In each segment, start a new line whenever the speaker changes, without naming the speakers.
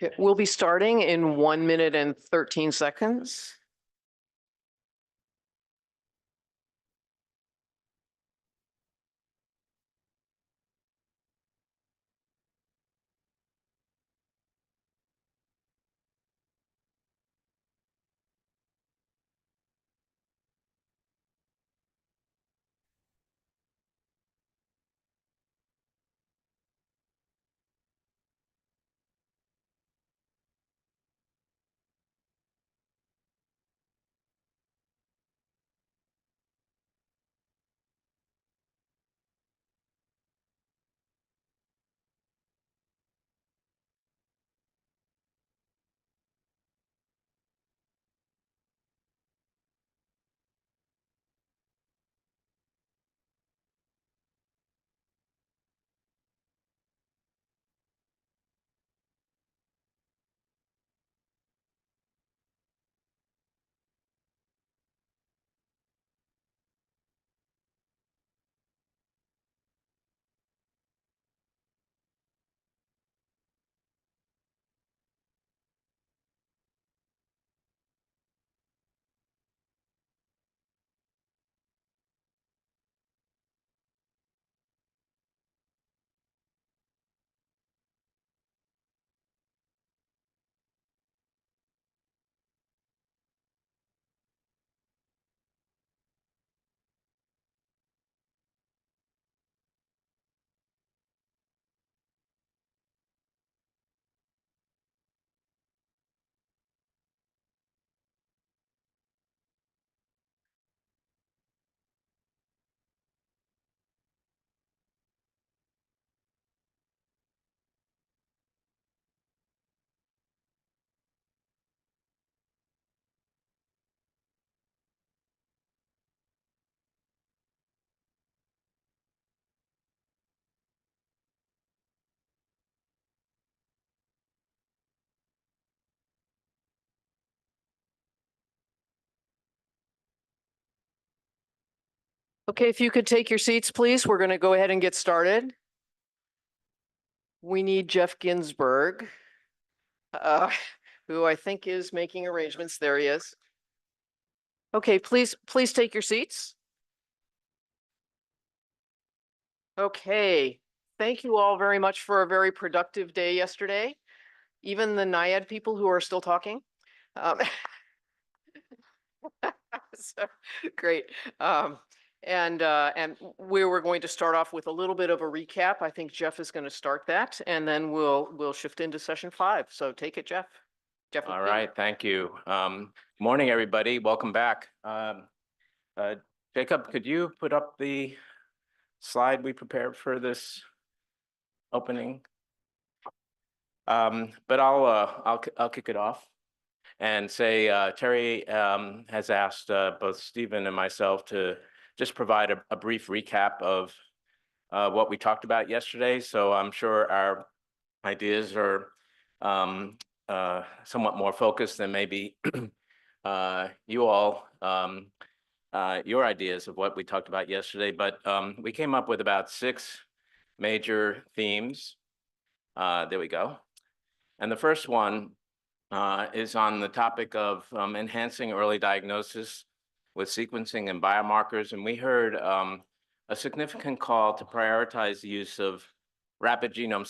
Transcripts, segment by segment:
Okay, we'll be starting in 1 minute and 13 seconds. Okay, if you could take your seats, please. We're going to go ahead and get started. We need Jeff Ginsburg, who I think is making arrangements. There he is. Okay, please take your seats. Okay, thank you all very much for a very productive day yesterday. Even the NIAID people who are still talking. So, great. And we were going to start off with a little bit of a recap. I think Jeff is going to start that, and then we'll shift into session 5. So take it, Jeff. Jeff.
All right, thank you. Morning, everybody. Welcome back. Jacob, could you put up the slide we prepared for this opening? But I'll kick it off and say Terry has asked both Stephen and myself to just provide a brief recap of what we talked about yesterday. So I'm sure our ideas are somewhat more focused than maybe you all, your ideas of what we talked about yesterday. But we came up with about 6 major themes. There we go. And the first one is on the topic of enhancing early diagnosis with sequencing and biomarkers. And we heard a significant call to prioritize the use of rapid genome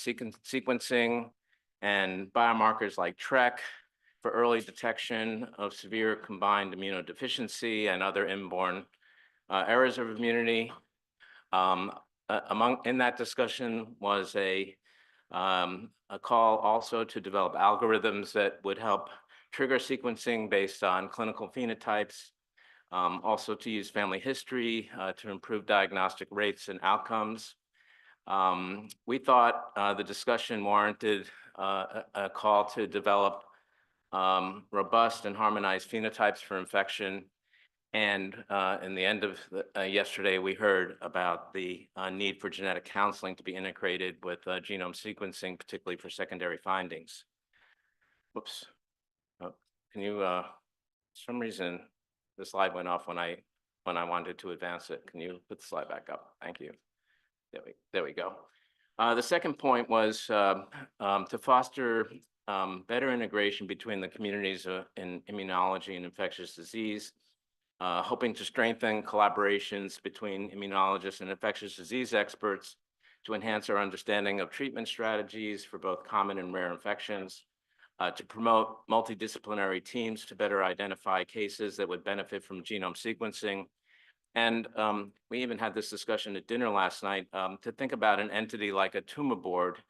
sequencing and biomarkers like TREC for early detection of severe combined immunodeficiency and other inborn errors of immunity. In that discussion was a call also to develop algorithms that would help trigger sequencing based on clinical phenotypes, also to use family history to improve diagnostic rates and outcomes. We thought the discussion warranted a call to develop robust and harmonized phenotypes for infection. And in the end of yesterday, we heard about the need for genetic counseling to be integrated with genome sequencing, particularly for secondary findings. Whoops. Oh, can you, for some reason, the slide went off when I wanted to advance it. Can you put the slide back up? Thank you. There we go. The second point was to foster better integration between the communities in immunology and infectious disease, hoping to strengthen collaborations between immunologists and infectious disease experts to enhance our understanding of treatment strategies for both common and rare infections, to promote multidisciplinary teams to better identify cases that would benefit from genome sequencing. And we even had this discussion at dinner last night to think about an entity like a tumor board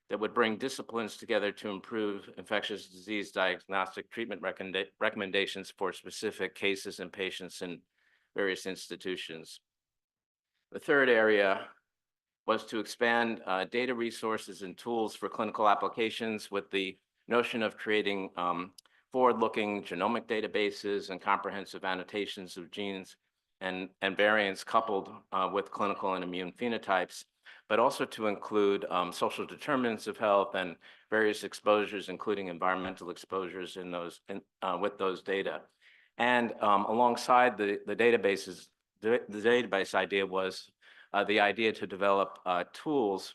that would bring disciplines together to improve infectious disease diagnostic treatment recommendations for specific cases and patients in various institutions. The third area was to expand data resources and tools for clinical applications with the notion of creating forward-looking genomic databases and comprehensive annotations of genes and variants coupled with clinical and immune phenotypes, but also to include social determinants of health and various exposures, including environmental exposures in those with those data. And alongside the databases, the database idea was the idea to develop tools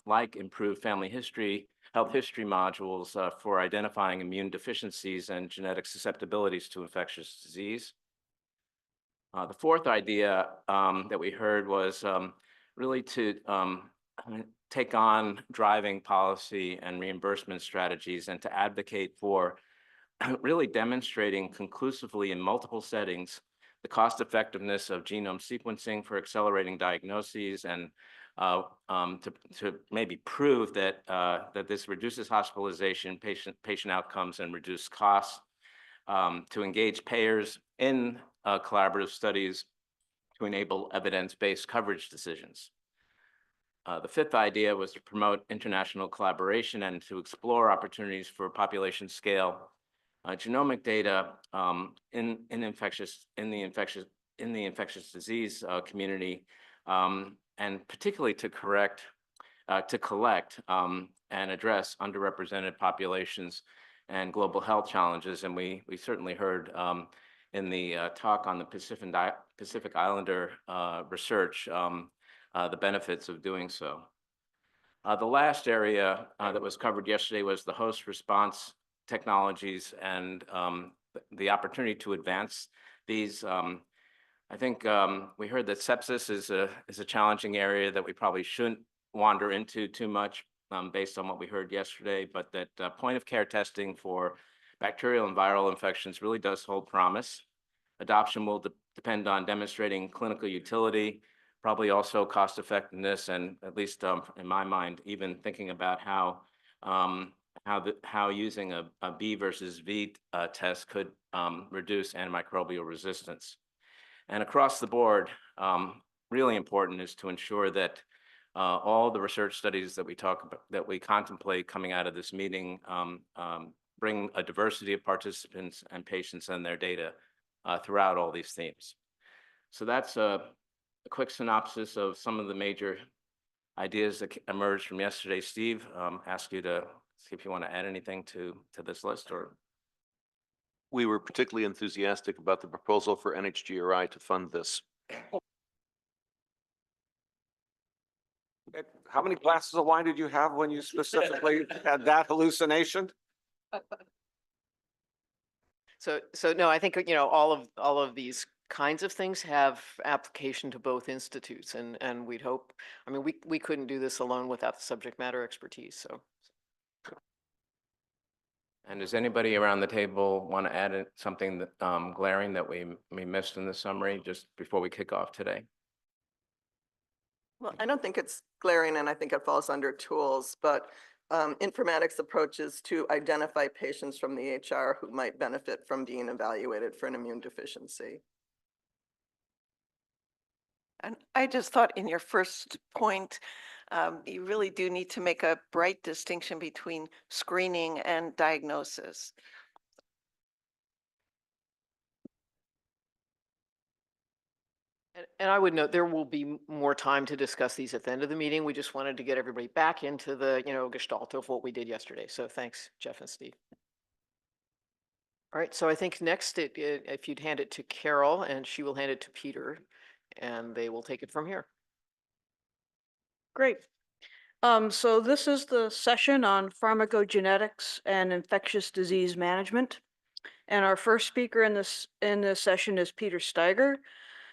like improved family history, health history modules for identifying immune deficiencies and genetic susceptibilities to infectious disease. The fourth idea that we heard was really to take on driving policy and reimbursement strategies and to advocate for really demonstrating conclusively in multiple settings the cost effectiveness of genome sequencing for accelerating diagnoses and to maybe prove that that this reduces hospitalization, patient outcomes, and reduce costs, to engage payers in collaborative studies to enable evidence-based coverage decisions. The fifth idea was to promote international collaboration and to explore opportunities for population scale genomic data in the infectious disease community, and particularly to collect and address underrepresented populations and global health challenges. And we certainly heard in the talk on the Pacific Islander research, the benefits of doing so. The last area that was covered yesterday was the host response technologies and the opportunity to advance these. I think we heard that sepsis is a challenging area that we probably shouldn't wander into too much based on what we heard yesterday, but that point of care testing for bacterial and viral infections really does hold promise. Adoption will depend on demonstrating clinical utility, probably also cost effectiveness, and at least in my mind, even thinking about how using a B versus V test could reduce antimicrobial resistance. And across the board, really important is to ensure that all the research studies that we talk about, that we contemplate coming out of this meeting, bring a diversity of participants and patients and their data throughout all these themes. So that's a quick synopsis of some of the major ideas that emerged from yesterday. Steve, ask you to see if you want to add anything to this list. Or
we were particularly enthusiastic about the proposal for NHGRI to fund this.
How many glasses of wine did you have when you specifically had that hallucination?
So no, I think, all of these kinds of things have application to both institutes, and we'd hope, I mean, we couldn't do this alone without the subject matter expertise, so.
And does anybody around the table want to add something that, glaring that we missed in the summary just before we kick off today?
Well, I don't think it's glaring, and I think it falls under tools, but informatics approaches to identify patients from the EHR who might benefit from being evaluated for an immune deficiency.
And I just thought in your first point, you really do need to make a bright distinction between screening and diagnosis.
And I would note there will be more time to discuss these at the end of the meeting. We just wanted to get everybody back into the, gestalt of what we did yesterday. So thanks, Jeff and Steve. All right, so I think next, if you'd hand it to Carol, and she will hand it to Peter, and they will take it from here.
Great. So this is the session on pharmacogenetics and infectious disease management. And our first speaker in this session is Peter Steiger,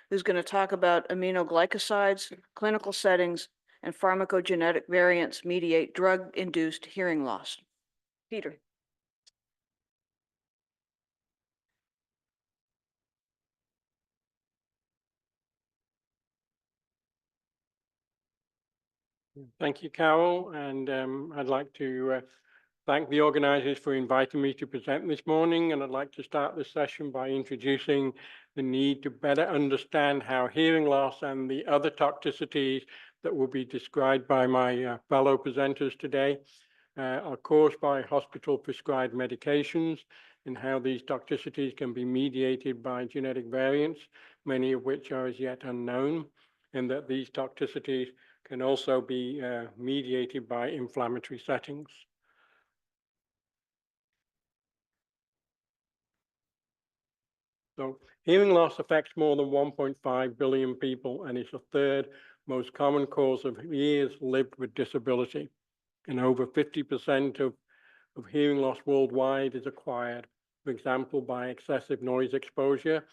who's going to talk about aminoglycosides, clinical settings, and pharmacogenetic variants mediate drug-induced hearing loss. Peter.
Thank you, Carol, and I'd like to thank the organizers for inviting me to present this morning, and I'd like to start this session by introducing the need to better understand how hearing loss and the other toxicities that will be described by my fellow presenters today are caused by hospital prescribed medications, and how these toxicities can be mediated by genetic variants, many of which are as yet unknown, and that these toxicities can also be mediated by inflammatory settings. So hearing loss affects more than 1.5 billion people and is the third most common cause of years lived with disability. And over 50% of hearing loss worldwide is acquired, for example, by excessive noise exposure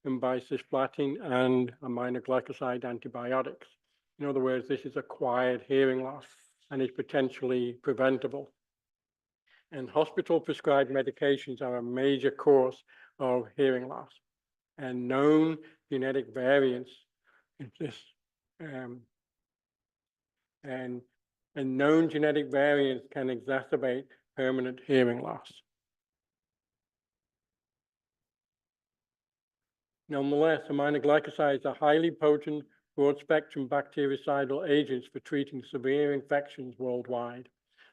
and by cisplatin and aminoglycoside antibiotics. In other words, this is acquired hearing loss and is potentially preventable. And hospital prescribed medications are a major cause of hearing loss. And known genetic variants exist. And known genetic variants can exacerbate permanent hearing loss. Nonetheless, aminoglycosides are highly potent broad-spectrum bactericidal agents for treating severe infections worldwide.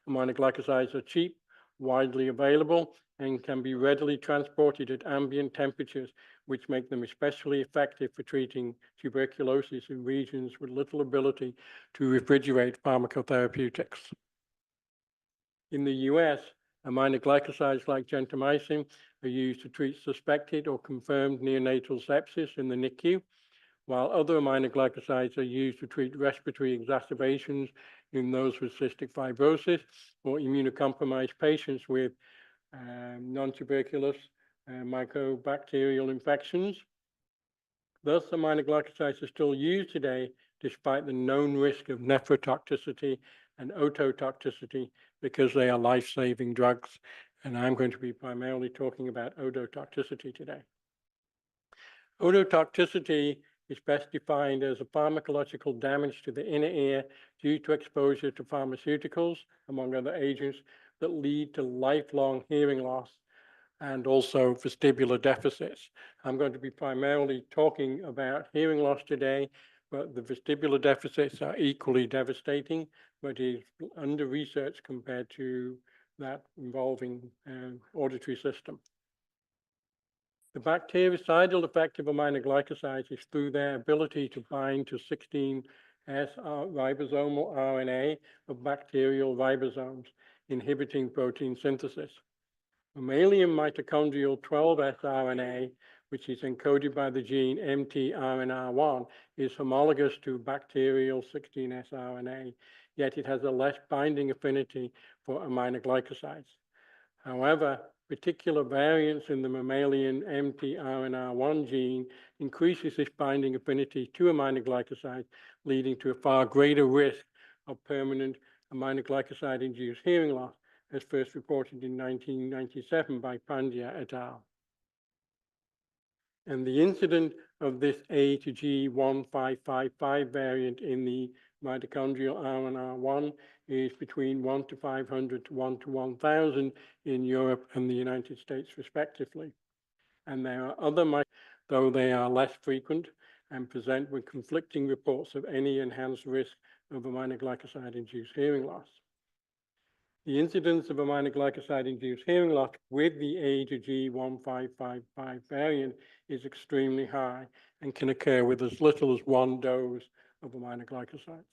Aminoglycosides are cheap, widely available, and can be readily transported at ambient temperatures, which make them especially effective for treating tuberculosis in regions with little ability to refrigerate pharmacotherapeutics. In the US, Aminoglycosides like gentamicin are used to treat suspected or confirmed neonatal sepsis in the NICU, while other aminoglycosides are used to treat respiratory exacerbations in those with cystic fibrosis or immunocompromised patients with non-tuberculous mycobacterial infections. Thus, aminoglycosides are still used today despite the known risk of nephrotoxicity and ototoxicity because they are life-saving drugs. And I'm going to be primarily talking about ototoxicity today. Ototoxicity is best defined as a pharmacological damage to the inner ear due to exposure to pharmaceuticals, among other agents, that lead to lifelong hearing loss and also vestibular deficits. I'm going to be primarily talking about hearing loss today, but the vestibular deficits are equally devastating, but is under research compared to that involving auditory system. The bactericidal effect of aminoglycosides is through their ability to bind to 16S ribosomal RNA of bacterial ribosomes, inhibiting protein synthesis. Mammalian mitochondrial 12S RNA, which is encoded by the gene mtRNR1, is homologous to bacterial 16S RNA, yet it has a less binding affinity for aminoglycosides. However, particular variants in the mammalian mtRNR1 gene increases this binding affinity to aminoglycosides, leading to a far greater risk of permanent aminoglycoside-induced hearing loss, as first reported in 1997 by Pandya et al. And the incidence of this A to G1555 variant in the mitochondrial RNR1 is between 1 to 500 to 1 to 1,000 in Europe and the United States, respectively. And there are other, though they are less frequent and present with conflicting reports of any enhanced risk of aminoglycoside-induced hearing loss. The incidence of aminoglycoside-induced hearing loss with the A to G1555 variant is extremely high and can occur with as little as 1 dose of aminoglycosides.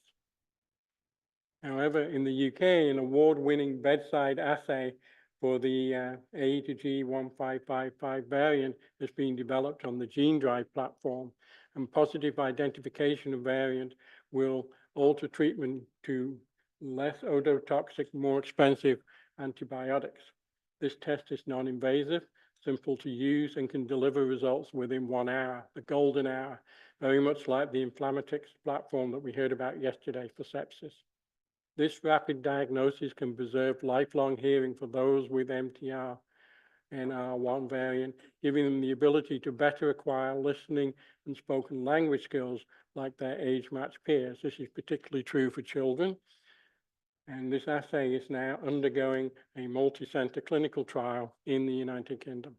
However, in the UK, an award-winning bedside assay for the A to G1555 variant has been developed on the GeneDrive platform, and positive identification of variant will alter treatment to less ototoxic, more expensive antibiotics. This test is non-invasive, simple to use, and can deliver results within 1 hour, the golden hour, very much like the Inflammatix platform that we heard about yesterday for sepsis. This rapid diagnosis can preserve lifelong hearing for those with mtRNR1 variant, giving them the ability to better acquire listening and spoken language skills like their age-matched peers. This is particularly true for children. And this assay is now undergoing a multi-center clinical trial in the United Kingdom.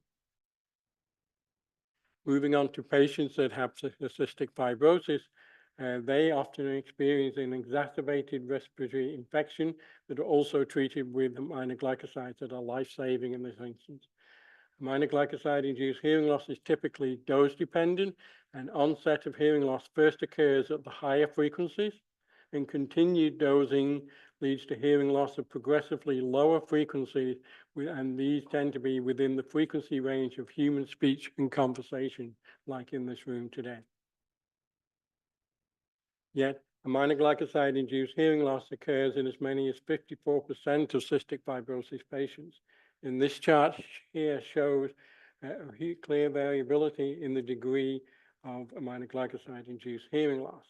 Moving on to patients that have cystic fibrosis, they often experience an exacerbated respiratory infection that are also treated with aminoglycosides that are life-saving in this instance. Aminoglycoside-induced hearing loss is typically dose-dependent, and onset of hearing loss first occurs at the higher frequencies, and continued dosing leads to hearing loss of progressively lower frequencies, and these tend to be within the frequency range of human speech and conversation, like in this room today. Yet, aminoglycoside-induced hearing loss occurs in as many as 54% of cystic fibrosis patients. And this chart here shows clear variability in the degree of aminoglycoside-induced hearing loss.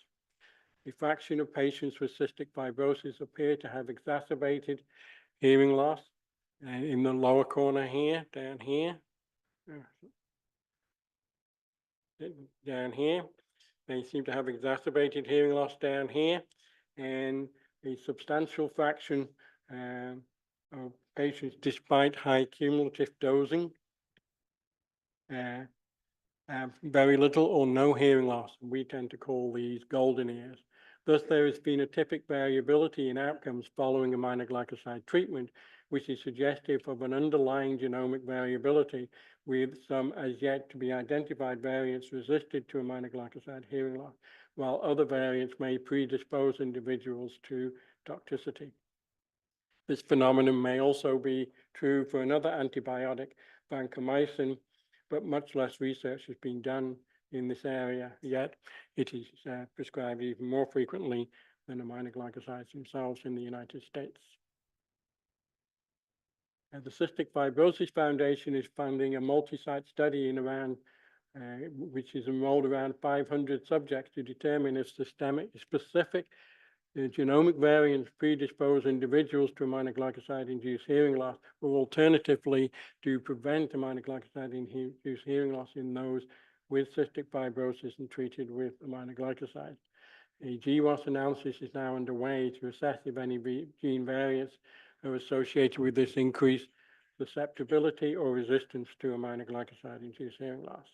A fraction of patients with cystic fibrosis appear to have exacerbated hearing loss in the lower corner here, down here. They seem to have exacerbated hearing loss down here, and a substantial fraction of patients, despite high cumulative dosing, have very little or no hearing loss. We tend to call these golden ears. Thus, there is phenotypic variability in outcomes following aminoglycoside treatment, which is suggestive of an underlying genomic variability with some as yet to be identified variants resisted to aminoglycoside hearing loss, while other variants may predispose individuals to toxicity. This phenomenon may also be true for another antibiotic, vancomycin, but much less research has been done in this area yet. It is prescribed even more frequently than aminoglycosides themselves in the United States. The Cystic Fibrosis Foundation is funding a multi-site study in around, which is enrolled around 500 subjects to determine if specific genomic variants predispose individuals to aminoglycoside-induced hearing loss, or alternatively to prevent aminoglycoside-induced hearing loss in those with cystic fibrosis and treated with aminoglycoside. A GWAS analysis is now underway to assess if any gene variants are associated with this increased susceptibility or resistance to aminoglycoside-induced hearing loss.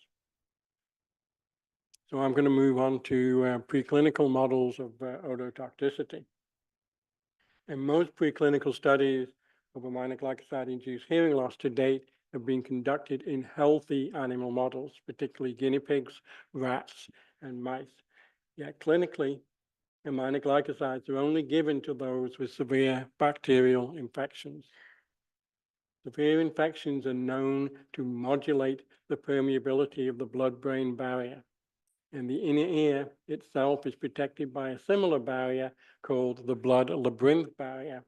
So I'm going to move on to preclinical models of ototoxicity. And most preclinical studies of aminoglycoside-induced hearing loss to date have been conducted in healthy animal models, particularly guinea pigs, rats, and mice. Yet clinically, aminoglycosides are only given to those with severe bacterial infections. Severe infections are known to modulate the permeability of the blood-brain barrier, and the inner ear itself is protected by a similar barrier called the blood labyrinth barrier.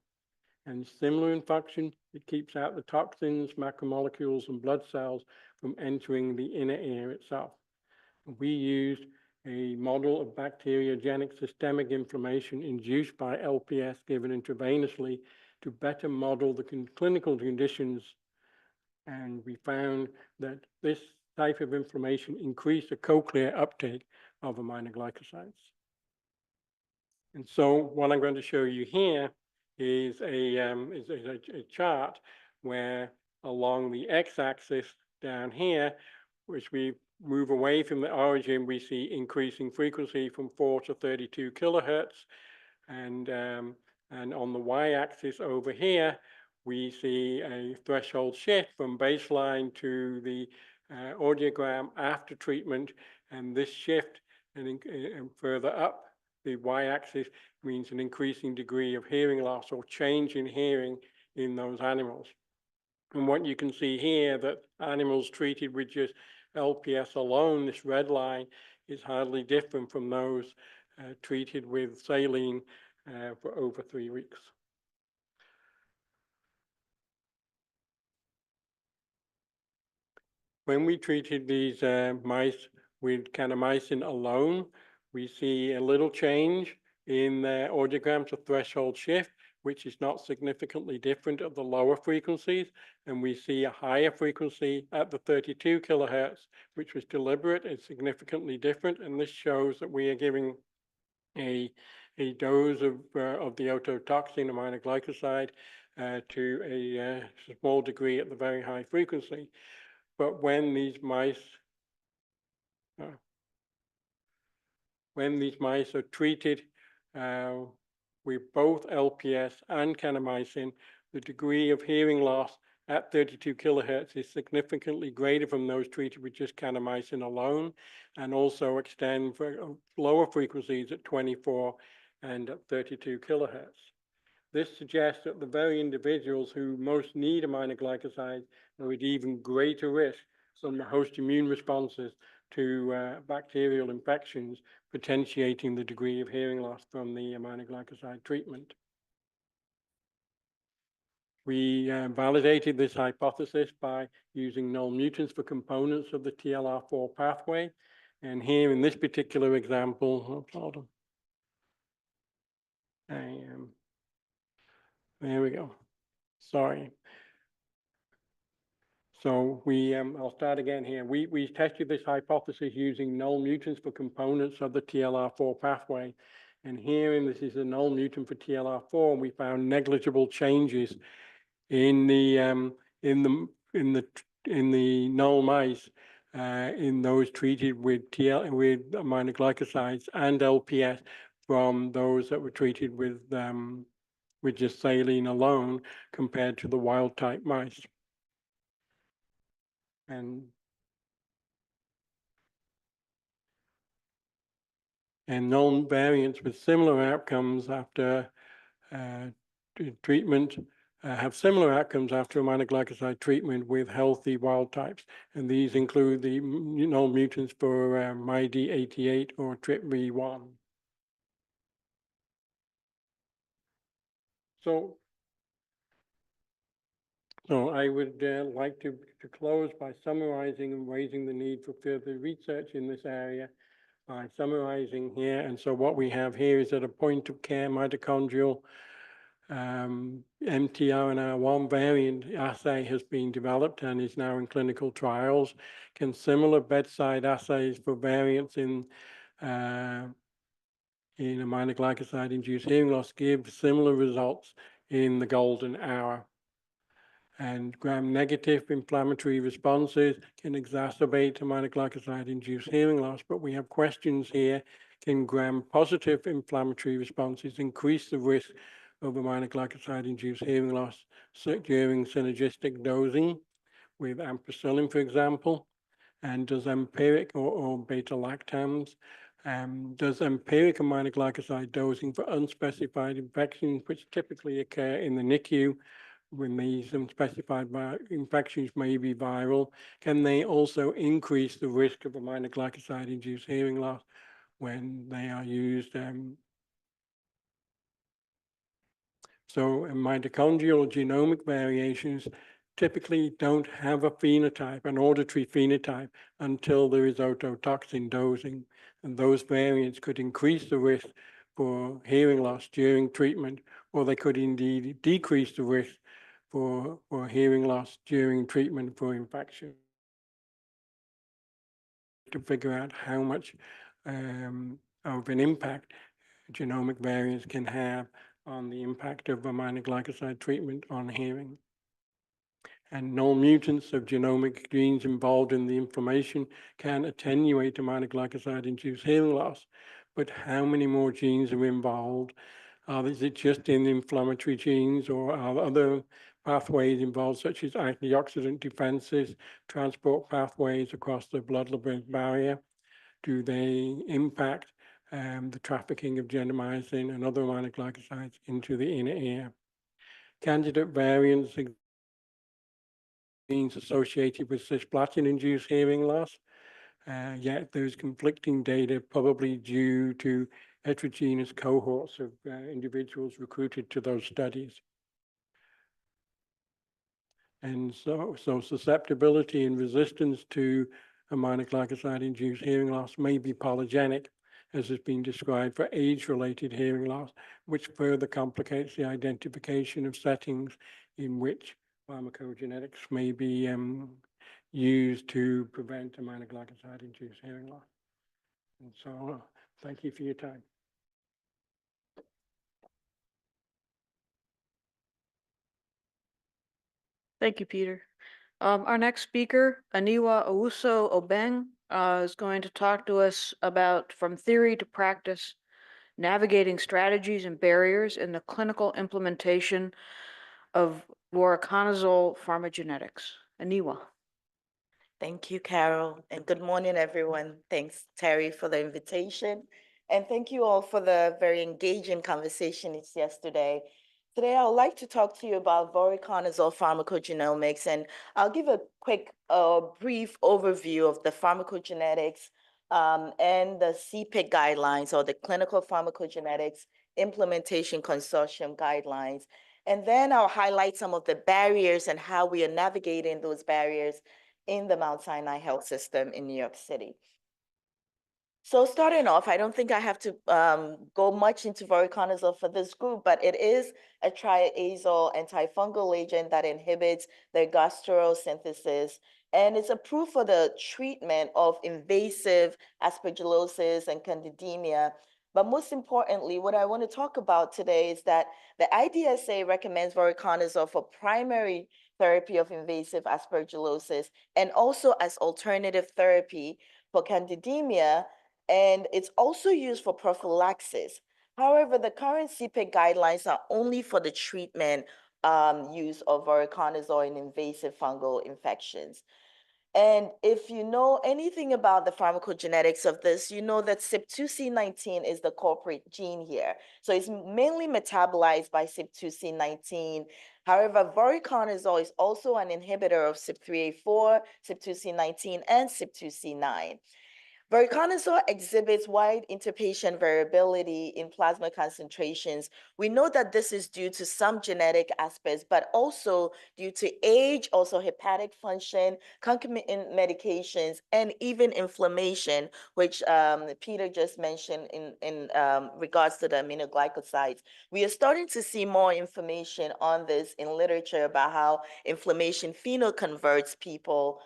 And similar infection, it keeps out the toxins, macromolecules, and blood cells from entering the inner ear itself. We used a model of bacteriogenic systemic inflammation induced by LPS given intravenously to better model the clinical conditions. And we found that this type of inflammation increased the cochlear uptake of aminoglycosides. And so what I'm going to show you here is a chart where along the x-axis down here, which we move away from the origin, we see increasing frequency from 4 to 32 kilohertz. And on the y-axis over here, we see a threshold shift from baseline to the audiogram after treatment. And this shift and further up the y-axis means an increasing degree of hearing loss or change in hearing in those animals. And what you can see here, that animals treated with just LPS alone, this red line, is hardly different from those treated with saline for over 3 weeks. When we treated these mice with kanamycin alone, we see a little change in their audiograms of threshold shift, which is not significantly different at the lower frequencies. And we see a higher frequency at the 32 kilohertz, which was deliberate and significantly different. And this shows that we are giving a dose of the ototoxin aminoglycoside to a small degree at the very high frequency. But when these mice are treated with both LPS and kanamycin, the degree of hearing loss at 32 kilohertz is significantly greater from those treated with just kanamycin alone, and also extend for lower frequencies at 24 and at 32 kilohertz. This suggests that the very individuals who most need aminoglycosides are at even greater risk from the host immune responses to bacterial infections, potentiating the degree of hearing loss from the aminoglycoside treatment. We validated this hypothesis by using null mutants for components of the TLR4 pathway. And here in this particular example, hold on. There we go. Sorry. So I'll start again here. We tested this hypothesis using null mutants for components of the TLR4 pathway. And here, this is a null mutant for TLR4, and we found negligible changes in the null mice in those treated with aminoglycosides and LPS from those that were treated with just saline alone compared to the wild type mice. And null variants with similar outcomes after treatment have similar outcomes after aminoglycoside treatment with healthy wild types. And these include the null mutants for MyD88 or TRPV1. So I would like to close by summarizing and raising the need for further research in this area by summarizing here. And so what we have here is that a point of care mitochondrial mtRNA1 variant assay has been developed and is now in clinical trials. Can similar bedside assays for variants in aminoglycoside-induced hearing loss give similar results in the golden hour? And gram-negative inflammatory responses can exacerbate aminoglycoside-induced hearing loss, but we have questions here. Can gram-positive inflammatory responses increase the risk of aminoglycoside-induced hearing loss during synergistic dosing with ampicillin, for example? And does empiric or beta-lactams, does empiric aminoglycoside dosing for unspecified infections, which typically occur in the NICU, when these unspecified infections may be viral, can they also increase the risk of aminoglycoside-induced hearing loss when they are used? So mitochondrial or genomic variations typically don't have a phenotype, an auditory phenotype, until there is ototoxin dosing. And those variants could increase the risk for hearing loss during treatment, or they could indeed decrease the risk for hearing loss during treatment for infection. To figure out how much of an impact genomic variants can have on the impact of aminoglycoside treatment on hearing. And null mutants of genomic genes involved in the inflammation can attenuate aminoglycoside-induced hearing loss. But how many more genes are involved? Is it just in the inflammatory genes, or are other pathways involved, such as antioxidant defenses, transport pathways across the blood-brain barrier? Do they impact the trafficking of genomycin and other aminoglycosides into the inner ear? Candidate variants genes associated with cisplatin-induced hearing loss, yet there's conflicting data, probably due to heterogeneous cohorts of individuals recruited to those studies. And so susceptibility and resistance to aminoglycoside-induced hearing loss may be polygenic, as has been described for age-related hearing loss, which further complicates the identification of settings in which pharmacogenetics may be used to prevent aminoglycoside-induced hearing loss. And so thank you for your time.
Thank you, Peter. Our next speaker, Aniwa Owusu Obeng, is going to talk to us about from theory to practice, navigating strategies and barriers in the clinical implementation of voriconazole pharmacogenetics. Aniwa.
Thank you, Carol, and good morning, everyone. Thanks, Terry, for the invitation. And thank you all for the very engaging conversation yesterday. Today, I would like to talk to you about voriconazole pharmacogenomics, and I'll give a quick, brief overview of the pharmacogenetics and the CPIC guidelines, or the Clinical Pharmacogenetics Implementation Consortium guidelines. And then I'll highlight some of the barriers and how we are navigating those barriers in the Mount Sinai Health System in New York City. So starting off, I don't think I have to go much into voriconazole for this group, but it is a triazole antifungal agent that inhibits the ergosterol synthesis, and it's approved for the treatment of invasive aspergillosis and candidemia. But most importantly, what I want to talk about today is that the IDSA recommends voriconazole for primary therapy of invasive aspergillosis and also as alternative therapy for candidemia, and it's also used for prophylaxis. However, the current CPIC guidelines are only for the treatment use of voriconazole in invasive fungal infections. And if you know anything about the pharmacogenetics of this, you know that CYP2C19 is the culprit gene here. So it's mainly metabolized by CYP2C19. However, voriconazole is also an inhibitor of CYP3A4, CYP2C19, and CYP2C9. Voriconazole exhibits wide interpatient variability in plasma concentrations. We know that this is due to some genetic aspects, but also due to age, also hepatic function, concomitant medications, and even inflammation, which Peter just mentioned in regards to the aminoglycosides. We are starting to see more information on this in literature about how inflammation phenoconverts people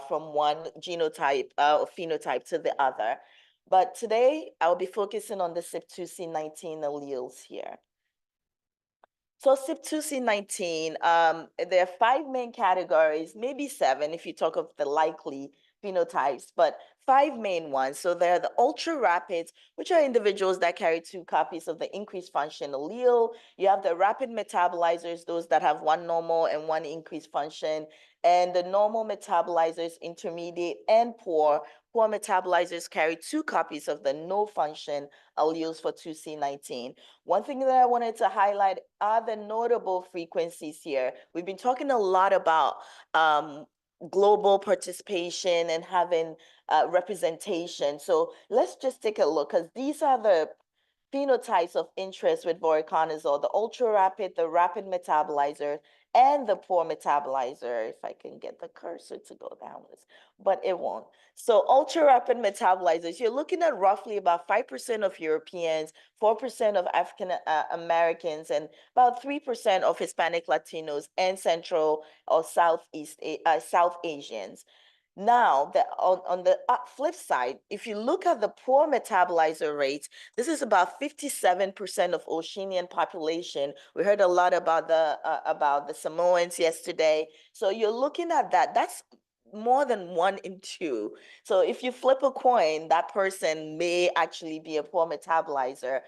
from one genotype or phenotype to the other. But today I'll be focusing on the CYP2C19 alleles here. So CYP2C19, there are 5 main categories, maybe 7 if you talk of the likely phenotypes, but 5 main ones. So there are the ultra rapids, which are individuals that carry 2 copies of the increased function allele. You have the rapid metabolizers, those that have 1 normal and 1 increased function, and the normal metabolizers, intermediate and poor. Poor metabolizers carry 2 copies of the no function alleles for 2C19. One thing that I wanted to highlight are the notable frequencies here. We've been talking a lot about global participation and having representation. So let's just take a look, because these are the phenotypes of interest with voriconazole: the ultra rapid, the rapid metabolizer, and the poor metabolizer. If I can get the cursor to go downwards, but it won't. So ultra rapid metabolizers, you're looking at roughly about 5% of Europeans, 4% of African Americans, and about 3% of Hispanic Latinos and Central or South Asians. Now, on the flip side, if you look at the poor metabolizer rates, this is about 57% of Oceanian population. We heard a lot about the Samoans yesterday. So you're looking at that. That's more than 1 in 2. So if you flip a coin, that person may actually be a poor metabolizer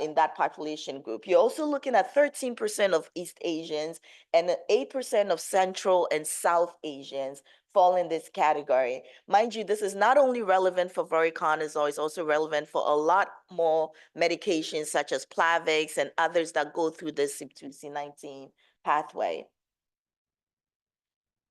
in that population group. You're also looking at 13% of East Asians and 8% of Central and South Asians fall in this category. Mind you, this is not only relevant for voriconazole, it's also relevant for a lot more medications such as Plavix and others that go through the CYP2C19 pathway.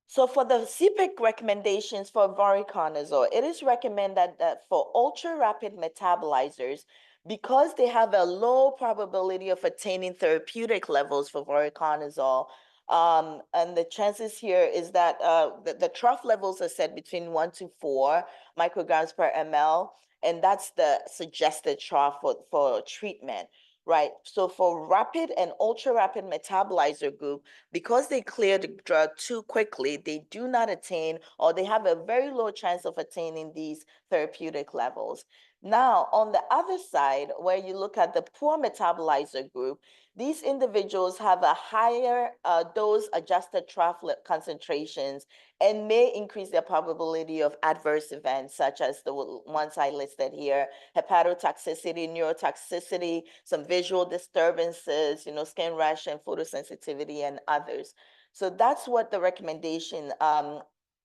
So for the CPIC recommendations for voriconazole, it is recommended that for ultra-rapid metabolizers, because they have a low probability of attaining therapeutic levels for voriconazole, and the chances here is that the trough levels are set between 1 to 4 micrograms per ml, and that's the suggested trough for treatment. Right. So for rapid and ultra rapid metabolizer group, because they clear the drug too quickly, they do not attain, or they have a very low chance of attaining these therapeutic levels. Now, on the other side, where you look at the poor metabolizer group, these individuals have a higher dose adjusted trough concentrations and may increase their probability of adverse events, such as the ones I listed here: hepatotoxicity, neurotoxicity, some visual disturbances, skin rash and photosensitivity, and others. So that's what the recommendation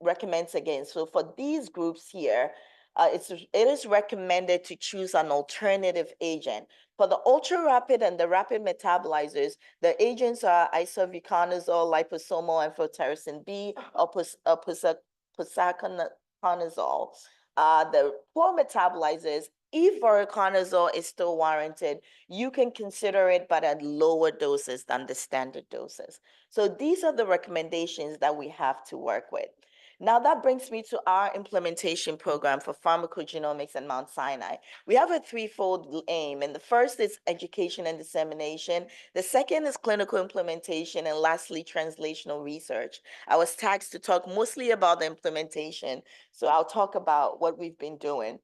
recommends against. So for these groups here, it is recommended to choose an alternative agent. For the ultra rapid and the rapid metabolizers, the agents are isovuconazole, liposomal amphotericin B, or posaconazole. The poor metabolizers, if voriconazole is still warranted, you can consider it, but at lower doses than the standard doses. So these are the recommendations that we have to work with. Now that brings me to our implementation program for pharmacogenomics at Mount Sinai. We have a threefold aim, and the first is education and dissemination. The second is clinical implementation, and lastly, translational research. I was tasked to talk mostly about the implementation, so I'll talk about what we've been doing.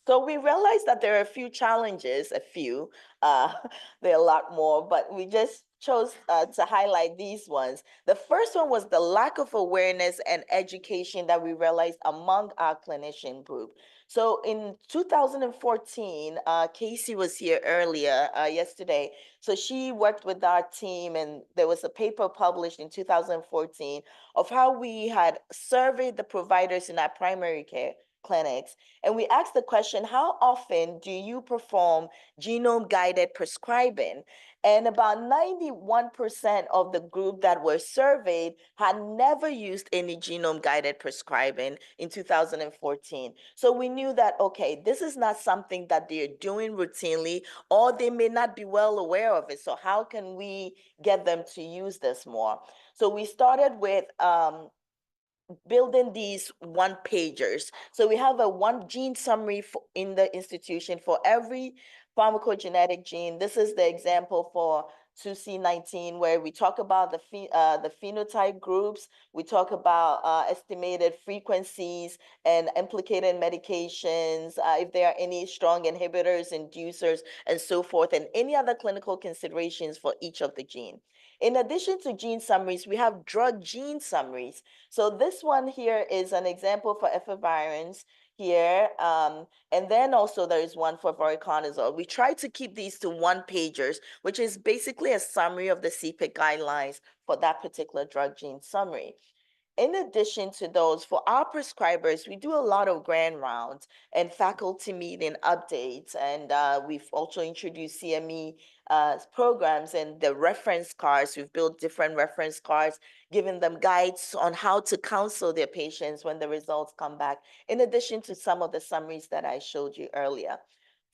So we realized that there are a few challenges, there are a lot more, but we just chose to highlight these ones. The first one was the lack of awareness and education that we realized among our clinician group. So in 2014, Casey was here earlier yesterday. So she worked with our team, and there was a paper published in 2014 of how we had surveyed the providers in our primary care clinics. And we asked the question, how often do you perform genome-guided prescribing? And about 91% of the group that were surveyed had never used any genome-guided prescribing in 2014. So we knew that, okay, this is not something that they're doing routinely, or they may not be well aware of it. So how can we get them to use this more? So we started with building these one-pagers. So we have a one gene summary in the institution for every pharmacogenetic gene. This is the example for 2C19, where we talk about the phenotype groups, we talk about estimated frequencies and implicated medications, if there are any strong inhibitors, inducers, and so forth, and any other clinical considerations for each of the gene. In addition to gene summaries, we have drug gene summaries. So this one here is an example for efavirenz here. And then also there is one for voriconazole. We try to keep these to one-pagers, which is basically a summary of the CPIC guidelines for that particular drug gene summary. In addition to those, for our prescribers, we do a lot of grand rounds and faculty meeting updates. And we've also introduced CME programs and the reference cards. We've built different reference cards, giving them guides on how to counsel their patients when the results come back, in addition to some of the summaries that I showed you earlier.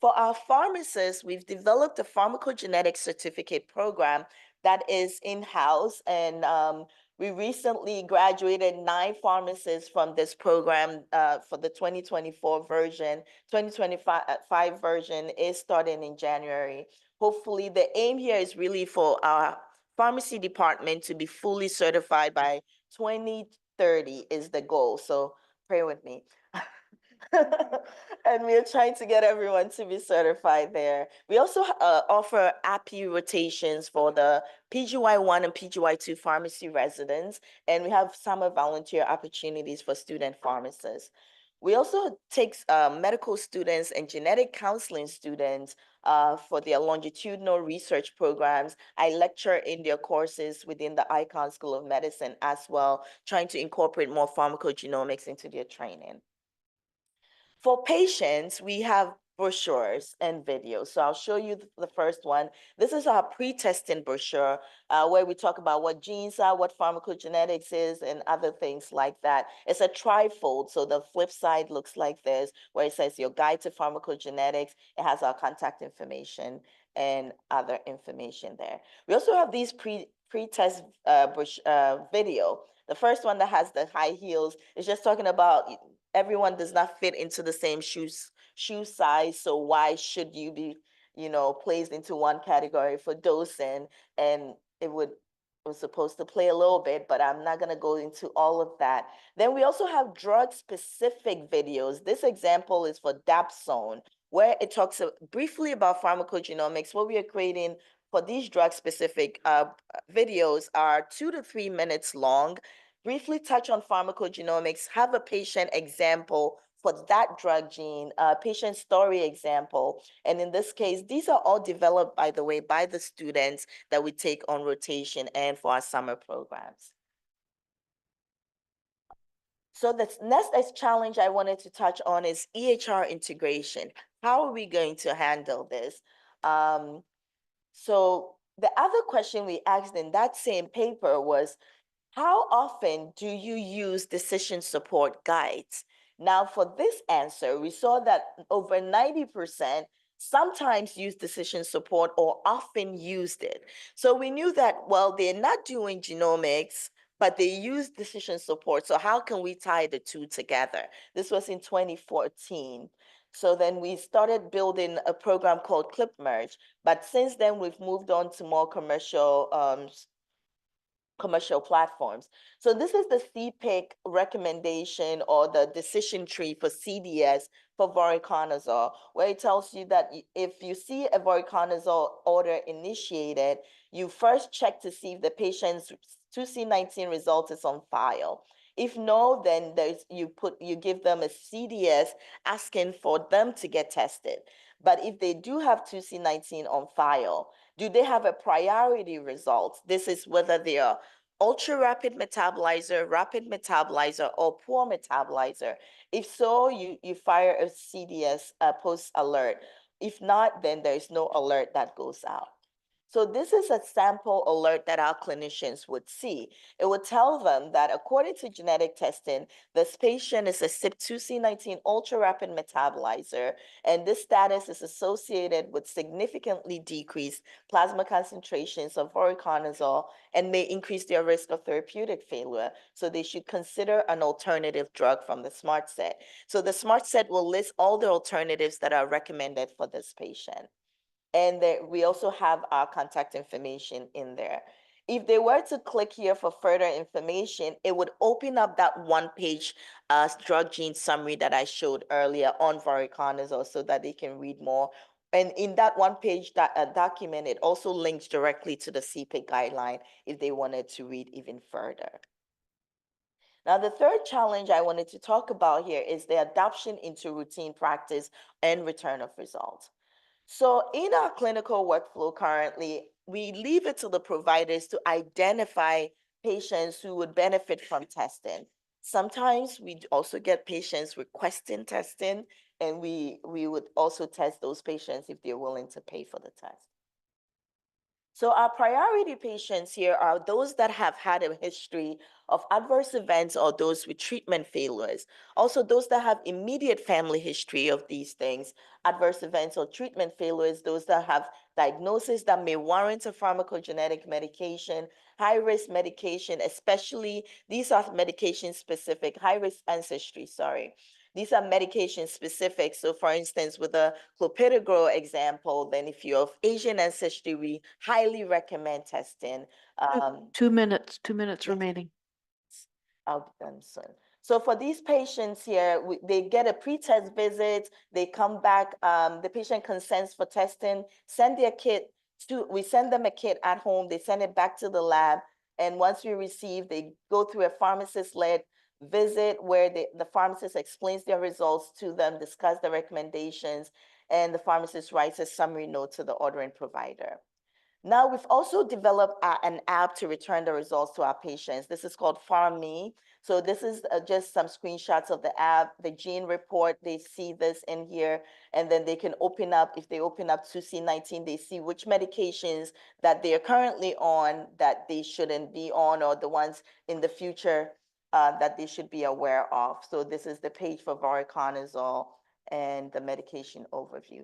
For our pharmacists, we've developed a pharmacogenetic certificate program that is in-house, and we recently graduated 9 pharmacists from this program for the 2024 version. 2025 version is starting in January. Hopefully, the aim here is really for our pharmacy department to be fully certified by 2030 is the goal. So pray with me. And we're trying to get everyone to be certified there. We also offer API rotations for the PGY1 and PGY2 pharmacy residents, and we have summer volunteer opportunities for student pharmacists. We also take medical students and genetic counseling students for their longitudinal research programs. I lecture in their courses within the Icahn School of Medicine as well, trying to incorporate more pharmacogenomics into their training. For patients, we have brochures and videos. So I'll show you the first one. This is our pre-testing brochure where we talk about what genes are, what pharmacogenetics is, and other things like that. It's a trifold. So the flip side looks like this, where it says your guide to pharmacogenetics. It has our contact information and other information there. We also have these pre-test video. The first one that has the high heels is just talking about everyone does not fit into the same shoe size. So why should you be, placed into one category for dosing? And it was supposed to play a little bit, but I'm not going to go into all of that. Then we also have drug-specific videos. This example is for Dapsone, where it talks briefly about pharmacogenomics. What we are creating for these drug-specific videos are 2 to 3 minutes long, briefly touch on pharmacogenomics, have a patient example for that drug gene, patient story example. And in this case, these are all developed, by the way, by the students that we take on rotation and for our summer programs. So the next challenge I wanted to touch on is EHR integration. How are we going to handle this? So the other question we asked in that same paper was, how often do you use decision support guides? Now, for this answer, we saw that over 90% sometimes use decision support or often used it. So we knew that, well, they're not doing genomics, but they use decision support. So how can we tie the two together? This was in 2014. So then we started building a program called ClipMerge. But since then, we've moved on to more commercial platforms. So this is the CPIC recommendation or the decision tree for CDS for voriconazole, where it tells you that if you see a voriconazole order initiated, you first check to see if the patient's 2C19 result is on file. If no, then you give them a CDS asking for them to get tested. But if they do have 2C19 on file, do they have a priority result? This is whether they are ultra rapid metabolizer, or poor metabolizer. If so, you fire a CDS post alert. If not, then there's no alert that goes out. So this is a sample alert that our clinicians would see. It would tell them that according to genetic testing, this patient is a CYP2C19 ultra rapid metabolizer, and this status is associated with significantly decreased plasma concentrations of voriconazole and may increase their risk of therapeutic failure. So they should consider an alternative drug from the SMART set. So the SMART set will list all the alternatives that are recommended for this patient. And we also have our contact information in there. If they were to click here for further information, it would open up that one-page drug gene summary that I showed earlier on voriconazole so that they can read more. And in that one-page document, it also links directly to the CPIC guideline if they wanted to read even further. Now, the third challenge I wanted to talk about here is the adoption into routine practice and return of results. So in our clinical workflow currently, we leave it to the providers to identify patients who would benefit from testing. Sometimes we also get patients requesting testing, and we would also test those patients if they're willing to pay for the test. So our priority patients here are those that have had a history of adverse events or those with treatment failures. Also, those that have immediate family history of these things, adverse events or treatment failures, those that have diagnosis that may warrant a pharmacogenetic medication, high-risk medication, especially these are medication specific, high-risk ancestry, sorry. These are medication specific. So for instance, with the clopidogrel example, then if you're of Asian ancestry, we highly recommend testing.
2 minutes, 2 minutes
yes.
remaining.
I'll be done soon. So for these patients here, they get a pre-test visit, they come back, the patient consents for testing, send their kit we send them a kit at home, they send it back to the lab. And once we receive, they go through a pharmacist-led visit where the pharmacist explains their results to them, discuss the recommendations, and the pharmacist writes a summary note to the ordering provider. Now, we've also developed an app to return the results to our patients. This is called PharmMe. So this is just some screenshots of the app, the gene report, they see this in here, and then they can open up, if they open up 2C19, they see which medications that they are currently on that they shouldn't be on, or the ones in the future that they should be aware of. So this is the page for voriconazole and the medication overview.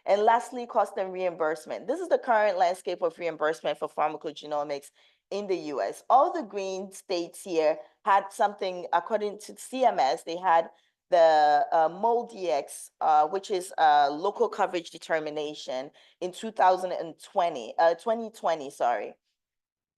And lastly, cost and reimbursement. This is the current landscape of reimbursement for pharmacogenomics in the US. All the green states here had something, according to CMS, they had the MolDX, which is local coverage determination in 2020, sorry.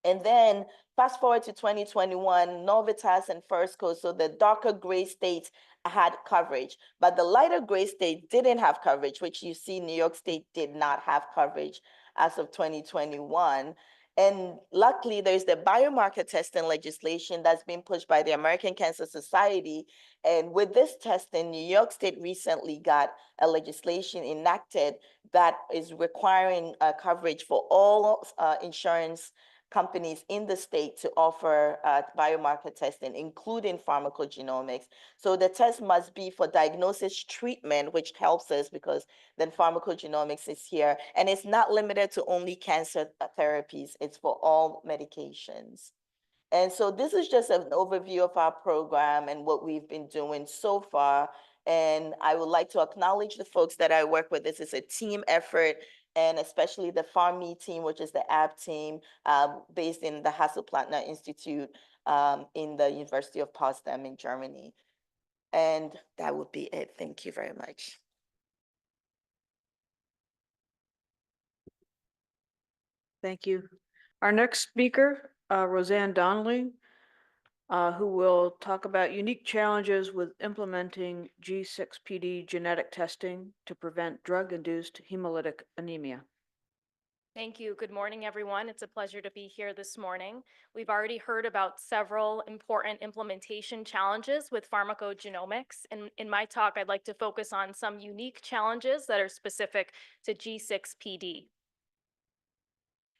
And then fast forward to 2021, Novitas and First Coast, so the darker gray states had coverage, but the lighter gray state didn't have coverage, which you see New York State did not have coverage as of 2021. And luckily, there's the biomarker testing legislation that's been pushed by the American Cancer Society. And with this testing, New York State recently got a legislation enacted that is requiring coverage for all insurance companies in the state to offer biomarker testing, including pharmacogenomics. So the test must be for diagnosis treatment, which helps us because then pharmacogenomics is here. And it's not limited to only cancer therapies, it's for all medications. And so this is just an overview of our program and what we've been doing so far. And I would like to acknowledge the folks that I work with. This is a team effort, and especially the PharmMe team, which is the app team based in the Hasso-Plattner Institute in the University of Potsdam in Germany. And that would be it. Thank you very much.
Thank you. Our next speaker, Roseanne Donnelly, who will talk about unique challenges with implementing G6PD genetic testing to prevent drug-induced hemolytic anemia.
Thank you. Good morning, everyone. It's a pleasure to be here this morning. We've already heard about several important implementation challenges with pharmacogenomics. And in my talk, I'd like to focus on some unique challenges that are specific to G6PD.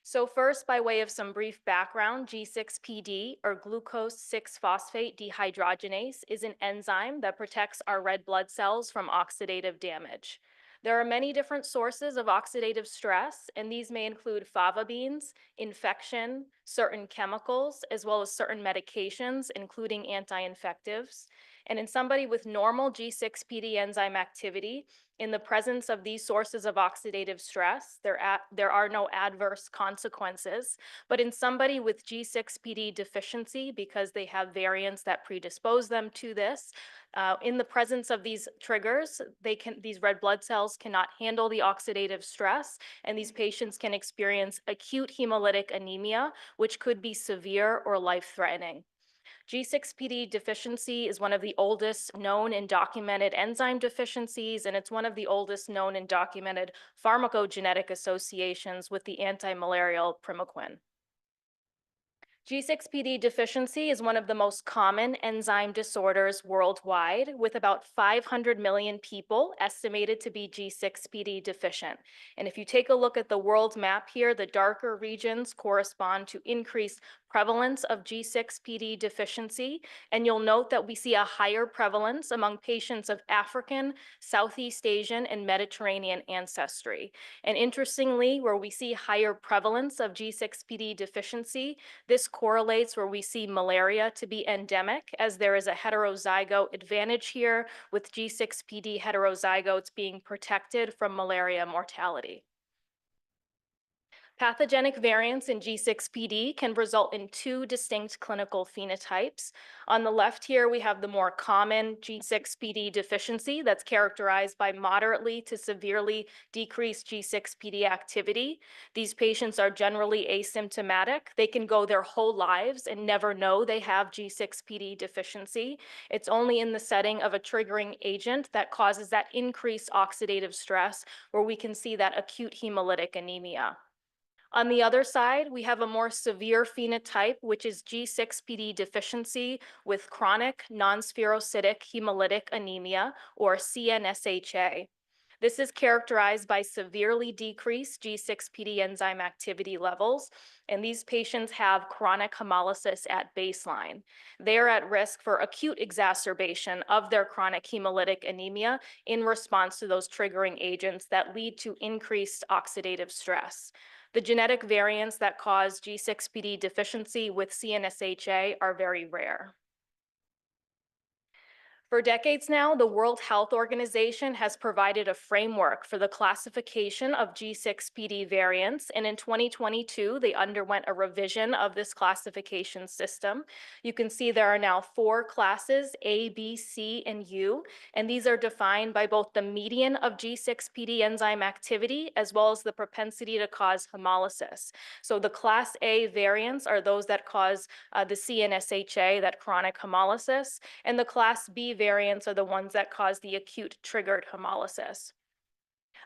So first, by way of some brief background, G6PD, or glucose 6-phosphate dehydrogenase, is an enzyme that protects our red blood cells from oxidative damage. There are many different sources of oxidative stress, and these may include fava beans, infection, certain chemicals, as well as certain medications, including anti-infectives. And in somebody with normal G6PD enzyme activity, in the presence of these sources of oxidative stress, there are no adverse consequences. But in somebody with G6PD deficiency, because they have variants that predispose them to this, in the presence of these triggers, these red blood cells cannot handle the oxidative stress, and these patients can experience acute hemolytic anemia, which could be severe or life-threatening. G6PD deficiency is one of the oldest known and documented enzyme deficiencies, and it's one of the oldest known and documented pharmacogenetic associations with the anti-malarial primaquine. G6PD deficiency is one of the most common enzyme disorders worldwide, with about 500 million people estimated to be G6PD deficient. And if you take a look at the world map here, the darker regions correspond to increased prevalence of G6PD deficiency, and you'll note that we see a higher prevalence among patients of African, Southeast Asian, and Mediterranean ancestry. And interestingly, where we see higher prevalence of G6PD deficiency, this correlates where we see malaria to be endemic, as there is a heterozygote advantage here, with G6PD heterozygotes being protected from malaria mortality. Pathogenic variants in G6PD can result in two distinct clinical phenotypes. On the left here, we have the more common G6PD deficiency that's characterized by moderately to severely decreased G6PD activity. These patients are generally asymptomatic. They can go their whole lives and never know they have G6PD deficiency. It's only in the setting of a triggering agent that causes that increased oxidative stress where we can see that acute hemolytic anemia. On the other side, we have a more severe phenotype, which is G6PD deficiency with chronic non-spherocytic hemolytic anemia, or CNSHA. This is characterized by severely decreased G6PD enzyme activity levels, and these patients have chronic hemolysis at baseline. They are at risk for acute exacerbation of their chronic hemolytic anemia in response to those triggering agents that lead to increased oxidative stress. The genetic variants that cause G6PD deficiency with CNSHA are very rare. For decades now, the World Health Organization has provided a framework for the classification of G6PD variants, and in 2022, they underwent a revision of this classification system. You can see there are now 4 classes, A, B, C, and U, and these are defined by both the median of G6PD enzyme activity as well as the propensity to cause hemolysis. So the Class A variants are those that cause the CNSHA, that chronic hemolysis, and the Class B variants are the ones that cause the acute triggered hemolysis.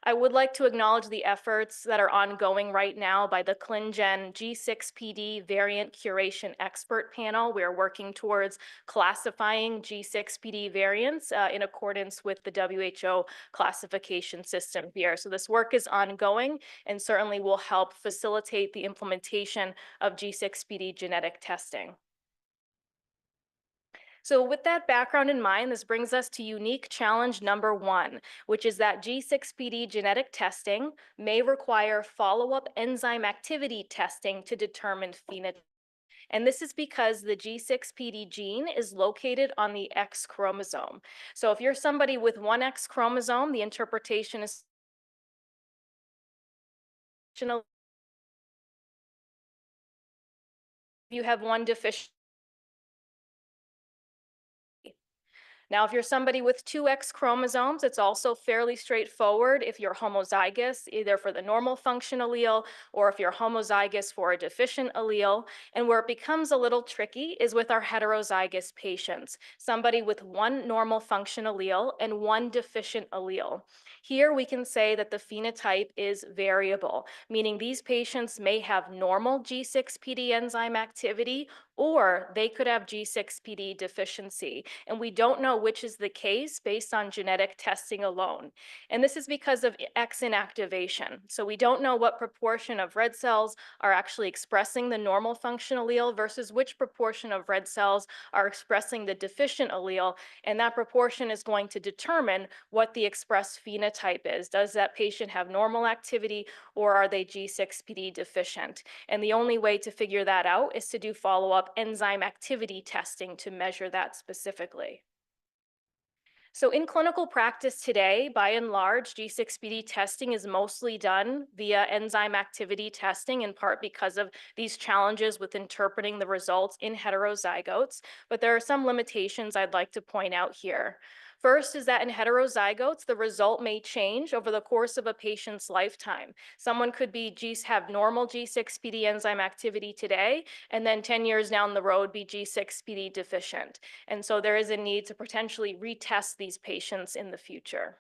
I would like to acknowledge the efforts that are ongoing right now by the ClinGen G6PD variant curation expert panel. We are working towards classifying G6PD variants in accordance with the WHO classification system here. So this work is ongoing and certainly will help facilitate the implementation of G6PD genetic testing. So with that background in mind, this brings us to unique challenge number 1, which is that G6PD genetic testing may require follow-up enzyme activity testing to determine phenotype. And this is because the G6PD gene is located on the X chromosome. So if you're somebody with one X chromosome, the interpretation is if you have one deficiency. Now, if you're somebody with two X chromosomes, it's also fairly straightforward if you're homozygous, either for the normal function allele or if you're homozygous for a deficient allele. And where it becomes a little tricky is with our heterozygous patients, somebody with one normal function allele and one deficient allele. Here we can say that the phenotype is variable, meaning these patients may have normal G6PD enzyme activity, or they could have G6PD deficiency. And we don't know which is the case based on genetic testing alone. And this is because of X inactivation. So we don't know what proportion of red cells are actually expressing the normal function allele versus which proportion of red cells are expressing the deficient allele. And that proportion is going to determine what the expressed phenotype is. Does that patient have normal activity, or are they G6PD deficient? And the only way to figure that out is to do follow-up enzyme activity testing to measure that specifically. So in clinical practice today, by and large, G6PD testing is mostly done via enzyme activity testing, in part because of these challenges with interpreting the results in heterozygotes. But there are some limitations I'd like to point out here. First is that in heterozygotes, the result may change over the course of a patient's lifetime. Someone could have normal G6PD enzyme activity today, and then 10 years down the road be G6PD deficient. And so there is a need to potentially retest these patients in the future.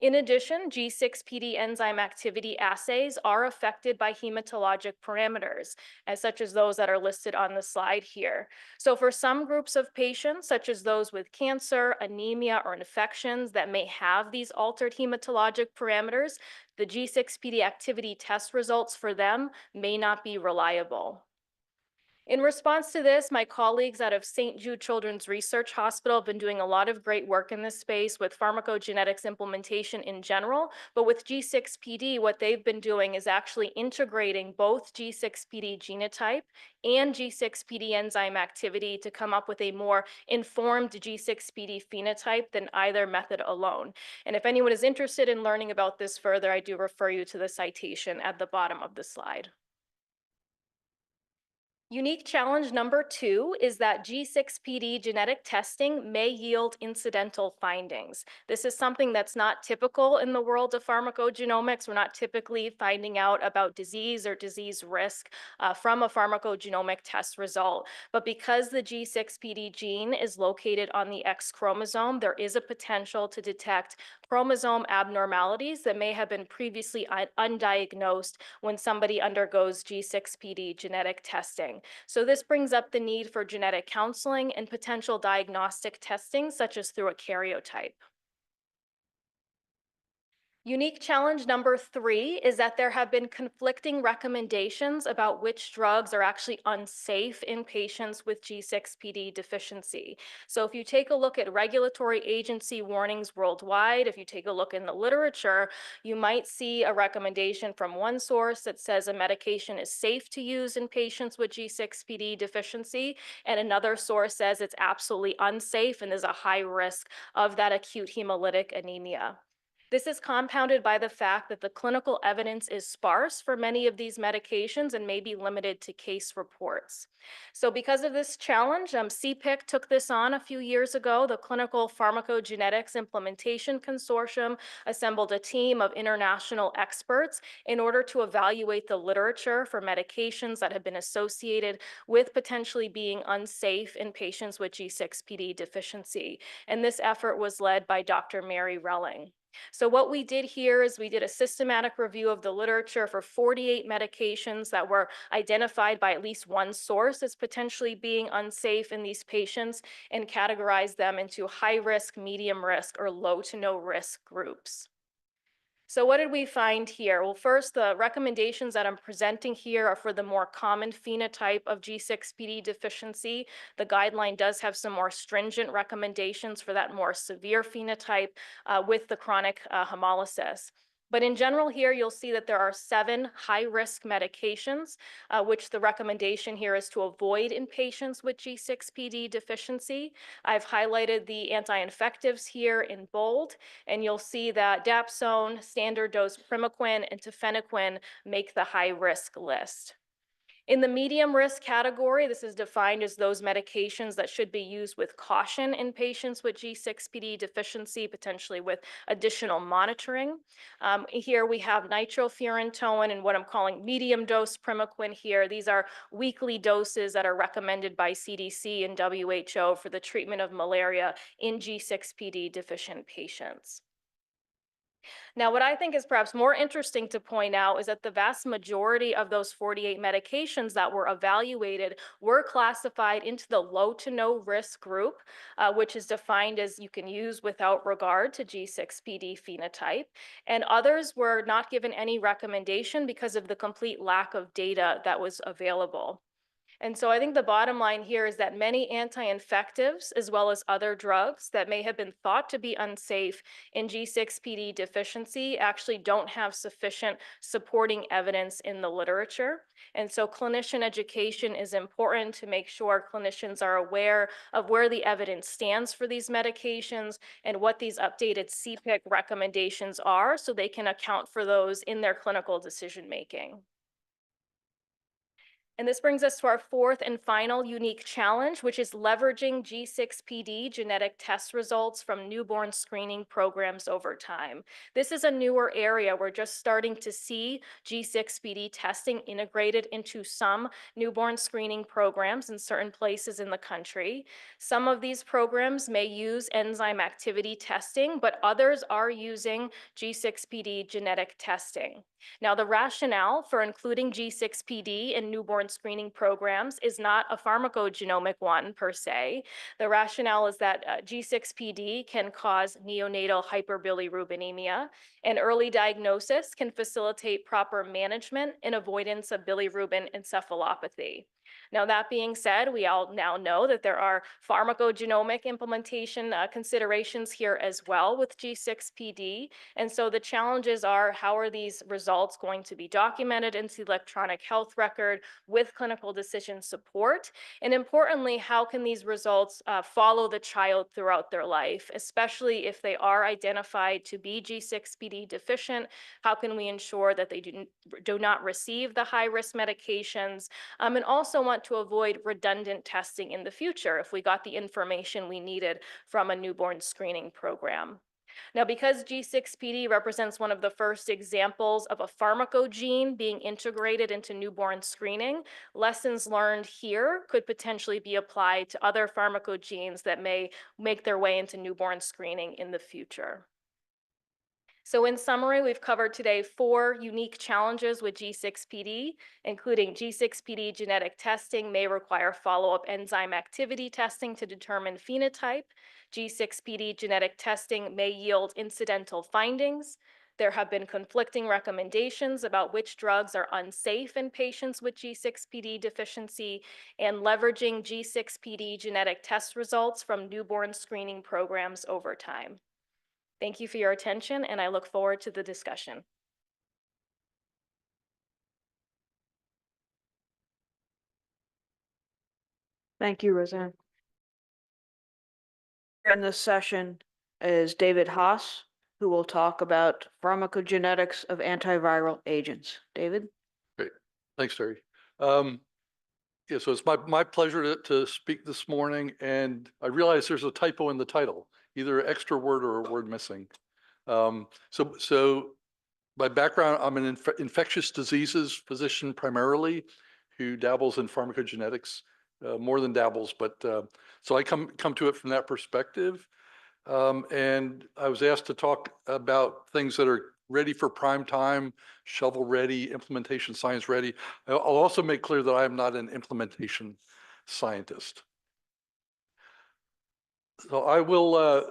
In addition, G6PD enzyme activity assays are affected by hematologic parameters, such as those that are listed on the slide here. So for some groups of patients, such as those with cancer, anemia, or infections that may have these altered hematologic parameters, the G6PD activity test results for them may not be reliable. In response to this, my colleagues out of St. Jude Children's Research Hospital have been doing a lot of great work in this space with pharmacogenetics implementation in general, but with G6PD, what they've been doing is actually integrating both G6PD genotype and G6PD enzyme activity to come up with a more informed G6PD phenotype than either method alone. And if anyone is interested in learning about this further, I do refer you to the citation at the bottom of the slide. Unique challenge number 2 is that G6PD genetic testing may yield incidental findings. This is something that's not typical in the world of pharmacogenomics. We're not typically finding out about disease or disease risk from a pharmacogenomic test result. But because the G6PD gene is located on the X chromosome, there is a potential to detect chromosome abnormalities that may have been previously undiagnosed when somebody undergoes G6PD genetic testing. So this brings up the need for genetic counseling and potential diagnostic testing, such as through a karyotype. Unique challenge number 3 is that there have been conflicting recommendations about which drugs are actually unsafe in patients with G6PD deficiency. So if you take a look at regulatory agency warnings worldwide, if you take a look in the literature, you might see a recommendation from one source that says a medication is safe to use in patients with G6PD deficiency, and another source says it's absolutely unsafe and there's a high risk of that acute hemolytic anemia. This is compounded by the fact that the clinical evidence is sparse for many of these medications and may be limited to case reports. So because of this challenge, CPIC took this on a few years ago. The Clinical Pharmacogenetics Implementation Consortium assembled a team of international experts in order to evaluate the literature for medications that have been associated with potentially being unsafe in patients with G6PD deficiency. And this effort was led by Dr. Mary Relling. So what we did here is we did a systematic review of the literature for 48 medications that were identified by at least one source as potentially being unsafe in these patients and categorized them into high risk, medium risk, or low to no risk groups. So what did we find here? Well, first, the recommendations that I'm presenting here are for the more common phenotype of G6PD deficiency. The guideline does have some more stringent recommendations for that more severe phenotype with the chronic hemolysis. But in general here, you'll see that there are 7 high-risk medications, which the recommendation here is to avoid in patients with G6PD deficiency. I've highlighted the anti-infectives here in bold, and you'll see that dapsone, standard dose primaquine, and tafenoquine make the high-risk list. In the medium risk category, this is defined as those medications that should be used with caution in patients with G6PD deficiency, potentially with additional monitoring. Here we have nitrofurantoin and what I'm calling medium dose primaquine here. These are weekly doses that are recommended by CDC and WHO for the treatment of malaria in G6PD deficient patients. Now, what I think is perhaps more interesting to point out is that the vast majority of those 48 medications that were evaluated were classified into the low to no risk group, which is defined as you can use without regard to G6PD phenotype. And others were not given any recommendation because of the complete lack of data that was available. And so I think the bottom line here is that many anti-infectives, as well as other drugs that may have been thought to be unsafe in G6PD deficiency, actually don't have sufficient supporting evidence in the literature. And so clinician education is important to make sure clinicians are aware of where the evidence stands for these medications and what these updated CPIC recommendations are, so they can account for those in their clinical decision-making. And this brings us to our fourth and final unique challenge, which is leveraging G6PD genetic test results from newborn screening programs over time. This is a newer area. We're just starting to see G6PD testing integrated into some newborn screening programs in certain places in the country. Some of these programs may use enzyme activity testing, but others are using G6PD genetic testing. Now, the rationale for including G6PD in newborn screening programs is not a pharmacogenomic one per se. The rationale is that G6PD can cause neonatal hyperbilirubinemia, and early diagnosis can facilitate proper management and avoidance of bilirubin encephalopathy. Now, that being said, we all now know that there are pharmacogenomic implementation considerations here as well with G6PD. And so the challenges are, how are these results going to be documented into the electronic health record with clinical decision support? And importantly, how can these results follow the child throughout their life, especially if they are identified to be G6PD deficient? How can we ensure that they do not receive the high-risk medications? And also want to avoid redundant testing in the future if we got the information we needed from a newborn screening program. Now, because G6PD represents one of the first examples of a pharmacogene being integrated into newborn screening, lessons learned here could potentially be applied to other pharmacogenes that may make their way into newborn screening in the future. So in summary, we've covered today 4 unique challenges with G6PD, including G6PD genetic testing may require follow-up enzyme activity testing to determine phenotype. G6PD genetic testing may yield incidental findings. There have been conflicting recommendations about which drugs are unsafe in patients with G6PD deficiency, and leveraging G6PD genetic test results from newborn screening programs over time. Thank you for your attention, and I look forward to the discussion.
Thank you, Roseanne. In this session is David Haas, who will talk about pharmacogenetics of antiviral agents. David?
Great. Thanks, Terry. Yeah, so it's my pleasure to speak this morning, and I realize there's a typo in the title, either an extra word or a word missing. So by background, I'm an infectious diseases physician primarily, who dabbles in pharmacogenetics, more than dabbles, but so I come to it from that perspective. And I was asked to talk about things that are ready for prime time, shovel ready, implementation science ready. I'll also make clear that I am not an implementation scientist. So I will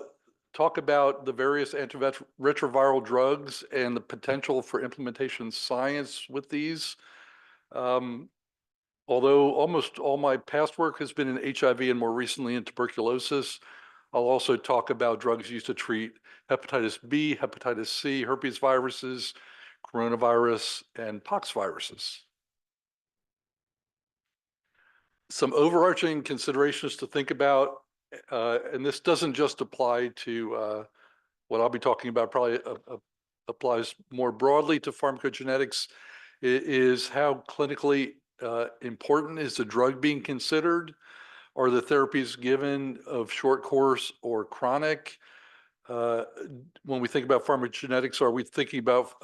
talk about the various antiretroviral drugs and the potential for implementation science with these. Although almost all my past work has been in HIV and more recently in tuberculosis, I'll also talk about drugs used to treat hepatitis B, hepatitis C, herpes viruses, coronavirus, and pox viruses. Some overarching considerations to think about, and this doesn't just apply to what I'll be talking about, probably applies more broadly to pharmacogenetics, is how clinically important is the drug being considered? Are the therapies given of short course or chronic? When we think about pharmacogenetics, are we thinking about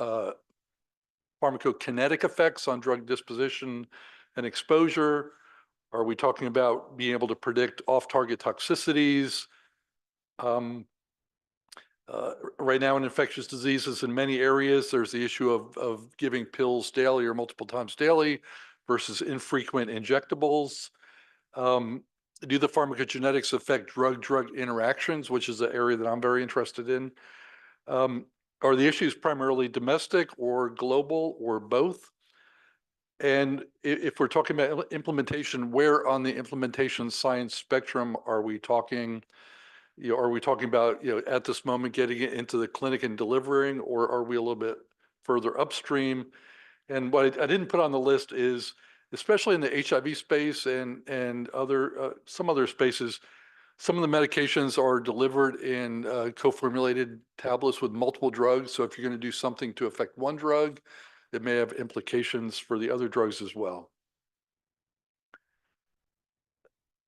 pharmacokinetic effects on drug disposition and exposure? Are we talking about being able to predict off-target toxicities? Right now in infectious diseases in many areas, there's the issue of giving pills daily or multiple times daily versus infrequent injectables. Do the pharmacogenetics affect drug-drug interactions, which is an area that I'm very interested in? Are the issues primarily domestic or global or both? And if we're talking about implementation, where on the implementation science spectrum are we talking? Are we talking about, at this moment getting it into the clinic and delivering, or are we a little bit further upstream? And what I didn't put on the list is, especially in the HIV space and other some other spaces, some of the medications are delivered in co-formulated tablets with multiple drugs. So if you're going to do something to affect one drug, it may have implications for the other drugs as well.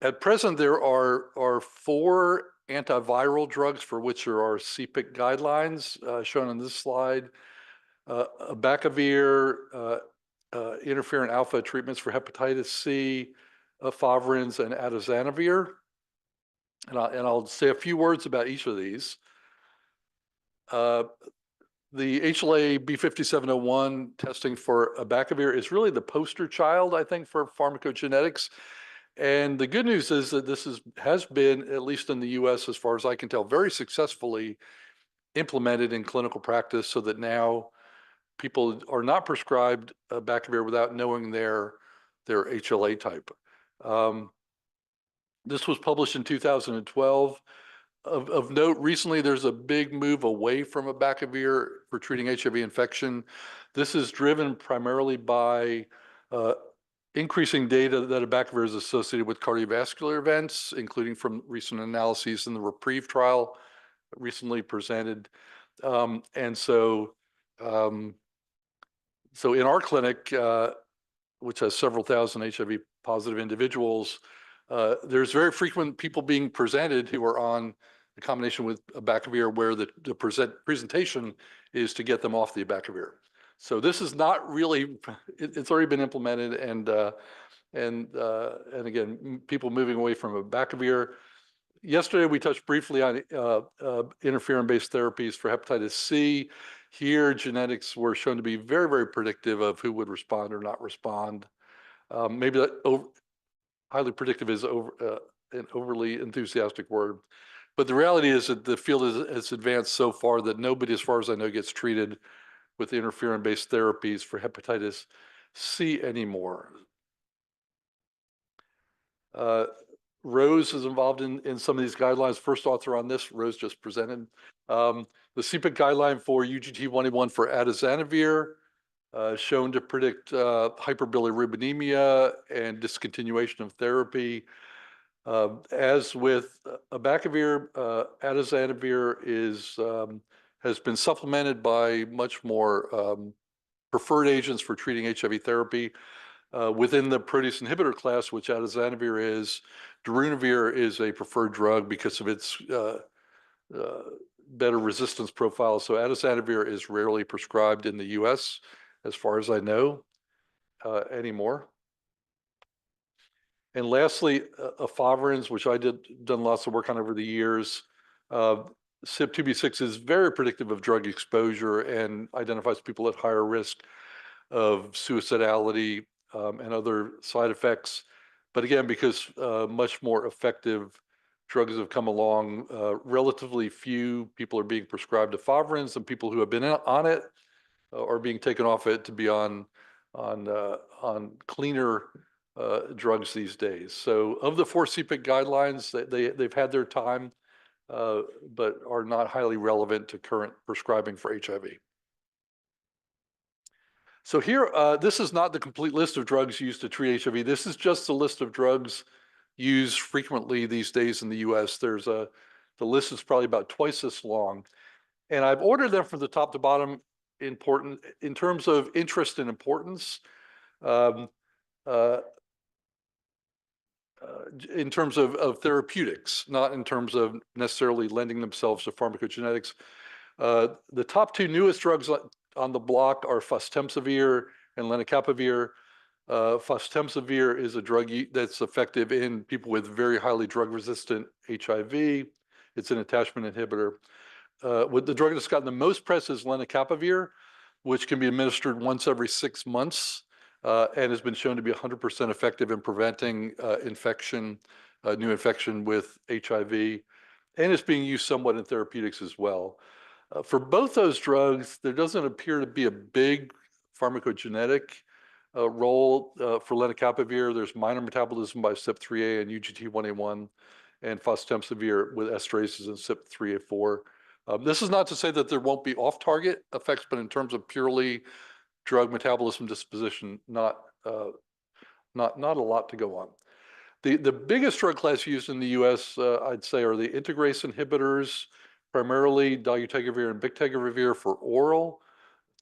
At present, there are 4 antiviral drugs for which there are CPIC guidelines shown on this slide. Abacavir, interferon alpha treatments for hepatitis C, efavirenz, and atazanavir. And I'll say a few words about each of these. The HLA B5701 testing for abacavir is really the poster child, I think, for pharmacogenetics. And the good news is that this has been, at least in the US, as far as I can tell, very successfully implemented in clinical practice so that now people are not prescribed abacavir without knowing their HLA type. This was published in 2012. Of note, recently there's a big move away from abacavir for treating HIV infection. This is driven primarily by increasing data that abacavir is associated with cardiovascular events, including from recent analyses in the REPRIEVE trial recently presented. So in our clinic, which has several thousand HIV positive individuals, there's very frequent people being presented who are on the combination with abacavir where the presentation is to get them off the abacavir. So this is not really, it's already been implemented, and again, people moving away from abacavir. Yesterday, we touched briefly on interferon-based therapies for hepatitis C. Here, genetics were shown to be very, very predictive of who would respond or not respond. Maybe that highly predictive is an overly enthusiastic word. But the reality is that the field has advanced so far that nobody, as far as I know, gets treated with interferon-based therapies for hepatitis C anymore. Rose is involved in some of these guidelines. First author on this, Rose just presented. The CPIC guideline for UGT1A1 for atazanavir shown to predict hyperbilirubinemia and discontinuation of therapy. As with abacavir, atazanavir has been supplemented by much more preferred agents for treating HIV therapy. Within the protease inhibitor class, which atazanavir is, darunavir is a preferred drug because of its better resistance profile. So atazanavir is rarely prescribed in the US, as far as I know, anymore. And lastly, efavirenz, which I done lots of work on over the years. CYP2B6 is very predictive of drug exposure and identifies people at higher risk of suicidality and other side effects. But again, because much more effective drugs have come along, relatively few people are being prescribed efavirenz, and people who have been on it are being taken off it to be on cleaner drugs these days. So of the 4 CPIC guidelines, they've had their time, but are not highly relevant to current prescribing for HIV. So here, this is not the complete list of drugs used to treat HIV. This is just a list of drugs used frequently these days in the US. The list is probably about twice this long. And I've ordered them from the top to bottom important in terms of interest and importance. in terms of therapeutics, not in terms of necessarily lending themselves to pharmacogenetics. The top two newest drugs on the block are fostemsavir and lenacapavir. Fostemsavir is a drug that's effective in people with very highly drug-resistant HIV. It's an attachment inhibitor. What the drug that's gotten the most press is lenacapavir, which can be administered once every 6 months and has been shown to be 100% effective in preventing infection, new infection with HIV, and is being used somewhat in therapeutics as well. For both those drugs, there doesn't appear to be a big pharmacogenetic role for lenacapavir. There's minor metabolism by CYP3A and UGT1A1, and fostemsavir with esterases and CYP3A4. This is not to say that there won't be off-target effects, but in terms of purely drug metabolism disposition, not a lot to go on. The biggest drug class used in the US, I'd say, are the integrase inhibitors, primarily dolutegravir and bictegravir for oral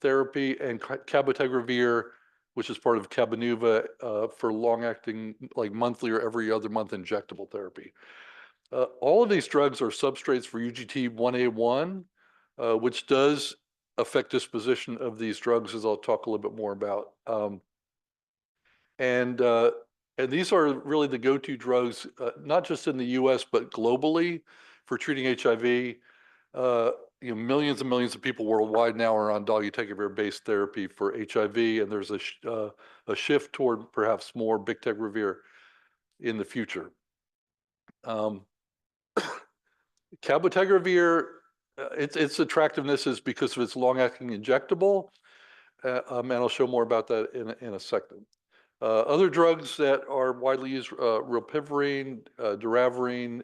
therapy, and cabotegravir, which is part of Cabenuva, for long-acting, like monthly or every other month injectable therapy. All of these drugs are substrates for UGT1A1, which does affect disposition of these drugs, as I'll talk a little bit more about. And these are really the go-to drugs, not just in the US, but globally for treating HIV. Millions and millions of people worldwide now are on dolutegravir-based therapy for HIV, and there's a shift toward perhaps more bictegravir in the future. Cabotegravir, its attractiveness is because of its long-acting injectable, and I'll show more about that in a second. Other drugs that are widely used, rilpivirine, doravirine,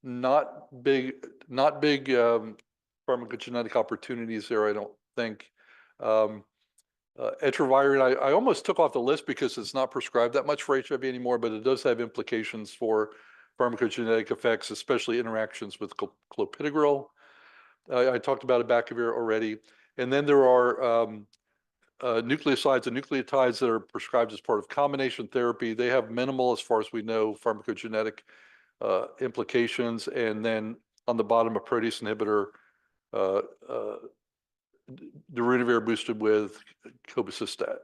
not big pharmacogenetic opportunities there, I don't think. Etravirine, I almost took off the list because it's not prescribed that much for HIV anymore, but it does have implications for pharmacogenetic effects, especially interactions with clopidogrel. I talked about abacavir already. And then there are nucleosides and nucleotides that are prescribed as part of combination therapy. They have minimal, as far as we know, pharmacogenetic implications. And then on the bottom, a protease inhibitor, darunavir boosted with cobicistat.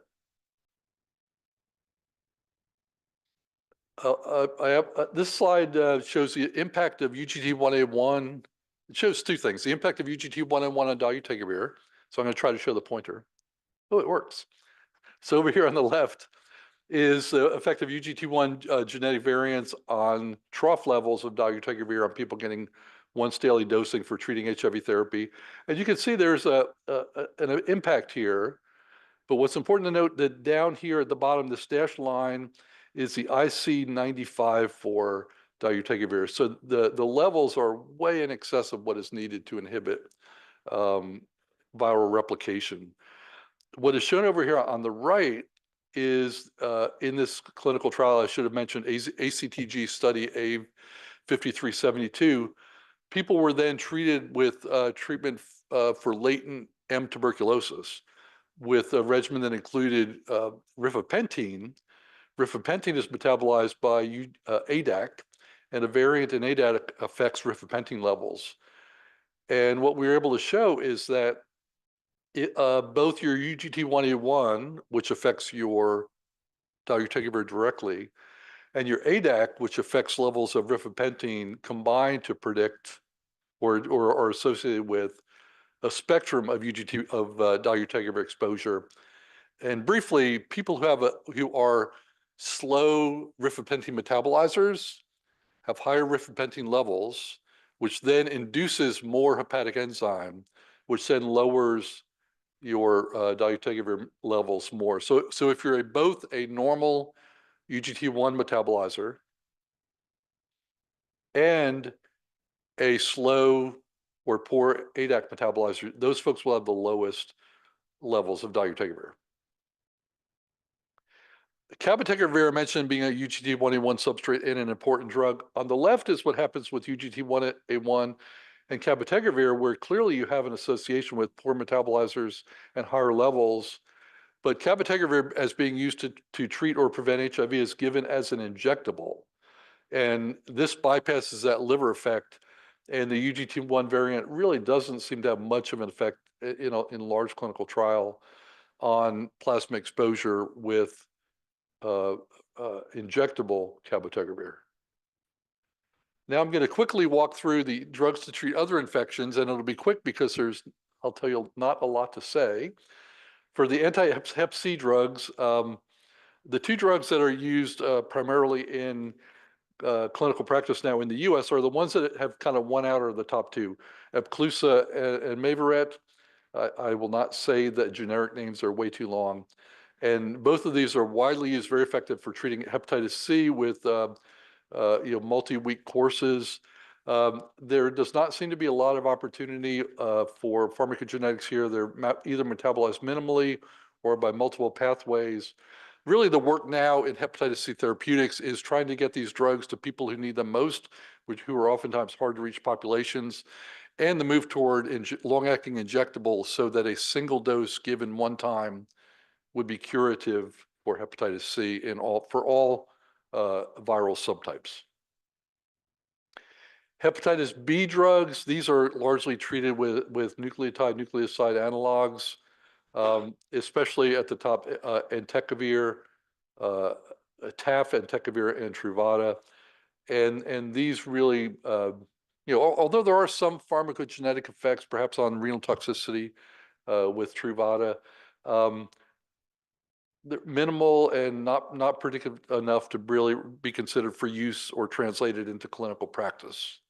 This slide shows the impact of UGT1A1. It shows two things: the impact of UGT1A1 on dolutegravir. So I'm going to try to show the pointer. Oh, it works. So over here on the left is the effect of UGT1 genetic variants on trough levels of dolutegravir on people getting once daily dosing for treating HIV therapy. And you can see there's an impact here. But what's important to note that down here at the bottom, this dashed line is the IC95 for dolutegravir. So the levels are way in excess of what is needed to inhibit viral replication. What is shown over here on the right is in this clinical trial, I should have mentioned ACTG study A5372, people were then treated with treatment for latent M tuberculosis with a regimen that included rifapentine. Rifapentine is metabolized by ADAC, and a variant in ADAC affects rifapentine levels. And what we were able to show is that both your UGT1A1, which affects your dolutegravir directly, and your ADAC, which affects levels of rifapentine, combine to predict or are associated with a spectrum of dolutegravir exposure. And briefly, people who are slow rifapentine metabolizers have higher rifapentine levels, which then induces more hepatic enzyme, which then lowers your dolutegravir levels more. So if you're both a normal UGT1 metabolizer and a slow or poor ADAC metabolizer, those folks will have the lowest levels of dolutegravir. Cabotegravir, I mentioned being a UGT1A1 substrate and an important drug. On the left is what happens with UGT1A1 and cabotegravir, where clearly you have an association with poor metabolizers and higher levels. but cabotegravir as being used to treat or prevent HIV is given as an injectable. And this bypasses that liver effect. And the UGT1 variant really doesn't seem to have much of an effect in large clinical trial on plasma exposure with injectable cabotegravir. Now I'm going to quickly walk through the drugs to treat other infections, and it'll be quick because I'll tell you, not a lot to say. For the anti-Hep C drugs, the two drugs that are used primarily in clinical practice now in the US are the ones that have kind of won out of the top two, Epclusa and Mavorette. I will not say that generic names are way too long. And both of these are widely used, very effective for treating hepatitis C with multi-week courses. There does not seem to be a lot of opportunity for pharmacogenetics here. They're either metabolized minimally or by multiple pathways. Really, the work now in hepatitis C therapeutics is trying to get these drugs to people who need them most, who are oftentimes hard to reach populations, and the move toward long-acting injectables so that a single dose given one time would be curative for hepatitis C for all viral subtypes. Hepatitis B drugs, these are largely treated with nucleoside analogs, especially at the top, entecavir, TAF, entecavir, and Truvada. And these really, although there are some pharmacogenetic effects, perhaps on renal toxicity with Truvada, they're minimal and not predictive enough to really be considered for use or translated into clinical practice.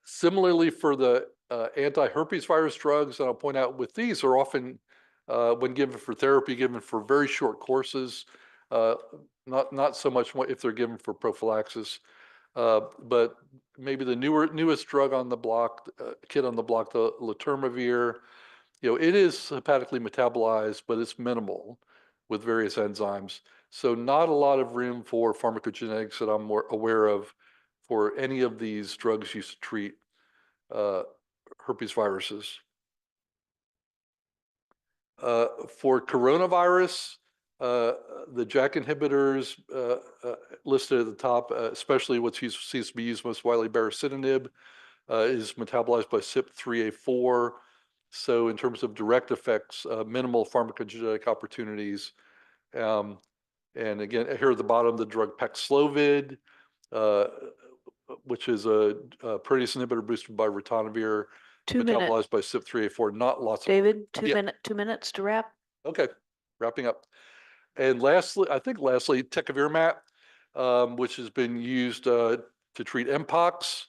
Similarly, for the anti-herpes virus drugs, and I'll point out with these are often, when given for therapy, given for very short courses, not so much if they're given for prophylaxis, but maybe the newest drug on the block, kid on the block, the letermovir, it is hepatically metabolized, but it's minimal with various enzymes. So not a lot of room for pharmacogenetics that I'm more aware of for any of these drugs used to treat herpes viruses. For coronavirus, the JAK inhibitors listed at the top, especially what seems to be used most widely, baricitinib, is metabolized by CYP3A4. So in terms of direct effects, minimal pharmacogenetic opportunities. And again, here at the bottom, the drug Paxlovid, which is a protease inhibitor boosted by ritonavir,
2 minutes.
metabolized by CYP3A4, not lots of.
David,
Yeah.
2 minutes to wrap.
Okay, wrapping up. And lastly, tecavirmat, which has been used to treat Mpox.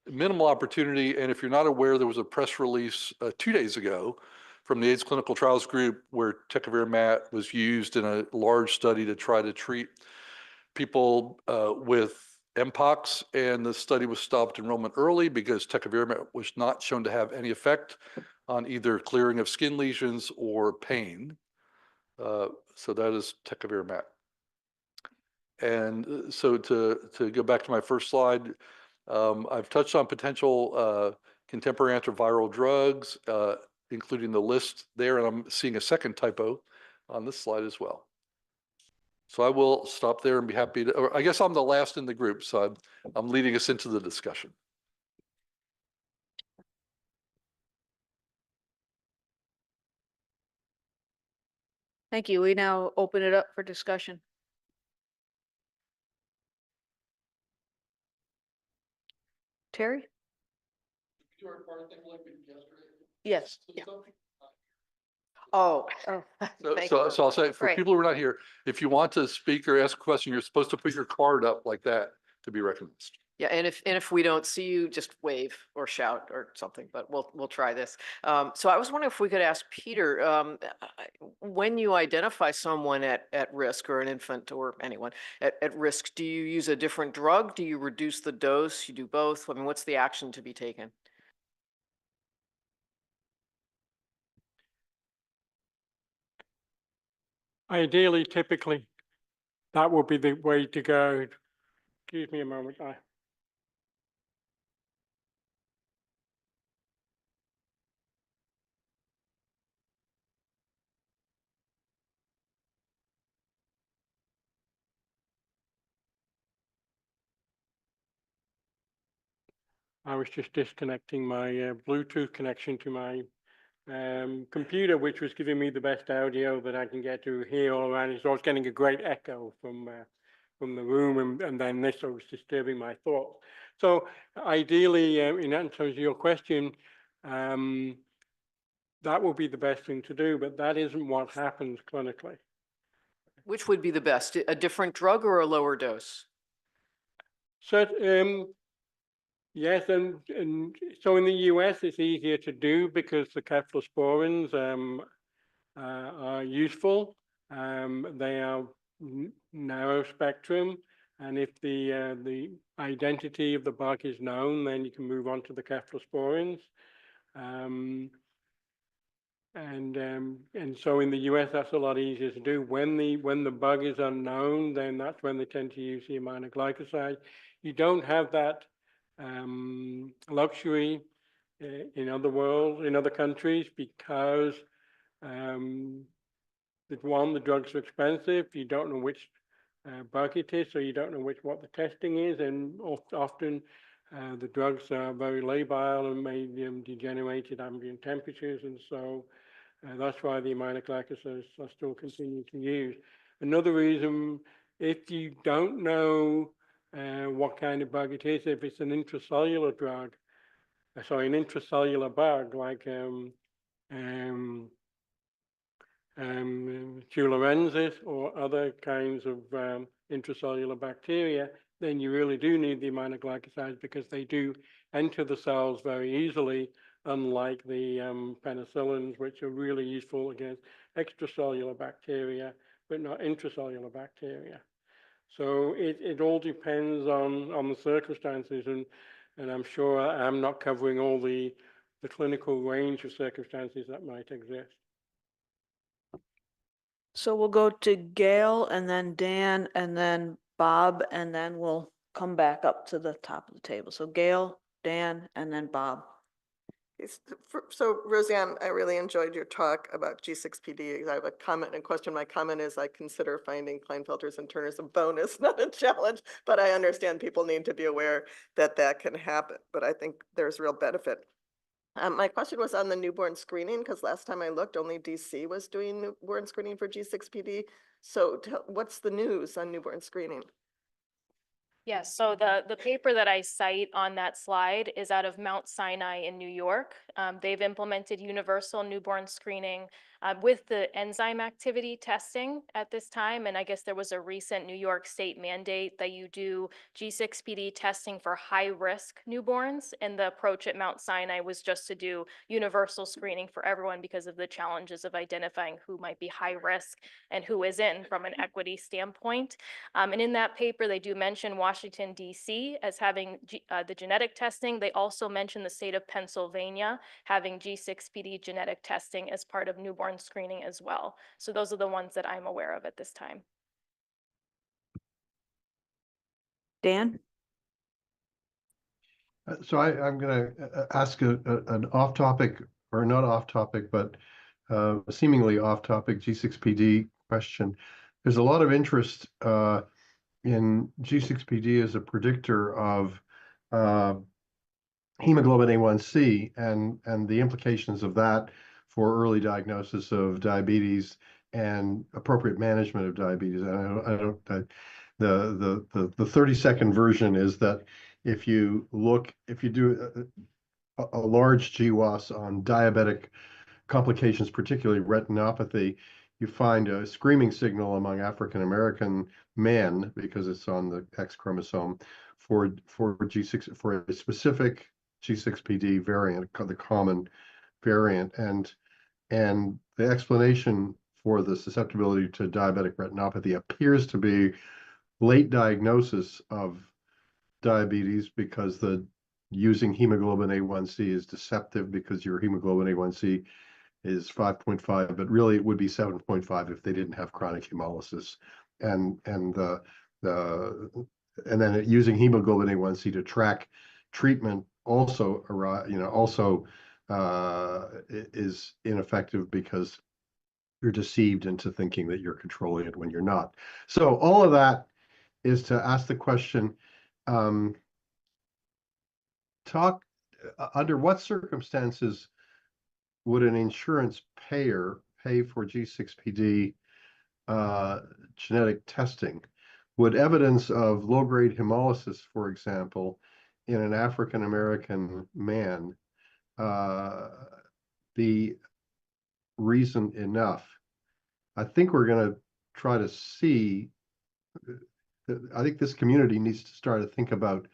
Minimal opportunity, and if you're not aware, there was a press release 2 days ago from the AIDS Clinical Trials Group where tecavirmat was used in a large study to try to treat people with Mpox, and the study was stopped enrollment early because tecavirmat was not shown to have any effect on either clearing of skin lesions or pain. So that is tecavirmat. And so to go back to my first slide, I've touched on potential contemporary antiviral drugs, including the list there, and I'm seeing a second typo on this slide as well. So I will stop there and be happy to, or I guess I'm the last in the group, so I'm leading us into the discussion.
Thank you. We now open it up for discussion. Terry? Yes. Yeah.
Oh.
So,
Thank
so,
you.
so I'll say for
Right.
people who are not here, if you want to speak or ask a question, you're supposed to put your card up like that to be recognized.
Yeah, and if we don't see you, just wave or shout or something, but we'll try this. So I was wondering if we could ask Peter, when you identify someone at risk, or an infant or anyone at risk, do you use a different drug? Do you reduce the dose? You do both? I mean, what's the action to be taken?
Ideally, typically, that would be the way to go. Excuse me a moment. I was just disconnecting my Bluetooth connection to my computer, which was giving me the best audio that I can get to hear all around. So I was getting a great echo from the room, and then this was disturbing my thoughts. So ideally, in answer to your question, that would be the best thing to do, but that isn't what happens clinically.
Which would be the best, a different drug or a lower dose?
So, yes, and so in the US, it's easier to do because the cephalosporins are useful. They are narrow spectrum, and if the identity of the bug is known, then you can move on to the cephalosporins. And so in the US, that's a lot easier to do. When the bug is unknown, then that's when they tend to use the aminoglycoside. You don't have that luxury in other countries, because the drugs are expensive. You don't know which bug it is, so you don't know what the testing is, and often the drugs are very labile and may degenerate at ambient temperatures, and so that's why the aminoglycosides are still continuing to use. Another reason, if you don't know what kind of bug it is, if it's an intracellular drug, an intracellular bug like Tularensis or other kinds of intracellular bacteria, then you really do need the aminoglycosides, because they do enter the cells very easily, unlike the penicillins, which are really useful against extracellular bacteria, but not intracellular bacteria. So it all depends on the circumstances, and I'm sure I'm not covering all the clinical range of circumstances that might exist.
So we'll go to Gail and then Dan and then Bob, and then we'll come back up to the top of the table. So Gail, Dan, and then Bob.
So Roseanne, I really enjoyed your talk about G6PD. I have a comment and question. My comment is I consider finding Klinefelters and Turners a bonus, not a challenge, but I understand people need to be aware that that can happen, but I think there's real benefit. My question was on the newborn screening, because last time I looked, only DC was doing newborn screening for G6PD. So what's the news on newborn screening?
Yes, so the paper that I cite on that slide is out of Mount Sinai in New York. They've implemented universal newborn screening with the enzyme activity testing at this time. And I guess there was a recent New York State mandate that you do G6PD testing for high-risk newborns. And the approach at Mount Sinai was just to do universal screening for everyone because of the challenges of identifying who might be high risk and who isn't from an equity standpoint. And in that paper, they do mention Washington, D.C. as having the genetic testing. They also mention the state of Pennsylvania having G6PD genetic testing as part of newborn screening as well. So those are the ones that I'm aware of at this time.
Dan?
So I'm going to ask an off-topic, or not off-topic, but seemingly off-topic G6PD question. There's a lot of interest in G6PD as a predictor of hemoglobin A1C and the implications of that for early diagnosis of diabetes and appropriate management of diabetes. The 30-second version is that if you do a large GWAS on diabetic complications, particularly retinopathy, you find a screaming signal among African American men, because it's on the X chromosome, for G6, for a specific G6PD variant, the common variant, and the explanation for the susceptibility to diabetic retinopathy appears to be late diagnosis of diabetes, because using hemoglobin A1C is deceptive, because your hemoglobin A1C is 5.5, but really it would be 7.5 if they didn't have chronic hemolysis, and then using hemoglobin A1C to track treatment also is ineffective, because you're deceived into thinking that you're controlling it when you're not. So all of that is to ask the question, talk, under what circumstances would an insurance payer pay for G6PD genetic testing? Would evidence of low-grade hemolysis, for example, in an African-American man be reason enough? I think we're going to try to see, I think this community needs to start to think about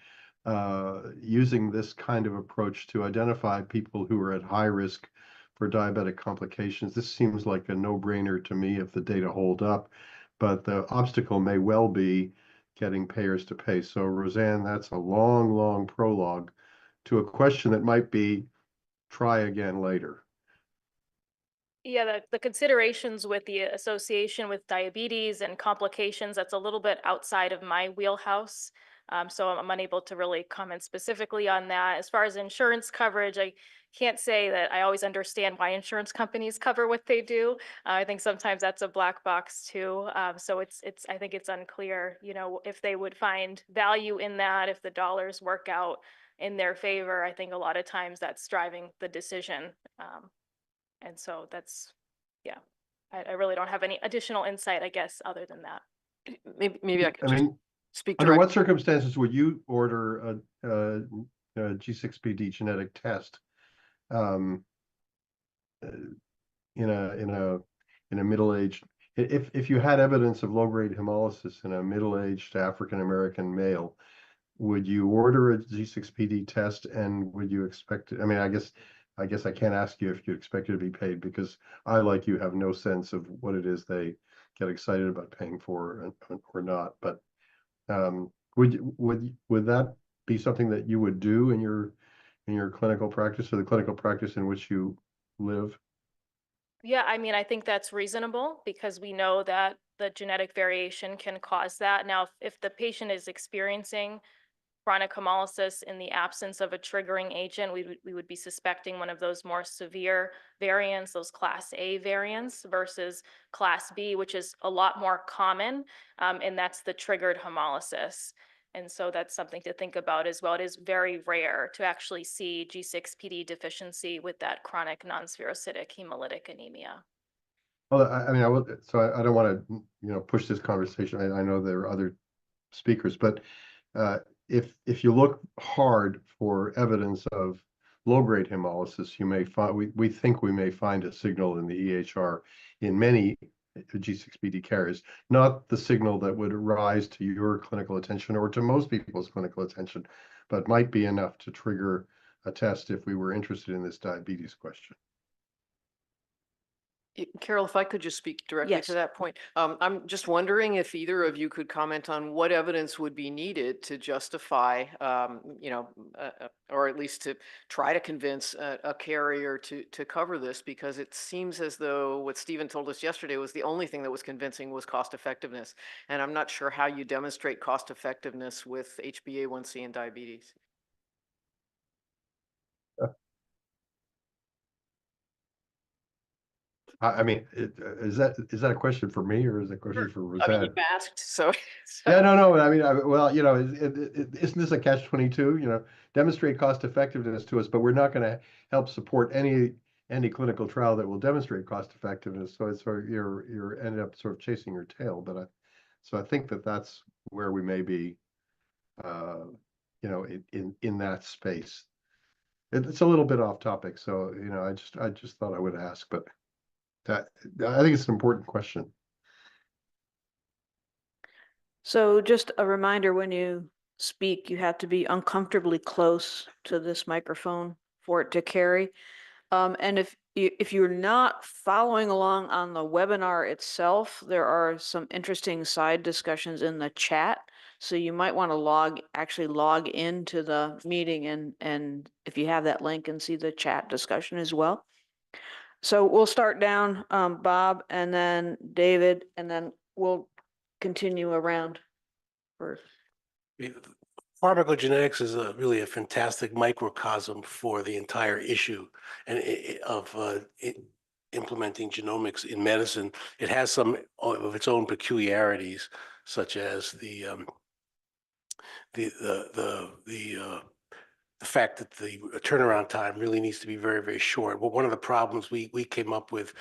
using this kind of approach to identify people who are at high risk for diabetic complications. This seems like a no-brainer to me if the data hold up, but the obstacle may well be getting payers to pay. So Roseanne, that's a long, long prologue to a question that might be try again later.
Yeah, the considerations with the association with diabetes and complications, that's a little bit outside of my wheelhouse. So I'm unable to really comment specifically on that. As far as insurance coverage, I can't say that I always understand why insurance companies cover what they do. I think sometimes that's a black box too. So I think it's unclear, you know, if they would find value in that, if the dollars work out in their favor. I think a lot of times that's driving the decision. And so that's, yeah, I really don't have any additional insight, I guess, other than that.
Maybe I could
I
just
mean,
speak
under what
directly.
circumstances would you order a G6PD genetic test um, in a middle-aged? If you had evidence of low-grade hemolysis in a middle-aged African-American male, would you order a G6PD test and would you expect it? I mean, I guess I can't ask you if you expect it to be paid because I, like you, have no sense of what it is they get excited about paying for or not. But would that be something that you would do in your clinical practice or the clinical practice in which you live?
Yeah, I mean, I think that's reasonable because we know that the genetic variation can cause that. Now, if the patient is experiencing chronic hemolysis in the absence of a triggering agent, we would be suspecting one of those more severe variants, those class A variants versus class B, which is a lot more common, and that's the triggered hemolysis. And so that's something to think about as well. It is very rare to actually see G6PD deficiency with that chronic non-spherocytic hemolytic anemia.
Well, I mean, I don't want to, push this conversation. I know there are other speakers, but if you look hard for evidence of low-grade hemolysis, you may find we think we may find a signal in the EHR in many G6PD carriers, not the signal that would rise to your clinical attention or to most people's clinical attention, but might be enough to trigger a test if we were interested in this diabetes question.
Carol, if I could just speak directly
Yes.
to that point. I'm just wondering if either of you could comment on what evidence would be needed to justify, or at least to try to convince a carrier to cover this, because it seems as though what Stephen told us yesterday was the only thing that was convincing was cost effectiveness. And I'm not sure how you demonstrate cost effectiveness with HbA1c and diabetes.
I mean, is that a question for me or is it a question for
I mean,
Roseanne?
you've asked, so.
Yeah, no. I mean, well, isn't this a catch-22? Demonstrate cost effectiveness to us, but we're not going to help support any clinical trial that will demonstrate cost effectiveness. So it's sort of you're ended up sort of chasing your tail. But I think that's where we may be, in that space. It's a little bit off topic, so I just thought I would ask, but I think it's an important question. So
just a reminder, when you speak, you have to be uncomfortably close to this microphone for it to carry. And if you're not following along on the webinar itself, there are some interesting side discussions in the chat. So you might want to actually log into the meeting and if you have that link and see the chat discussion as well. So we'll start down, Bob, and then David, and then we'll continue around for.
Pharmacogenetics is really a fantastic microcosm for the entire issue and of implementing genomics in medicine. It has some of its own peculiarities, such as the the fact that the turnaround time really needs to be very, very short. Well, one of the problems we came up with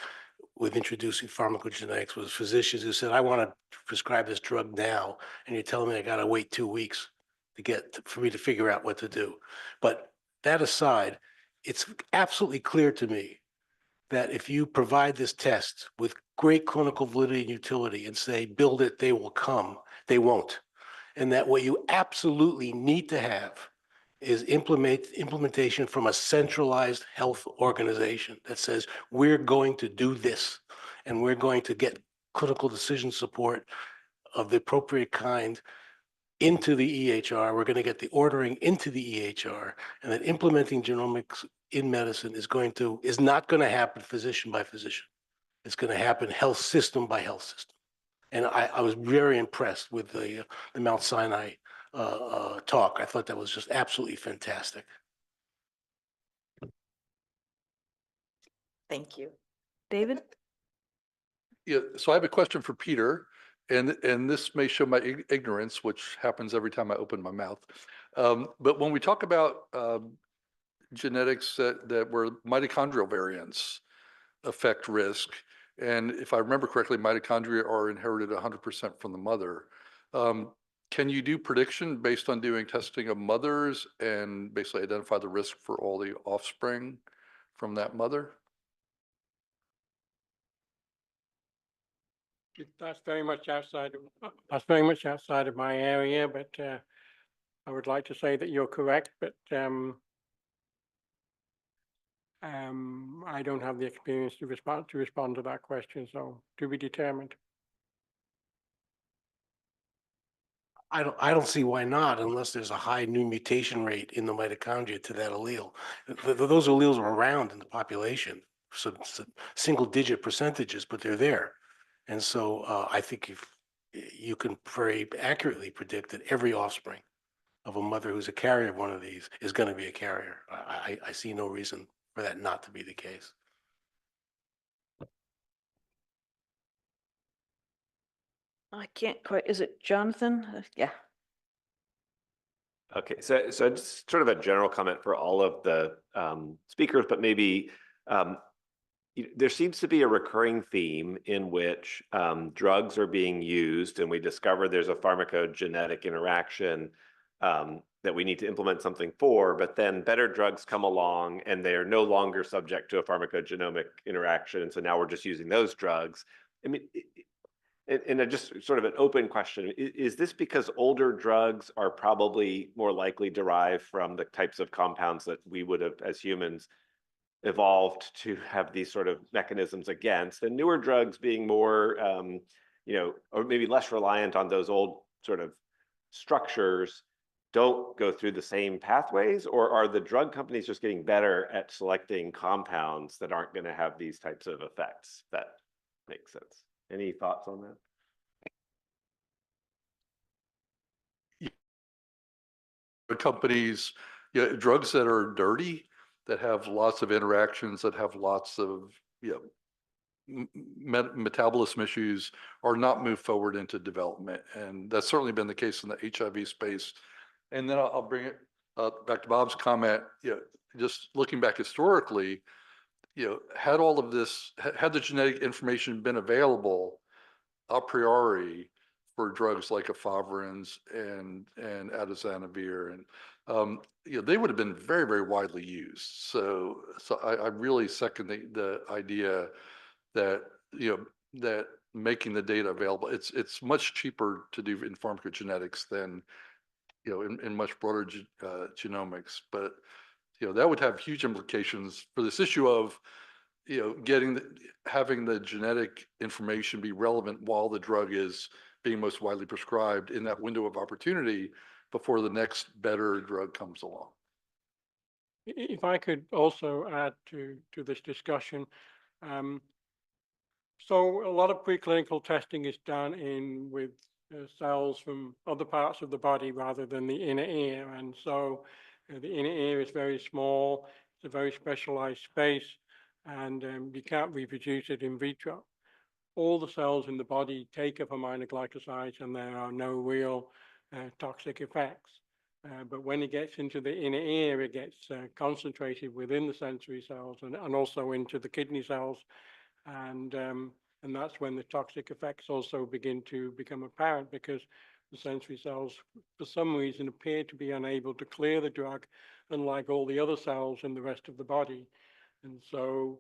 introducing pharmacogenetics was physicians who said, I want to prescribe this drug now, and you're telling me I got to wait 2 weeks for me to figure out what to do. But that aside, it's absolutely clear to me that if you provide this test with great clinical validity and utility and say, build it, they will come, they won't. And that what you absolutely need to have is implementation from a centralized health organization that says, we're going to do this, and we're going to get clinical decision support of the appropriate kind into the EHR. We're going to get the ordering into the EHR, and that implementing genomics in medicine is not going to happen physician by physician. It's going to happen health system by health system. And I was very impressed with the Mount Sinai talk. I thought that was just absolutely fantastic.
Thank you.
David?
Yeah, so I have a question for Peter, and this may show my ignorance, which happens every time I open my mouth. But when we talk about genetics that where mitochondrial variants affect risk, and if I remember correctly, mitochondria are inherited 100% from the mother. Can you do prediction based on doing testing of mothers and basically identify the risk for all the offspring from that mother?
That's very much outside of my area, but I would like to say that you're correct, but I don't have the experience to respond to that question, so to be determined.
I don't see why not, unless there's a high new mutation rate in the mitochondria to that allele. Those alleles are around in the population, so single digit percentages, but they're there. And so I think if you can very accurately predict that every offspring of a mother who's a carrier of one of these is going to be a carrier. I see no reason for that not to be the case.
I can't quite, is it Jonathan? Yeah.
Okay, so just sort of a general comment for all of the speakers, but maybe there seems to be a recurring theme in which drugs are being used, and we discover there's a pharmacogenetic interaction that we need to implement something for, but then better drugs come along and they are no longer subject to a pharmacogenomic interaction, and so now we're just using those drugs. I mean, and just sort of an open question, is this because older drugs are probably more likely derived from the types of compounds that we would have, as humans, evolved to have these sort of mechanisms against, and newer drugs being more, or maybe less reliant on those old sort of structures, don't go through the same pathways? Or are the drug companies just getting better at selecting compounds that aren't going to have these types of effects? If that makes sense. Any thoughts on that?
Companies, drugs that are dirty, that have lots of interactions, that have lots of metabolism issues, are not moved forward into development, and that's certainly been the case in the HIV space. And then I'll bring it back to Bob's comment. Just looking back historically, had all of this, had the genetic information been available a priori for drugs like efavirenz and atazanavir, and they would have been very, very widely used. So I really second the idea that that making the data available, it's much cheaper to do in pharmacogenetics than in much broader genomics, but that would have huge implications for this issue of having the genetic information be relevant while the drug is being most widely prescribed in that window of opportunity before the next better drug comes along.
If I could also add to this discussion, so a lot of preclinical testing is done with cells from other parts of the body rather than the inner ear, and so the inner ear is very small. It's a very specialized space, and you can't reproduce it in vitro. All the cells in the body take up aminoglycosides, and there are no real toxic effects. But when it gets into the inner ear, it gets concentrated within the sensory cells and also into the kidney cells. And that's when the toxic effects also begin to become apparent, because the sensory cells, for some reason, appear to be unable to clear the drug, unlike all the other cells in the rest of the body. And so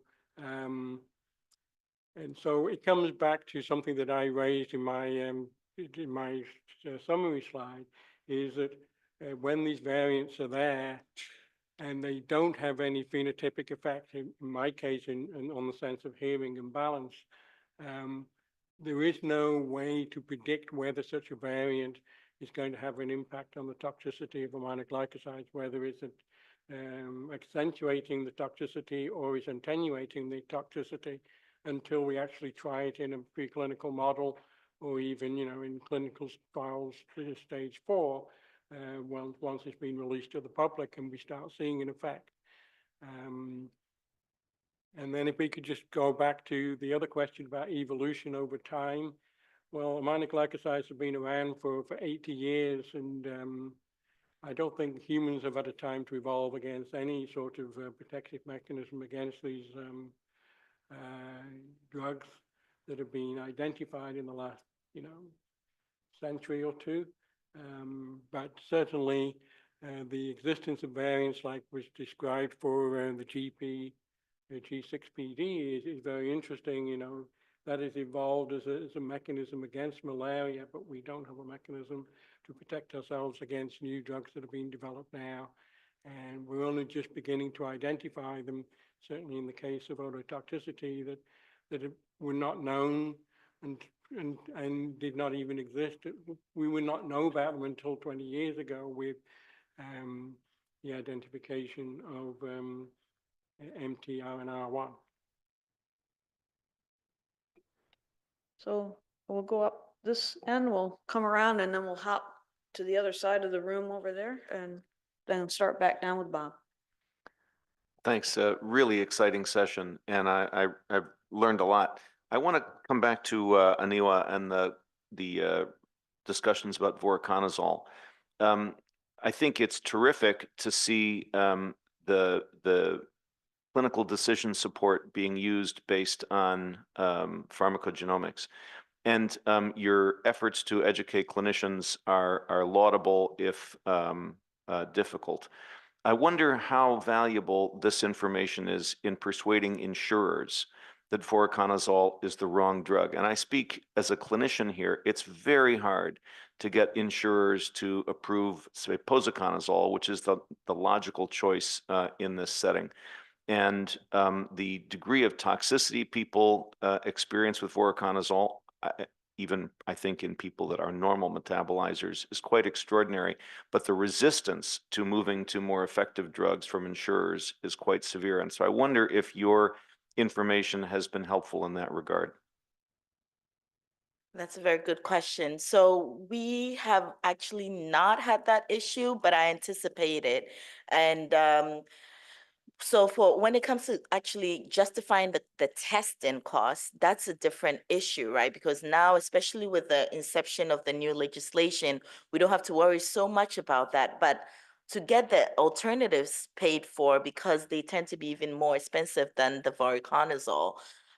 it comes back to something that I raised in my summary slide, is that when these variants are there and they don't have any phenotypic effect, in my case, on the sense of hearing and balance, there is no way to predict whether such a variant is going to have an impact on the toxicity of aminoglycosides, whether it's accentuating the toxicity or is attenuating the toxicity, until we actually try it in a preclinical model, or even, in clinical trials to stage 4, once it's been released to the public and we start seeing an effect. And then if we could just go back to the other question about evolution over time. Well, aminoglycosides have been around for 80 years, and I don't think humans have had a time to evolve against any sort of protective mechanism against these drugs that have been identified in the last, century or two. But certainly the existence of variants like was described for the G6PD is very interesting. That has evolved as a mechanism against malaria, but we don't have a mechanism to protect ourselves against new drugs that are being developed now. And we're only just beginning to identify them, certainly in the case of ototoxicity, that were not known and did not even exist. We would not know about them until 20 years ago with the identification of MTRNR1.
So we'll go up this end, we'll come around, and then we'll hop to the other side of the room over there, and then start back down with Bob.
Thanks. Really exciting session, and I've learned a lot. I want to come back to Aniwa and the discussions about voriconazole. I think it's terrific to see the clinical decision support being used based on pharmacogenomics. And your efforts to educate clinicians are laudable, if difficult. I wonder how valuable this information is in persuading insurers that voriconazole is the wrong drug. And I speak as a clinician here. It's very hard to get insurers to approve, say, posaconazole, which is the logical choice in this setting. And the degree of toxicity people experience with voriconazole, even I think in people that are normal metabolizers, is quite extraordinary. But the resistance to moving to more effective drugs from insurers is quite severe. And so I wonder if your information has been helpful in that regard.
That's a very good question. So we have actually not had that issue, but I anticipate it. And so for when it comes to actually justifying the testing costs, that's a different issue, right? Because now, especially with the inception of the new legislation, we don't have to worry so much about that. But to get the alternatives paid for, because they tend to be even more expensive than the voriconazole,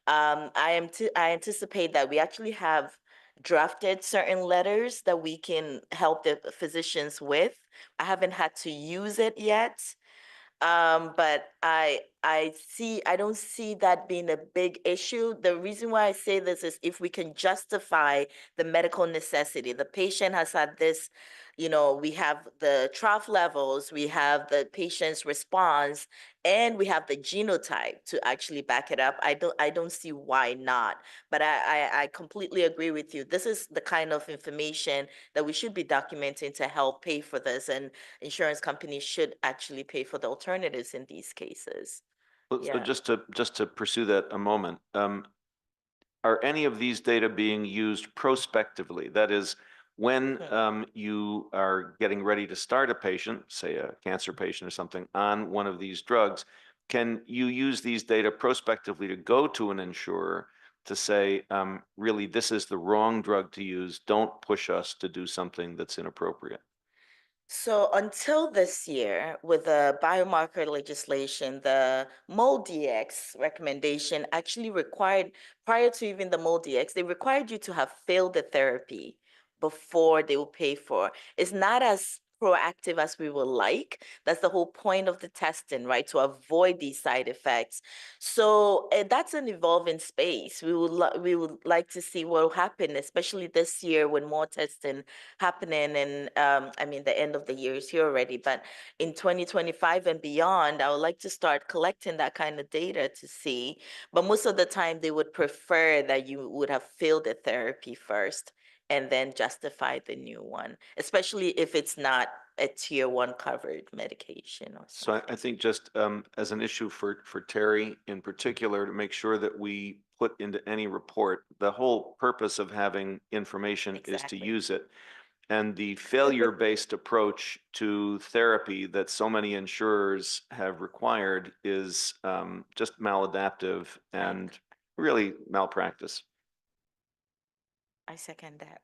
I anticipate that we actually have drafted certain letters that we can help the physicians with. I haven't had to use it yet. But I don't see that being a big issue. The reason why I say this is if we can justify the medical necessity. The patient has had this, we have the trough levels, we have the patient's response, and we have the genotype to actually back it up. I don't see why not. But I completely agree with you. This is the kind of information that we should be documenting to help pay for this, and insurance companies should actually pay for the alternatives in these cases.
So
Yeah.
just to pursue that a moment, are any of these data being used prospectively? That is, when you are getting ready to start a patient, say a cancer patient or something, on one of these drugs, can you use these data prospectively to go to an insurer to say, really, this is the wrong drug to use, don't push us to do something that's inappropriate?
So until this year, with the biomarker legislation, the MolDX recommendation actually required, prior to even the MolDX, they required you to have failed the therapy before they will pay for. It's not as proactive as we would like. That's the whole point of the testing, right? To avoid these side effects. So that's an evolving space. We would like to see what will happen, especially this year when more testing happening. And I mean, the end of the year is here already, but in 2025 and beyond, I would like to start collecting that kind of data to see. But most of the time, they would prefer that you would have failed the therapy first and then justify the new one, especially if it's not a tier 1 covered medication or
So
something.
I think just as an issue for Terry in particular, to make sure that we put into any report, the whole purpose of having information is to
Exactly.
use it. And the failure-based approach to therapy that so many insurers have required is just maladaptive and really malpractice.
I second that.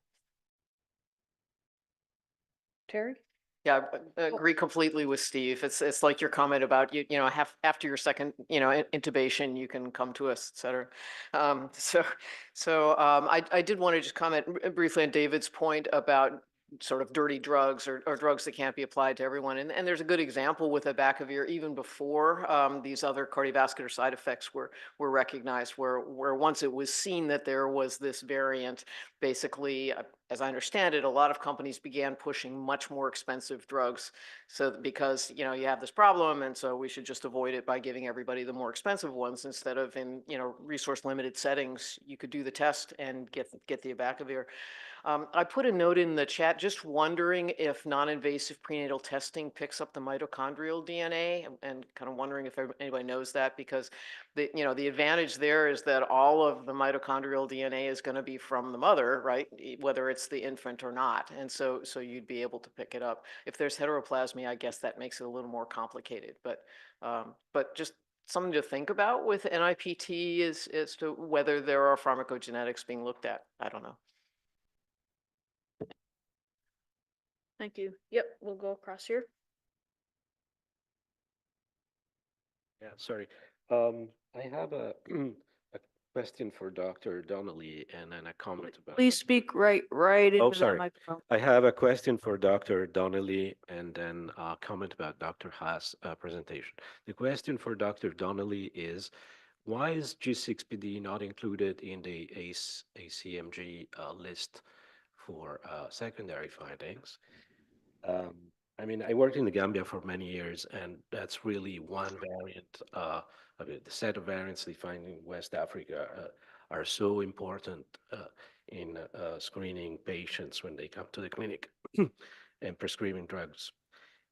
Terry?
Yeah, I agree completely with Steve. It's like your comment about you know, after your second, you know, intubation, you can come to us, et cetera. I did want to just comment briefly on David's point about sort of dirty drugs or drugs that can't be applied to everyone. And there's a good example with abacavir even before these other cardiovascular side effects were recognized, where once it was seen that there was this variant, basically, as I understand it, a lot of companies began pushing much more expensive drugs. So because, you know, you have this problem, and so we should just avoid it by giving everybody the more expensive ones instead of in, you know, resource limited settings, you could do the test and get the abacavir. I put a note in the chat, just wondering if non-invasive prenatal testing picks up the mitochondrial DNA, and kind of wondering if anybody knows that, because the advantage there is that all of the mitochondrial DNA is going to be from the mother, right? Whether it's the infant or not. And so you'd be able to pick it up. If there's heteroplasmy, I guess that makes it a little more complicated, but just something to think about with NIPT is as to whether there are pharmacogenetics being looked at. I don't know.
Thank you. Yep, we'll go across here.
Yeah, sorry. I have a question for Dr. Donnelly and then a comment about.
Please speak right into the
sorry.
microphone.
I have a question for Dr. Donnelly and then a comment about Dr. Haas' presentation. The question for Dr. Donnelly is, why is G6PD not included in the ACMG list for secondary findings? I mean, I worked in the Gambia for many years, and that's really one variant. I mean, the set of variants they find in West Africa are so important in screening patients when they come to the clinic and prescribing drugs.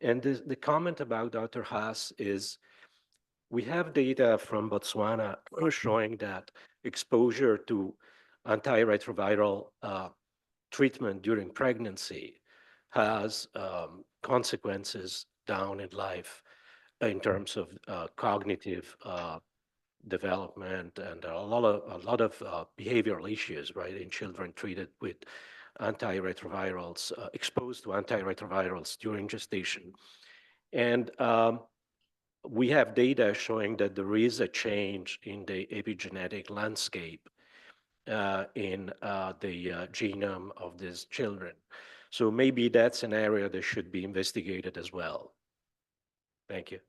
And the comment about Dr. Haas is, we have data from Botswana showing that exposure to antiretroviral treatment during pregnancy has consequences down in life in terms of cognitive development and a lot of behavioral issues, right, in children treated with antiretrovirals, exposed to antiretrovirals during gestation. And we have data showing that there is a change in the epigenetic landscape in the genome of these children. So maybe that's an area that should be investigated as well. Thank you.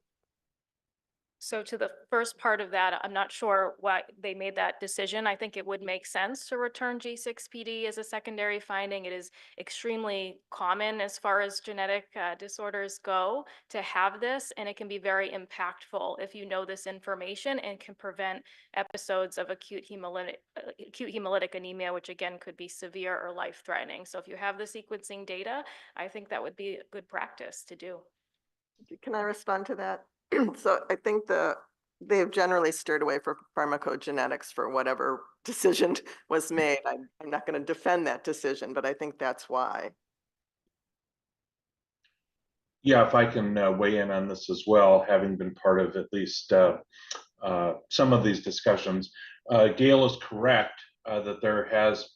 So to the first part of that, I'm not sure why they made that decision. I think it would make sense to return G6PD as a secondary finding. It is extremely common as far as genetic disorders go to have this, and it can be very impactful if you know this information and can prevent episodes of acute hemolytic anemia, which again could be severe or life-threatening. So if you have the sequencing data, I think that would be good practice to do.
Can I respond to that? So I think they've generally steered away from pharmacogenetics for whatever decision was made. I'm not going to defend that decision, but I think that's why.
Yeah, if I can weigh in on this as well, having been part of at least some of these discussions. Gail is correct that there has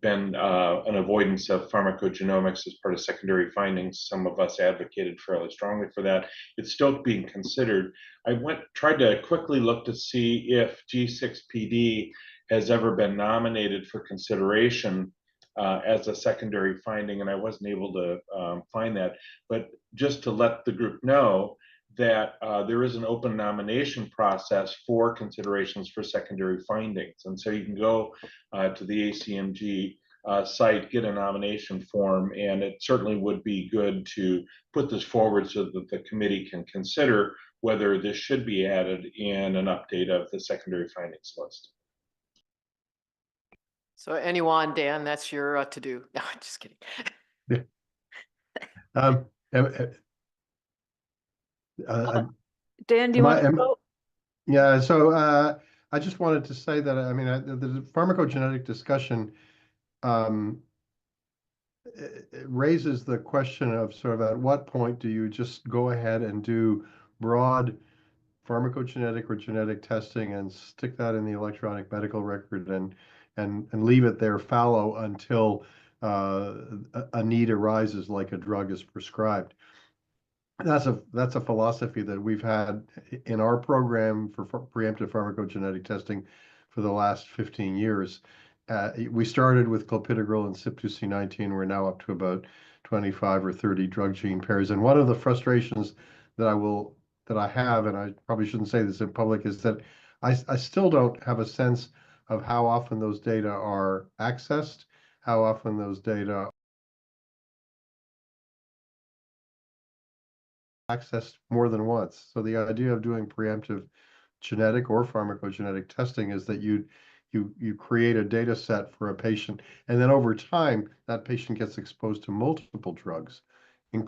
been an avoidance of pharmacogenomics as part of secondary findings. Some of us advocated fairly strongly for that. It's still being considered. I tried to quickly look to see if G6PD has ever been nominated for consideration as a secondary finding, and I wasn't able to find that. But just to let the group know that there is an open nomination process for considerations for secondary findings. And so you can go to the ACMG site, get a nomination form, and it certainly would be good to put this forward so that the committee can consider whether this should be added in an update of the secondary findings list.
So anyone, Dan, that's your to do. No, I'm just kidding.
Um,
Dan, do you want to go?
Yeah, so I just wanted to say that, I mean, the pharmacogenetic discussion it raises the question of sort of at what point do you just go ahead and do broad pharmacogenetic or genetic testing and stick that in the electronic medical record and leave it there fallow until a need arises, like a drug is prescribed. That's a philosophy that we've had in our program for preemptive pharmacogenetic testing for the last 15 years. We started with clopidogrel and CYP2C19. We're now up to about 25 or 30 drug gene pairs. And one of the frustrations that I have, and I probably shouldn't say this in public, is that I still don't have a sense of how often those data are accessed, how often those data accessed more than once. So the idea of doing preemptive genetic or pharmacogenetic testing is that you create a data set for a patient, and then over time that patient gets exposed to multiple drugs.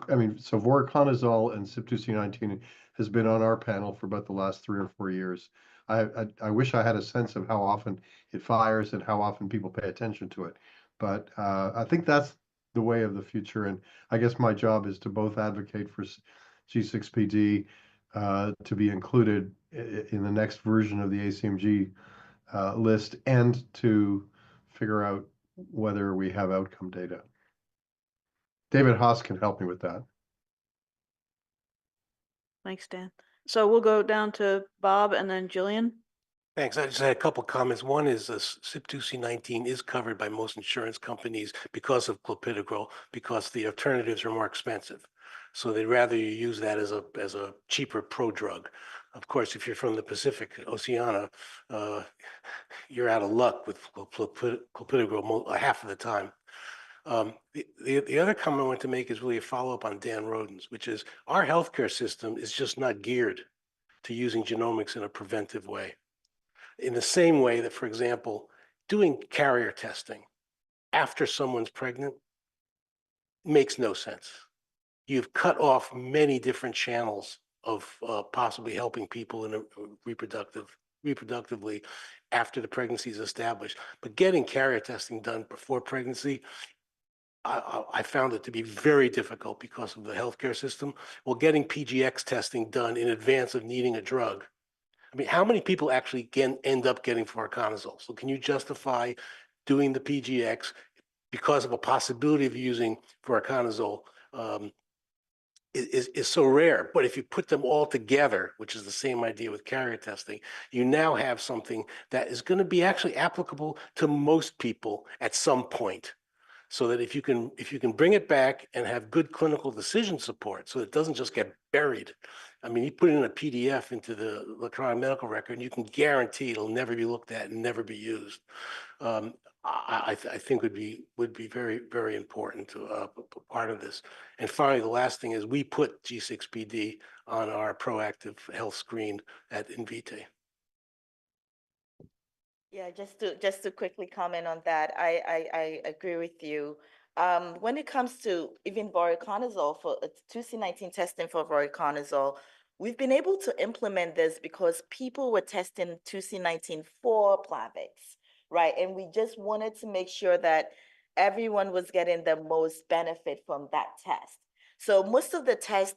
I mean, so voriconazole and CYP2C19 has been on our panel for about the last 3 or 4 years. I wish I had a sense of how often it fires and how often people pay attention to it, but I think that's the way of the future. And I guess my job is to both advocate for G6PD to be included in the next version of the ACMG list, and to figure out whether we have outcome data. David Haas can help me with that.
Thanks, Dan. So we'll go down to Bob and then Jillian.
Thanks. I just had a couple comments. One is CYP2C19 is covered by most insurance companies because of clopidogrel, because the alternatives are more expensive. So they'd rather you use that as a cheaper prodrug. Of course, if you're from the Pacific Oceania, you're out of luck with clopidogrel half of the time. The other comment I want to make is really a follow-up on Dan Roden's, which is our healthcare system is just not geared to using genomics in a preventive way. In the same way that, for example, doing carrier testing after someone's pregnant makes no sense. You've cut off many different channels of possibly helping people in a reproductively after the pregnancy is established. But getting carrier testing done before pregnancy, I found it to be very difficult because of the healthcare system. Well, getting PGX testing done in advance of needing a drug. I mean, how many people actually end up getting voriconazole? So can you justify doing the PGX because of a possibility of using voriconazole is so rare? But if you put them all together, which is the same idea with carrier testing, you now have something that is going to be actually applicable to most people at some point. So that if you can bring it back and have good clinical decision support, so it doesn't just get buried. I mean, you put it in a PDF into the electronic medical record, and you can guarantee it'll never be looked at and never be used. I think would be very, very important to part of this. And finally, the last thing is we put G6PD on our proactive health screen at Invitae.
Yeah, just to quickly comment on that, I agree with you. When it comes to even voriconazole for 2C19 testing for voriconazole, we've been able to implement this because people were testing 2C19 for Plavix, right? And we just wanted to make sure that everyone was getting the most benefit from that test. So most of the tests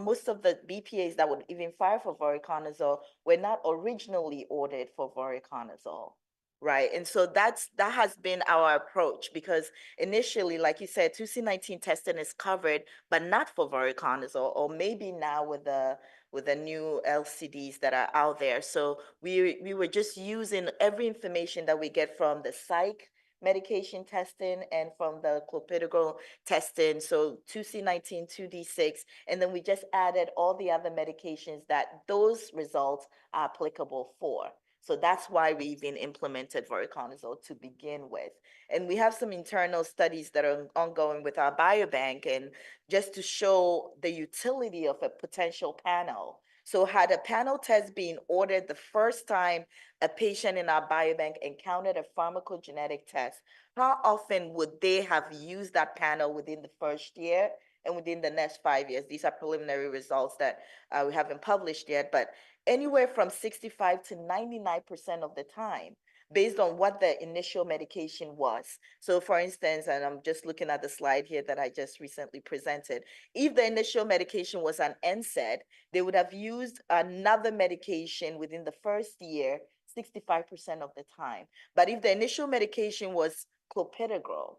most of the BPAs that would even fire for voriconazole were not originally ordered for voriconazole. right? And so that has been our approach, because initially, like you said, 2C19 testing is covered, but not for voriconazole, or maybe now with the new LCDs that are out there. So we were just using every information that we get from the psych medication testing and from the clopidogrel testing. So 2C19, 2D6, and then we just added all the other medications that those results are applicable for. So that's why we even implemented voriconazole to begin with. And we have some internal studies that are ongoing with our biobank, and just to show the utility of a potential panel. So had a panel test been ordered the first time a patient in our biobank encountered a pharmacogenetic test, how often would they have used that panel within the first year and within the next 5 years? These are preliminary results that we haven't published yet, but anywhere from 65 to 99% of the time, based on what the initial medication was. So for instance, and I'm just looking at the slide here that I just recently presented, if the initial medication was an NSAID, they would have used another medication within the first year 65% of the time. But if the initial medication was clopidogrel,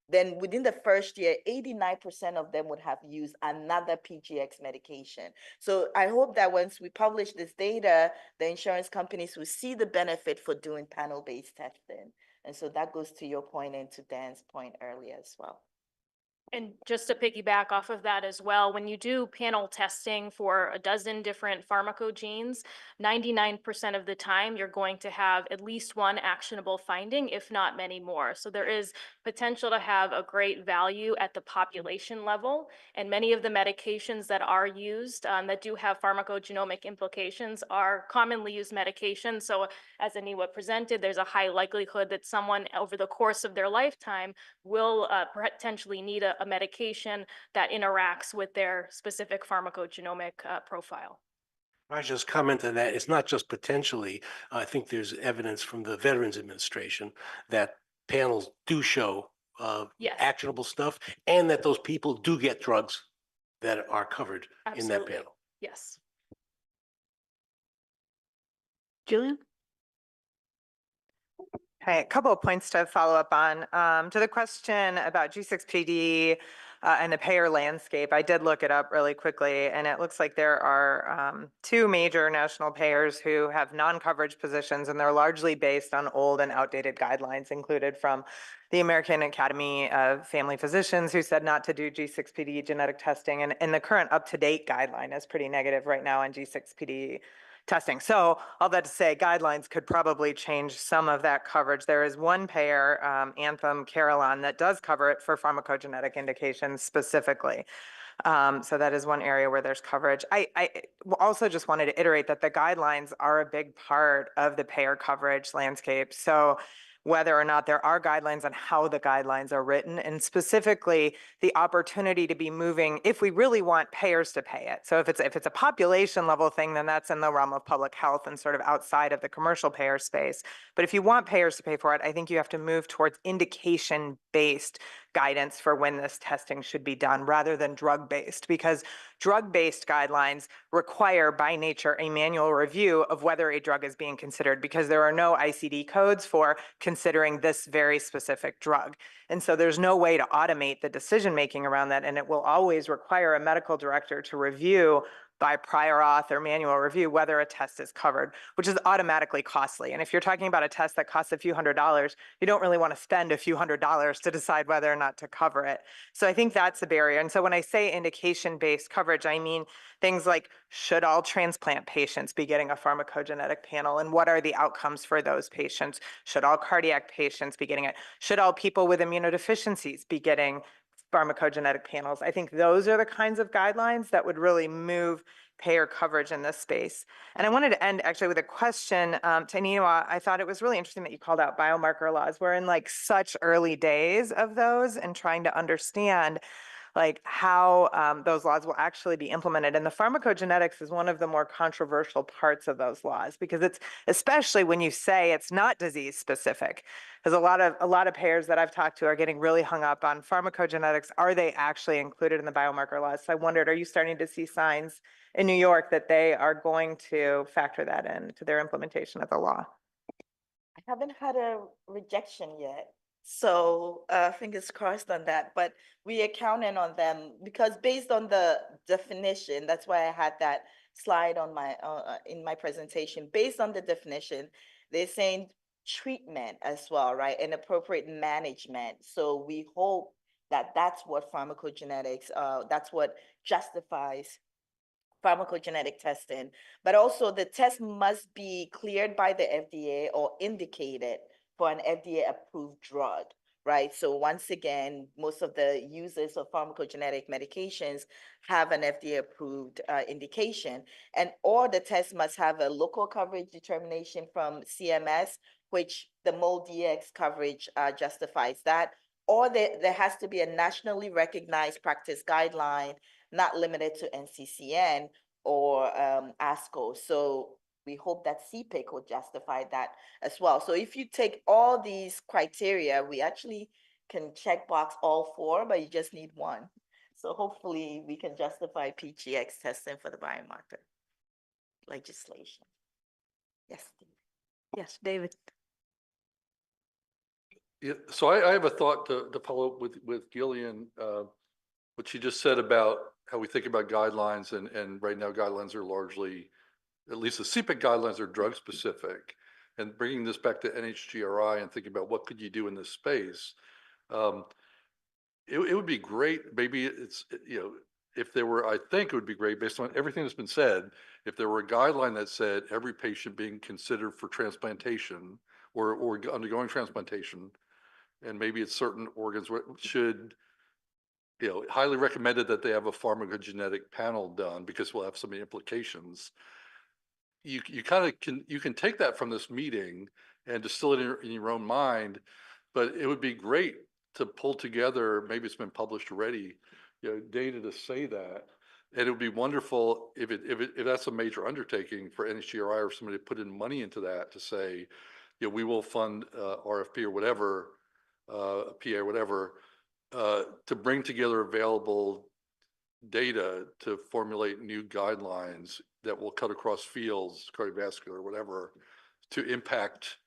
then within the first year, 89% of them would have used another PGX medication. So I hope that once we publish this data, the insurance companies will see the benefit for doing panel-based testing. And so that goes to your point and to Dan's point earlier as well.
And just to piggyback off of that as well, when you do panel testing for a dozen different pharmacogenes, 99% of the time you're going to have at least one actionable finding, if not many more. So there is potential to have a great value at the population level. And many of the medications that are used that do have pharmacogenomic implications are commonly used medications. So as Aniwa presented, there's a high likelihood that someone over the course of their lifetime will potentially need a medication that interacts with their specific pharmacogenomic profile.
I just comment on that. It's not just potentially. I think there's evidence from the Veterans Administration that panels do show
Yes.
actionable stuff, and that those people do get drugs that are covered in that
Absolutely.
panel.
Yes.
Jillian?
Okay, a couple of points to follow up on. To the question about G6PD and the payer landscape, I did look it up really quickly, and it looks like there are two major national payers who have non-coverage positions, and they're largely based on old and outdated guidelines included from the American Academy of Family Physicians, who said not to do G6PD genetic testing, and the current up-to-date guideline is pretty negative right now on G6PD testing. So all that to say, guidelines could probably change some of that coverage. There is one payer, Anthem Carelon, that does cover it for pharmacogenetic indications specifically. So that is one area where there's coverage. I also just wanted to iterate that the guidelines are a big part of the payer coverage landscape. So whether or not there are guidelines on how the guidelines are written, and specifically the opportunity to be moving, if we really want payers to pay it. So if it's a population level thing, then that's in the realm of public health and sort of outside of the commercial payer space. But if you want payers to pay for it, I think you have to move towards indication-based guidance for when this testing should be done rather than drug-based, because drug-based guidelines require by nature a manual review of whether a drug is being considered, because there are no ICD codes for considering this very specific drug. And so there's no way to automate the decision-making around that, and it will always require a medical director to review by prior auth or manual review whether a test is covered, which is automatically costly. And if you're talking about a test that costs a few $100s, you don't really want to spend a few $100s to decide whether or not to cover it. So I think that's a barrier. And so when I say indication-based coverage, I mean things like, should all transplant patients be getting a pharmacogenetic panel, and what are the outcomes for those patients? Should all cardiac patients be getting it? Should all people with immunodeficiencies be getting pharmacogenetic panels? I think those are the kinds of guidelines that would really move payer coverage in this space. And I wanted to end actually with a question to Aniwa. I thought it was really interesting that you called out biomarker laws. We're in like such early days of those and trying to understand like how those laws will actually be implemented. And the pharmacogenetics is one of the more controversial parts of those laws, because it's, especially when you say it's not disease specific, because a lot of payers that I've talked to are getting really hung up on pharmacogenetics. Are they actually included in the biomarker laws? So I wondered, are you starting to see signs in New York that they are going to factor that into their implementation of the law?
I haven't had a rejection yet. So fingers crossed on that, but we are counting on them because based on the definition, that's why I had that slide on my in my presentation. Based on the definition, they're saying treatment as well, right? And appropriate management. So we hope that that's what pharmacogenetics, that's what justifies pharmacogenetic testing, but also the test must be cleared by the FDA or indicated for an FDA approved drug, right? So once again, most of the users of pharmacogenetic medications have an FDA approved indication, and or the test must have a local coverage determination from CMS, which the MolDX coverage justifies that, or there has to be a nationally recognized practice guideline not limited to NCCN or ASCO. So we hope that CPIC will justify that as well. So if you take all these criteria, we actually can check box all four, but you just need one. So hopefully we can justify PGX testing for the biomarker legislation. Yes, Steve.
Yes, David.
Yeah, so I have a thought to follow up with Gillian, what she just said about how we think about guidelines, and right now guidelines are largely, at least the CPIC guidelines are drug specific, and bringing this back to NHGRI and thinking about what could you do in this space. It would be great, maybe it's, if there were, I think it would be great based on everything that's been said, if there were a guideline that said every patient being considered for transplantation or undergoing transplantation, and maybe it's certain organs should, highly recommended that they have a pharmacogenetic panel done because we'll have so many implications. You kind of can take that from this meeting and distill it in your own mind, but it would be great to pull together, maybe it's been published already, data to say that. And it would be wonderful if that's a major undertaking for NHGRI or somebody to put in money into that to say, we will fund RFP or whatever, PA or whatever, to bring together available data to formulate new guidelines that will cut across fields, cardiovascular, whatever, to impact,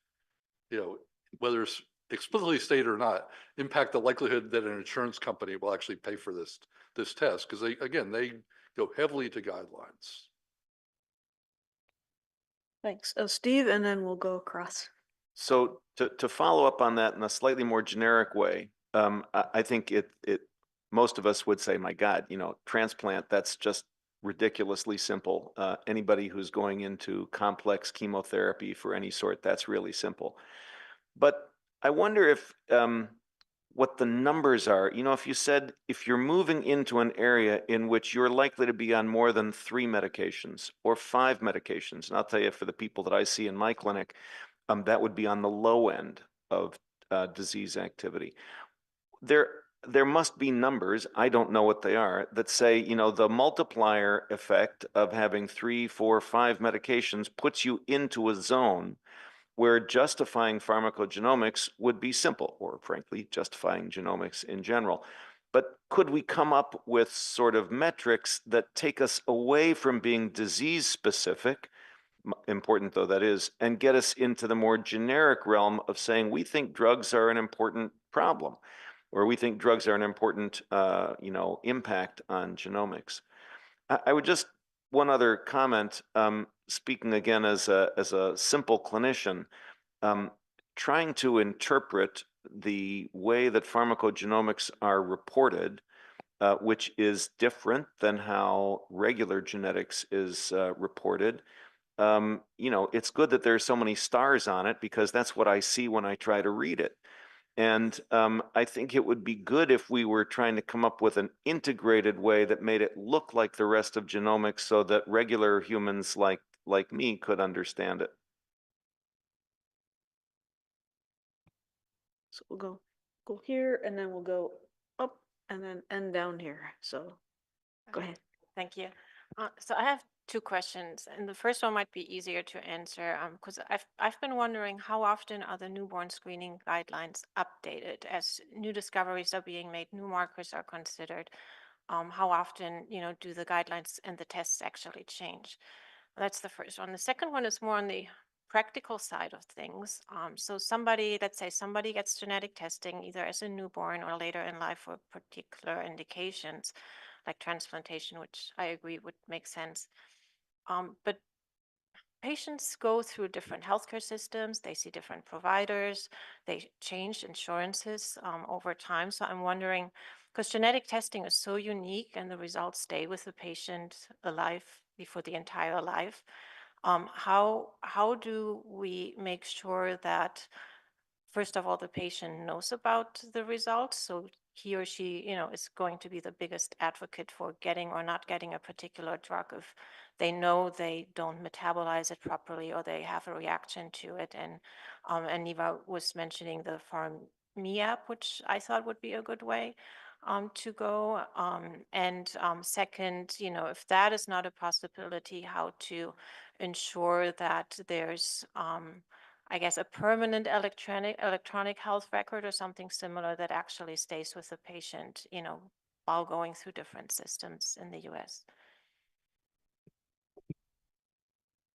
whether it's explicitly stated or not, impact the likelihood that an insurance company will actually pay for this test, because they go heavily to guidelines.
Thanks. Steve, and then we'll go across.
So to follow up on that in a slightly more generic way, I think most of us would say, my God, transplant, that's just ridiculously simple. Anybody who's going into complex chemotherapy for any sort, that's really simple. But I wonder if what the numbers are. If you said, if you're moving into an area in which you're likely to be on more than 3 medications or 5 medications, and I'll tell you, for the people that I see in my clinic, that would be on the low end of disease activity. There must be numbers, I don't know what they are, that say, the multiplier effect of having 3, 4, 5 medications puts you into a zone where justifying pharmacogenomics would be simple, or frankly, justifying genomics in general. But could we come up with sort of metrics that take us away from being disease specific, important though that is, and get us into the more generic realm of saying we think drugs are an important problem, or we think drugs are an important impact on genomics. I would just, one other comment, speaking again as a simple clinician, trying to interpret the way that pharmacogenomics are reported, which is different than how regular genetics is reported. It's good that there's so many stars on it, because that's what I see when I try to read it. And I think it would be good if we were trying to come up with an integrated way that made it look like the rest of genomics, so that regular humans like me could understand it.
So we'll go here, and then we'll go up and then end down here. So go ahead.
Thank you. So I have 2 questions, and the first one might be easier to answer because I've been wondering, how often are the newborn screening guidelines updated as new discoveries are being made, new markers are considered? How often, do the guidelines and the tests actually change? That's the first one. The second one is more on the practical side of things. So somebody, let's say somebody gets genetic testing either as a newborn or later in life for particular indications like transplantation, which I agree would make sense. But patients go through different healthcare systems, they see different providers, they change insurances over time. So I'm wondering, because genetic testing is so unique and the results stay with the patient alive for the entire life, how do we make sure that, first of all, the patient knows about the results, so he or she, is going to be the biggest advocate for getting or not getting a particular drug if they know they don't metabolize it properly or they have a reaction to it. And Neva was mentioning the Farm.me app, which I thought would be a good way to go. And second, if that is not a possibility, how to ensure that there's I guess a permanent electronic health record or something similar that actually stays with the patient, while going through different systems in the US.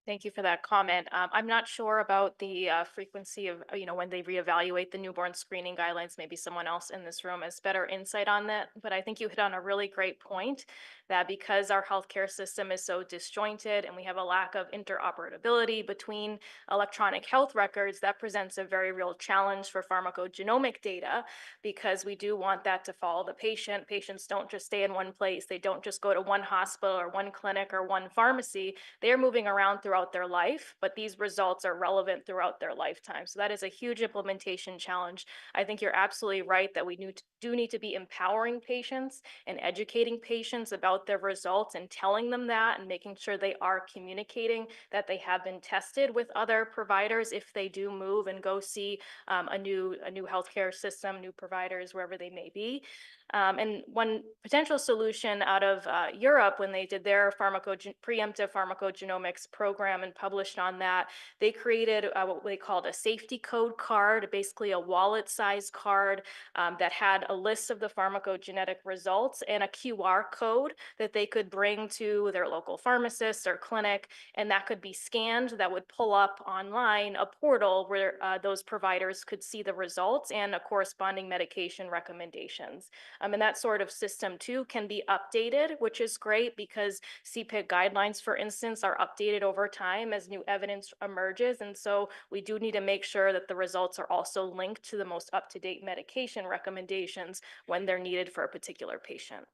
Thank you for that comment. I'm not sure about the frequency of, when they reevaluate the newborn screening guidelines. Maybe someone else in this room has better insight on that. But I think you hit on a really great point that because our healthcare system is so disjointed and we have a lack of interoperability between electronic health records, that presents a very real challenge for pharmacogenomic data, because we do want that to follow the patient. Patients don't just stay in one place. They don't just go to one hospital or one clinic or one pharmacy. They're moving around throughout their life, but these results are relevant throughout their lifetime. So that is a huge implementation challenge. I think you're absolutely right that we do need to be empowering patients and educating patients about their results and telling them that and making sure they are communicating that they have been tested with other providers if they do move and go see a new healthcare system, new providers, wherever they may be. And one potential solution out of Europe, when they did their preemptive pharmacogenomics program and published on that, they created what they called a safety code card, basically a wallet-sized card that had a list of the pharmacogenetic results and a QR code that they could bring to their local pharmacist or clinic, and that could be scanned. That would pull up online a portal where those providers could see the results and a corresponding medication recommendations. And that sort of system too can be updated, which is great because CPIC guidelines, for instance, are updated over time as new evidence emerges. And so we do need to make sure that the results are also linked to the most up-to-date medication recommendations when they're needed for a particular patient.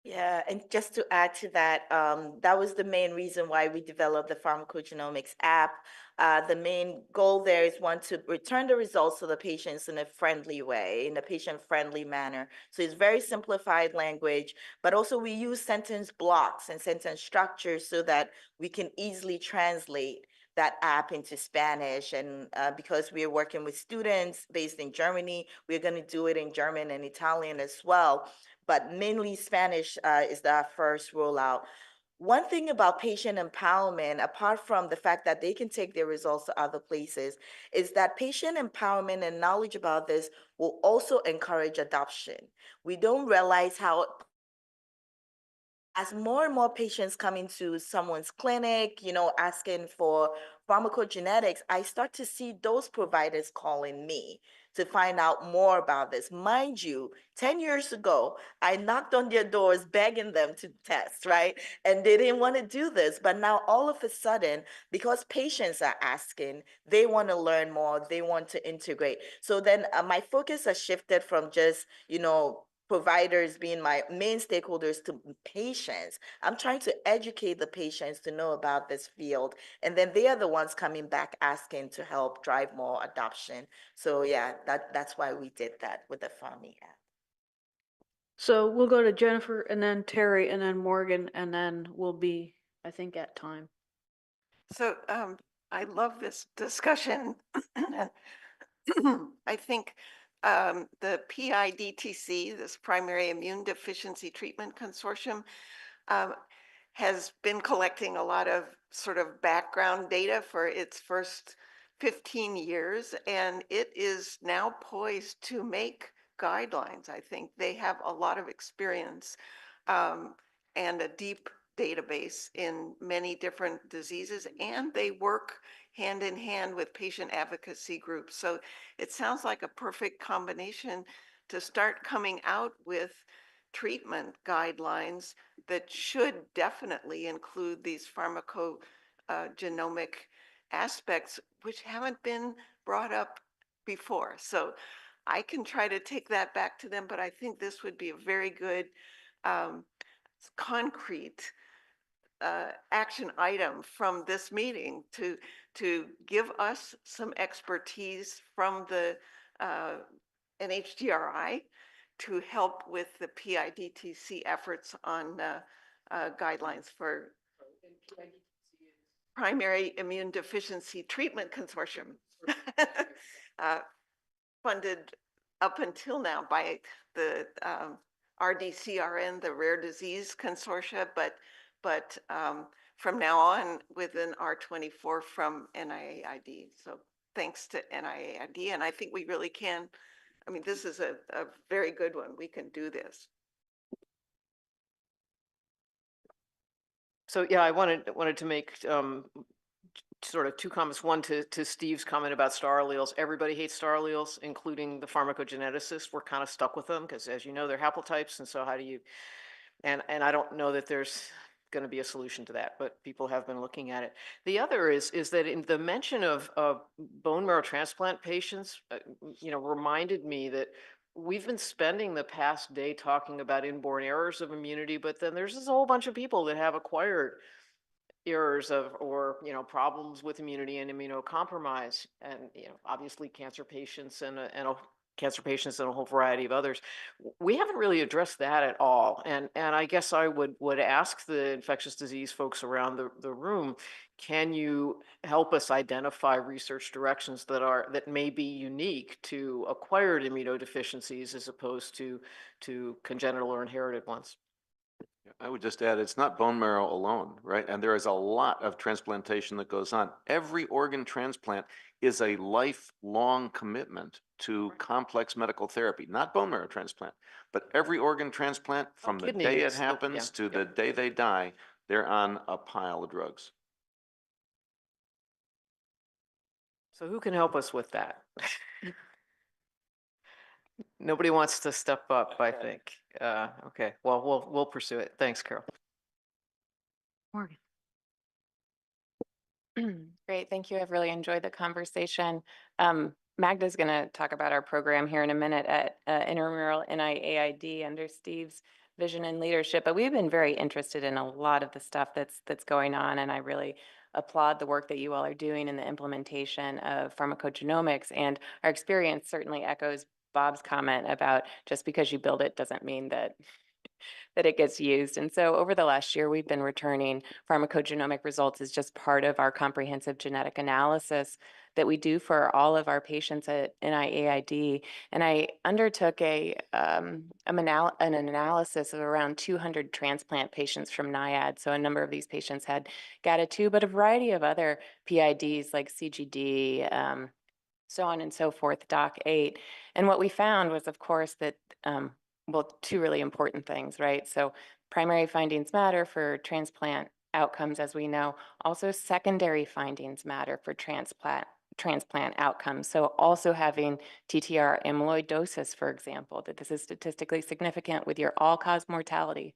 Yeah, and just to add to that, that was the main reason why we developed the pharmacogenomics app. The main goal there is to return the results to the patients in a friendly way, in a patient-friendly manner. So it's very simplified language, but also we use sentence blocks and sentence structures so that we can easily translate that app into Spanish. And because we are working with students based in Germany, we're going to do it in German and Italian as well. But mainly Spanish is our first rollout. One thing about patient empowerment, apart from the fact that they can take their results to other places, is that patient empowerment and knowledge about this will also encourage adoption. We don't realize how, as more and more patients come into someone's clinic, asking for pharmacogenetics, I start to see those providers calling me to find out more about this. Mind you, 10 years ago, I knocked on their doors begging them to test, right? And they didn't want to do this. But now all of a sudden, because patients are asking, they want to learn more, they want to integrate. So then my focus has shifted from just, providers being my main stakeholders to patients. I'm trying to educate the patients to know about this field. And then they are the ones coming back asking to help drive more adoption. So yeah, that's why we did that with the Farm.me app.
So we'll go to Jennifer and then Terry and then Morgan, and then we'll be, I think, at time.
So I love this discussion. I think the PIDTC, this Primary Immune Deficiency Treatment Consortium, has been collecting a lot of sort of background data for its first 15 years, and it is now poised to make guidelines. I think they have a lot of experience and a deep database in many different diseases, and they work hand in hand with patient advocacy groups. So it sounds like a perfect combination to start coming out with treatment guidelines that should definitely include these pharmacogenomic aspects, which haven't been brought up before. So I can try to take that back to them, but I think this would be a very good concrete action item from this meeting to give us some expertise from the NHGRI to help with the PIDTC efforts on guidelines for primary immune deficiency treatment consortium. Funded up until now by the RDCRN, the Rare Disease Consortia, but from now on within R24 from NIAID. So thanks to NIAID, and I think we really can. I mean, this is a very good one. We can do this.
So yeah, I wanted to make sort of two comments. One to Steve's comment about star alleles. Everybody hates star alleles, including the pharmacogeneticists. We're kind of stuck with them because, as you know, they're haplotypes, and so how do you? And I don't know that there's going to be a solution to that, but people have been looking at it. The other is that in the mention of bone marrow transplant patients, reminded me that we've been spending the past day talking about inborn errors of immunity, but then there's this whole bunch of people that have acquired errors of or problems with immunity and immunocompromise, and obviously cancer patients and cancer patients and a whole variety of others. We haven't really addressed that at all, and I guess I would ask the infectious disease folks around the room, can you help us identify research directions that may be unique to acquired immunodeficiencies as opposed to congenital or inherited ones?
I would just add, it's not bone marrow alone, right? And there is a lot of transplantation that goes on. Every organ transplant is a lifelong commitment to complex medical therapy, not bone marrow transplant, but every organ transplant from the
kidney
day it
is,
happens
yeah,
to the day they die, they're on a pile of drugs.
So who can help us with that? Nobody wants to step up, I think. Okay, well, we'll pursue it. Thanks, Carol.
Morgan.
Great, thank you. I've really enjoyed the conversation. Magda's going to talk about our program here in a minute at intramural NIAID under Steve's vision and leadership, but we've been very interested in a lot of the stuff that's going on, and I really applaud the work that you all are doing in the implementation of pharmacogenomics, and our experience certainly echoes Bob's comment about just because you build it doesn't mean that it gets used. And so over the last year, we've been returning pharmacogenomic results as just part of our comprehensive genetic analysis that we do for all of our patients at NIAID. And I undertook an analysis of around 200 transplant patients from NIAID. So a number of these patients had GATA2, but a variety of other PIDs like CGD, so on and so forth, DOC8. And what we found was, of course, that well, two really important things, right? So primary findings matter for transplant outcomes, as we know. Also, secondary findings matter for transplant outcomes. So also having TTR amyloidosis, for example, that this is statistically significant with your all-cause mortality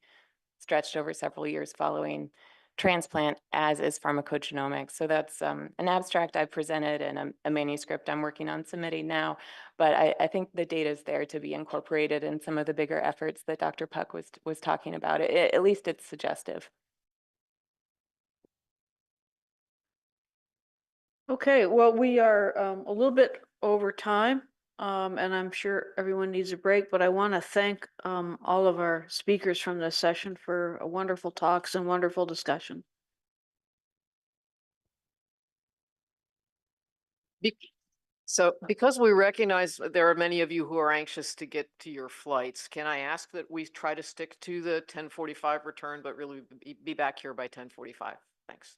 stretched over several years following transplant, as is pharmacogenomics. So that's an abstract I've presented and a manuscript I'm working on submitting now. But I think the data is there to be incorporated in some of the bigger efforts that Dr. Puck was talking about. At least it's suggestive.
Okay, well, we are a little bit over time, and I'm sure everyone needs a break, but I want to thank all of our speakers from this session for wonderful talks and wonderful discussion.
So because we recognize there are many of you who are anxious to get to your flights, can I ask that we try to stick to the 10:45 return, but really be back here by 10:45? Thanks.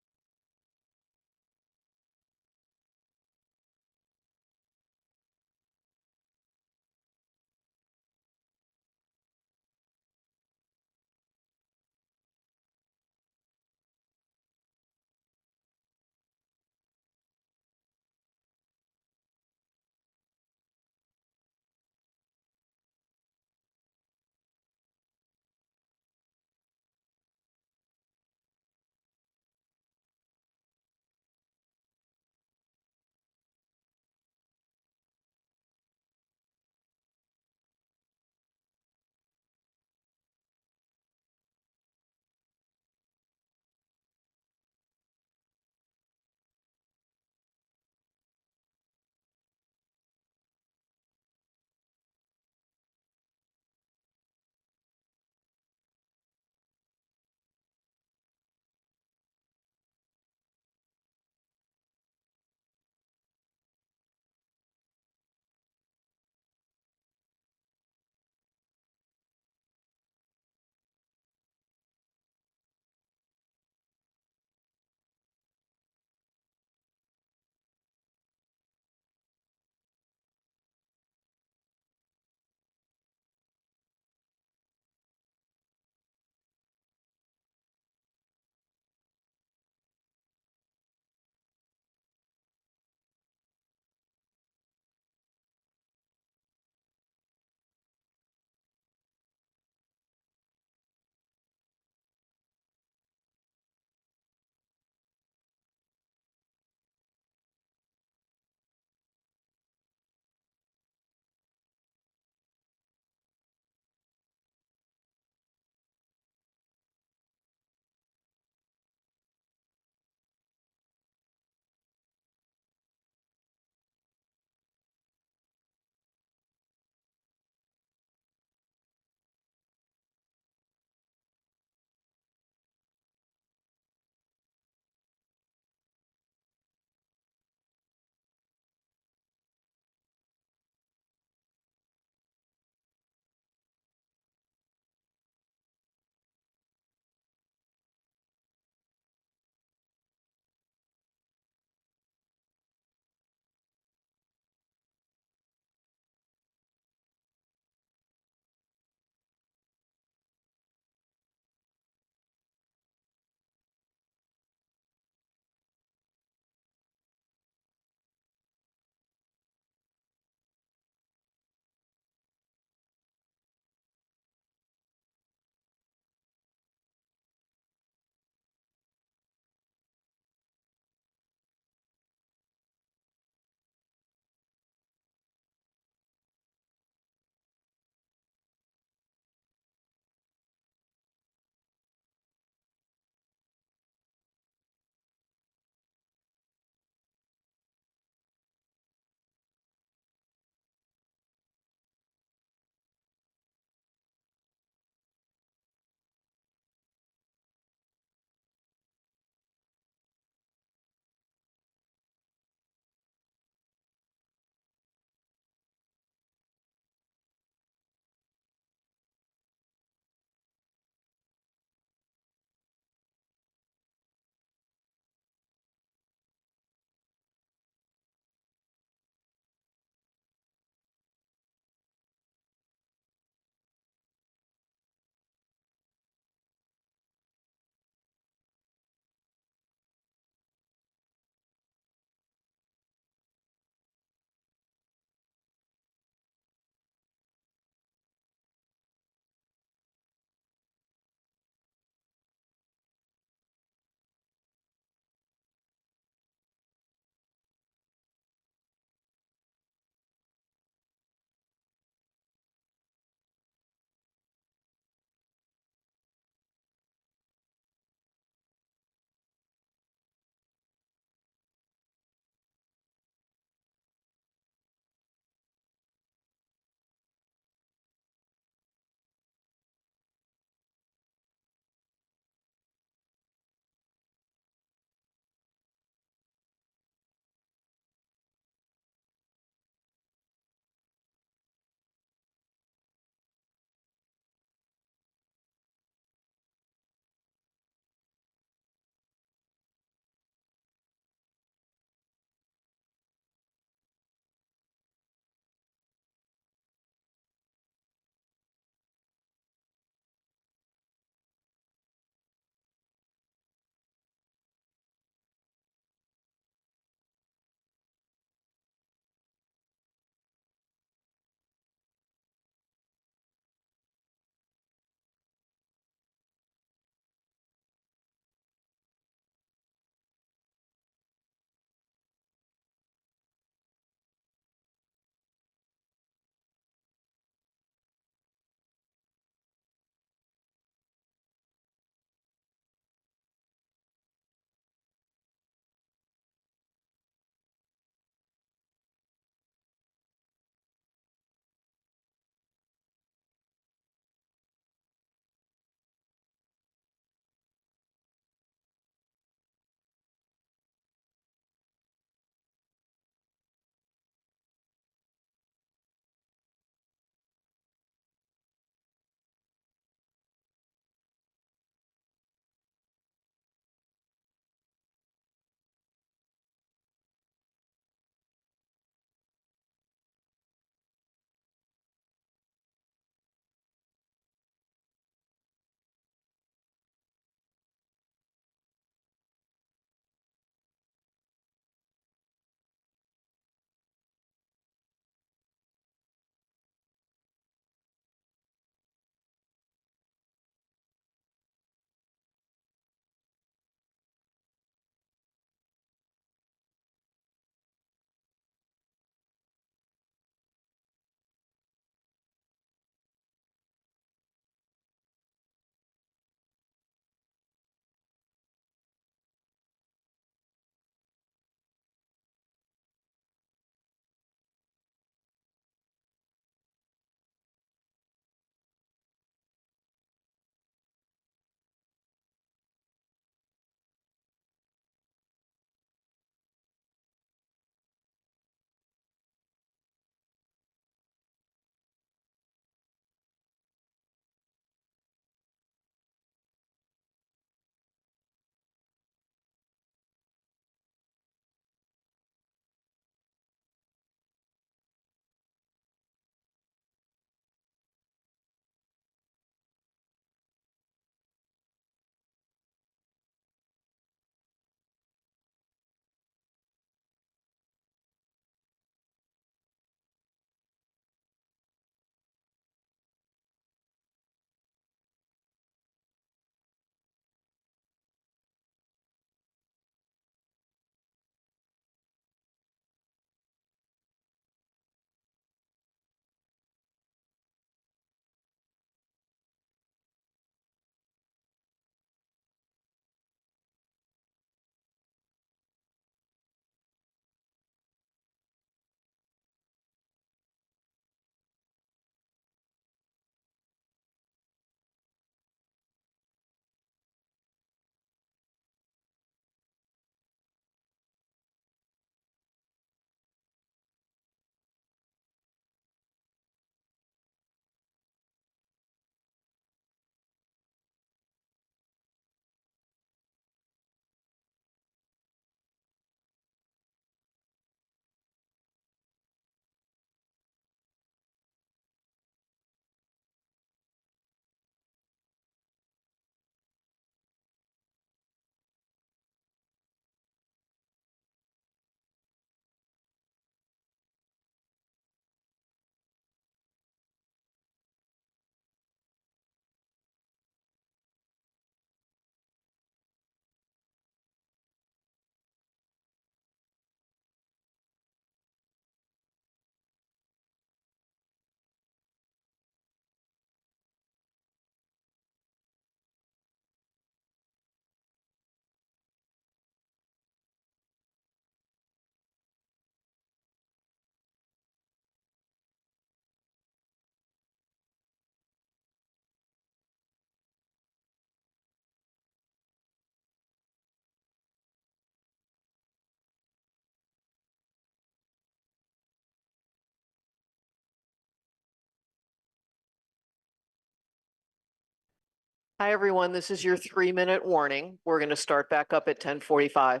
Hi, everyone. This is your 3-minute warning. We're going to start back up at 10:45.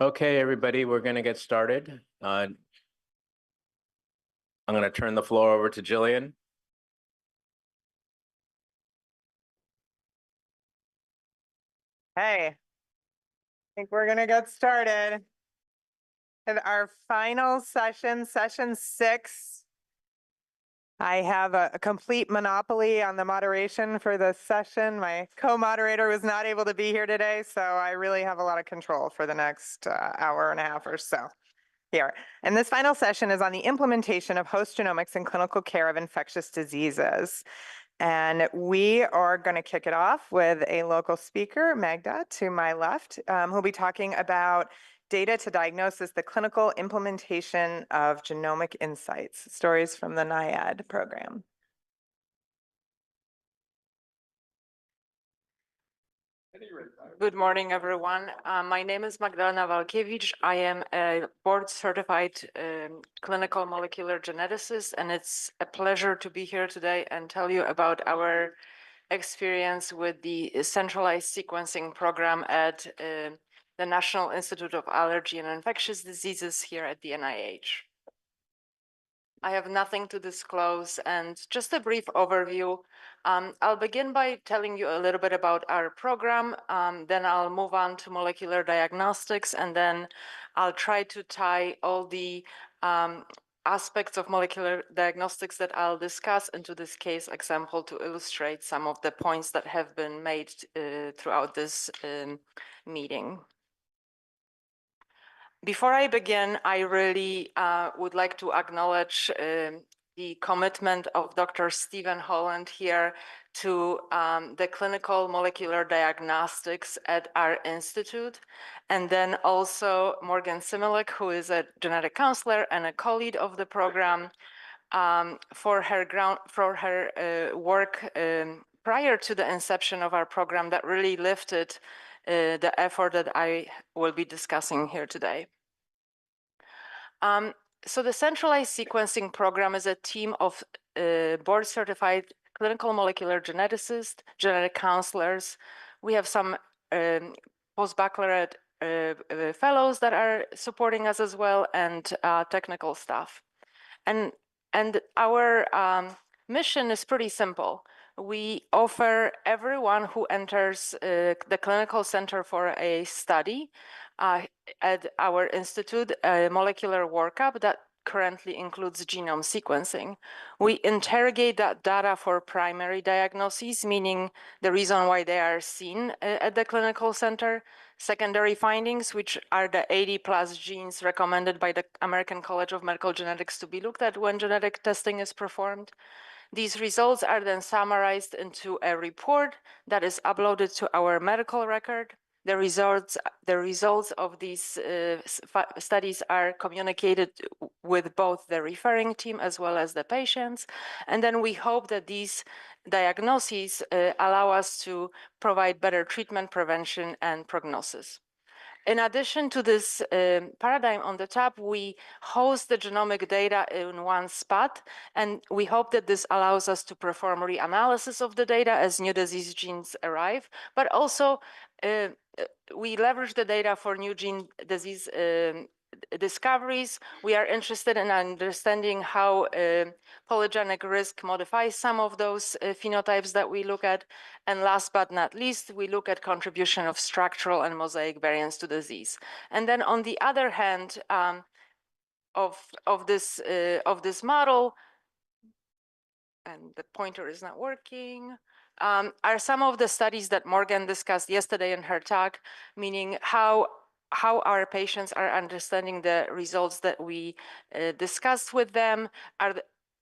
Okay, everybody, we're going to get started. I'm going to turn the floor over to Jillian.
Hey, I think we're gonna get started. And our final session, session 6. I have a complete monopoly on the moderation for this session. My co-moderator was not able to be here today, so I really have a lot of control for the next hour and a half or so. Here. And this final session is on the implementation of host genomics in clinical care of infectious diseases. And we are going to kick it off with a local speaker, Magda, to my left, who'll be talking about data to diagnosis, the clinical implementation of genomic insights, stories from the NIAID program.
Good morning, everyone. My name is Magdalena Walkiewicz. I am a board-certified clinical molecular geneticist, and it's a pleasure to be here today and tell you about our experience with the centralized sequencing program at the National Institute of Allergy and Infectious Diseases here at the NIH. I have nothing to disclose, and just a brief overview. I'll begin by telling you a little bit about our program, then I'll move on to molecular diagnostics, and then I'll try to tie all the aspects of molecular diagnostics that I'll discuss into this case example to illustrate some of the points that have been made throughout this meeting. Before I begin, I really would like to acknowledge the commitment of Dr. Stephen Holland here to the clinical molecular diagnostics at our institute, and then also Morgan Similek, who is a genetic counselor and a co-lead of the program, for her work prior to the inception of our program that really lifted the effort that I will be discussing here today. So the centralized sequencing program is a team of board-certified clinical molecular geneticists, genetic counselors. We have some postbaccalaureate fellows that are supporting us as well, and technical staff. And our mission is pretty simple. We offer everyone who enters the clinical center for a study at our institute a molecular workup that currently includes genome sequencing. We interrogate that data for primary diagnoses, meaning the reason why they are seen at the clinical center. Secondary findings, which are the 80+ genes recommended by the American College of Medical Genetics to be looked at when genetic testing is performed. These results are then summarized into a report that is uploaded to our medical record. The results of these studies are communicated with both the referring team as well as the patients. And then we hope that these diagnoses allow us to provide better treatment, prevention, and prognosis. In addition to this paradigm on the top, we host the genomic data in one spot, and we hope that this allows us to perform reanalysis of the data as new disease genes arrive, but also we leverage the data for new gene disease discoveries. We are interested in understanding how polygenic risk modifies some of those phenotypes that we look at. And last but not least, we look at contribution of structural and mosaic variants to disease. And then on the other hand of this model, and the pointer is not working, are some of the studies that Morgan discussed yesterday in her talk, meaning how our patients are understanding the results that we discussed with them.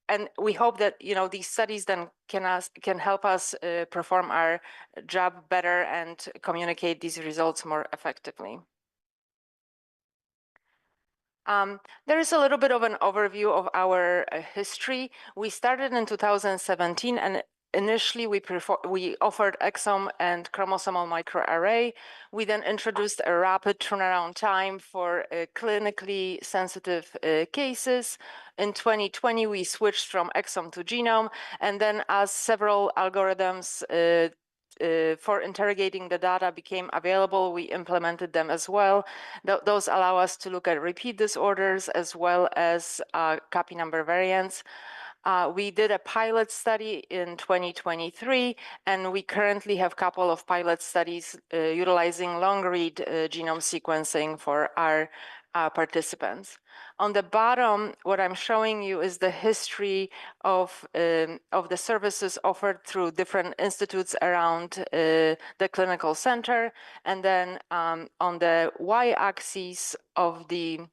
And we hope that these studies then can help us perform our job better and communicate these results more effectively. There is a little bit of an overview of our history. We started in 2017, and initially we offered exome and chromosomal microarray. We then introduced a rapid turnaround time for clinically sensitive cases. In 2020, we switched from exome to genome, and then as several algorithms for interrogating the data became available, we implemented them as well. Those allow us to look at repeat disorders as well as copy number variants. We did a pilot study in 2023, and we currently have a couple of pilot studies utilizing long-read genome sequencing for our participants. On the bottom, what I'm showing you is the history of the services offered through different institutes around the clinical center. And then on the y-axis of the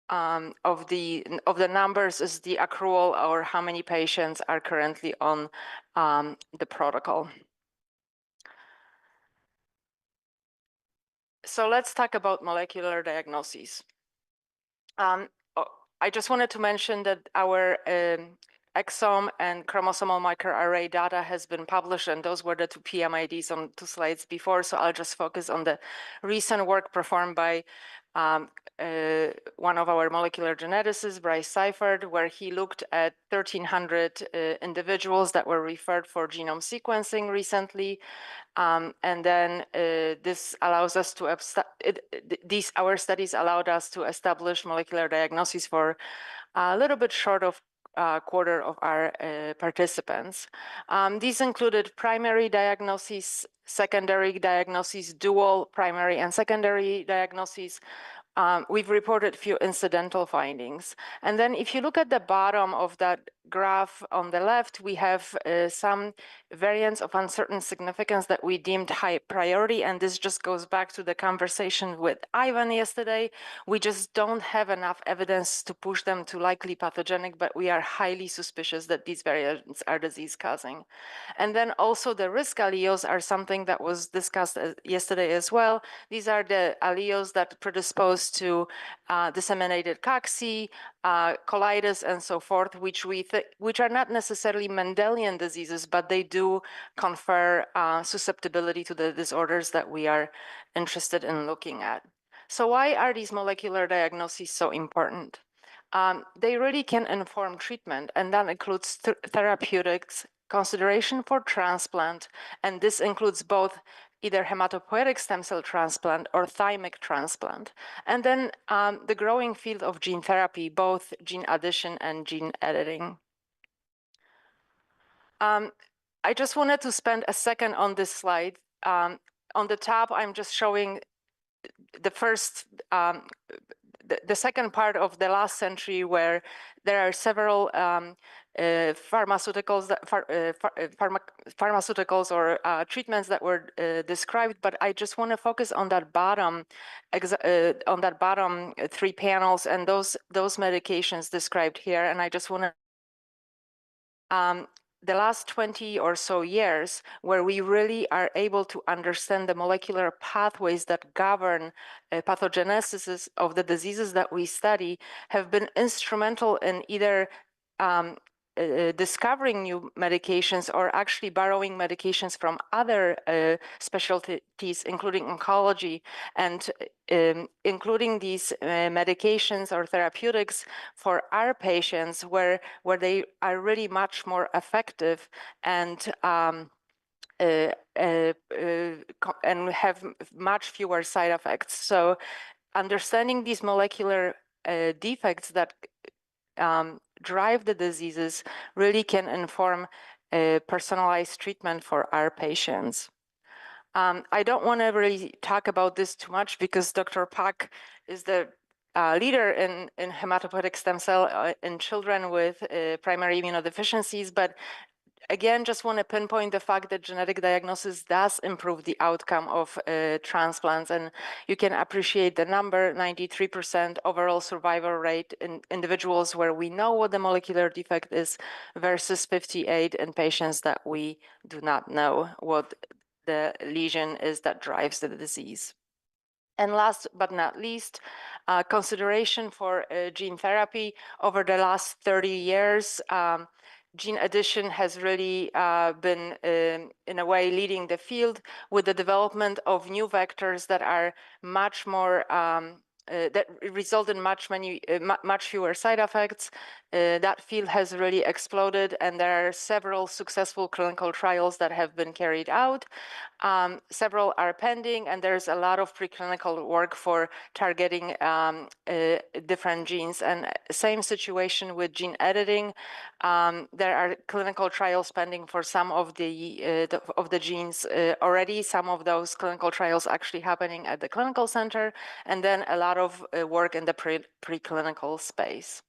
numbers is the accrual, or how many patients are currently on the protocol. So let's talk about molecular diagnoses. I just wanted to mention that our exome and chromosomal microarray data has been published, and those were the two PMIDs on 2 slides before. So I'll just focus on the recent work performed by one of our molecular geneticists, Bryce Seifert, where he looked at 1,300 individuals that were referred for genome sequencing recently. And then this allows us to, our studies allowed us to establish molecular diagnoses for a little bit short of a quarter of our participants. These included primary diagnoses, secondary diagnoses, dual primary and secondary diagnoses. We've reported few incidental findings. And then if you look at the bottom of that graph on the left, we have some variants of uncertain significance that we deemed high priority. And this just goes back to the conversation with Ivan yesterday. We just don't have enough evidence to push them to likely pathogenic, but we are highly suspicious that these variants are disease causing. And then also the risk alleles are something that was discussed yesterday as well. These are the alleles that predispose to disseminated cocci, colitis, and so forth, which are not necessarily Mendelian diseases, but they do confer susceptibility to the disorders that we are interested in looking at. So why are these molecular diagnoses so important? They really can inform treatment, and that includes therapeutics consideration for transplant, and this includes both either hematopoietic stem cell transplant or thymic transplant. And then the growing field of gene therapy, both gene addition and gene editing. I just wanted to spend a second on this slide. On the top, I'm just showing the first, the second part of the last century, where there are several pharmaceuticals or treatments that were described, but I just want to focus on that bottom, three panels and those medications described here. And I just want to the last 20 or so years, where we really are able to understand the molecular pathways that govern pathogenesis of the diseases that we study, have been instrumental in either discovering new medications or actually borrowing medications from other specialties, including oncology, and including these medications or therapeutics for our patients where they are really much more effective and have much fewer side effects. So understanding these molecular defects that drive the diseases really can inform personalized treatment for our patients. I don't want to really talk about this too much because Dr. Pak is the leader in hematopoietic stem cell in children with primary immunodeficiencies, but again, just want to pinpoint the fact that genetic diagnosis does improve the outcome of transplants, and you can appreciate the number, 93% overall survival rate in individuals where we know what the molecular defect is versus 58 in patients that we do not know what the lesion is that drives the disease. And last but not least, consideration for gene therapy. Over the last 30 years, gene addition has really been, in a way, leading the field with the development of new vectors that are much more, that result in much fewer side effects. That field has really exploded, and there are several successful clinical trials that have been carried out. Several are pending, and there's a lot of preclinical work for targeting different genes. And same situation with gene editing. There are clinical trials pending for some of the genes already. Some of those clinical trials actually happening at the clinical center, and then a lot of work in the preclinical space.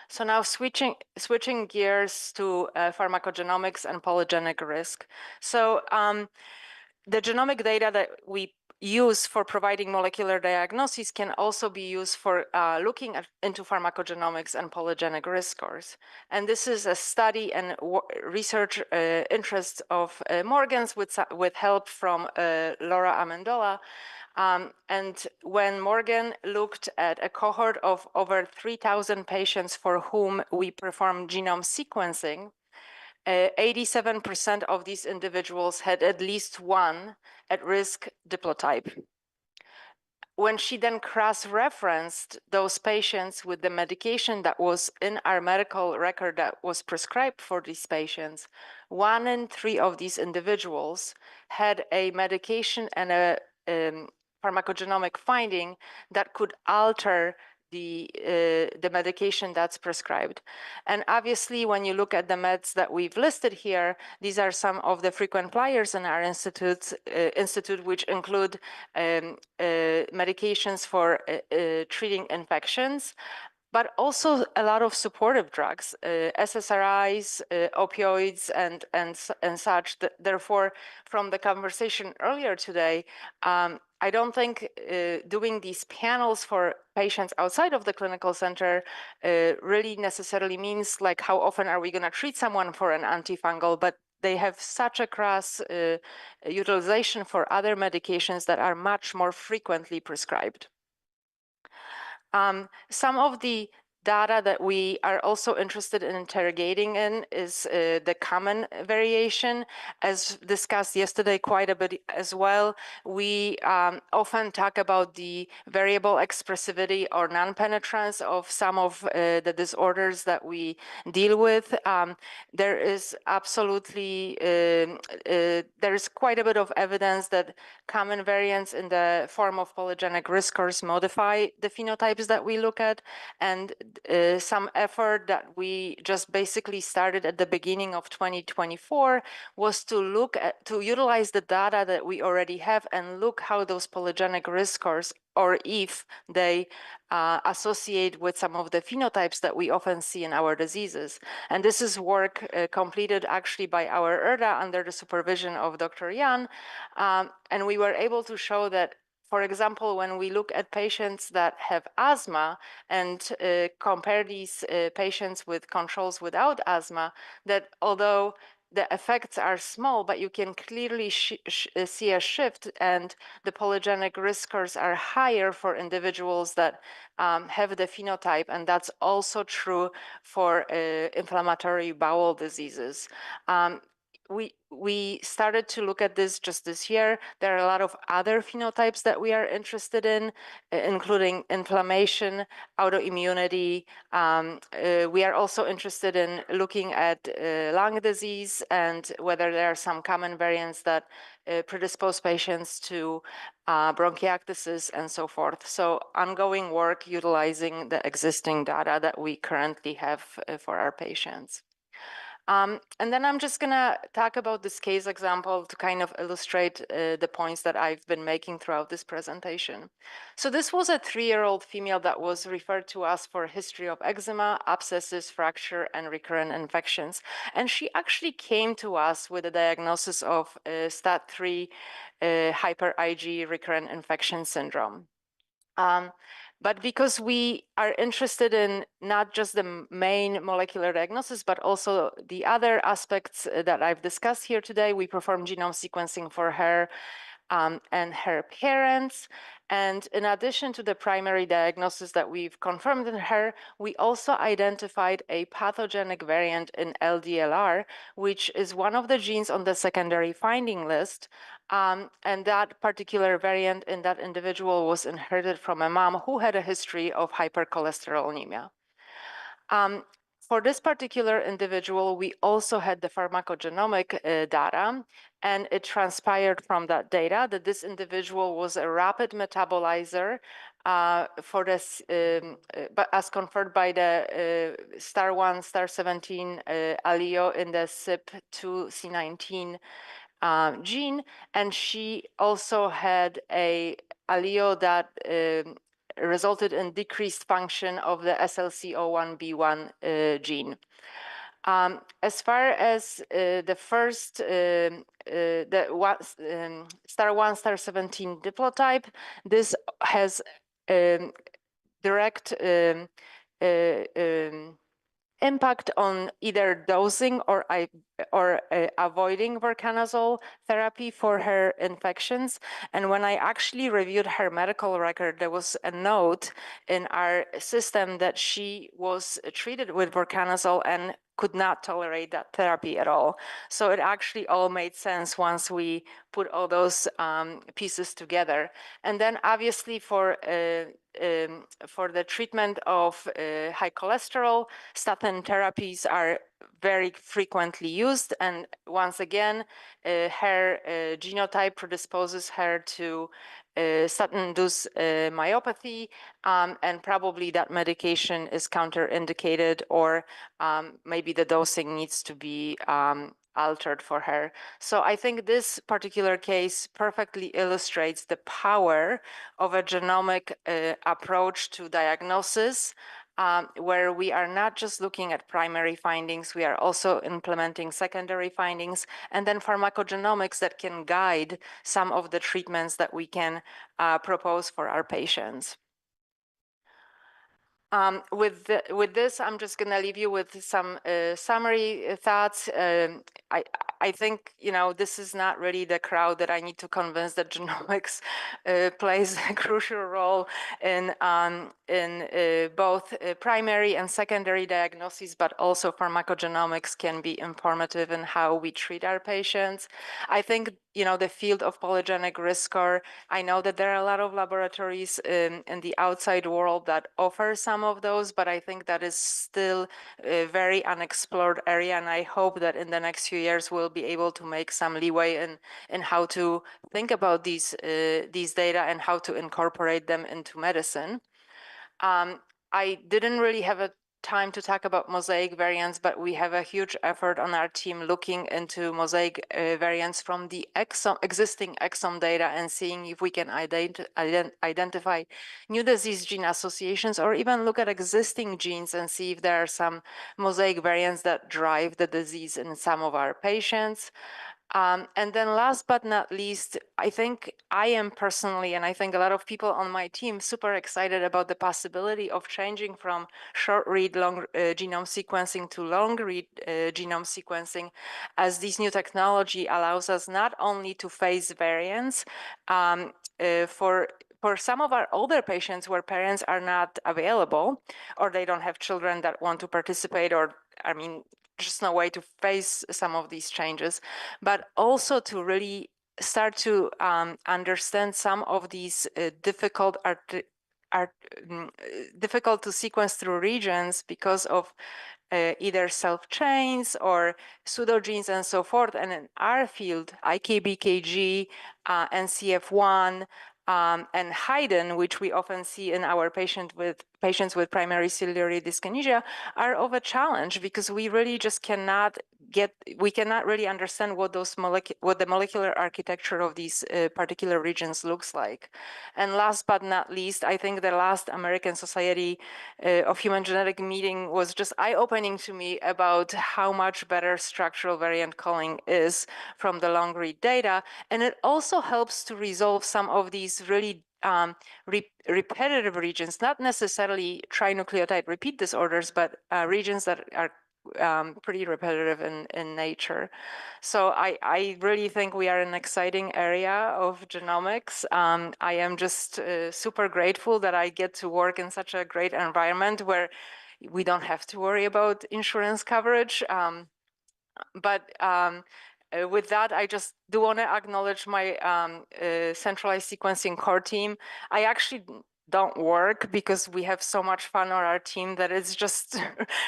So now switching gears to pharmacogenomics and polygenic risk. So the genomic data that we use for providing molecular diagnosis can also be used for looking into pharmacogenomics and polygenic risk scores. And this is a study and research interest of Morgan's with help from Laura Amendola. And when Morgan looked at a cohort of over 3,000 patients for whom we performed genome sequencing, 87% of these individuals had at least one at-risk diplotype. When she then cross-referenced those patients with the medication that was in our medical record that was prescribed for these patients, 1 in 3 of these individuals had a medication and a pharmacogenomic finding that could alter the medication that's prescribed. And obviously, when you look at the meds that we've listed here, these are some of the frequent flyers in our institute, which include medications for treating infections, but also a lot of supportive drugs, SSRIs, opioids, and such. Therefore, from the conversation earlier today, I don't think doing these panels for patients outside of the clinical center really necessarily means like how often are we going to treat someone for an antifungal, but they have such a cross utilization for other medications that are much more frequently prescribed. Some of the data that we are also interested in interrogating in is the common variation. As discussed yesterday quite a bit as well, we often talk about the variable expressivity or non-penetrance of some of the disorders that we deal with. There is absolutely, there is quite a bit of evidence that common variants in the form of polygenic risk scores modify the phenotypes that we look at, and some effort that we just basically started at the beginning of 2024 was to look at, to utilize the data that we already have and look how those polygenic risk scores, or if they associate with some of the phenotypes that we often see in our diseases. And this is work completed actually by our ERDA under the supervision of Dr. Yan. And we were able to show that, for example, when we look at patients that have asthma and compare these patients with controls without asthma, that although the effects are small, but you can clearly see a shift, and the polygenic risk scores are higher for individuals that have the phenotype, and that's also true for inflammatory bowel diseases. We started to look at this just this year. There are a lot of other phenotypes that we are interested in, including inflammation, autoimmunity. We are also interested in looking at lung disease and whether there are some common variants that predispose patients to bronchiectasis and so forth. So ongoing work utilizing the existing data that we currently have for our patients. And then I'm just going to talk about this case example to kind of illustrate the points that I've been making throughout this presentation. So this was a 3-year-old female that was referred to us for a history of eczema, abscesses, fracture, and recurrent infections. And she actually came to us with a diagnosis of STAT3 hyper IgE recurrent infection syndrome. But because we are interested in not just the main molecular diagnosis, but also the other aspects that I've discussed here today, we performed genome sequencing for her and her parents. And in addition to the primary diagnosis that we've confirmed in her, we also identified a pathogenic variant in LDLR, which is one of the genes on the secondary finding list. And that particular variant in that individual was inherited from a mom who had a history of hypercholesterolemia. For this particular individual, we also had the pharmacogenomic data, and it transpired from that data that this individual was a rapid metabolizer for this, but as conferred by the STAR1, STAR17 allele in the CYP2C19 gene, and she also had a allele that resulted in decreased function of the SLC01B1 gene. As far as the first, the STAR1, STAR17 diplotype, this has direct impact on either dosing or avoiding voriconazole therapy for her infections. And when I actually reviewed her medical record, there was a note in our system that she was treated with voriconazole and could not tolerate that therapy at all. So it actually all made sense once we put all those pieces together. And then obviously for the treatment of high cholesterol, statin therapies are very frequently used. And once again, her genotype predisposes her to statin-induced myopathy, and probably that medication is counterindicated, or maybe the dosing needs to be altered for her. So I think this particular case perfectly illustrates the power of a genomic approach to diagnosis, where we are not just looking at primary findings, we are also implementing secondary findings, and then pharmacogenomics that can guide some of the treatments that we can propose for our patients. With this, I'm just going to leave you with some summary thoughts. I think, you know, this is not really the crowd that I need to convince that genomics plays a crucial role in both primary and secondary diagnoses, but also pharmacogenomics can be informative in how we treat our patients. I think, you know, the field of polygenic risk score, I know that there are a lot of laboratories in the outside world that offer some of those, but I think that is still a very unexplored area. And I hope that in the next few years, we'll be able to make some leeway in how to think about these data and how to incorporate them into medicine. I didn't really have a time to talk about mosaic variants, but we have a huge effort on our team looking into mosaic variants from the existing exome data and seeing if we can identify new disease gene associations, or even look at existing genes and see if there are some mosaic variants that drive the disease in some of our patients. And then last but not least, I think I am personally, and I think a lot of people on my team, super excited about the possibility of changing from short read long genome sequencing to long read genome sequencing, as this new technology allows us not only to face variants for some of our older patients where parents are not available, or they don't have children that want to participate, or I mean, just no way to face some of these changes, but also to really start to understand some of these difficult to sequence through regions because of either self-chains or pseudogenes and so forth. And in our field, IKBKG, NCF1, and Haydn, which we often see in our patients with primary ciliary dyskinesia, are of a challenge because we really just cannot really understand what what the molecular architecture of these particular regions looks like. And last but not least, I think the last American Society of Human Genetic meeting was just eye-opening to me about how much better structural variant calling is from the long read data. And it also helps to resolve some of these really repetitive regions, not necessarily trinucleotide repeat disorders, but regions that are pretty repetitive in nature. So I really think we are in an exciting area of genomics. I am just super grateful that I get to work in such a great environment where we don't have to worry about insurance coverage. With that, I just do want to acknowledge my centralized sequencing core team. I actually don't work because we have so much fun on our team that it's just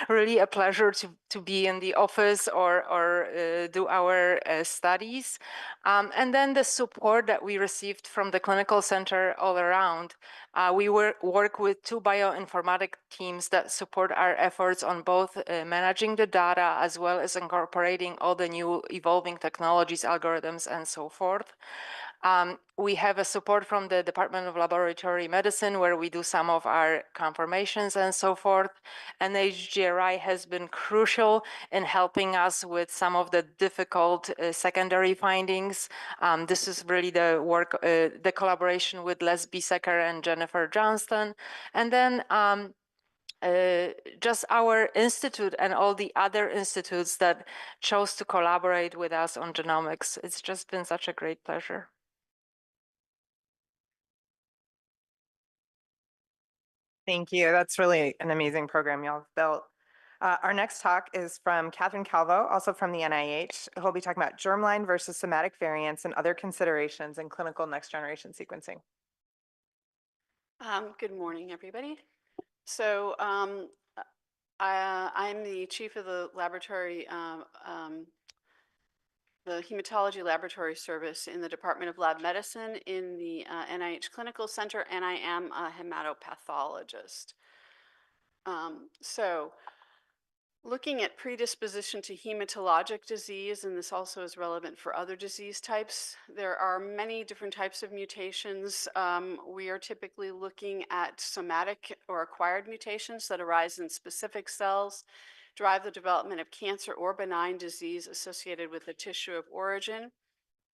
really a pleasure to be in the office or do our studies. And then the support that we received from the clinical center all around. We work with 2 bioinformatic teams that support our efforts on both managing the data as well as incorporating all the new evolving technologies, algorithms, and so forth. We have a support from the Department of Laboratory Medicine, where we do some of our confirmations and so forth. And HGRI has been crucial in helping us with some of the difficult secondary findings. This is really the work, the collaboration with Les Biesecker and Jennifer Johnston. And then just our institute and all the other institutes that chose to collaborate with us on genomics. It's just been such a great pleasure.
Thank you. That's really an amazing program y'all have built. Our next talk is from Catherine Calvo, also from the NIH, who'll be talking about germline versus somatic variants and other considerations in clinical next generation sequencing.
Good morning, everybody. So I'm the chief of the laboratory, the hematology laboratory service in the Department of Lab Medicine in the NIH Clinical Center, and I am a hematopathologist. So looking at predisposition to hematologic disease, and this also is relevant for other disease types, there are many different types of mutations. We are typically looking at somatic or acquired mutations that arise in specific cells, drive the development of cancer or benign disease associated with the tissue of origin.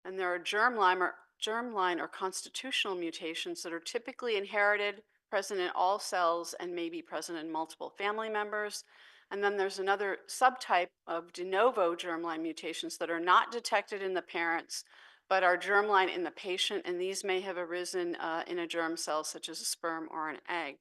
And there are germline or constitutional mutations that are typically inherited present in all cells and may be present in multiple family members. And then there's another subtype of de novo germline mutations that are not detected in the parents, but are germline in the patient, and these may have arisen in a germ cell, such as a sperm or an egg.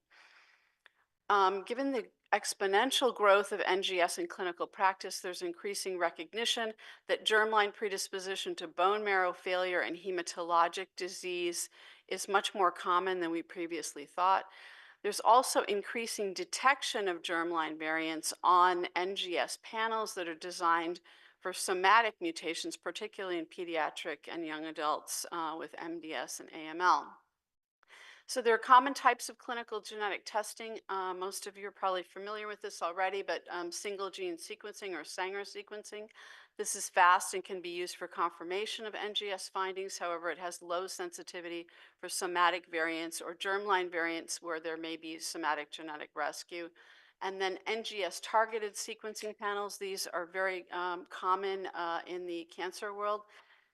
Given the exponential growth of NGS in clinical practice, there's increasing recognition that germline predisposition to bone marrow failure and hematologic disease is much more common than we previously thought. There's also increasing detection of germline variants on NGS panels that are designed for somatic mutations, particularly in pediatric and young adults with MDS and AML. So there are common types of clinical genetic testing. Most of you are probably familiar with this already, but single gene sequencing or Sanger sequencing. This is fast and can be used for confirmation of NGS findings. However, it has low sensitivity for somatic variants or germline variants where there may be somatic genetic rescue. And then NGS targeted sequencing panels. These are very common in the cancer world.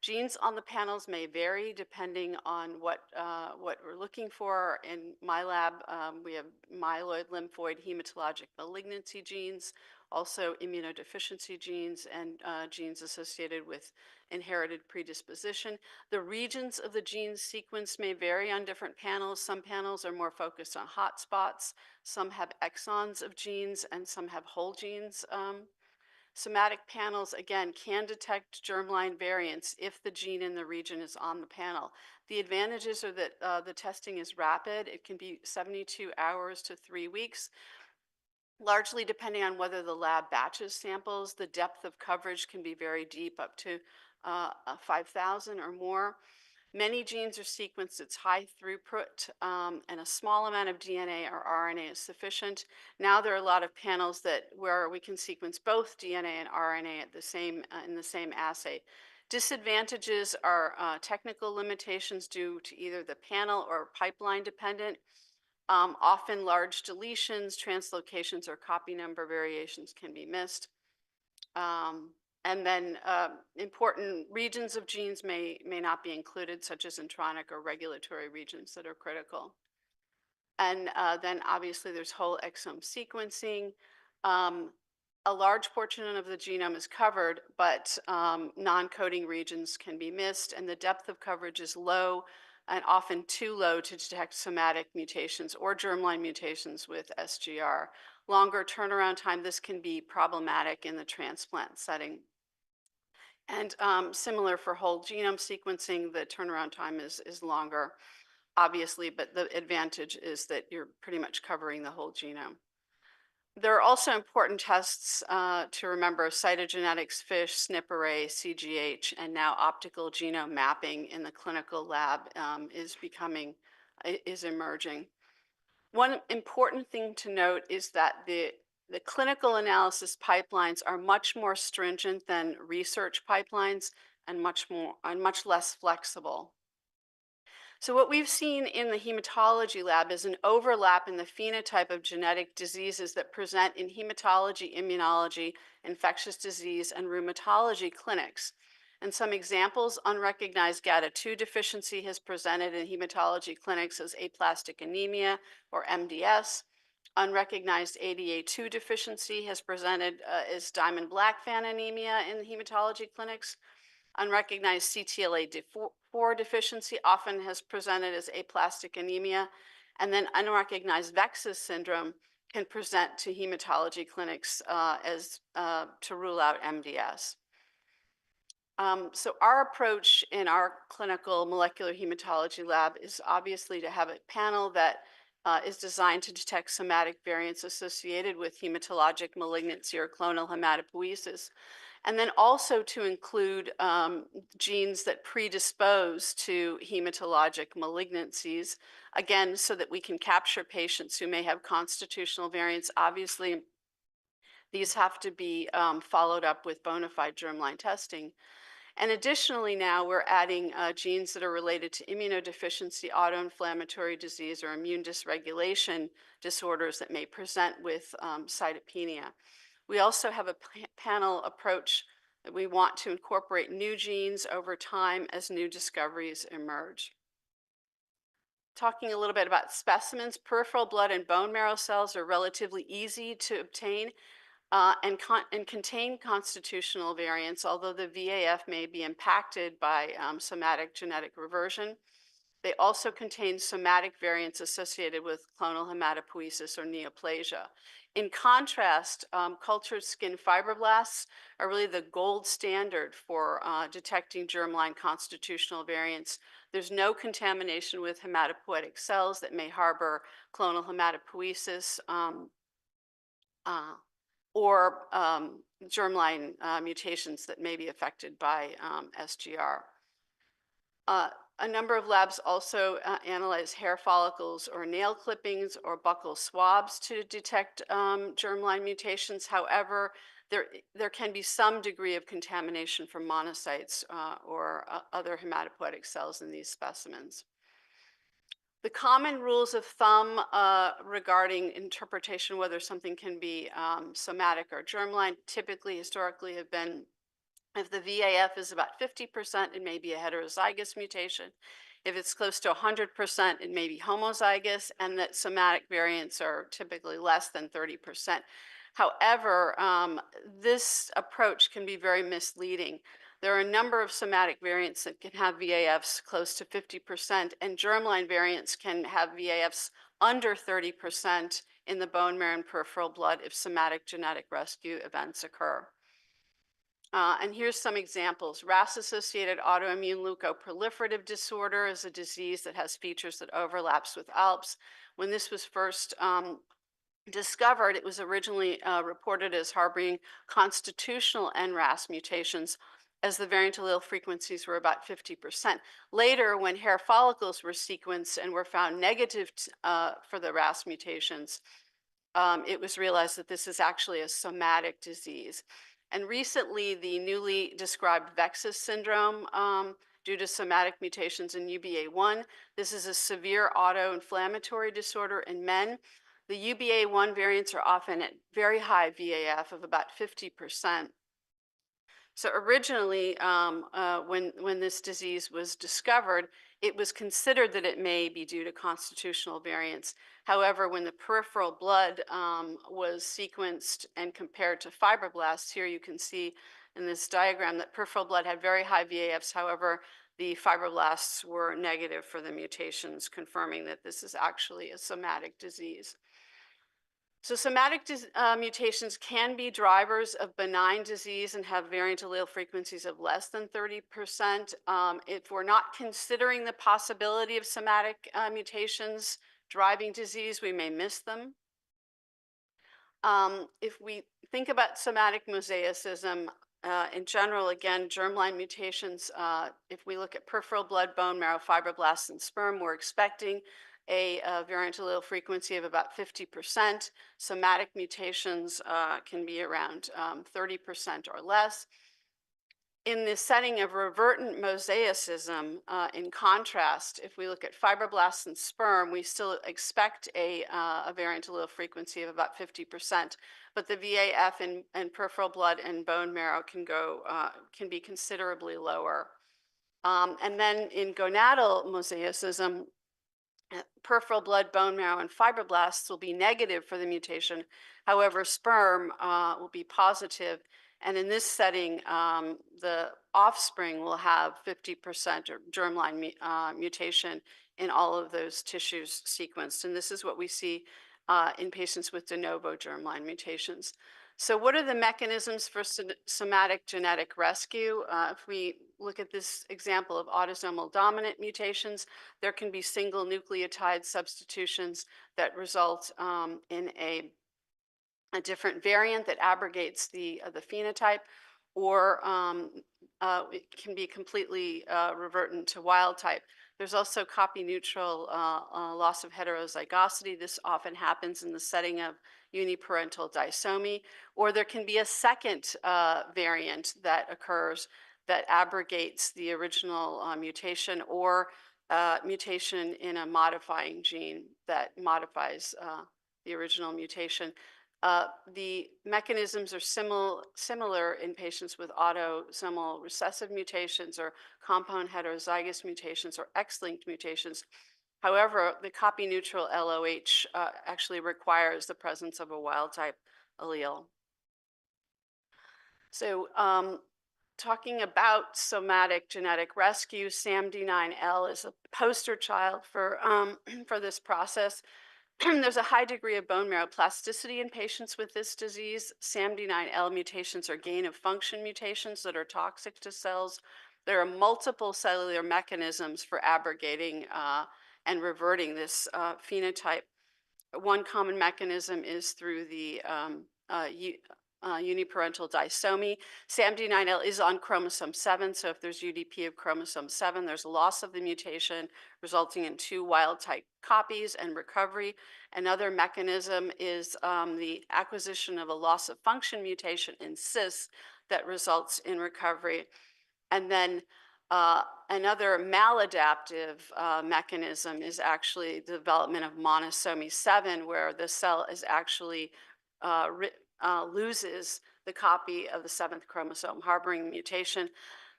Genes on the panels may vary depending on what we're looking for. In my lab, we have myeloid, lymphoid, hematologic malignancy genes, also immunodeficiency genes, and genes associated with inherited predisposition. The regions of the genes sequenced may vary on different panels. Some panels are more focused on hotspots. Some have exons of genes, and some have whole genes. Somatic panels, again, can detect germline variants if the gene in the region is on the panel. The advantages are that the testing is rapid. It can be 72 hours to 3 weeks, largely depending on whether the lab batches samples. The depth of coverage can be very deep, up to 5,000 or more. Many genes are sequenced, it's high throughput, and a small amount of DNA or RNA is sufficient. Now there are a lot of panels where we can sequence both DNA and RNA at in the same assay. Disadvantages are technical limitations due to either the panel or pipeline dependent. Often large deletions, translocations, or copy number variations can be missed. And then important regions of genes may not be included, such as intronic or regulatory regions that are critical. And then obviously there's whole exome sequencing. A large portion of the genome is covered, but non-coding regions can be missed, and the depth of coverage is low and often too low to detect somatic mutations or germline mutations with SGR. Longer turnaround time, this can be problematic in the transplant setting. And similar for whole genome sequencing, the turnaround time is longer, obviously, but the advantage is that you're pretty much covering the whole genome. There are also important tests to remember: cytogenetics, FISH, SNP array, CGH, and now optical genome mapping in the clinical lab is emerging. One important thing to note is that the clinical analysis pipelines are much more stringent than research pipelines and much less flexible. So what we've seen in the hematology lab is an overlap in the phenotype of genetic diseases that present in hematology, immunology, infectious disease, and rheumatology clinics. And some examples: unrecognized GATA2 deficiency has presented in hematology clinics as aplastic anemia or MDS. Unrecognized ADA2 deficiency has presented as Diamond-Blackfan anemia in hematology clinics. Unrecognized CTLA-4 deficiency often has presented as aplastic anemia. And then unrecognized VEXAS syndrome can present to hematology clinics to rule out MDS. So our approach in our clinical molecular hematology lab is obviously to have a panel that is designed to detect somatic variants associated with hematologic malignancy or clonal hematopoiesis, and then also to include genes that predispose to hematologic malignancies, again, so that we can capture patients who may have constitutional variants. Obviously, these have to be followed up with bona fide germline testing. And additionally, now we're adding genes that are related to immunodeficiency, autoinflammatory disease, or immune dysregulation disorders that may present with cytopenia. We also have a panel approach that we want to incorporate new genes over time as new discoveries emerge. talking a little bit about specimens, peripheral blood and bone marrow cells are relatively easy to obtain and contain constitutional variants, although the VAF may be impacted by somatic genetic reversion. They also contain somatic variants associated with clonal hematopoiesis or neoplasia. In contrast, cultured skin fibroblasts are really the gold standard for detecting germline constitutional variants. There's no contamination with hematopoietic cells that may harbor clonal hematopoiesis or germline mutations that may be affected by SGR. A number of labs also analyze hair follicles or nail clippings or buccal swabs to detect germline mutations. However, there can be some degree of contamination from monocytes or other hematopoietic cells in these specimens. The common rules of thumb regarding interpretation, whether something can be somatic or germline, typically historically have been if the VAF is about 50%, it may be a heterozygous mutation. If it's close to 100%, it may be homozygous, and that somatic variants are typically less than 30%. However, this approach can be very misleading. There are a number of somatic variants that can have VAFs close to 50%, and germline variants can have VAFs under 30% in the bone marrow and peripheral blood if somatic genetic rescue events occur. And here's some examples. RAS-associated autoimmune leukoproliferative disorder is a disease that has features that overlaps with ALPS. When this was first discovered, it was originally reported as harboring constitutional NRAS mutations, as the variant allele frequencies were about 50%. Later, when hair follicles were sequenced and were found negative for the RAS mutations, it was realized that this is actually a somatic disease. And recently, the newly described VEXAS syndrome due to somatic mutations in UBA1. This is a severe autoinflammatory disorder in men. The UBA1 variants are often at very high VAF of about 50%. So originally, when this disease was discovered, it was considered that it may be due to constitutional variants. However, when the peripheral blood was sequenced and compared to fibroblasts, here you can see in this diagram that peripheral blood had very high VAFs. However, the fibroblasts were negative for the mutations, confirming that this is actually a somatic disease. So somatic mutations can be drivers of benign disease and have variant allele frequencies of less than 30%. If we're not considering the possibility of somatic mutations driving disease, we may miss them. If we think about somatic mosaicism, in general, again, germline mutations, if we look at peripheral blood, bone marrow, fibroblasts, and sperm, we're expecting a variant allele frequency of about 50%. Somatic mutations can be around 30% or less. In the setting of revertant mosaicism, in contrast, if we look at fibroblasts and sperm, we still expect a variant allele frequency of about 50%, but the VAF in peripheral blood and bone marrow can be considerably lower. And then in gonadal mosaicism, peripheral blood, bone marrow, and fibroblasts will be negative for the mutation. However, sperm will be positive. And in this setting, the offspring will have 50% or germline mutation in all of those tissues sequenced. And this is what we see in patients with de novo germline mutations. So what are the mechanisms for somatic genetic rescue? If we look at this example of autosomal dominant mutations, there can be single nucleotide substitutions that result in a different variant that abrogates the phenotype, or it can be completely revertant to wild type. There's also copy neutral loss of heterozygosity. This often happens in the setting of uniparental disomy, or there can be a second variant that occurs that abrogates the original mutation, or mutation in a modifying gene that modifies the original mutation. The mechanisms are similar in patients with autosomal recessive mutations or compound heterozygous mutations or X-linked mutations. However, the copy neutral LOH actually requires the presence of a wild type allele. So talking about somatic genetic rescue, SAMD9L is a poster child for, for this process. There's a high degree of bone marrow plasticity in patients with this disease. SAMD9L mutations are gain of function mutations that are toxic to cells. There are multiple cellular mechanisms for abrogating and reverting this phenotype. One common mechanism is through the uniparental disomy. SAMD9L is on chromosome 7, so if there's UDP of chromosome 7, there's loss of the mutation, resulting in 2 wild-type copies and recovery. Another mechanism is the acquisition of a loss-of-function mutation in cis that results in recovery. And then another maladaptive mechanism is actually the development of monosomy 7, where the cell is actually loses the copy of the 7th chromosome harboring the mutation.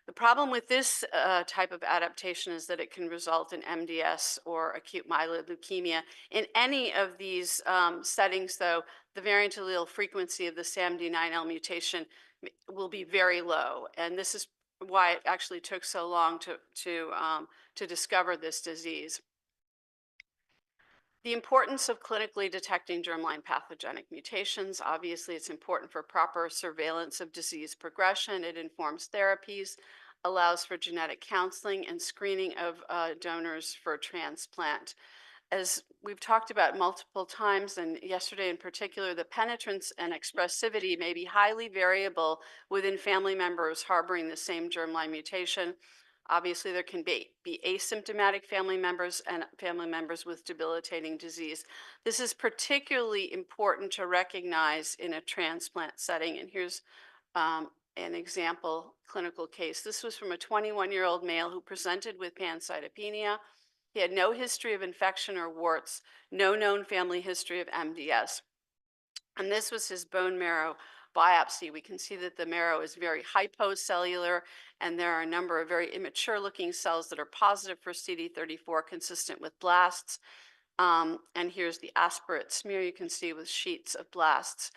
The problem with this type of adaptation is that it can result in MDS or acute myeloid leukemia. In any of these settings, though, the variant allele frequency of the SAMD9L mutation will be very low, and this is why it actually took so long to discover this disease. The importance of clinically detecting germline pathogenic mutations. Obviously, it's important for proper surveillance of disease progression. It informs therapies, allows for genetic counseling and screening of donors for transplant. As we've talked about multiple times, and yesterday in particular, the penetrance and expressivity may be highly variable within family members harboring the same germline mutation. Obviously, there can be asymptomatic family members and family members with debilitating disease. This is particularly important to recognize in a transplant setting. And here's an example clinical case. This was from a 21-year-old male who presented with pancytopenia. He had no history of infection or warts, no known family history of MDS. And this was his bone marrow biopsy. We can see that the marrow is very hypocellular, and there are a number of very immature looking cells that are positive for CD34, consistent with blasts. And here's the aspirate smear you can see with sheets of blasts.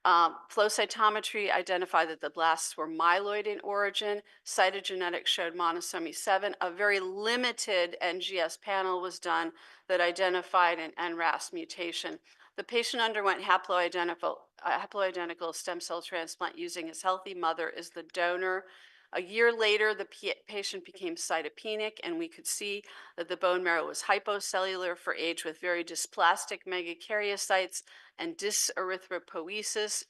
Flow cytometry identified that the blasts were myeloid in origin. Cytogenetics showed monosomy 7. A very limited NGS panel was done that identified an NRAS mutation. The patient underwent haploidentical stem cell transplant using his healthy mother as the donor. A year later, the patient became cytopenic, and we could see that the bone marrow was hypocellular for age with very dysplastic megakaryocytes and dyserythropoiesis,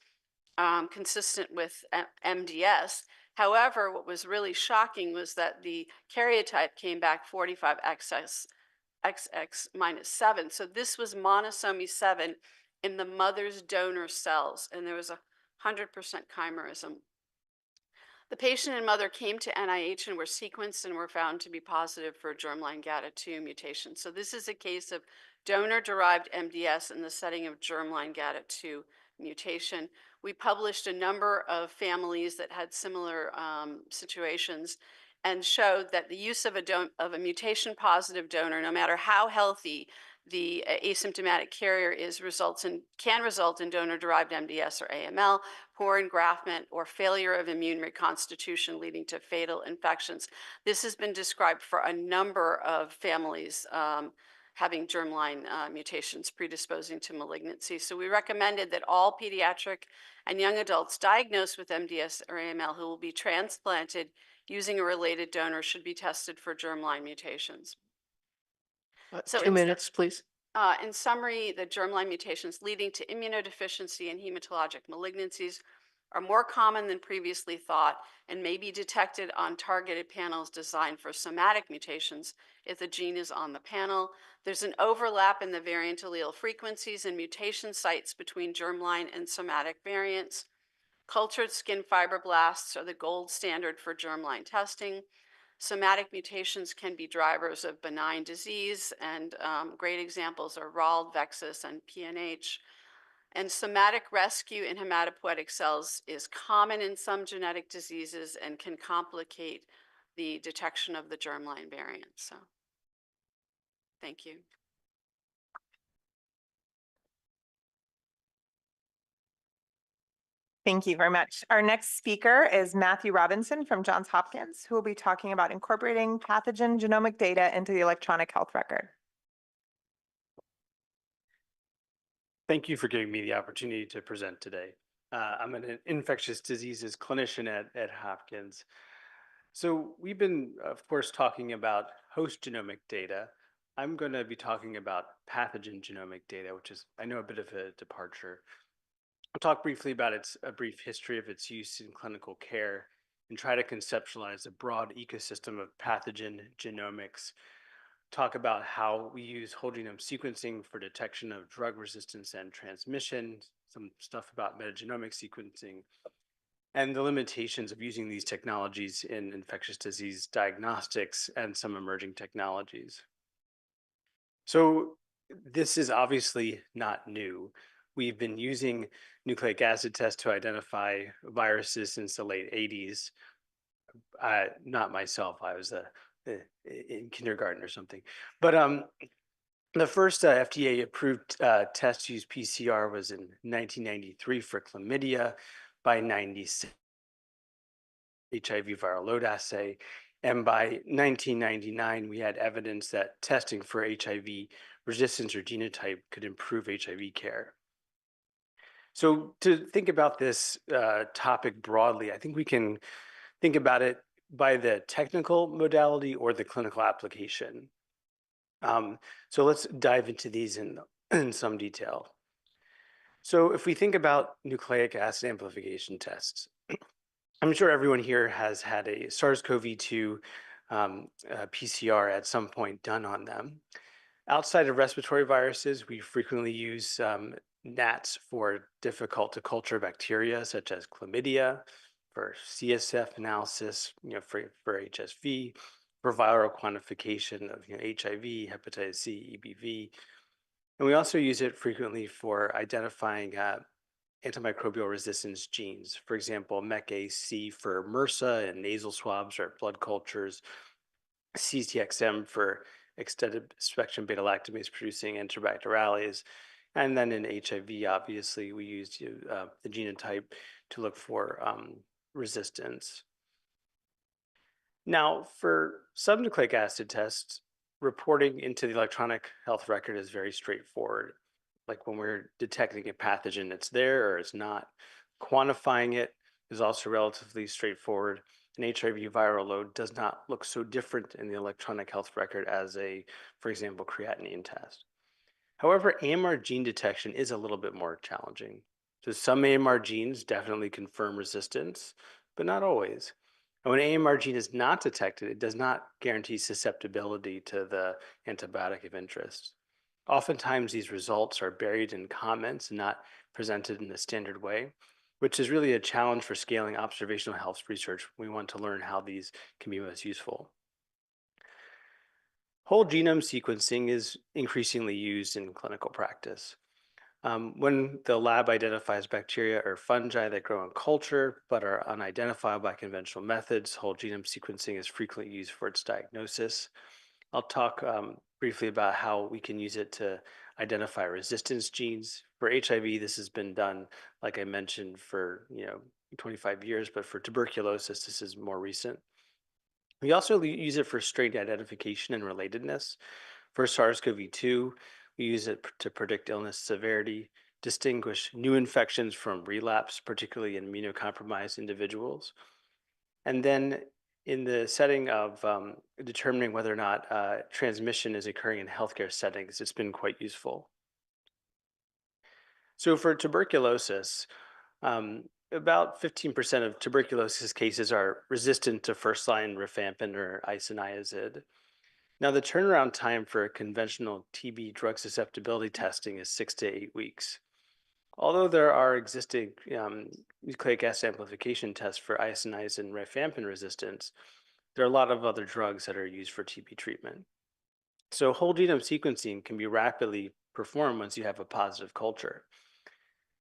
consistent with MDS. However, what was really shocking was that the karyotype came back 45XX minus 7. So this was monosomy 7 in the mother's donor cells, and there was 100% chimerism. The patient and mother came to NIH and were sequenced and were found to be positive for germline GATA2 mutation. So this is a case of donor-derived MDS in the setting of germline GATA2 mutation. We published a number of families that had similar situations and showed that the use of a mutation-positive donor, no matter how healthy the asymptomatic carrier is, can result in donor-derived MDS or AML, poor engraftment, or failure of immune reconstitution leading to fatal infections. This has been described for a number of families having germline mutations predisposing to malignancy. So we recommended that all pediatric and young adults diagnosed with MDS or AML who will be transplanted using a related donor should be tested for germline mutations. So
2 minutes, please.
In summary, the germline mutations leading to immunodeficiency and hematologic malignancies are more common than previously thought and may be detected on targeted panels designed for somatic mutations if the gene is on the panel. There's an overlap in the variant allele frequencies and mutation sites between germline and somatic variants. Cultured skin fibroblasts are the gold standard for germline testing. Somatic mutations can be drivers of benign disease, and great examples are RALD, VEXAS, and PNH. And somatic rescue in hematopoietic cells is common in some genetic diseases and can complicate the detection of the germline variant. So Thank you.
Thank you very much. Our next speaker is Matthew Robinson from Johns Hopkins, who will be talking about incorporating pathogen genomic data into the electronic health record.
Thank you for giving me the opportunity to present today. I'm an infectious diseases clinician at Hopkins. So we've been, of course, talking about host genomic data. I'm going to be talking about pathogen genomic data, which is, I know, a bit of a departure. I'll talk briefly about a brief history of its use in clinical care and try to conceptualize a broad ecosystem of pathogen genomics. Talk about how we use whole genome sequencing for detection of drug resistance and transmission, some stuff about metagenomic sequencing, and the limitations of using these technologies in infectious disease diagnostics and some emerging technologies. So this is obviously not new. We've been using nucleic acid tests to identify viruses since the late 80s. Not myself, I was in kindergarten or something. But the first FDA approved test to use PCR was in 1993 for chlamydia. By 96, HIV viral load assay. And by 1999, we had evidence that testing for HIV resistance or genotype could improve HIV care. So to think about this topic broadly, I think we can think about it by the technical modality or the clinical application. So let's dive into these in some detail. So if we think about nucleic acid amplification tests, I'm sure everyone here has had a SARS-CoV-2 PCR at some point done on them. Outside of respiratory viruses, we frequently use gnats for difficult to culture bacteria such as chlamydia, for CSF analysis, for HSV, for viral quantification of HIV, hepatitis C, EBV. And we also use it frequently for identifying antimicrobial resistance genes. For example, MECA-C for MRSA and nasal swabs or blood cultures, CTXM for extended spectrum beta-lactamase producing enterobacterales. And then in HIV, obviously, we use the genotype to look for resistance. Now, for some nucleic acid tests, reporting into the electronic health record is very straightforward. Like when we're detecting a pathogen, it's there or it's not. Quantifying it is also relatively straightforward. An HIV viral load does not look so different in the electronic health record as for example, creatinine test. However, AMR gene detection is a little bit more challenging. So some AMR genes definitely confirm resistance, but not always. And when an AMR gene is not detected, it does not guarantee susceptibility to the antibiotic of interest. Oftentimes, these results are buried in comments and not presented in a standard way, which is really a challenge for scaling observational health research. We want to learn how these can be most useful. Whole genome sequencing is increasingly used in clinical practice. When the lab identifies bacteria or fungi that grow in culture but are unidentified by conventional methods, whole genome sequencing is frequently used for its diagnosis. I'll talk briefly about how we can use it to identify resistance genes. For HIV, this has been done, like I mentioned, for 25 years, but for tuberculosis, this is more recent. We also use it for strain identification and relatedness. For SARS-CoV-2, we use it to predict illness severity, distinguish new infections from relapse, particularly in immunocompromised individuals. And then in the setting of determining whether or not transmission is occurring in healthcare settings, it's been quite useful. So for tuberculosis, about 15% of tuberculosis cases are resistant to first-line rifampin or isoniazid. Now, the turnaround time for conventional TB drug susceptibility testing is 6 to 8 weeks. Although there are existing nucleic acid amplification tests for isoniazid and rifampin resistance, there are a lot of other drugs that are used for TB treatment. So whole genome sequencing can be rapidly performed once you have a positive culture.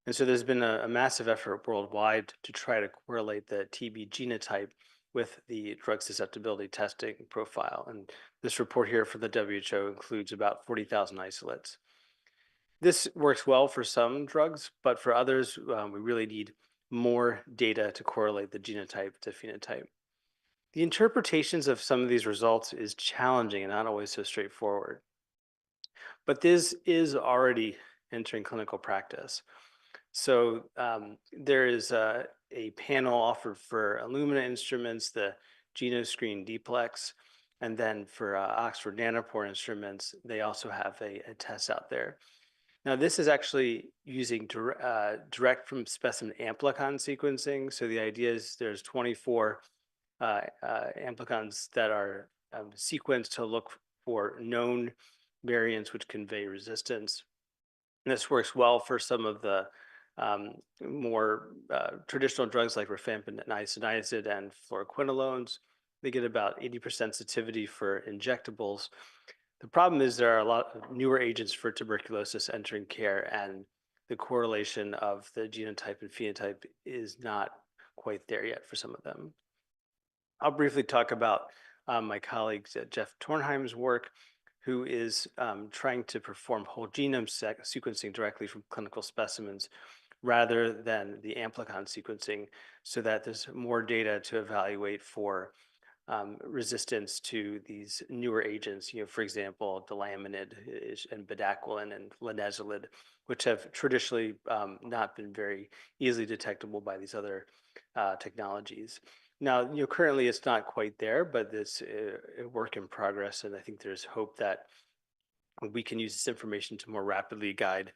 And so there's been a massive effort worldwide to try to correlate the TB genotype with the drug susceptibility testing profile. And this report here from the WHO includes about 40,000 isolates. This works well for some drugs, but for others, we really need more data to correlate the genotype to phenotype. The interpretations of some of these results is challenging and not always so straightforward. But this is already entering clinical practice. So there is a panel offered for Illumina instruments, the GenoScreen Dplex, and then for Oxford Nanopore instruments, they also have a test out there. Now, this is actually using direct from specimen amplicon sequencing. So the idea is there's 24 amplicons that are sequenced to look for known variants which convey resistance. And this works well for some of the more traditional drugs like rifampin and isoniazid and fluoroquinolones. They get about 80% sensitivity for injectables. The problem is there are a lot of newer agents for tuberculosis entering care, and the correlation of the genotype and phenotype is not quite there yet for some of them. I'll briefly talk about my colleague Jeff Tornheim's work, who is trying to perform whole genome sequencing directly from clinical specimens rather than the amplicon sequencing, so that there's more data to evaluate for resistance to these newer agents, for example, delaminid and bedaquiline and linezolid, which have traditionally not been very easily detectable by these other technologies. Now, currently it's not quite there, but it's a work in progress, and I think there's hope that we can use this information to more rapidly guide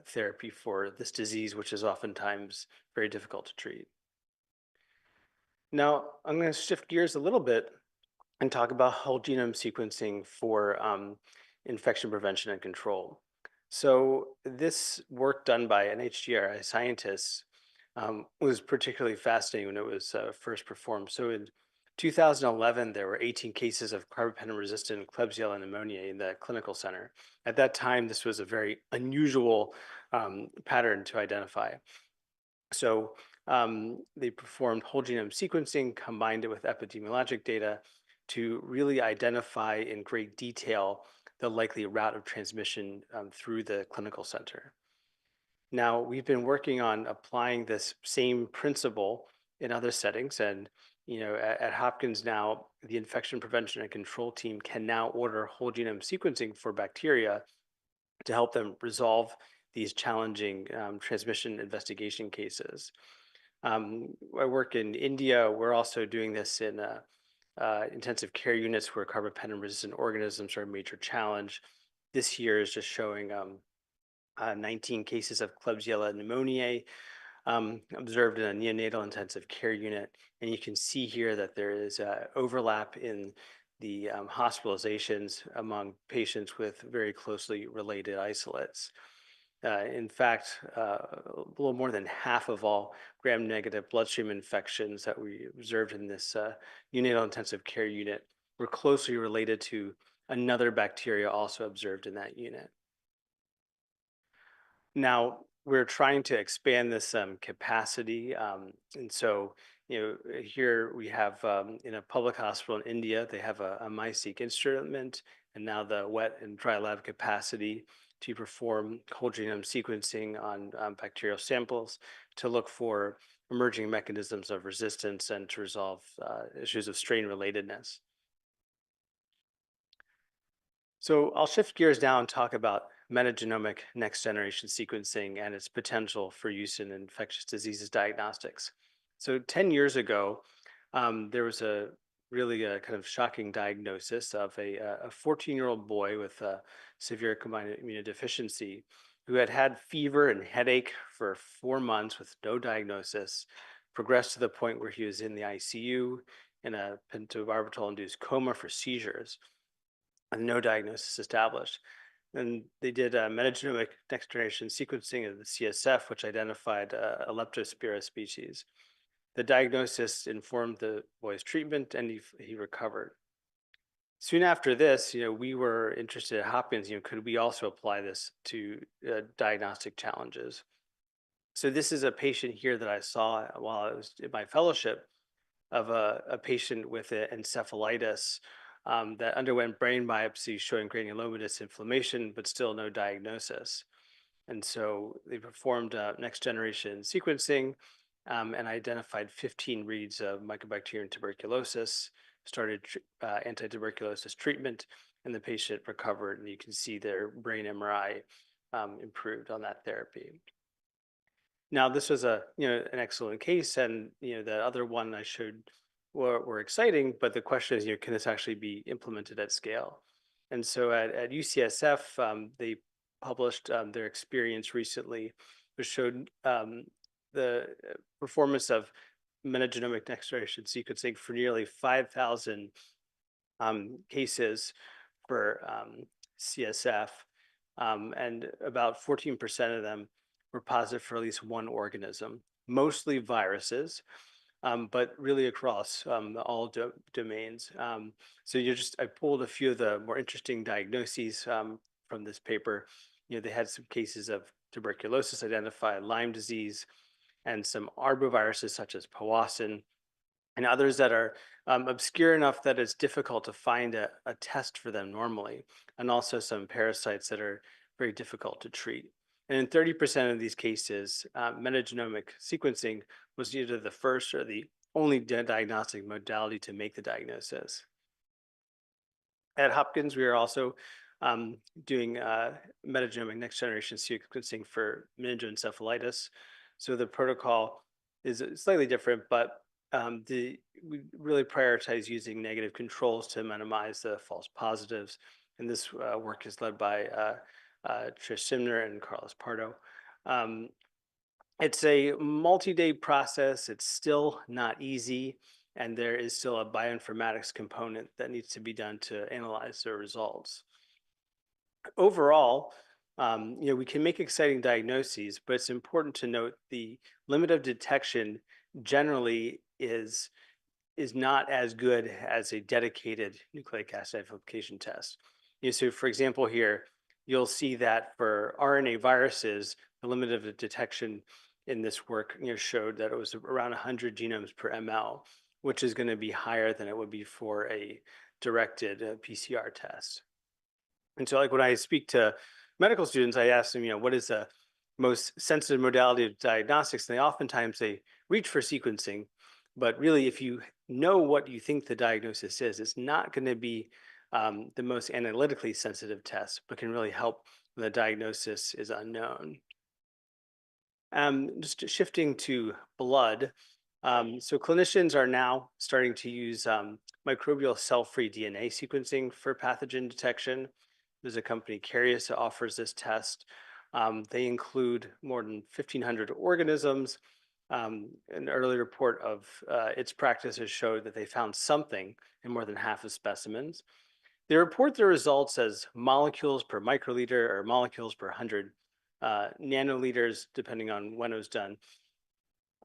therapy for this disease, which is oftentimes very difficult to treat. Now, I'm going to shift gears a little bit and talk about whole genome sequencing for infection prevention and control. So this work done by NHGRI scientists was particularly fascinating when it was first performed. So in 2011, there were 18 cases of carbapenem-resistant Klebsiella pneumoniae in the clinical center. At that time, this was a very unusual pattern to identify. So they performed whole genome sequencing, combined it with epidemiologic data to really identify in great detail the likely route of transmission through the clinical center. Now, we've been working on applying this same principle in other settings, and at Hopkins now, the infection prevention and control team can now order whole genome sequencing for bacteria to help them resolve these challenging transmission investigation cases. I work in India. We're also doing this in intensive care units where carbapenem-resistant organisms are a major challenge. This year is just showing 19 cases of Klebsiella pneumoniae observed in a neonatal intensive care unit. And you can see here that there is overlap in the hospitalizations among patients with very closely related isolates. In fact, a little more than half of all gram-negative bloodstream infections that we observed in this neonatal intensive care unit were closely related to another bacteria also observed in that unit. Now, we're trying to expand this capacity. And so, here we have in a public hospital in India, they have a MySeq instrument, and now the wet and dry lab capacity to perform whole genome sequencing on bacterial samples to look for emerging mechanisms of resistance and to resolve issues of strain relatedness. So I'll shift gears now and talk about metagenomic next generation sequencing and its potential for use in infectious diseases diagnostics. So 10 years ago, there was a really kind of shocking diagnosis of a 14-year-old boy with a severe combined immunodeficiency who had had fever and headache for 4 months with no diagnosis, progressed to the point where he was in the ICU in a pentobarbital-induced coma for seizures, and no diagnosis established. And they did a metagenomic next-generation sequencing of the CSF, which identified a Leptospira species. The diagnosis informed the boy's treatment, and he recovered. Soon after this, we were interested at Hopkins, could we also apply this to diagnostic challenges? So this is a patient here that I saw while I was in my fellowship of a patient with encephalitis that underwent brain biopsy showing granulomatous inflammation, but still no diagnosis. And so they performed next generation sequencing and identified 15 reads of Mycobacterium tuberculosis, started anti-tuberculosis treatment, and the patient recovered. And you can see their brain MRI improved on that therapy. Now, this was an excellent case, and the other one I showed were exciting, but the question is, can this actually be implemented at scale? And so at UCSF, they published their experience recently, which showed the performance of metagenomic next generation sequencing for nearly 5,000 cases for CSF, and about 14% of them were positive for at least one organism, mostly viruses, but really across all domains. So I pulled a few of the more interesting diagnoses from this paper. They had some cases of tuberculosis identified, Lyme disease, and some arboviruses such as powassan, and others that are obscure enough that it's difficult to find a test for them normally, and also some parasites that are very difficult to treat. And in 30% of these cases, metagenomic sequencing was either the first or the only diagnostic modality to make the diagnosis. At Hopkins, we are also doing metagenomic next generation sequencing for meningoencephalitis. So the protocol is slightly different, but we really prioritize using negative controls to minimize the false positives. And this work is led by Trish Simner and Carlos Pardo. It's a multi-day process. It's still not easy, and there is still a bioinformatics component that needs to be done to analyze the results. Overall, we can make exciting diagnoses, but it's important to note the limit of detection generally is not as good as a dedicated nucleic acid amplification test. So for example, here, you'll see that for RNA viruses, the limit of detection in this work showed that it was around 100 genomes per ml, which is going to be higher than it would be for a directed PCR test. And so like when I speak to medical students, I ask them, what is the most sensitive modality of diagnostics? And oftentimes they reach for sequencing, but really if you know what you think the diagnosis is, it's not going to be the most analytically sensitive test, but can really help when the diagnosis is unknown. Just shifting to blood. So clinicians are now starting to use microbial cell-free DNA sequencing for pathogen detection. There's a company, Carius, that offers this test. They include more than 1,500 organisms. An early report of its practices showed that they found something in more than half of specimens. They report their results as molecules per microliter or molecules per 100 nanoliters, depending on when it was done.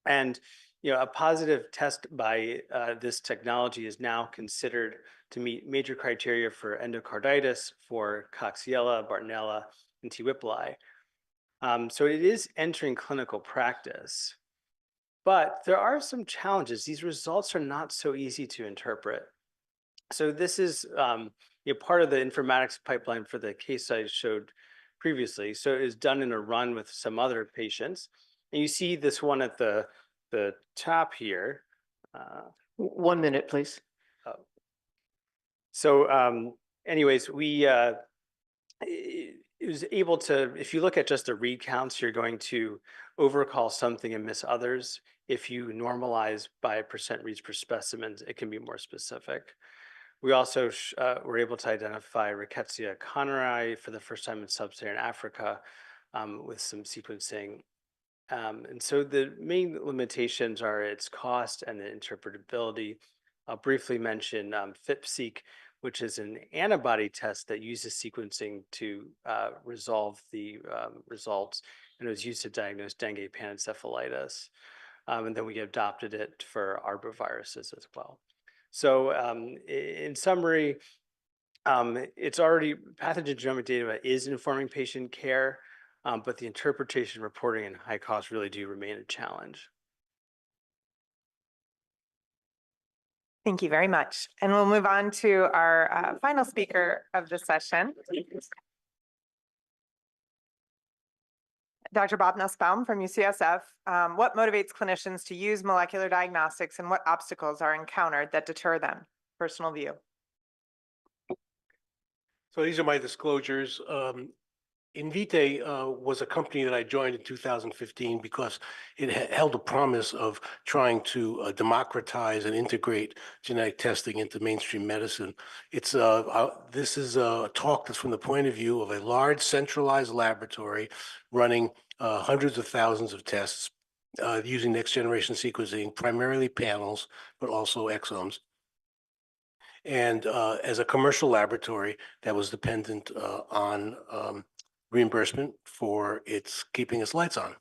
And a positive test by this technology is now considered to meet major criteria for endocarditis, for Coxiella, Bartonella, and T. whipple. So it is entering clinical practice, but there are some challenges. These results are not so easy to interpret. So this is part of the informatics pipeline for the case I showed previously. So it is done in a run with some other patients. And you see this one at the top here.
1 minute, please.
So anyways, it was able to, if you look at just the read counts, you're going to overcall something and miss others. If you normalize by % reads per specimen, it can be more specific. We also were able to identify Rickettsia connery for the first time in sub-Saharan Africa with some sequencing. And so the main limitations are its cost and the interpretability. I'll briefly mention FIPSeq, which is an antibody test that uses sequencing to resolve the results, and it was used to diagnose dengue panencephalitis. And then we adopted it for arboviruses as well. So in summary, it's already pathogen genomic data is informing patient care, but the interpretation, reporting, and high cost really do remain a challenge.
Thank you very much. And we'll move on to our final speaker of the session. Dr. Bob Nussbaum from UCSF. What motivates clinicians to use molecular diagnostics and what obstacles are encountered that deter them? Personal view.
So these are my disclosures. Invitae was a company that I joined in 2015 because it held a promise of trying to democratize and integrate genetic testing into mainstream medicine. This is a talk that's from the point of view of a large centralized laboratory running hundreds of thousands of tests using next generation sequencing, primarily panels, but also exomes. And as a commercial laboratory that was dependent on reimbursement for its keeping its lights on.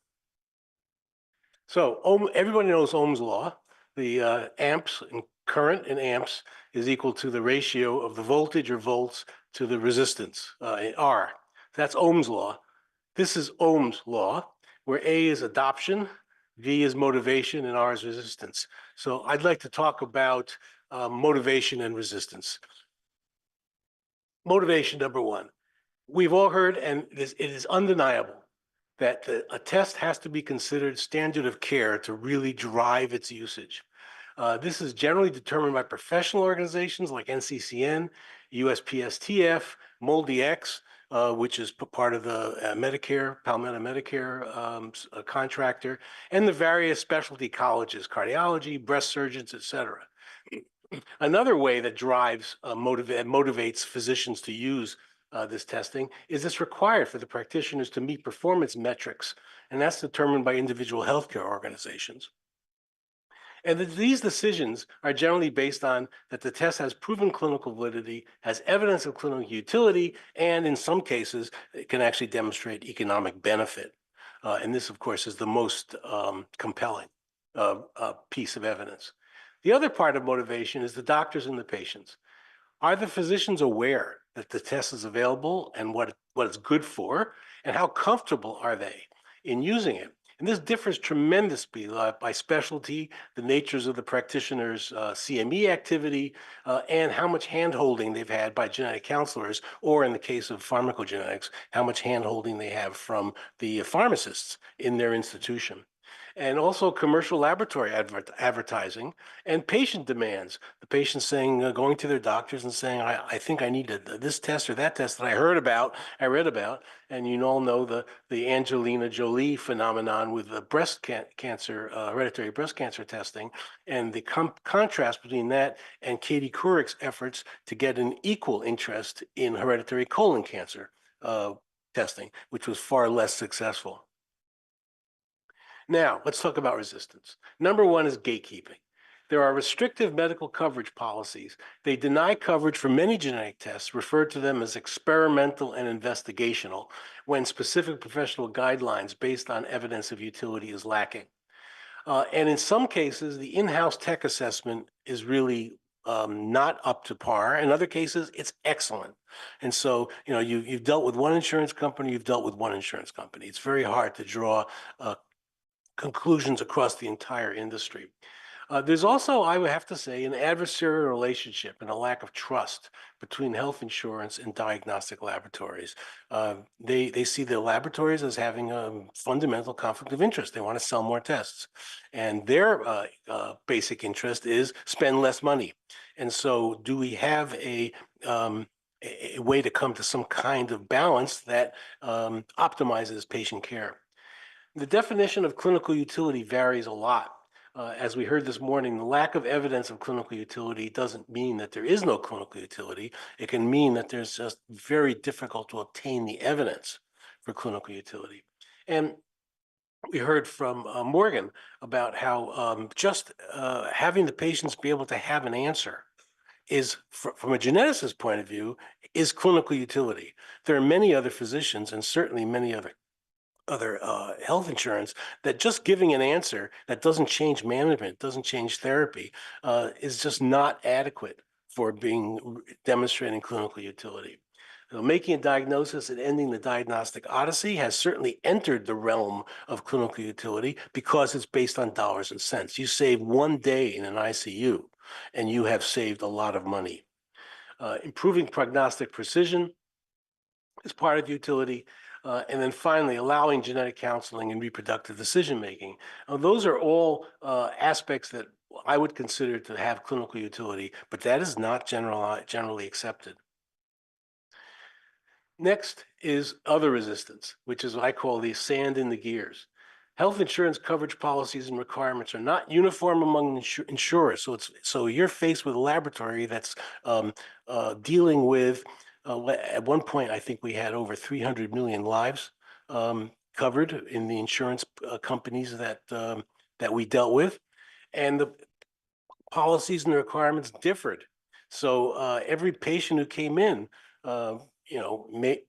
So everybody knows Ohm's law. The amps and current in amps is equal to the ratio of the voltage or volts to the resistance, R. That's Ohm's law. This is Ohm's law, where A is adoption, V is motivation, and R is resistance. So I'd like to talk about motivation and resistance. Motivation, number one. We've all heard, and it is undeniable, that a test has to be considered standard of care to really drive its usage. This is generally determined by professional organizations like NCCN, USPSTF, MolDX, which is part of the Medicare, Palmetto Medicare contractor, and the various specialty colleges, cardiology, breast surgeons, et cetera. Another way that drives, motivates physicians to use this testing is it's required for the practitioners to meet performance metrics, and that's determined by individual healthcare organizations. And these decisions are generally based on that the test has proven clinical validity, has evidence of clinical utility, and in some cases, it can actually demonstrate economic benefit. And this, of course, is the most compelling piece of evidence. The other part of motivation is the doctors and the patients. Are the physicians aware that the test is available and what it's good for, and how comfortable are they in using it? And this differs tremendously by specialty, the natures of the practitioner's CME activity, and how much handholding they've had by genetic counselors, or in the case of pharmacogenetics, how much handholding they have from the pharmacists in their institution. And also commercial laboratory advertising and patient demands. The patients saying, going to their doctors and saying, I think I need this test or that test that I read about. And you all know the Angelina Jolie phenomenon with the breast cancer, hereditary breast cancer testing, and the contrast between that and Katie Couric's efforts to get an equal interest in hereditary colon cancer testing, which was far less successful. Now, let's talk about resistance. Number one is gatekeeping. There are restrictive medical coverage policies. They deny coverage for many genetic tests, referred to them as experimental and investigational, when specific professional guidelines based on evidence of utility is lacking. And in some cases, the in-house tech assessment is really not up to par. In other cases, it's excellent. And so, you've dealt with one insurance company, you've dealt with one insurance company. It's very hard to draw conclusions across the entire industry. There's also, I would have to say, an adversarial relationship and a lack of trust between health insurance and diagnostic laboratories. They see the laboratories as having a fundamental conflict of interest. They want to sell more tests. And their basic interest is spend less money. And so do we have a way to come to some kind of balance that optimizes patient care? The definition of clinical utility varies a lot. As we heard this morning, the lack of evidence of clinical utility doesn't mean that there is no clinical utility. It can mean that there's just very difficult to obtain the evidence for clinical utility. And we heard from Morgan about how just having the patients be able to have an answer is, from a geneticist point of view, is clinical utility. There are many other physicians and certainly many other health insurance that just giving an answer that doesn't change management, doesn't change therapy, is just not adequate for demonstrating clinical utility. So making a diagnosis and ending the diagnostic odyssey has certainly entered the realm of clinical utility because it's based on dollars and cents. You save one day in an ICU and you have saved a lot of money. Improving prognostic precision is part of utility. And then finally, allowing genetic counseling and reproductive decision-making. Those are all aspects that I would consider to have clinical utility, but that is not generally accepted. Next is other resistance, which is what I call the sand in the gears. Health insurance coverage policies and requirements are not uniform among insurers. So you're faced with a laboratory that's dealing with, at one point, I think we had over 300 million lives covered in the insurance companies that we dealt with. And the policies and the requirements differed. So every patient who came in, may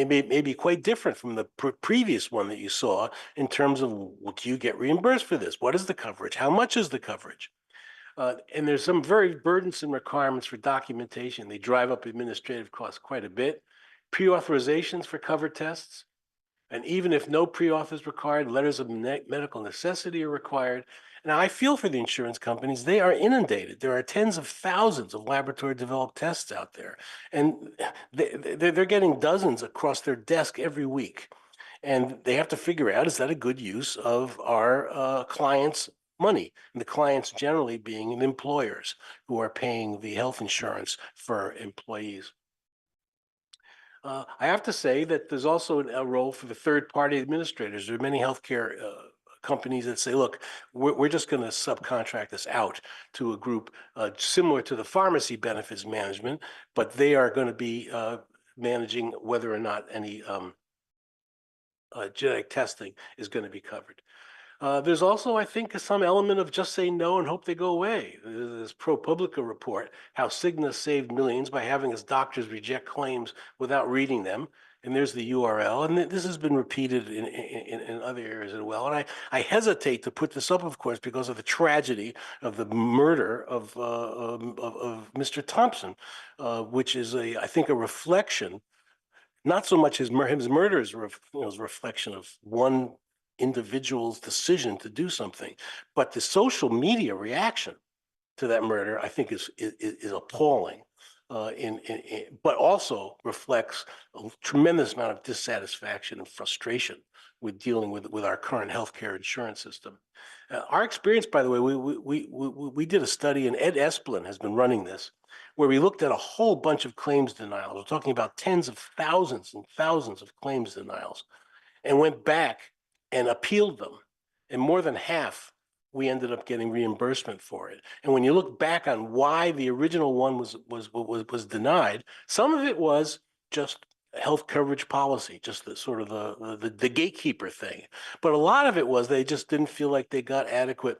be quite different from the previous one that you saw in terms of, well, do you get reimbursed for this? What is the coverage? How much is the coverage? And there's some very burdensome requirements for documentation. They drive up administrative costs quite a bit. Pre-authorizations for covered tests. And even if no pre-auth is required, letters of medical necessity are required. Now, I feel for the insurance companies. They are inundated. There are tens of thousands of laboratory-developed tests out there, and they're getting dozens across their desk every week. And they have to figure out, is that a good use of our clients' money? And the clients generally being the employers who are paying the health insurance for employees. I have to say that there's also a role for the third-party administrators. There are many healthcare companies that say, look, we're just going to subcontract this out to a group similar to the pharmacy benefits management, but they are going to be managing whether or not any genetic testing is going to be covered. There's also, I think, some element of just say no and hope they go away. There's this ProPublica report, how Cigna saved millions by having its doctors reject claims without reading them. And there's the URL. And this has been repeated in other areas as well. And I hesitate to put this up, of course, because of the tragedy of the murder of Mr. Thompson, which is, I think, a reflection, not so much his murder is a reflection of one individual's decision to do something, but the social media reaction to that murder, I think, is appalling, but also reflects a tremendous amount of dissatisfaction and frustration with dealing with our current healthcare insurance system. Our experience, by the way, we did a study, and Ed Esplin has been running this, where we looked at a whole bunch of claims denials. We're talking about tens of thousands and thousands of claims denials, and went back and appealed them. And more than half, we ended up getting reimbursement for it. And when you look back on why the original one was denied, some of it was just health coverage policy, just the sort of the gatekeeper thing. But a lot of it was they just didn't feel like they got adequate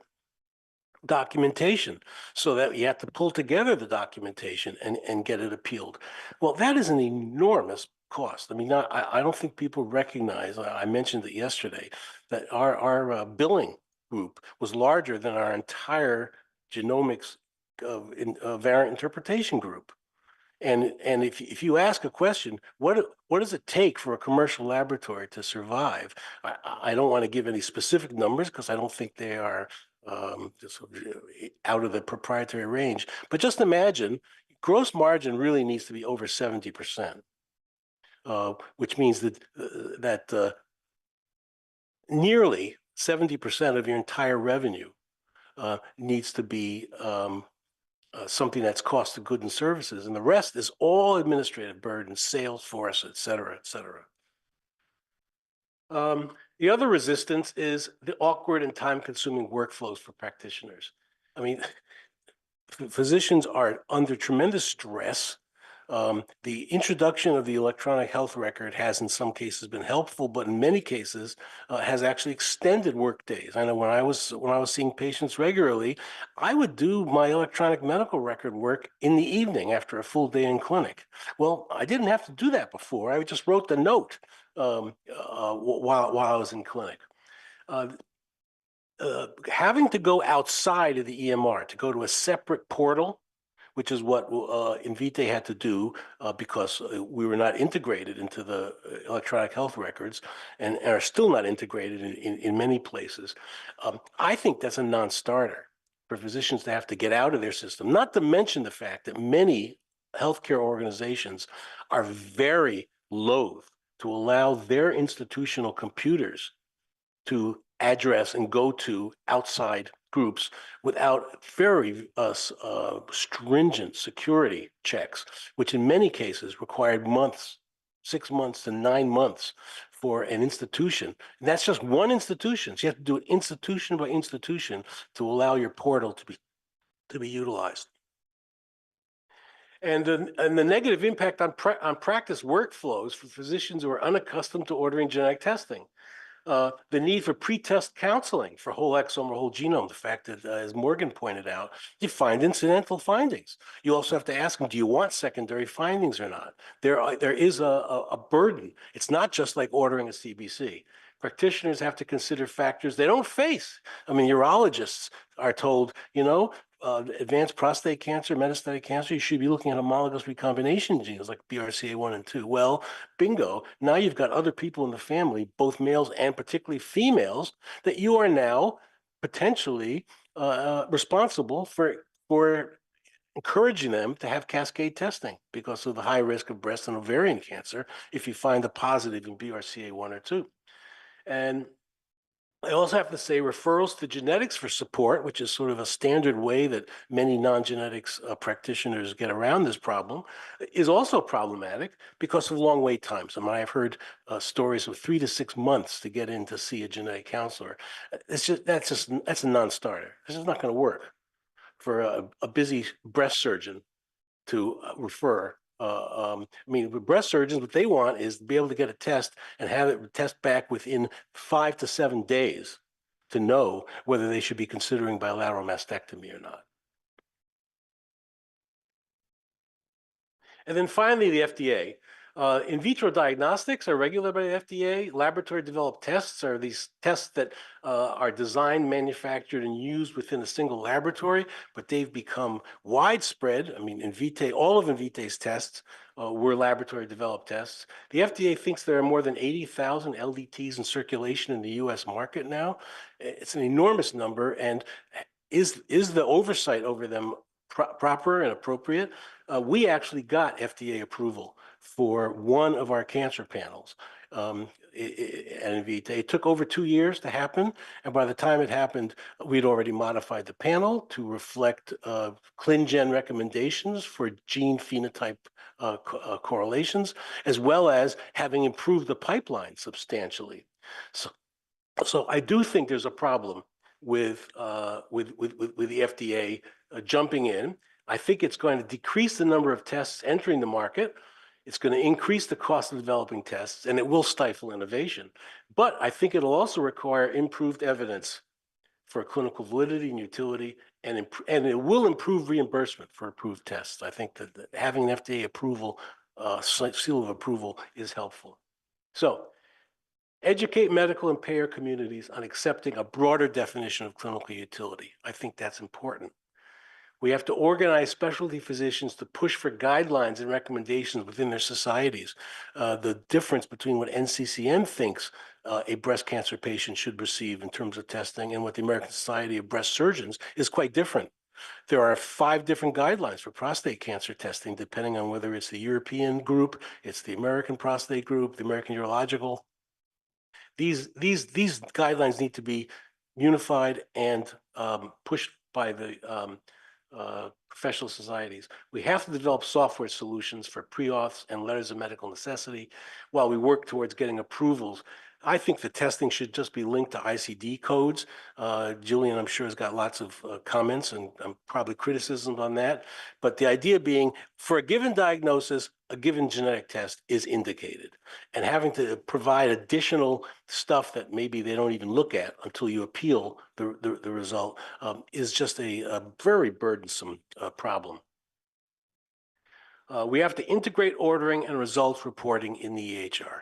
documentation, so that you have to pull together the documentation and get it appealed. Well, that is an enormous cost. I mean, I don't think people recognize, I mentioned it yesterday, that our billing group was larger than our entire genomics variant interpretation group. And if you ask a question, what does it take for a commercial laboratory to survive? I don't want to give any specific numbers because I don't think they are out of the proprietary range. But just imagine, gross margin really needs to be over 70%, which means that nearly 70% of your entire revenue needs to be something that's cost of goods and services, and the rest is all administrative burden, sales force, et cetera, et cetera. The other resistance is the awkward and time-consuming workflows for practitioners. I mean, physicians are under tremendous stress. The introduction of the electronic health record has in some cases been helpful, but in many cases has actually extended work days. I know when I was seeing patients regularly, I would do my electronic medical record work in the evening after a full day in clinic. Well, I didn't have to do that before. I just wrote the note while I was in clinic. Having to go outside of the EMR, to go to a separate portal, which is what Invitae had to do because we were not integrated into the electronic health records and are still not integrated in many places. I think that's a non-starter. for physicians to have to get out of their system, not to mention the fact that many healthcare organizations are very loath to allow their institutional computers to address and go to outside groups without very stringent security checks, which in many cases required months, 6 months to 9 months for an institution. And that's just one institution. So you have to do it institution by institution to allow your portal to be utilized. And the negative impact on practice workflows for physicians who are unaccustomed to ordering genetic testing. The need for pre-test counseling for whole exome or whole genome. The fact that, as Morgan pointed out, you find incidental findings. You also have to ask them, do you want secondary findings or not? There is a burden. It's not just like ordering a CBC. Practitioners have to consider factors they don't face. I mean, urologists are told, you know, advanced prostate cancer, metastatic cancer, you should be looking at homologous recombination genes like BRCA1 and 2. Well, bingo, now you've got other people in the family, both males and particularly females, that you are now potentially responsible for encouraging them to have cascade testing because of the high risk of breast and ovarian cancer if you find a positive in BRCA1 or 2. And I also have to say referrals to genetics for support, which is sort of a standard way that many non-genetics practitioners get around this problem, is also problematic because of long wait times. I mean, I've heard stories of 3 to 6 months to get in to see a genetic counselor. That's a non-starter. This is not going to work for a busy breast surgeon to refer. I mean, with breast surgeons, what they want is to be able to get a test and have it test back within 5 to 7 days to know whether they should be considering bilateral mastectomy or not. And then finally, the FDA. In vitro diagnostics are regulated by the FDA. Laboratory developed tests are these tests that are designed, manufactured, and used within a single laboratory, but they've become widespread. I mean, Invitae, all of Invitae's tests were laboratory developed tests. The FDA thinks there are more than 80,000 LDTs in circulation in the US market now. It's an enormous number, and is the oversight over them proper and appropriate? We actually got FDA approval for one of our cancer panels at Invitae. It took over 2 years to happen, and by the time it happened, we'd already modified the panel to reflect ClinGen recommendations for gene phenotype correlations, as well as having improved the pipeline substantially. So I do think there's a problem with the FDA jumping in. I think it's going to decrease the number of tests entering the market. It's going to increase the cost of developing tests, and it will stifle innovation. But I think it'll also require improved evidence for clinical validity and utility, and it will improve reimbursement for approved tests. I think that having an FDA approval, seal of approval, is helpful. So, educate medical and payer communities on accepting a broader definition of clinical utility. I think that's important. We have to organize specialty physicians to push for guidelines and recommendations within their societies. The difference between what NCCN thinks a breast cancer patient should receive in terms of testing and what the American Society of Breast Surgeons is quite different. There are 5 different guidelines for prostate cancer testing, depending on whether it's the European group, it's the American prostate group, the American urological. These guidelines need to be unified and pushed by the professional societies. We have to develop software solutions for pre-auths and letters of medical necessity while we work towards getting approvals. I think the testing should just be linked to ICD codes. Julian, I'm sure, has got lots of comments and probably criticisms on that. But the idea being, for a given diagnosis, a given genetic test is indicated. And having to provide additional stuff that maybe they don't even look at until you appeal the result is just a very burdensome problem. We have to integrate ordering and results reporting in the EHR.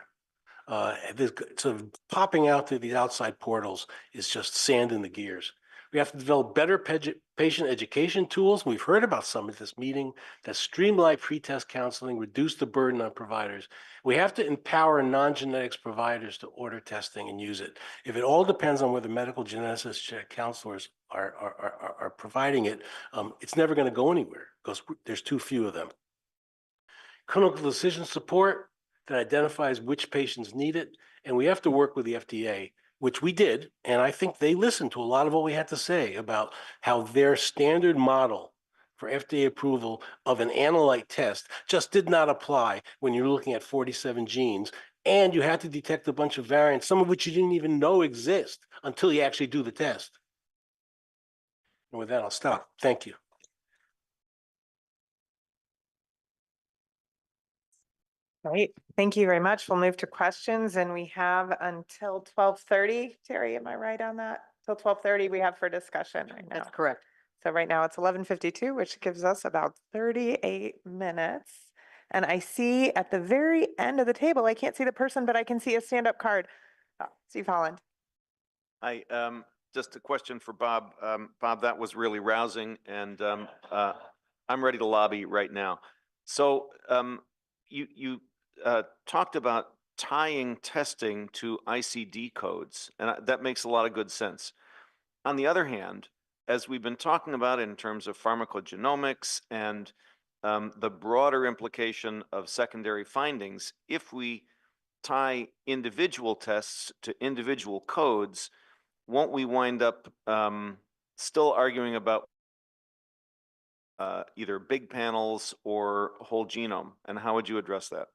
Sort of popping out through these outside portals is just sand in the gears. We have to develop better patient education tools. We've heard about some at this meeting that streamline pre-test counseling, reduce the burden on providers. We have to empower non-genetics providers to order testing and use it. If it all depends on whether medical geneticists, genetic counselors are providing it, it's never going to go anywhere because there's too few of them. Clinical decision support that identifies which patients need it. And we have to work with the FDA, which we did. And I think they listened to a lot of what we had to say about how their standard model for FDA approval of an analyte test just did not apply when you're looking at 47 genes. And you had to detect a bunch of variants, some of which you didn't even know exist until you actually do the test. And with that, I'll stop. Thank you.
Great. Thank you very much. We'll move to questions and we have until 12:30. Terry, am I right on that? Till 12:30 we have for discussion right now.
That's correct.
So right now it's 11:52, which gives us about 38 minutes. And I see at the very end of the table, I can't see the person, but I can see a stand-up card. Oh, Steve Holland.
I, just a question for Bob. Bob, that was really rousing, and I'm ready to lobby right now. So you talked about tying testing to ICD codes, and that makes a lot of good sense. On the other hand, as we've been talking about in terms of pharmacogenomics and the broader implication of secondary findings, if we tie individual tests to individual codes, won't we wind up still arguing about either big panels or whole genome? And how would you address that?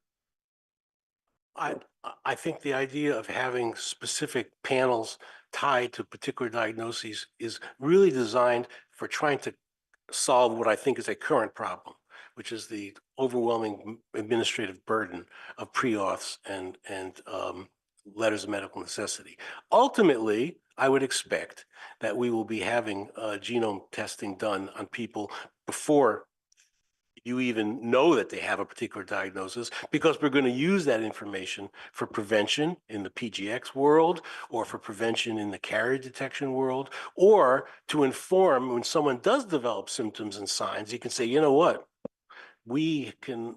I think the idea of having specific panels tied to particular diagnoses is really designed for trying to solve what I think is a current problem, which is the overwhelming administrative burden of pre-auths and letters of medical necessity. Ultimately, I would expect that we will be having genome testing done on people before you even know that they have a particular diagnosis, because we're going to use that information for prevention in the PGX world, or for prevention in the carrier detection world, or to inform when someone does develop symptoms and signs. You can say, you know what, we can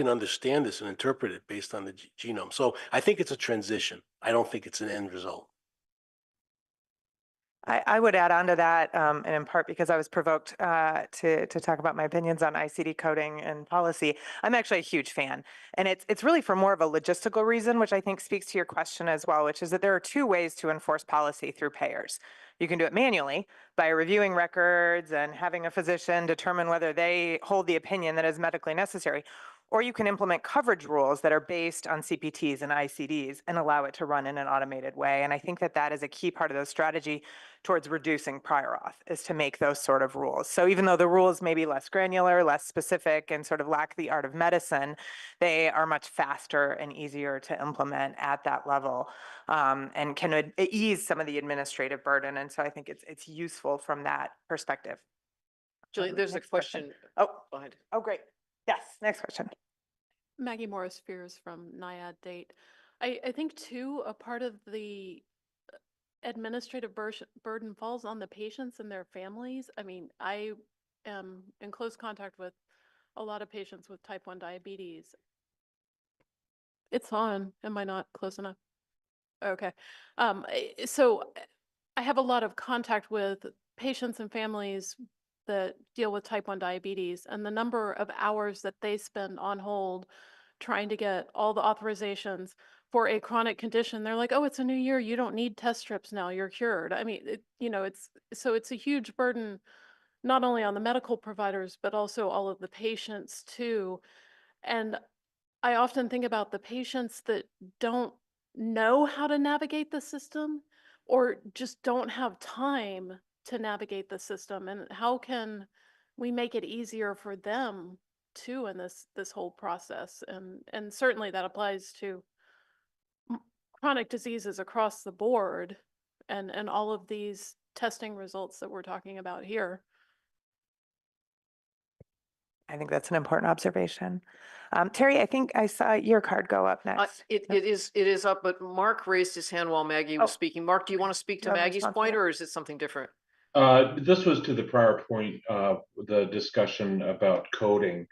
understand this and interpret it based on the genome. So I think it's a transition. I don't think it's an end result.
I would add on to that, and in part because I was provoked to talk about my opinions on ICD coding and policy. I'm actually a huge fan, and it's really for more of a logistical reason, which I think speaks to your question as well, which is that there are two ways to enforce policy through payers. You can do it manually by reviewing records and having a physician determine whether they hold the opinion that is medically necessary, or you can implement coverage rules that are based on CPTs and ICDs and allow it to run in an automated way. And I think that that is a key part of the strategy towards reducing prior auth, is to make those sort of rules. So even though the rules may be less granular, less specific, and sort of lack the art of medicine, they are much faster and easier to implement at that level, and can ease some of the administrative burden. And so I think it's useful from that perspective.
Julie, there's a
Next
question.
Oh,
Behind.
oh, great. Yes, next question.
Maggie Morris Fears from NIAID Date. I think too, a part of the administrative burden falls on the patients and their families. I mean, I am in close contact with a lot of patients with type 1 diabetes. It's on. Am I not close enough? Okay. So I have a lot of contact with patients and families that deal with type 1 diabetes, and the number of hours that they spend on hold trying to get all the authorizations for a chronic condition. They're like, oh, it's a new year. You don't need test strips now. You're cured. I mean, it's a huge burden, not only on the medical providers, but also all of the patients too. And I often think about the patients that don't know how to navigate the system, or just don't have time to navigate the system, and how can we make it easier for them too in this whole process. And certainly that applies to chronic diseases across the board, and all of these testing results that we're talking about here.
I think that's an important observation. Terry, I think I saw your card go up next.
It is up, but Mark raised his hand while Maggie was speaking. Mark, do you want to speak to Maggie's point, or is it something different?
This was to the prior point, the discussion about coding.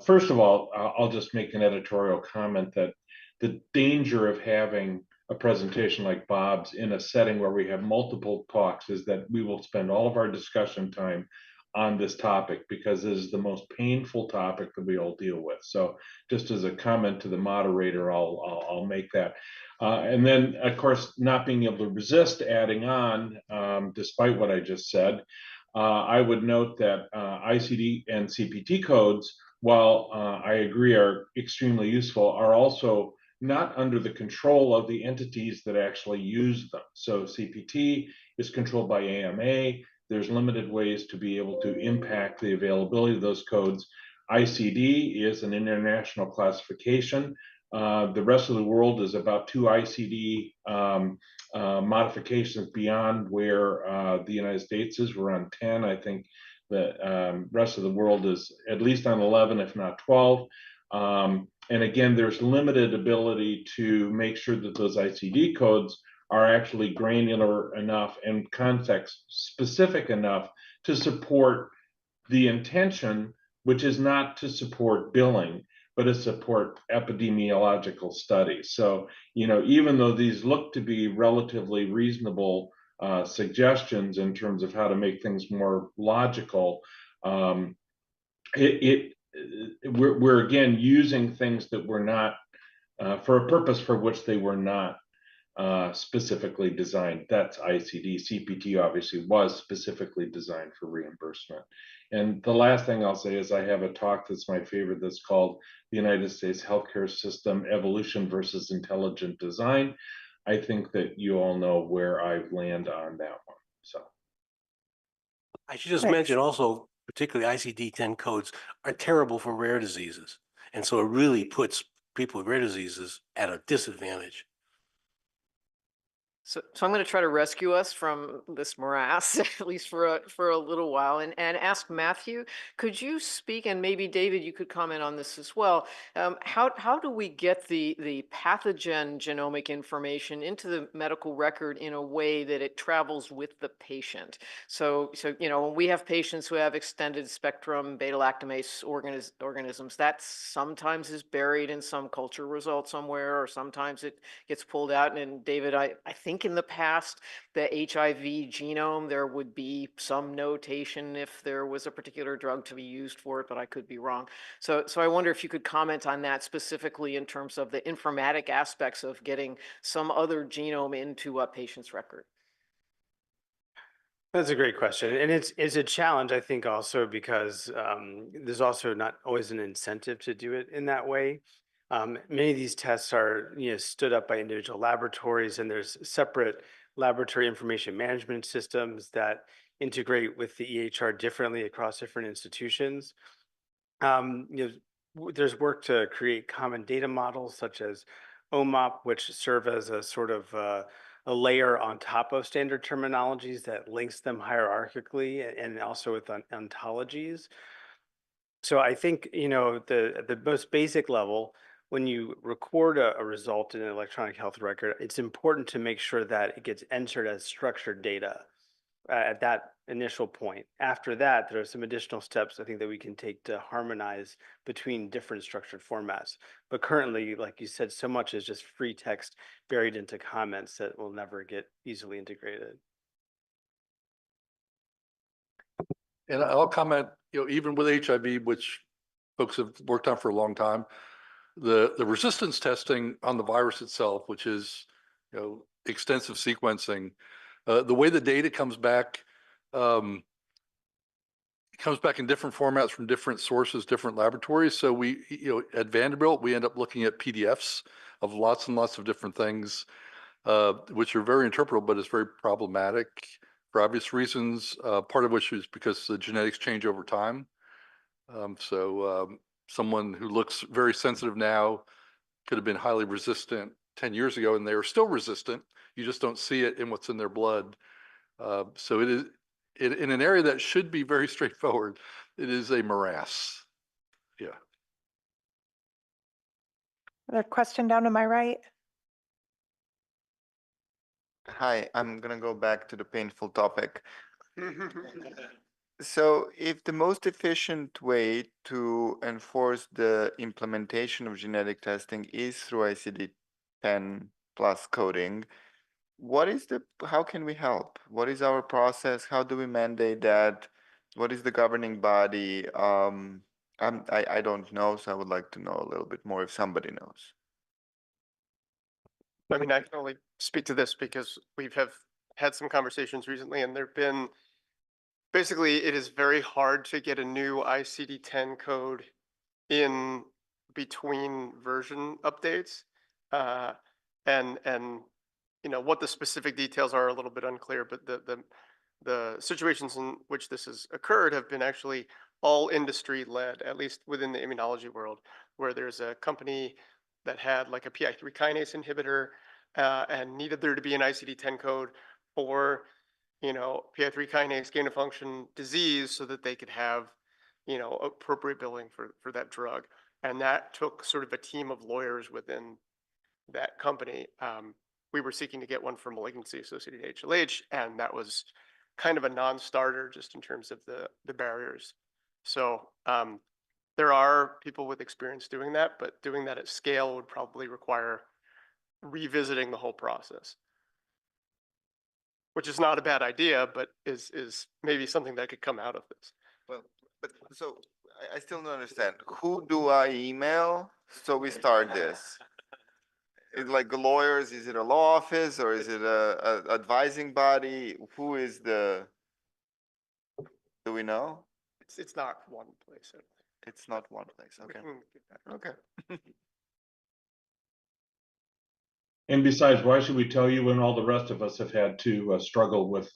First of all, I'll just make an editorial comment that the danger of having a presentation like Bob's in a setting where we have multiple talks is that we will spend all of our discussion time on this topic because it is the most painful topic that we all deal with. So just as a comment to the moderator, I'll make that. And then, of course, not being able to resist adding on, despite what I just said, I would note that ICD and CPT codes, while I agree are extremely useful, are also not under the control of the entities that actually use them. So CPT is controlled by AMA. There's limited ways to be able to impact the availability of those codes. ICD is an international classification. The rest of the world is about 2 ICD modifications beyond where the United States is. We're on 10. I think the rest of the world is at least on 11, if not 12. And again, there's limited ability to make sure that those ICD codes are actually granular enough and context specific enough to support the intention, which is not to support billing, but to support epidemiological studies. So, you know, even though these look to be relatively reasonable suggestions in terms of how to make things more logical, we're again using things that were not for a purpose for which they were not specifically designed. That's ICD. CPT obviously was specifically designed for reimbursement. And the last thing I'll say is I have a talk that's my favorite that's called The United States Healthcare System Evolution versus Intelligent Design. I think that you all know where I land on that one. So
I should just mention also, particularly ICD-10 codes are terrible for rare diseases. And so it really puts people with rare diseases at a disadvantage.
So I'm going to try to rescue us from this morass, at least for a little while, and ask Matthew, could you speak, and maybe David, you could comment on this as well. How do we get the pathogen genomic information into the medical record in a way that it travels with the patient? So you know, when we have patients who have extended spectrum beta-lactamase organisms, that sometimes is buried in some culture result somewhere, or sometimes it gets pulled out. And David, I think in the past, the HIV genome, there would be some notation if there was a particular drug to be used for it, but I could be wrong. So I wonder if you could comment on that specifically in terms of the informatic aspects of getting some other genome into a patient's record.
That's a great question. And it's a challenge, I think, also because there's also not always an incentive to do it in that way. Many of these tests are, you know, stood up by individual laboratories, and there's separate laboratory information management systems that integrate with the EHR differently across different institutions. You know, there's work to create common data models such as OMOP, which serve as a sort of a layer on top of standard terminologies that links them hierarchically and also with ontologies. So I think, you know, at the most basic level, when you record a result in an electronic health record, it's important to make sure that it gets entered as structured data at that initial point. After that, there are some additional steps I think that we can take to harmonize between different structured formats. But currently, like you said, so much is just free text buried into comments that will never get easily integrated.
And I'll comment, you know, even with HIV, which folks have worked on for a long time, the resistance testing on the virus itself, which is, you know, extensive sequencing, the way the data comes back, it comes back in different formats from different sources, different laboratories. So we, you know, at Vanderbilt, we end up looking at PDFs of lots and lots of different things, which are very interpretable, but it's very problematic for obvious reasons, part of which is because the genetics change over time. Someone who looks very sensitive now could have been highly resistant 10 years ago, and they are still resistant. You just don't see it in what's in their blood. So it is in an area that should be very straightforward. It is a morass. Yeah.
Another question down to my right.
Hi, I'm gonna go back to the painful topic. So if the most efficient way to enforce the implementation of genetic testing is through ICD-10 plus coding. What is how can we help? What is our process? How do we mandate that? What is the governing body? I don't know, so I would like to know a little bit more if somebody knows.
I mean, I can only speak to this because have had some conversations recently, and there've been, basically, it is very hard to get a new ICD-10 code in between version updates. And you know, what the specific details are a little bit unclear, but the situations in which this has occurred have been actually all industry led, at least within the immunology world, where there's a company that had like a PI3 kinase inhibitor and needed there to be an ICD-10 code for, you know, PI3 kinase gain of function disease so that they could have, you know, appropriate billing for that drug. And that took sort of a team of lawyers within that company. We were seeking to get one for malignancy associated HLH, and that was kind of a non-starter just in terms of the barriers. So there are people with experience doing that, but doing that at scale would probably require revisiting the whole process, which is not a bad idea, but is maybe something that could come out of this.
Well, but so I still don't understand. Who do I email so we start this? Is like the lawyers? Is it a law office or is it a advising body? Who is the? Do we know?
It's not one place.
It's not one place. Okay. Okay.
And besides, why should we tell you when all the rest of us have had to struggle with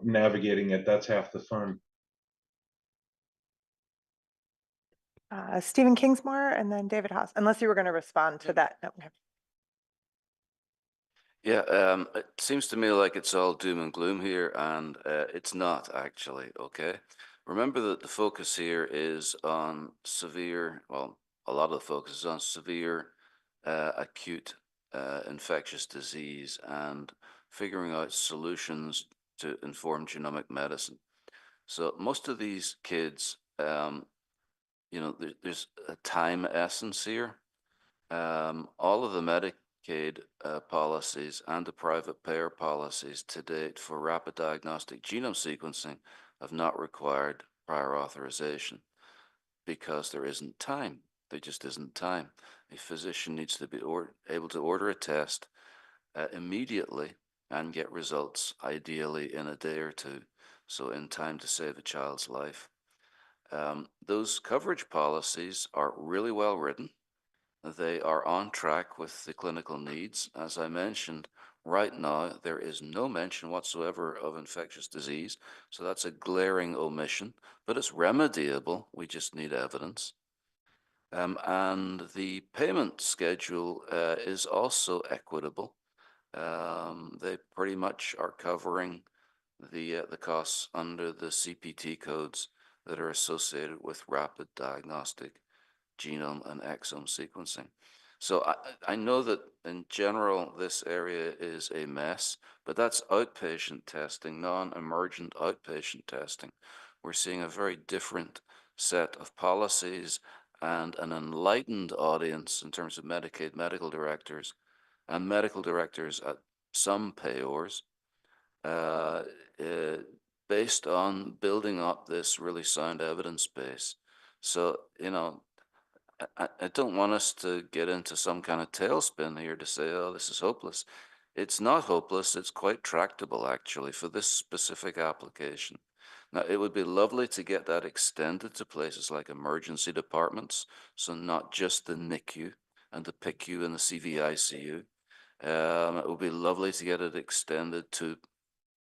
navigating it? That's half the fun.
Stephen Kingsmore and then David Haas, unless you were going to respond to that. No, okay.
Yeah, it seems to me like it's all doom and gloom here, and it's not actually, okay? Remember that the focus here is on severe, well, a lot of the focus is on severe acute infectious disease and figuring out solutions to inform genomic medicine. So most of these kids, you know, there's a time essence here. All of the Medicaid policies and the private payer policies to date for rapid diagnostic genome sequencing have not required prior authorization because there isn't time. There just isn't time. A physician needs to be able to order a test immediately and get results, ideally in a day or two, so in time to save a child's life. Those coverage policies are really well written. They are on track with the clinical needs. As I mentioned, right now, there is no mention whatsoever of infectious disease, so that's a glaring omission, but it's remediable. We just need evidence. And the payment schedule is also equitable. They pretty much are covering the costs under the CPT codes that are associated with rapid diagnostic genome and exome sequencing. So I know that in general, this area is a mess, but that's outpatient testing, non-emergent outpatient testing. We're seeing a very different set of policies and an enlightened audience in terms of Medicaid medical directors and medical directors at some payors based on building up this really sound evidence base. So, you know, I don't want us to get into some kind of tailspin here to say, oh, this is hopeless. It's not hopeless. It's quite tractable, actually, for this specific application. Now, it would be lovely to get that extended to places like emergency departments, so not just the NICU and the PICU and the CVICU. It would be lovely to get it extended to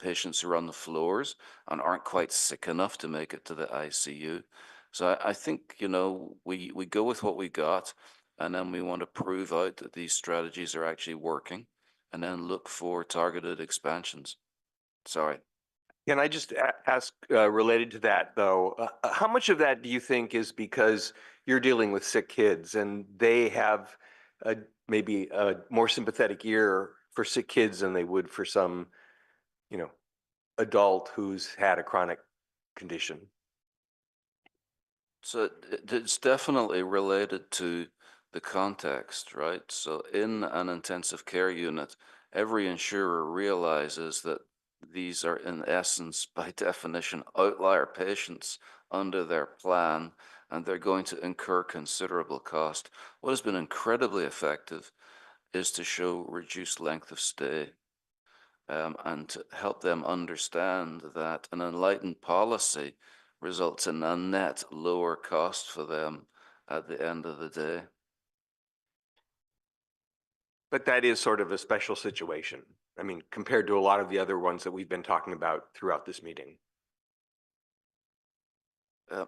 patients who are on the floors and aren't quite sick enough to make it to the ICU. So I think, you know, we go with what we got, and then we want to prove out that these strategies are actually working, and then look for targeted expansions. Sorry.
Can I just ask, related to that though, how much of that do you think is because you're dealing with sick kids and they have maybe a more sympathetic ear for sick kids than they would for some, you know, adult who's had a chronic condition?
So it's definitely related to the context, right? So in an intensive care unit, every insurer realizes that these are in essence, by definition, outlier patients under their plan, and they're going to incur considerable cost. What has been incredibly effective is to show reduced length of stay and to help them understand that an enlightened policy results in a net lower cost for them at the end of the day.
But that is sort of a special situation. I mean, compared to a lot of the other ones that we've been talking about throughout this meeting.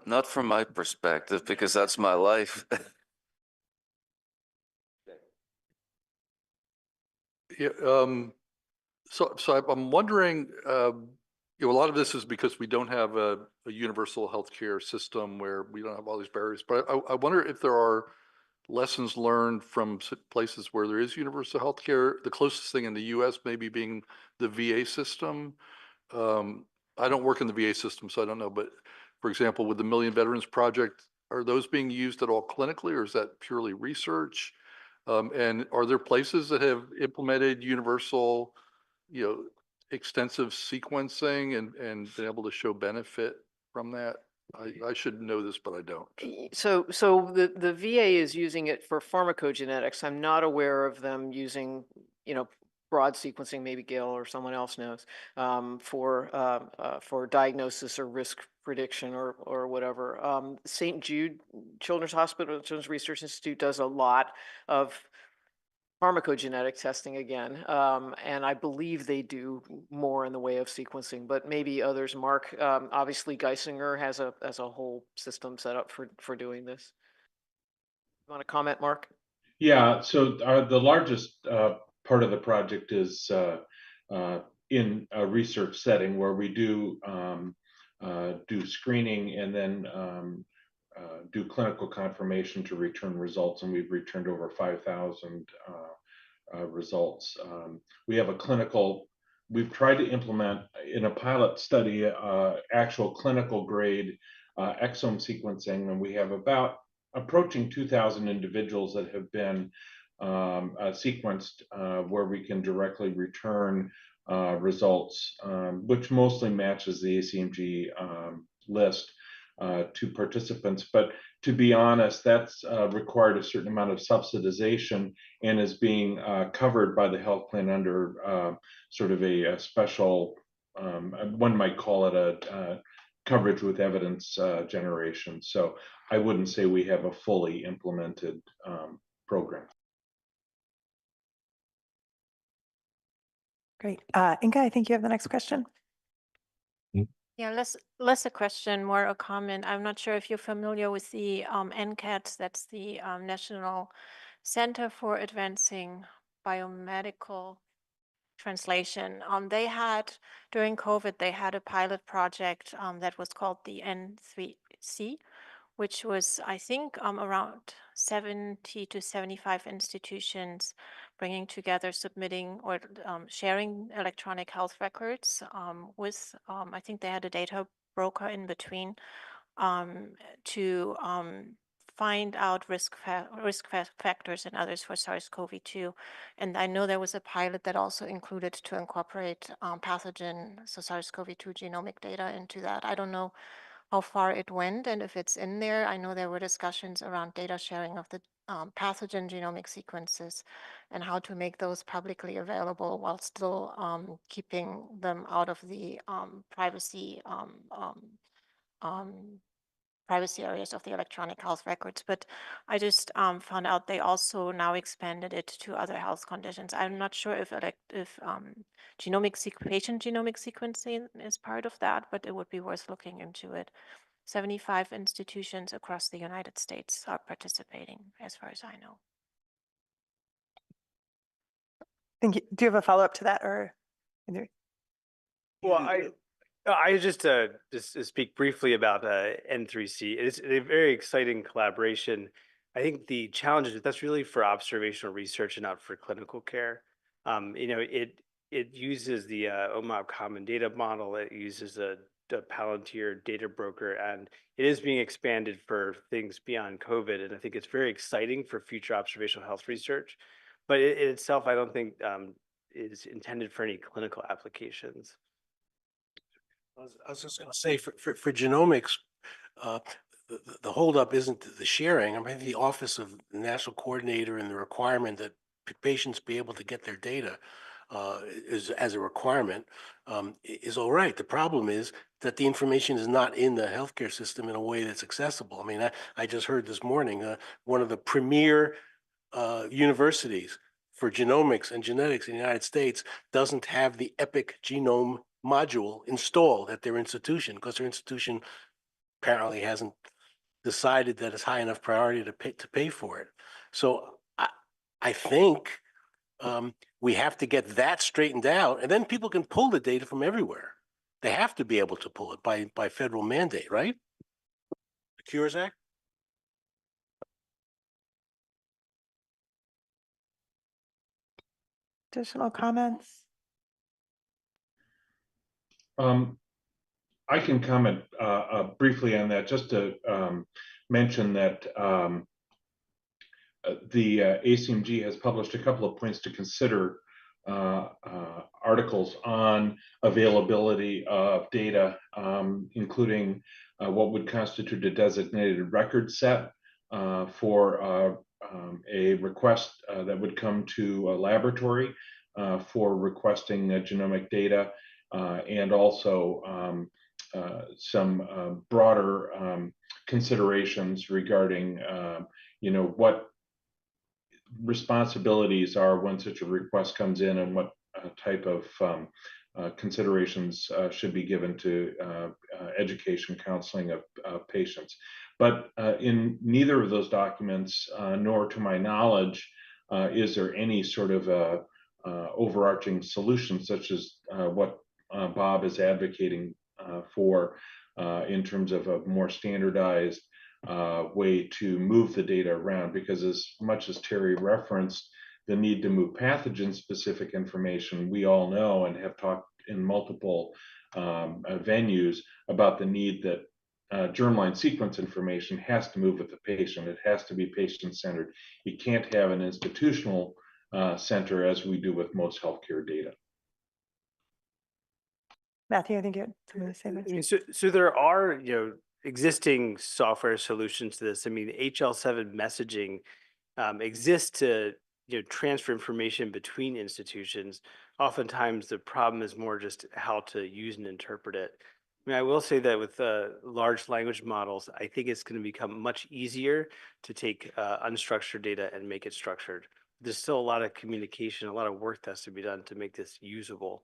Not from my perspective, because that's my life.
Yeah, so I'm wondering, you know, a lot of this is because we don't have a universal healthcare system where we don't have all these barriers, but I wonder if there are lessons learned from places where there is universal healthcare. The closest thing in the US maybe being the VA system. I don't work in the VA system, so I don't know, but for example, with the Million Veterans Project, are those being used at all clinically, or is that purely research? And are there places that have implemented universal, you know, extensive sequencing and been able to show benefit from that? I should know this, but I don't.
So the VA is using it for pharmacogenetics. I'm not aware of them using, you know, broad sequencing, maybe Gail or someone else knows, for diagnosis or risk prediction or whatever. St. Jude Children's Hospital, Children's Research Institute does a lot of pharmacogenetic testing again, and I believe they do more in the way of sequencing, but maybe others. Mark, obviously Geisinger has a whole system set up for doing this. You want to comment, Mark?
Yeah, so the largest part of the project is in a research setting where we do screening and then do clinical confirmation to return results, and we've returned over 5,000 results. We have a clinical, we've tried to implement in a pilot study actual clinical grade exome sequencing, and we have about approaching 2,000 individuals that have been sequenced where we can directly return results, which mostly matches the ACMG list to participants. But to be honest, that's required a certain amount of subsidization and is being covered by the health plan under sort of a special, one might call it a coverage with evidence generation. So I wouldn't say we have a fully implemented program.
Great. Inga, I think you have the next question.
Yeah, less a question, more a comment. I'm not sure if you're familiar with the NCATS, that's the National Center for Advancing Biomedical Translation. They had, during COVID, they had a pilot project that was called the N3C, which was, I think, around 70 to 75 institutions bringing together, submitting or sharing electronic health records with, I think they had a data broker in between to find out risk factors and others for SARS-CoV-2. And I know there was a pilot that also included to incorporate pathogen, so SARS-CoV-2 genomic data into that. I don't know how far it went and if it's in there. I know there were discussions around data sharing of the pathogen genomic sequences and how to make those publicly available while still keeping them out of the privacy areas of the electronic health records. But I just found out they also now expanded it to other health conditions. I'm not sure if patient genomic sequencing is part of that, but it would be worth looking into it. 75 institutions across the United States are participating, as far as I know.
Thank you. Do you have a follow-up to that, or?
Well, I just speak briefly about N3C. It's a very exciting collaboration. I think the challenge is that's really for observational research and not for clinical care. You know, it uses the OMOP common data model. It uses a Palantir data broker, and it is being expanded for things beyond COVID. And I think it's very exciting for future observational health research, but it itself, I don't think is intended for any clinical applications.
I was just going to say for genomics, the holdup isn't the sharing. I mean, the Office of the National Coordinator and the requirement that patients be able to get their data is as a requirement is all right. The problem is that the information is not in the healthcare system in a way that's accessible. I mean, I just heard this morning one of the premier universities for genomics and genetics in the United States doesn't have the epigenome module installed at their institution because their institution apparently hasn't decided that it's high enough priority to pay for it. So I think we have to get that straightened out, and then people can pull the data from everywhere. They have to be able to pull it by federal mandate, right? The Cures Act.
Additional comments?
I can comment briefly on that, just to mention that the ACMG has published a couple of points to consider articles on availability of data, including what would constitute a designated record set for a request that would come to a laboratory for requesting genomic data, and also some broader considerations regarding what responsibilities are when such a request comes in, and what type of considerations should be given to education counseling of patients. But in neither of those documents, nor to my knowledge, is there any sort of overarching solution such as what Bob is advocating for in terms of a more standardized way to move the data around, because as much as Terry referenced the need to move pathogen specific information, we all know and have talked in multiple venues about the need that germline sequence information has to move with the patient. It has to be patient centered. You can't have an institutional center as we do with most healthcare data.
Matthew, I think you had something to say.
I mean, so there are, existing software solutions to this. I mean, HL7 messaging exists to, transfer information between institutions. Oftentimes, the problem is more just how to use and interpret it. I mean, I will say that with large language models, I think it's going to become much easier to take unstructured data and make it structured. There's still a lot of communication, a lot of work that has to be done to make this usable.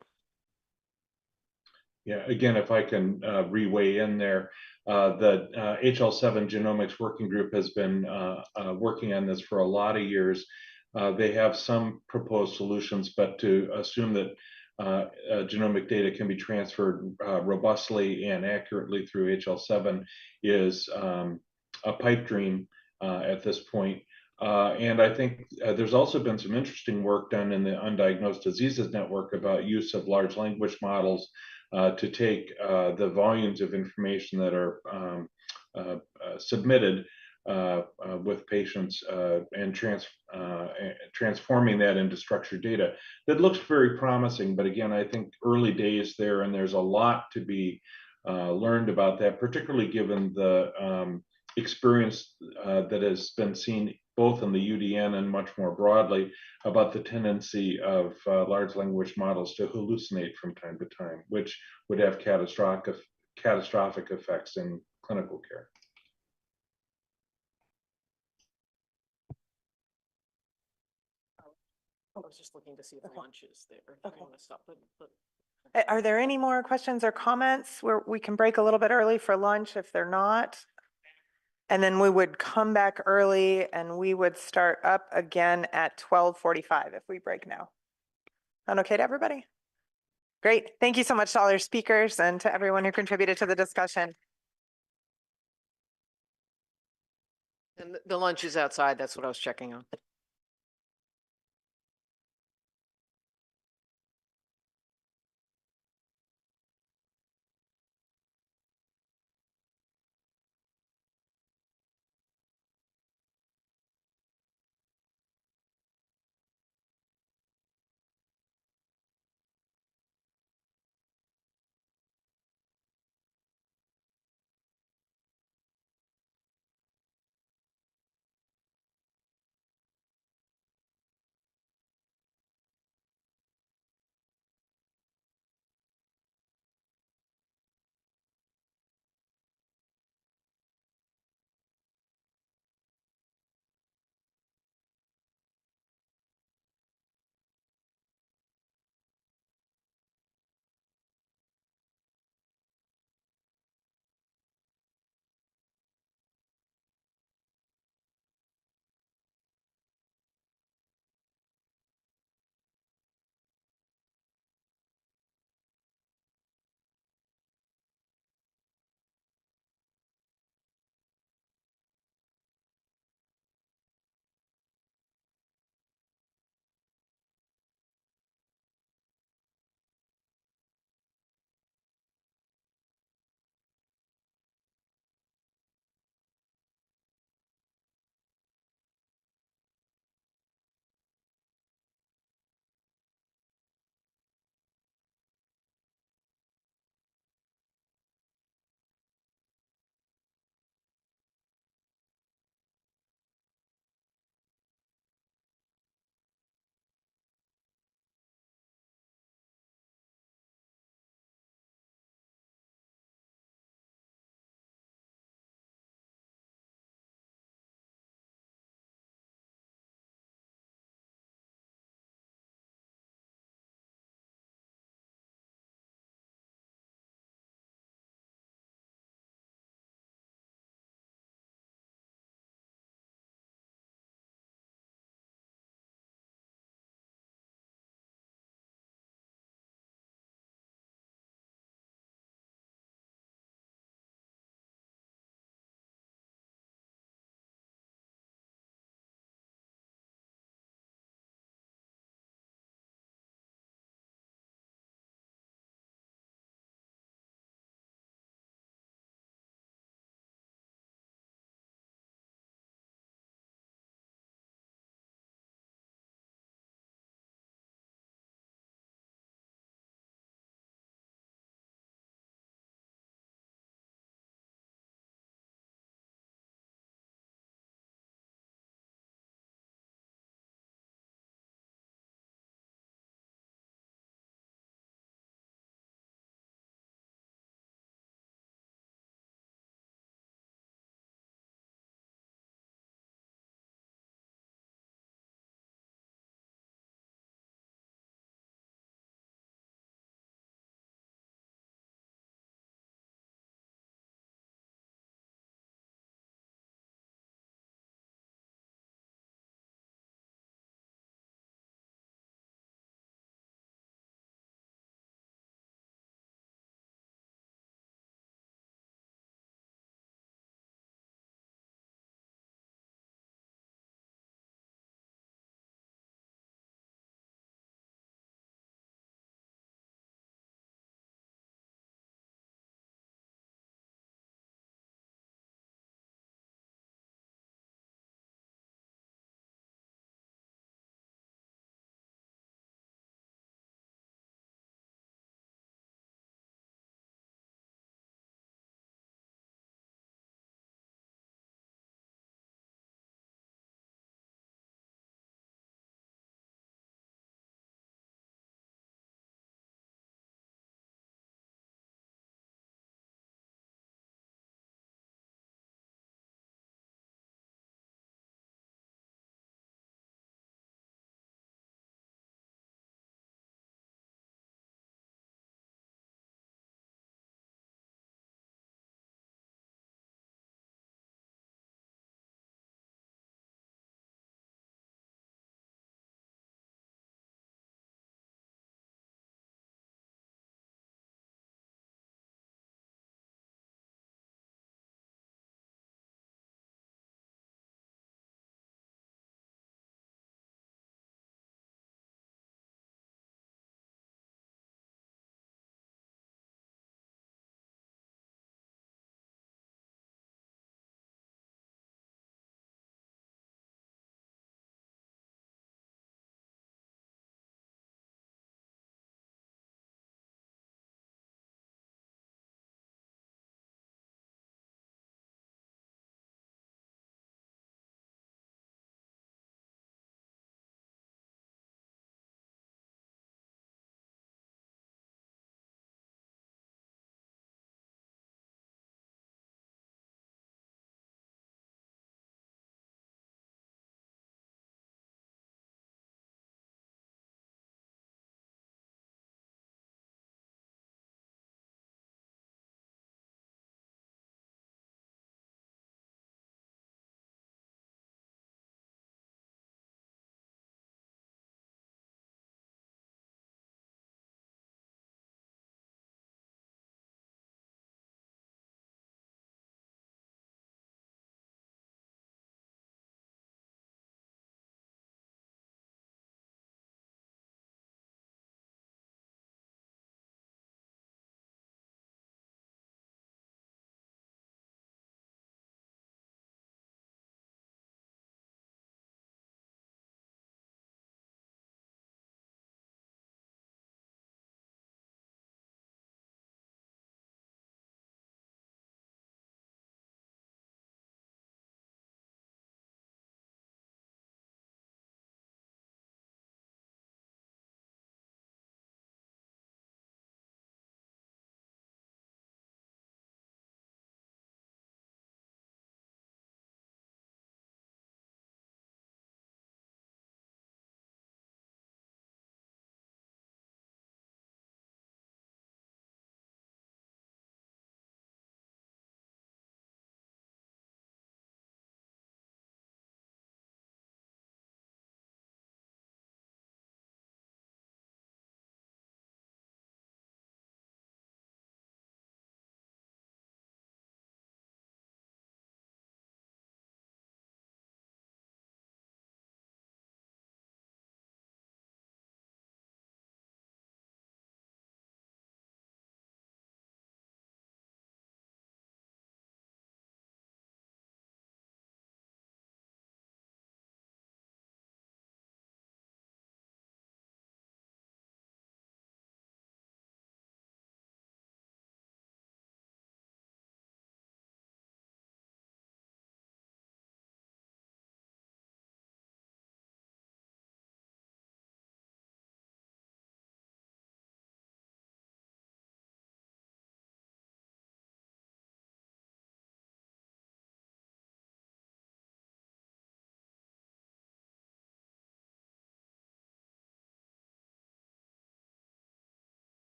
Yeah, again, if I can re-weigh in there, the HL7 Genomics Working Group has been working on this for a lot of years. They have some proposed solutions, but to assume that genomic data can be transferred robustly and accurately through HL7 is a pipe dream at this point. And I think there's also been some interesting work done in the Undiagnosed Diseases Network about use of large language models to take the volumes of information that are submitted with patients and transforming that into structured data. That looks very promising, but again, I think early days there, and there's a lot to be learned about that, particularly given the experience that has been seen both in the UDN and much more broadly about the tendency of large language models to hallucinate from time to time, which would have catastrophic effects in clinical care.
I was just looking to see if lunch is there.
Okay.
I want to stop, but
Are there any more questions or comments where we can break a little bit early for lunch if they're not? And then we would come back early and we would start up again at 12:45 if we break now. Sound okay to everybody? Great. Thank you so much to all our speakers and to everyone who contributed to the discussion.
and the lunch is outside. That's what I was checking on.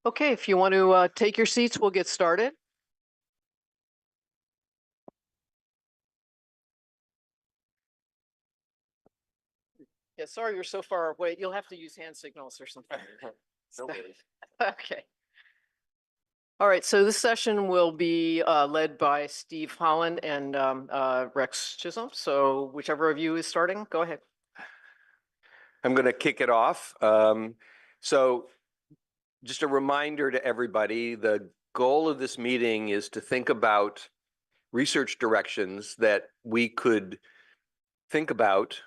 Okay, if you want to take your seats, we'll get started. Yeah, sorry you're so far away. You'll have to use hand signals or something.
No worries.
Okay. All right, so this session will be led by Steve Holland and Rex Chisholm. So whichever of you is starting, go ahead.
I'm going to kick it off. So just a reminder to everybody, the goal of this meeting is to think about research directions that we could think about,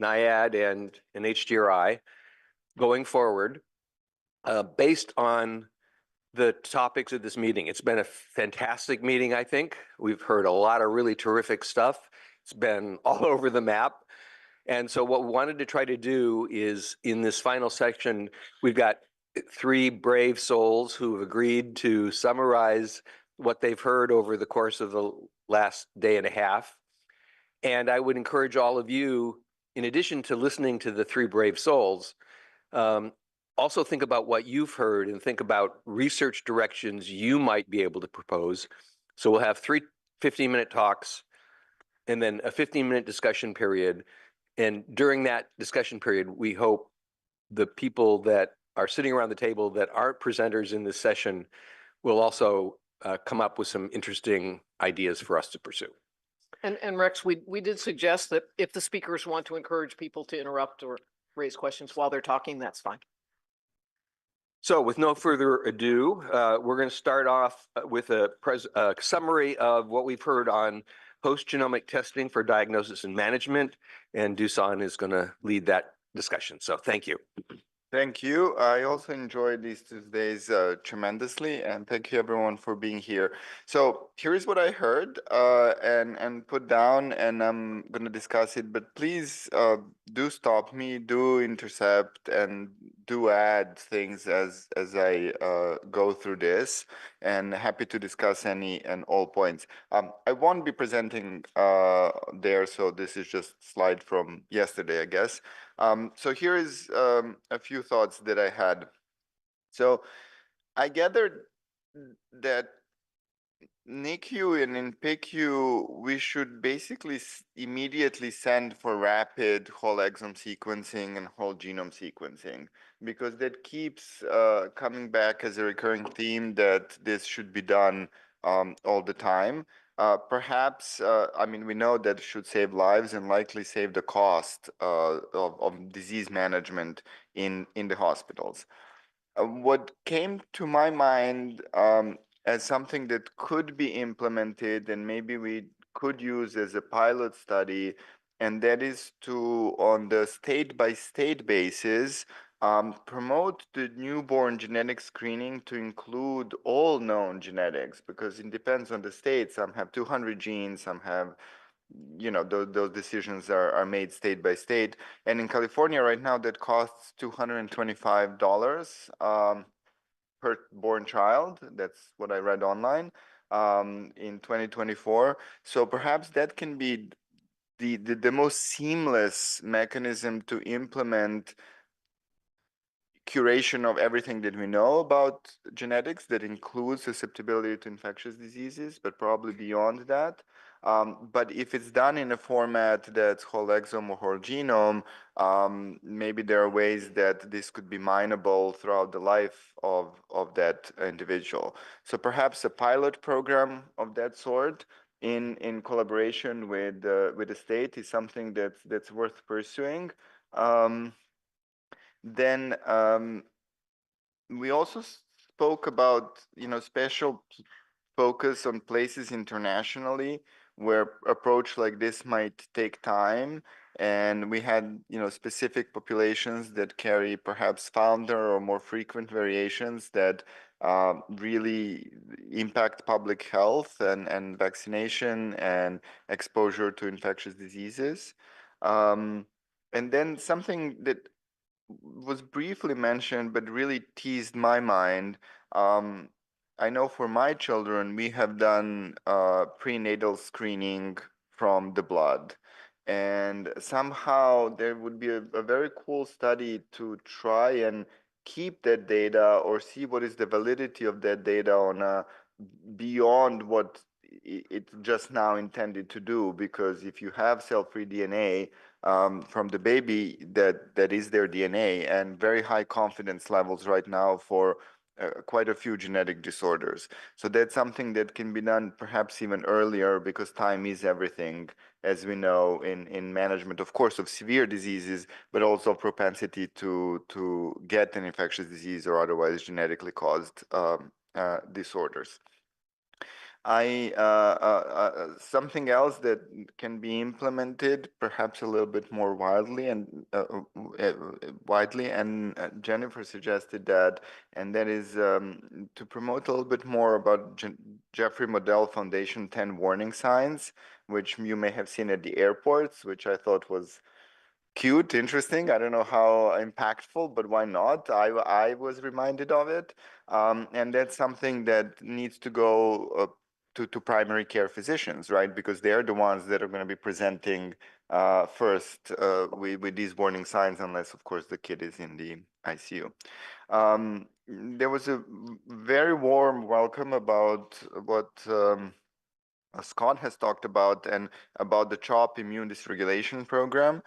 NIAID and HGRI, going forward based on the topics of this meeting. It's been a fantastic meeting, I think. We've heard a lot of really terrific stuff. It's been all over the map. And so what we wanted to try to do is in this final section, we've got 3 brave souls who have agreed to summarize what they've heard over the course of the last day and a half. And I would encourage all of you, in addition to listening to the 3 brave souls, also think about what you've heard and think about research directions you might be able to propose. So we'll have 3 15-minute talks and then a 15-minute discussion period. And during that discussion period, we hope the people that are sitting around the table that aren't presenters in this session will also come up with some interesting ideas for us to pursue.
And Rex, we did suggest that if the speakers want to encourage people to interrupt or raise questions while they're talking, that's fine.
So with no further ado, we're going to start off with a summary of what we've heard on post-genomic testing for diagnosis and management, and Dusan is going to lead that discussion. So thank you.
Thank you. I also enjoyed these 2 days tremendously, and thank you everyone for being here. So here's what I heard and put down, and I'm going to discuss it, but please do stop me, do intercept, and do add things as I go through this, and happy to discuss any and all points. I won't be presenting there, so this is just a slide from yesterday, I guess. So here is a few thoughts that I had. So I gathered that NICU and in PICU, we should basically immediately send for rapid whole exome sequencing and whole genome sequencing, because that keeps coming back as a recurring theme that this should be done all the time. Perhaps, I mean, we know that should save lives and likely save the cost of disease management in the hospitals. What came to my mind as something that could be implemented and maybe we could use as a pilot study, and that is to, on the state-by-state basis, promote the newborn genetic screening to include all known genetics, because it depends on the state. Some have 200 genes, some have, you know, those decisions are made state by state. And in California right now, that costs $225 per born child. That's what I read online in 2024. So perhaps that can be the most seamless mechanism to implement curation of everything that we know about genetics that includes susceptibility to infectious diseases, but probably beyond that. But if it's done in a format that's whole exome or whole genome, maybe there are ways that this could be mineable throughout the life of that individual. So perhaps a pilot program of that sort in collaboration with the state is something that's worth pursuing. Then we also spoke about, you know, special focus on places internationally where approach like this might take time. And we had, you know, specific populations that carry perhaps founder or more frequent variations that really impact public health and vaccination and exposure to infectious diseases. And then something that was briefly mentioned, but really teased my mind. I know for my children, we have done prenatal screening from the blood. And somehow there would be a very cool study to try and keep that data or see what is the validity of that data on a beyond what it's just now intended to do. Because if you have cell-free DNA from the baby, that is their DNA, and very high confidence levels right now for quite a few genetic disorders. So that's something that can be done perhaps even earlier, because time is everything, as we know, in management, of course, of severe diseases, but also propensity to get an infectious disease or otherwise genetically caused disorders. Something else that can be implemented perhaps a little bit more widely and Jennifer suggested that, and that is to promote a little bit more about Jeffrey Modell Foundation 10 warning signs, which you may have seen at the airports, which I thought was cute, interesting. I don't know how impactful, but why not? I was reminded of it. And that's something that needs to go to primary care physicians, right? Because they're the ones that are going to be presenting first with these warning signs, unless, of course, the kid is in the ICU. There was a very warm welcome about what Scott has talked about, and about the CHOP immune dysregulation program.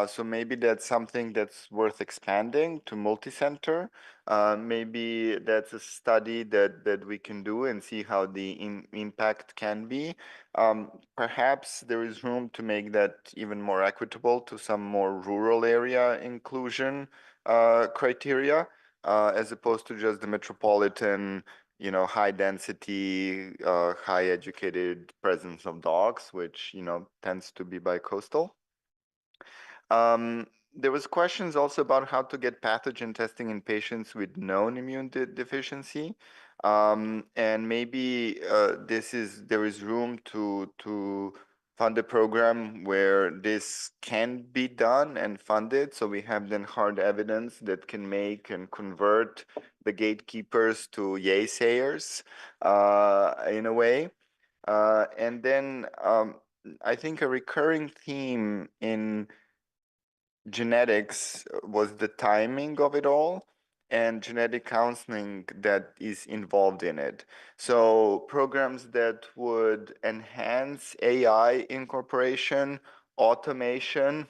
So maybe that's something that's worth expanding to multi-center. Maybe that's a study that we can do and see how the impact can be. Perhaps there is room to make that even more equitable to some more rural area inclusion criteria, as opposed to just the metropolitan, high density, high educated presence of dogs, which, tends to be bi-coastal. There was questions also about how to get pathogen testing in patients with known immune deficiency. And maybe there is room to fund a program where this can be done and funded. So we have then hard evidence that can make and convert the gatekeepers to yay sayers in a way. And then I think a recurring theme in genetics was the timing of it all, and genetic counseling that is involved in it. So programs that would enhance AI incorporation, automation,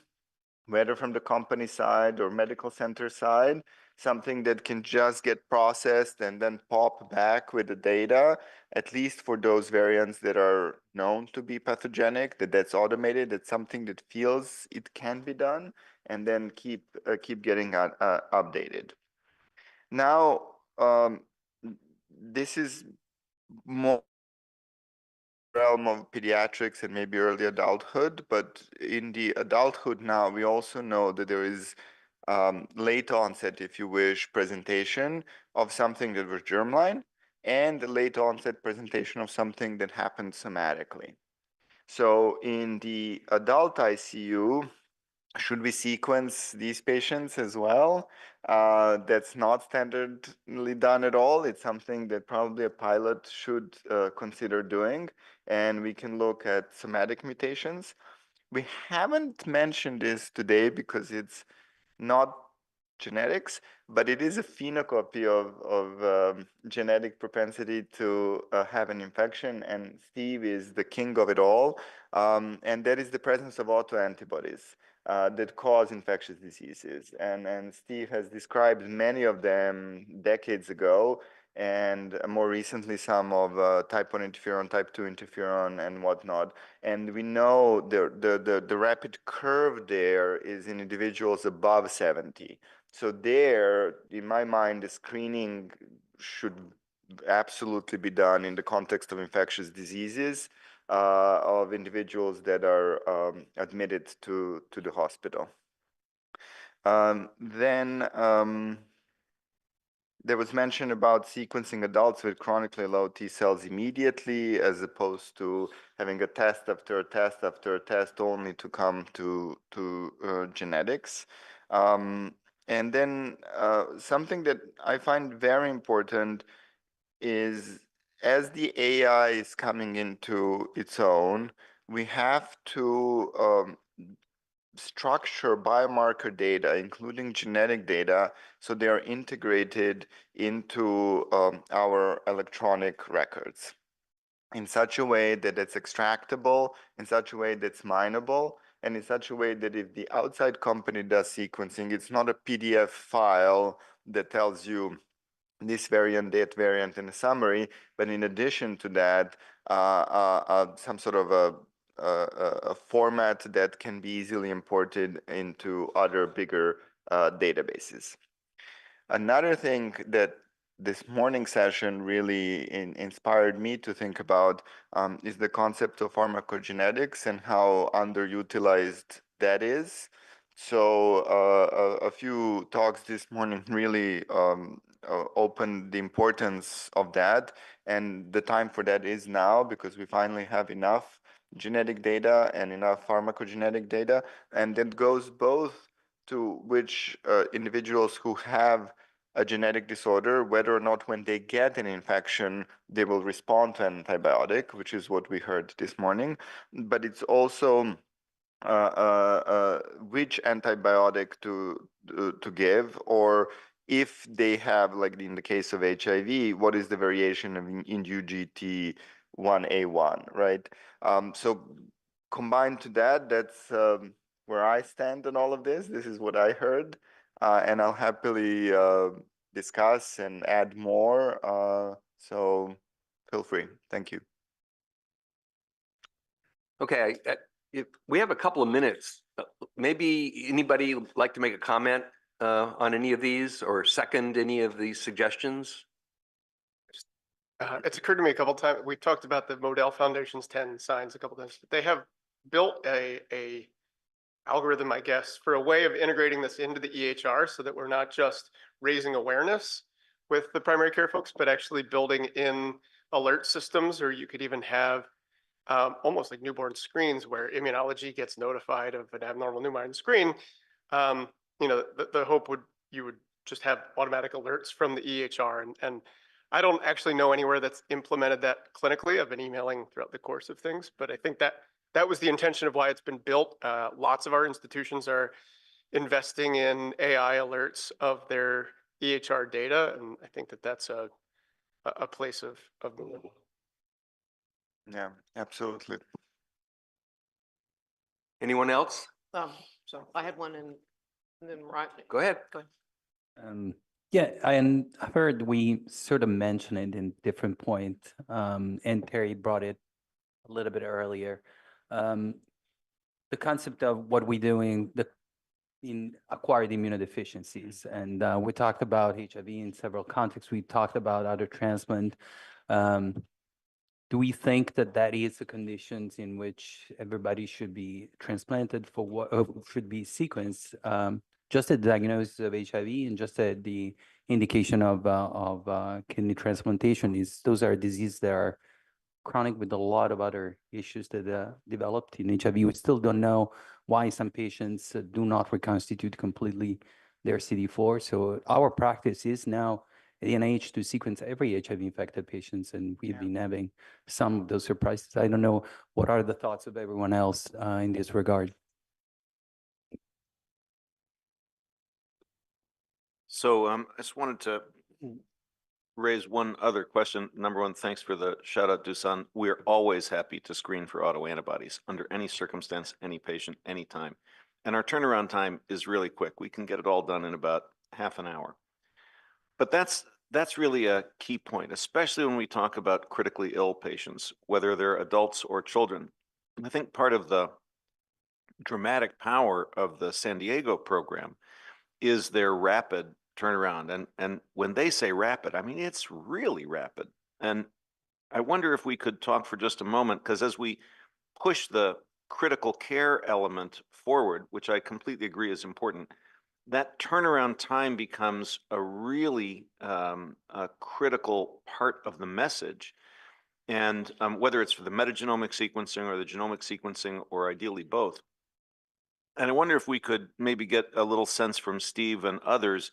whether from the company side or medical center side, something that can just get processed and then pop back with the data, at least for those variants that are known to be pathogenic, that's automated, that's something that feels it can be done, and then keep getting updated. Now, this is more realm of pediatrics and maybe early adulthood, but in the adulthood now, we also know that there is late onset, if you wish, presentation of something that was germline, and the late onset presentation of something that happened somatically. So in the adult ICU, should we sequence these patients as well? That's not standardly done at all. It's something that probably a pilot should consider doing, and we can look at somatic mutations. We haven't mentioned this today because it's not genetics, but it is a phenocopy of genetic propensity to have an infection, and Steve is the king of it all, and that is the presence of autoantibodies that cause infectious diseases. And Steve has described many of them decades ago, and more recently some of type 1 interferon, type 2 interferon, and whatnot. And we know the rapid curve there is in individuals above 70. So there, in my mind, the screening should absolutely be done in the context of infectious diseases of individuals that are admitted to the hospital. There was mention about sequencing adults with chronically low T cells immediately, as opposed to having a test after a test after a test only to come to genetics. And then something that I find very important is, as the AI is coming into its own, we have to structure biomarker data, including genetic data, so they are integrated into our electronic records in such a way that it's extractable, in such a way that's mineable, and in such a way that if the outside company does sequencing, it's not a PDF file that tells you this variant, that variant, and a summary, but in addition to that, some sort of a format that can be easily imported into other bigger databases. Another thing that this morning session really inspired me to think about is the concept of pharmacogenetics and how underutilized that is. So a few talks this morning really opened the importance of that, and the time for that is now because we finally have enough genetic data and enough pharmacogenetic data, and that goes both to which individuals who have a genetic disorder, whether or not when they get an infection, they will respond to an antibiotic, which is what we heard this morning. But it's also which antibiotic to give, or if they have, like in the case of HIV, what is the variation in UGT1A1, right? So combined to that, that's where I stand on all of this. This is what I heard. And I'll happily discuss and add more. So feel free. Thank you.
Okay, if we have a couple of minutes, maybe anybody like to make a comment on any of these or second any of these suggestions?
It's occurred to me a couple times. We've talked about the Model Foundation's 10 signs a couple times. They have built a algorithm, I guess, for a way of integrating this into the EHR so that we're not just raising awareness with the primary care folks, but actually building in alert systems, or you could even have almost like newborn screens where immunology gets notified of an abnormal newborn screen. The hope would you would just have automatic alerts from the EHR, and I don't actually know anywhere that's implemented that clinically. I've been emailing throughout the course of things, but I think that was the intention of why it's been built. Lots of our institutions are investing in AI alerts of their EHR data, and I think that that's a place of movement.
Yeah, absolutely.
Anyone else?
So I had one and then Ryan.
Go ahead.
Go ahead.
Yeah, and I've heard we sort of mentioned it in different points, and Terry brought it a little bit earlier. The concept of what we're doing in acquired immunodeficiencies, and we talked about HIV in several contexts. We talked about other transplant. Do we think that that is the conditions in which everybody should be transplanted for what should be sequenced? Just the diagnosis of HIV and just the indication of kidney transplantation those are diseases that are chronic with a lot of other issues that developed in HIV. We still don't know why some patients do not reconstitute completely their CD4. So our practice is now at the NIH to sequence every HIV infected patients, and we've been having some of those surprises. I don't know, what are the thoughts of everyone else in this regard?
So I just wanted to raise one other question. Number one, thanks for the shout out, Dusan. We're always happy to screen for autoantibodies under any circumstance, any patient, anytime. And our turnaround time is really quick. We can get it all done in about half an hour. But that's really a key point, especially when we talk about critically ill patients, whether they're adults or children. I think part of the dramatic power of the San Diego program is their rapid turnaround. And when they say rapid, I mean, it's really rapid. And I wonder if we could talk for just a moment, because as we push the critical care element forward, which I completely agree is important, that turnaround time becomes a really a critical part of the message. And whether it's for the metagenomic sequencing or the genomic sequencing, or ideally both. And I wonder if we could maybe get a little sense from Steve and others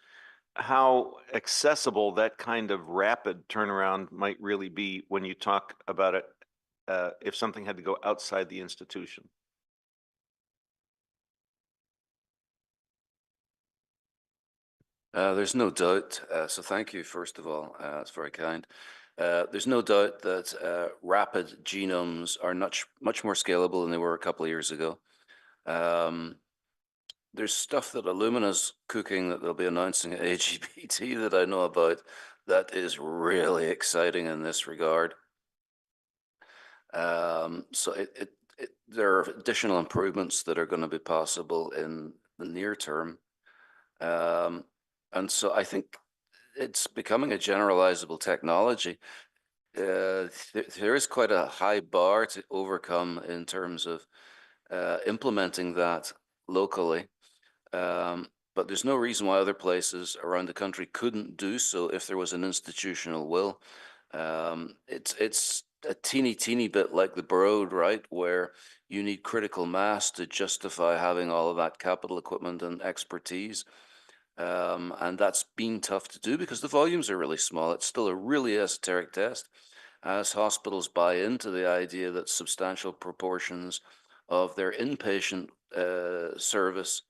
how accessible that kind of rapid turnaround might really be when you talk about it, if something had to go outside the institution.
There's no doubt. So thank you, first of all. It's very kind. There's no doubt that rapid genomes are much more scalable than they were a couple of years ago. There's stuff that Illumina's cooking that they'll be announcing at AGBT that I know about that is really exciting in this regard. So there are additional improvements that are going to be possible in the near term. And so I think it's becoming a generalizable technology. There is quite a high bar to overcome in terms of implementing that locally. But there's no reason why other places around the country couldn't do so if there was an institutional will. It's a teeny bit like the Broad, right, where you need critical mass to justify having all of that capital equipment and expertise. And that's been tough to do because the volumes are really small. It's still a really esoteric test. As hospitals buy into the idea that substantial proportions of their inpatient service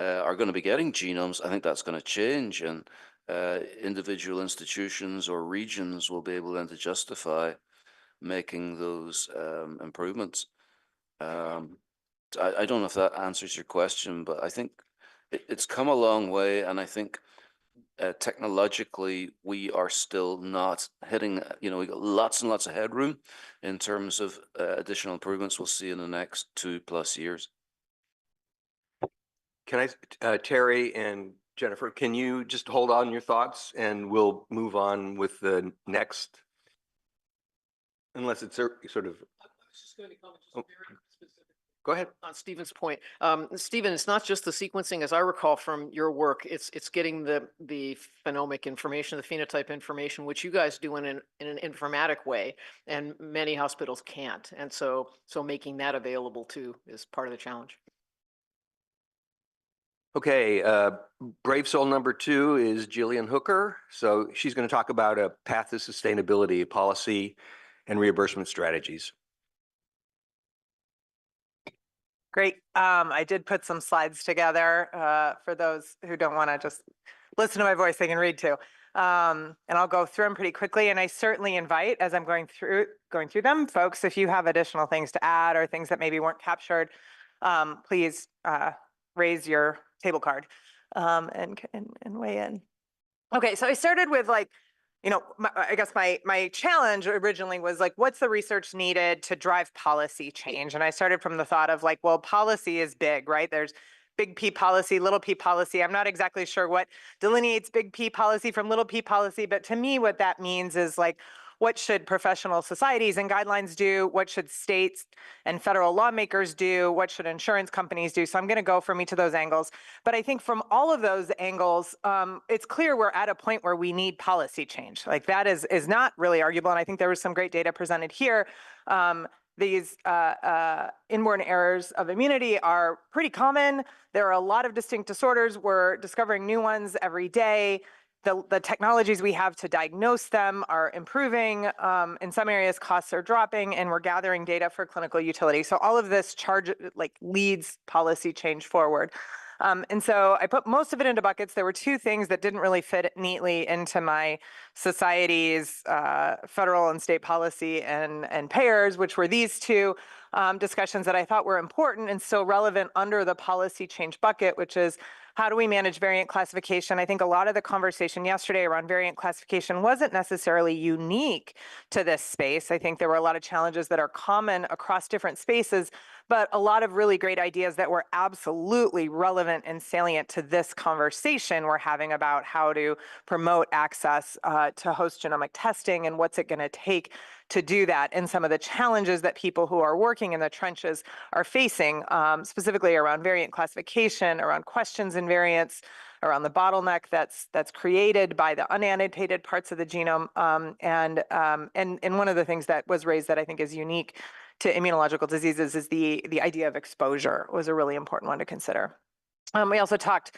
are going to be getting genomes, I think that's going to change, and individual institutions or regions will be able then to justify making those improvements. I don't know if that answers your question, but I think it's come a long way, and I think technologically we are still not hitting, we got lots and lots of headroom in terms of additional improvements we'll see in the next 2+ years.
Can I, Terry and Jennifer, can you just hold on your thoughts and we'll move on with the next? Unless it's sort of. Go ahead.
On Stephen's point, Stephen, it's not just the sequencing, as I recall from your work, it's getting the phenomic information, the phenotype information, which you guys do in an informatic way, and many hospitals can't. And so making that available too is part of the challenge.
Okay, brave soul number 2 is Jillian Hooker. So she's going to talk about a path to sustainability policy and reimbursement strategies.
Great. I did put some slides together for those who don't want to just listen to my voice, they can read too. And I'll go through them pretty quickly. And I certainly invite, as I'm going through them, folks, if you have additional things to add or things that maybe weren't captured, please raise your table card and weigh in. Okay, so I started with I guess my challenge originally was what's the research needed to drive policy change? And I started from the thought of well, policy is big, right? There's big P policy, little p policy. I'm not exactly sure what delineates big P policy from little p policy, but to me, what that means is what should professional societies and guidelines do? What should states and federal lawmakers do? What should insurance companies do? So I'm going to go from each of those angles. But I think from all of those angles, it's clear we're at a point where we need policy change. That is not really arguable. And I think there was some great data presented here. These inborn errors of immunity are pretty common. There are a lot of distinct disorders. We're discovering new ones every day. The technologies we have to diagnose them are improving. In some areas, costs are dropping, and we're gathering data for clinical utility. So all of this leads policy change forward. And so I put most of it into buckets. There were 2 things that didn't really fit neatly into my society's federal and state policy and payers, which were these 2 discussions that I thought were important and still relevant under the policy change bucket, which is how do we manage variant classification? I think a lot of the conversation yesterday around variant classification wasn't necessarily unique to this space. I think there were a lot of challenges that are common across different spaces, but a lot of really great ideas that were absolutely relevant and salient to this conversation we're having about how to promote access to host genomic testing and what's it going to take to do that, and some of the challenges that people who are working in the trenches are facing, specifically around variant classification, around questions and variants, around the bottleneck that's created by the unannotated parts of the genome. And one of the things that was raised that I think is unique to immunological diseases is the idea of exposure was a really important one to consider. We also talked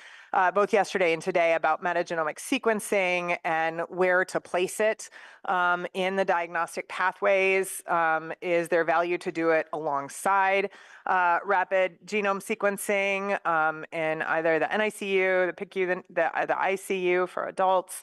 both yesterday and today about metagenomic sequencing and where to place it in the diagnostic pathways. Is there value to do it alongside rapid genome sequencing in either the NICU, the PICU, the ICU for adults?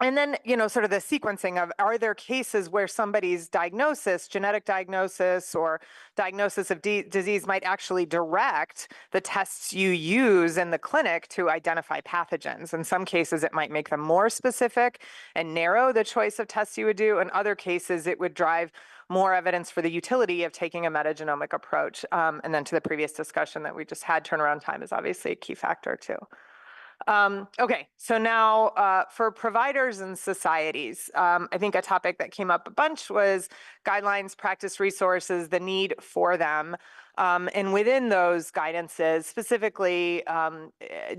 And then, sort of the sequencing of, are there cases where somebody's diagnosis, genetic diagnosis or diagnosis of disease might actually direct the tests you use in the clinic to identify pathogens? In some cases, it might make them more specific and narrow the choice of tests you would do. In other cases, it would drive more evidence for the utility of taking a metagenomic approach. And then to the previous discussion that we just had, turnaround time is obviously a key factor too. Okay, so now for providers and societies, I think a topic that came up a bunch was guidelines, practice resources, the need for them. And within those guidances, specifically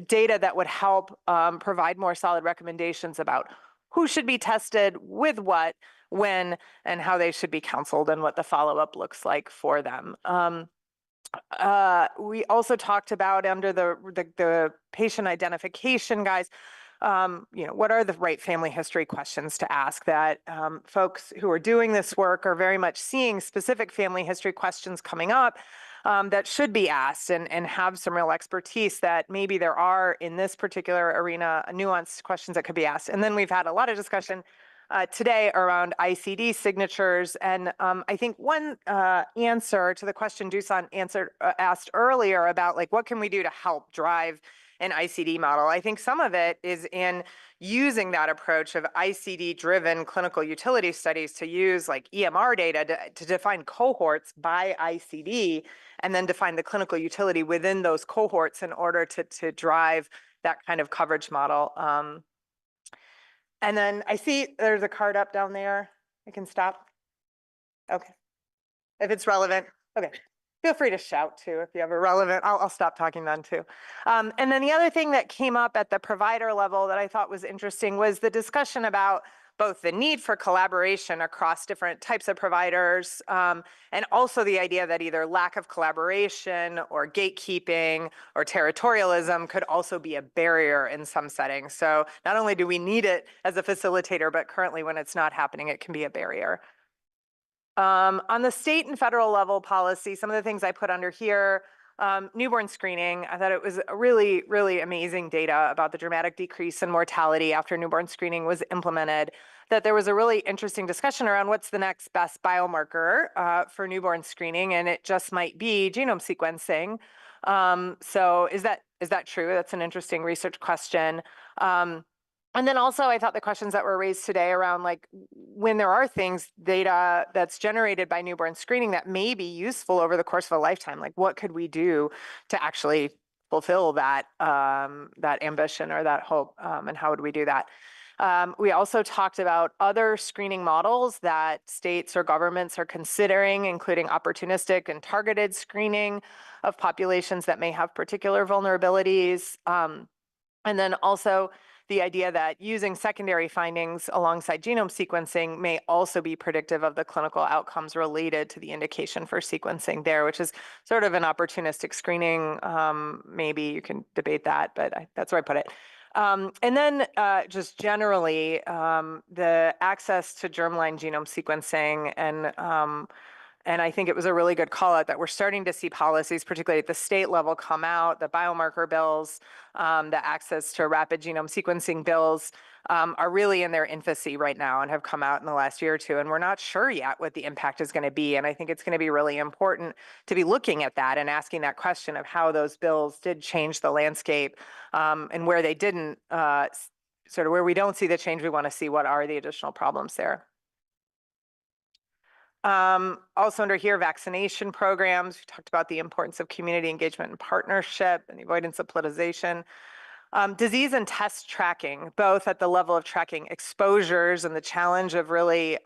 data that would help provide more solid recommendations about who should be tested, with what, when, and how they should be counseled and what the follow-up looks like for them. We also talked about under the patient identification guys, what are the right family history questions to ask that folks who are doing this work are very much seeing specific family history questions coming up that should be asked and have some real expertise that maybe there are in this particular arena, nuanced questions that could be asked. And then we've had a lot of discussion today around ICD signatures. And I think one answer to the question Dusan asked earlier about what can we do to help drive an ICD model? I think some of it is in using that approach of ICD-driven clinical utility studies to use EMR data to define cohorts by ICD and then define the clinical utility within those cohorts in order to drive that kind of coverage model. And then I see there's a card up down there. I can stop. Okay. If it's relevant, okay. Feel free to shout too if you have a relevant, I'll stop talking then too. And then the other thing that came up at the provider level that I thought was interesting was the discussion about both the need for collaboration across different types of providers, and also the idea that either lack of collaboration or gatekeeping or territorialism could also be a barrier in some settings. So not only do we need it as a facilitator, but currently when it's not happening, it can be a barrier. On the state and federal level policy, some of the things I put under here, newborn screening, I thought it was a really, really amazing data about the dramatic decrease in mortality after newborn screening was implemented, that there was a really interesting discussion around what's the next best biomarker for newborn screening, and it just might be genome sequencing. So is that true? That's an interesting research question. And then also I thought the questions that were raised today around when there are data that's generated by newborn screening that may be useful over the course of a lifetime, what could we do to actually fulfill that ambition or that hope, and how would we do that? We also talked about other screening models that states or governments are considering, including opportunistic and targeted screening of populations that may have particular vulnerabilities. And then also the idea that using secondary findings alongside genome sequencing may also be predictive of the clinical outcomes related to the indication for sequencing there, which is sort of an opportunistic screening. Maybe you can debate that, but that's where I put it. And then just generally, the access to germline genome sequencing and I think it was a really good call out that we're starting to see policies, particularly at the state level, come out, the biomarker bills, the access to rapid genome sequencing bills are really in their infancy right now and have come out in the last year or two. And we're not sure yet what the impact is going to be. And I think it's going to be really important to be looking at that and asking that question of how those bills did change the landscape, and where they didn't, sort of where we don't see the change we want to see, what are the additional problems there. Also under here, vaccination programs. We talked about the importance of community engagement and partnership and the avoidance of politicization. Disease and test tracking, both at the level of tracking exposures and the challenge of really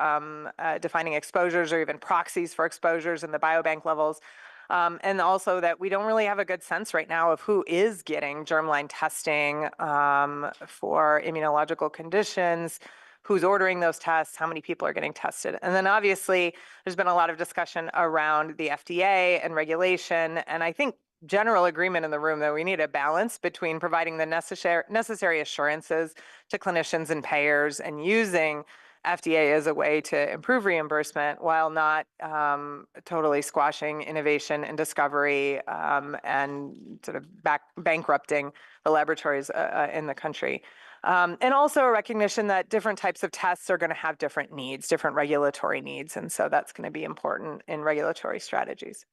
defining exposures or even proxies for exposures in the biobank levels. And also that we don't really have a good sense right now of who is getting germline testing for immunological conditions, who's ordering those tests, how many people are getting tested. And then obviously there's been a lot of discussion around the FDA and regulation. And I think general agreement in the room that we need a balance between providing the necessary assurances to clinicians and payers and using FDA as a way to improve reimbursement while not totally squashing innovation and discovery and sort of bankrupting the laboratories in the country. And also a recognition that different types of tests are going to have different needs, different regulatory needs. And so that's going to be important in regulatory strategies.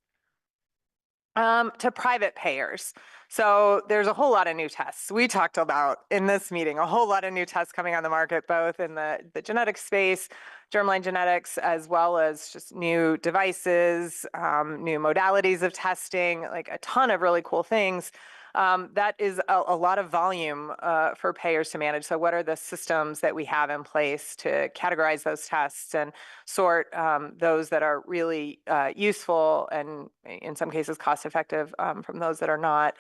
To private payers. So there's a whole lot of new tests. We talked about in this meeting, a whole lot of new tests coming on the market, both in the genetic space, germline genetics, as well as just new devices, new modalities of testing, like a ton of really cool things. That is a lot of volume for payers to manage. So what are the systems that we have in place to categorize those tests and sort those that are really useful and in some cases cost effective from those that are not?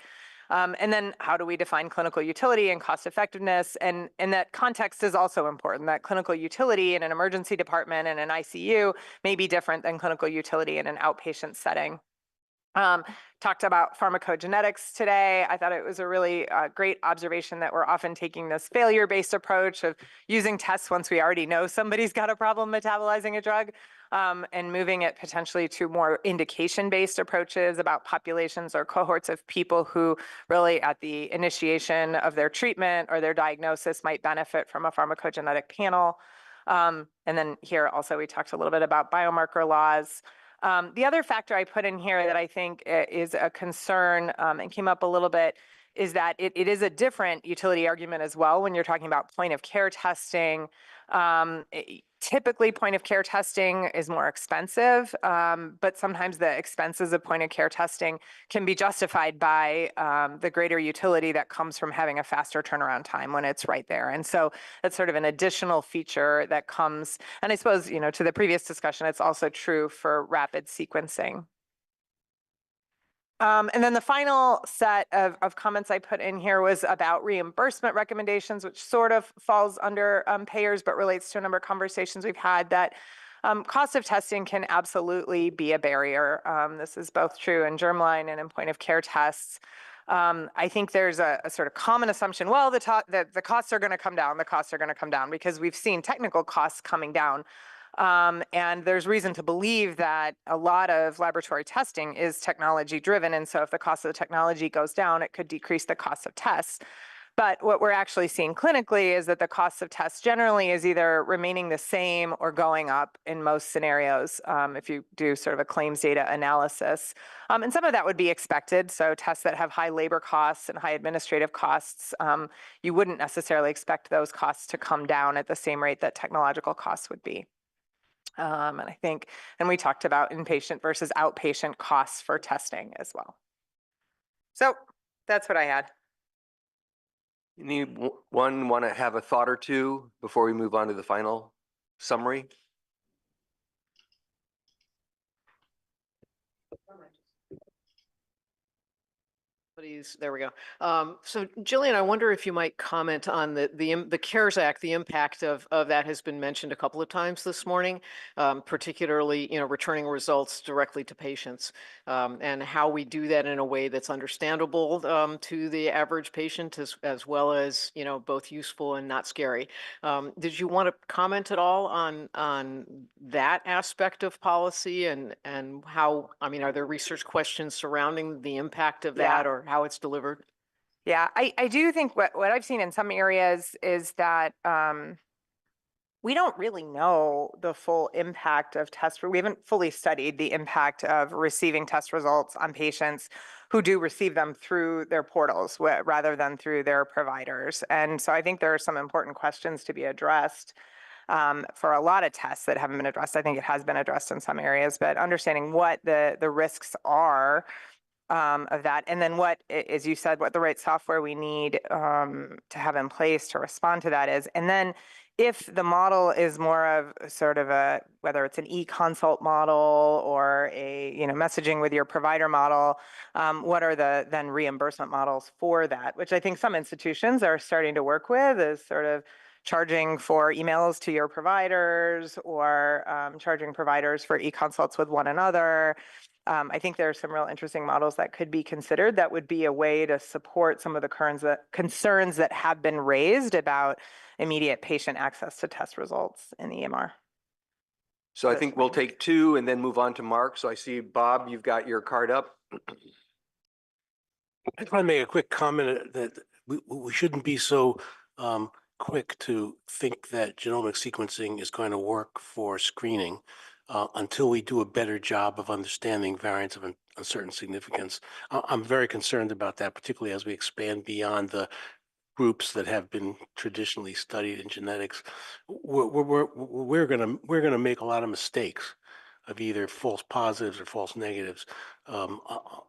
And then how do we define clinical utility and cost effectiveness? And that context is also important, that clinical utility in an emergency department and an ICU may be different than clinical utility in an outpatient setting. Talked about pharmacogenetics today. I thought it was a really great observation that we're often taking this failure-based approach of using tests once we already know somebody's got a problem metabolizing a drug, and moving it potentially to more indication-based approaches about populations or cohorts of people who really at the initiation of their treatment or their diagnosis might benefit from a pharmacogenetic panel. And then here also we talked a little bit about biomarker laws. The other factor I put in here that I think is a concern and came up a little bit is that it is a different utility argument as well when you're talking about point of care testing. Typically, point of care testing is more expensive, but sometimes the expenses of point of care testing can be justified by the greater utility that comes from having a faster turnaround time when it's right there. And so that's sort of an additional feature that comes, and I suppose, you know, to the previous discussion, it's also true for rapid sequencing. And then the final set of comments I put in here was about reimbursement recommendations, which sort of falls under payers, but relates to a number of conversations we've had that cost of testing can absolutely be a barrier. This is both true in germline and in point of care tests. I think there's a sort of common assumption, well, the costs are going to come down, the costs are going to come down because we've seen technical costs coming down. And there's reason to believe that a lot of laboratory testing is technology driven. And so if the cost of the technology goes down, it could decrease the cost of tests. But what we're actually seeing clinically is that the cost of tests generally is either remaining the same or going up in most scenarios if you do sort of a claims data analysis. And some of that would be expected. So tests that have high labor costs and high administrative costs, you wouldn't necessarily expect those costs to come down at the same rate that technological costs would be. And I think, and we talked about inpatient versus outpatient costs for testing as well. So that's what I had.
Anyone want to have a thought or two before we move on to the final summary?
There we go. So Jillian, I wonder if you might comment on the CARES Act. The impact of that has been mentioned a couple of times this morning, particularly, you know, returning results directly to patients, and how we do that in a way that's understandable to the average patient as well as, you know, both useful and not scary. Did you want to comment at all on that aspect of policy and how, I mean, are there research questions surrounding the impact of that or how it's delivered?
Yeah, I do think what I've seen in some areas is that we don't really know the full impact of tests. We haven't fully studied the impact of receiving test results on patients who do receive them through their portals rather than through their providers. And so I think there are some important questions to be addressed for a lot of tests that haven't been addressed. I think it has been addressed in some areas, but understanding what the risks are of that. And then what, as you said, what the right software we need to have in place to respond to that is. And then if the model is more of sort of a, whether it's an e-consult model or a, you know, messaging with your provider model, what are the then reimbursement models for that, which I think some institutions are starting to work with, is sort of charging for emails to your providers or charging providers for e-consults with one another. I think there are some real interesting models that could be considered that would be a way to support some of the concerns that have been raised about immediate patient access to test results in the EMR.
So I think we'll take two and then move on to Mark. So I see, Bob, you've got your card up.
I just want to make a quick comment that we shouldn't be so quick to think that genomic sequencing is going to work for screening until we do a better job of understanding variants of uncertain significance. I'm very concerned about that, particularly as we expand beyond the groups that have been traditionally studied in genetics. We're gonna make a lot of mistakes of either false positives or false negatives, for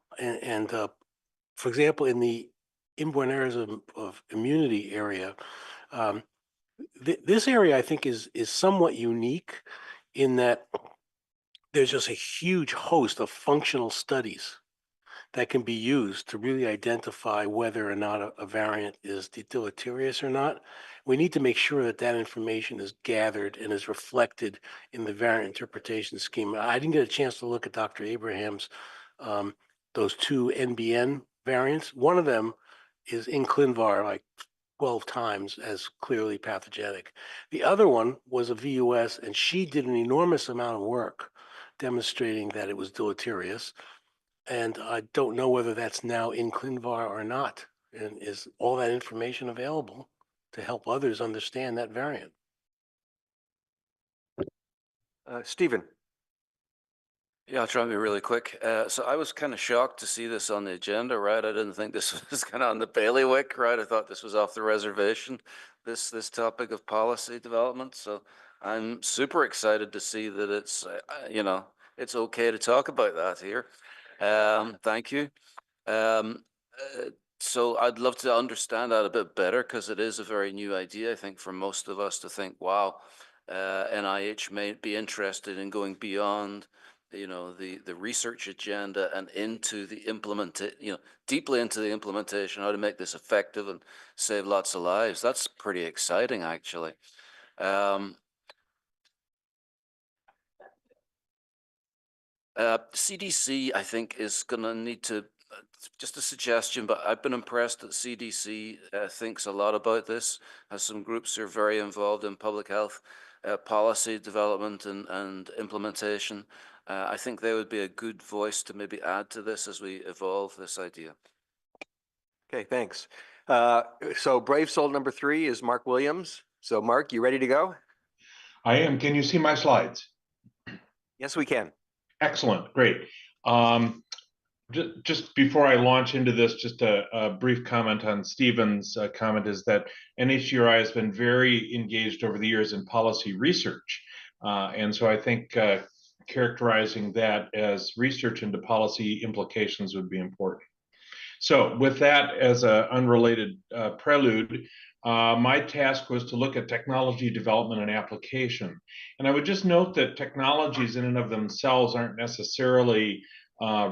example, in the inborn errors of immunity area, this area I think is somewhat unique in that there's just a huge host of functional studies that can be used to really identify whether or not a variant is deleterious or not. We need to make sure that that information is gathered and is reflected in the variant interpretation scheme. I didn't get a chance to look at Dr. Abraham's, those two NBN variants. One of them is in ClinVar like 12 times as clearly pathogenic. The other one was a VUS, and she did an enormous amount of work demonstrating that it was deleterious. And I don't know whether that's now in ClinVar or not. And is all that information available to help others understand that variant?
Stephen.
Yeah, I'll try and be really quick. So I was kind of shocked to see this on the agenda, right? I didn't think this was kind of on the bailiwick, right? I thought this was off the reservation, this topic of policy development. So I'm super excited to see that it's, it's okay to talk about that here. Thank you. So I'd love to understand that a bit better because it is a very new idea, I think, for most of us to think, wow, NIH may be interested in going beyond the research agenda and into the deeply into the implementation, how to make this effective and save lots of lives. That's pretty exciting, actually. CDC, I think, is going to need to, just a suggestion, but I've been impressed that CDC thinks a lot about this, has some groups who are very involved in public health policy development and implementation. I think they would be a good voice to maybe add to this as we evolve this idea.
Okay, thanks. So Brave Soul number 3 is Mark Williams. So Mark, you ready to go?
I am. Can you see my slides?
Yes, we can.
Excellent, great. Just before I launch into this, just a brief comment on Stephen's comment is that NHGRI has been very engaged over the years in policy research. And so I think characterizing that as research into policy implications would be important. So with that as an unrelated prelude, my task was to look at technology development and application. And I would just note that technologies in and of themselves aren't necessarily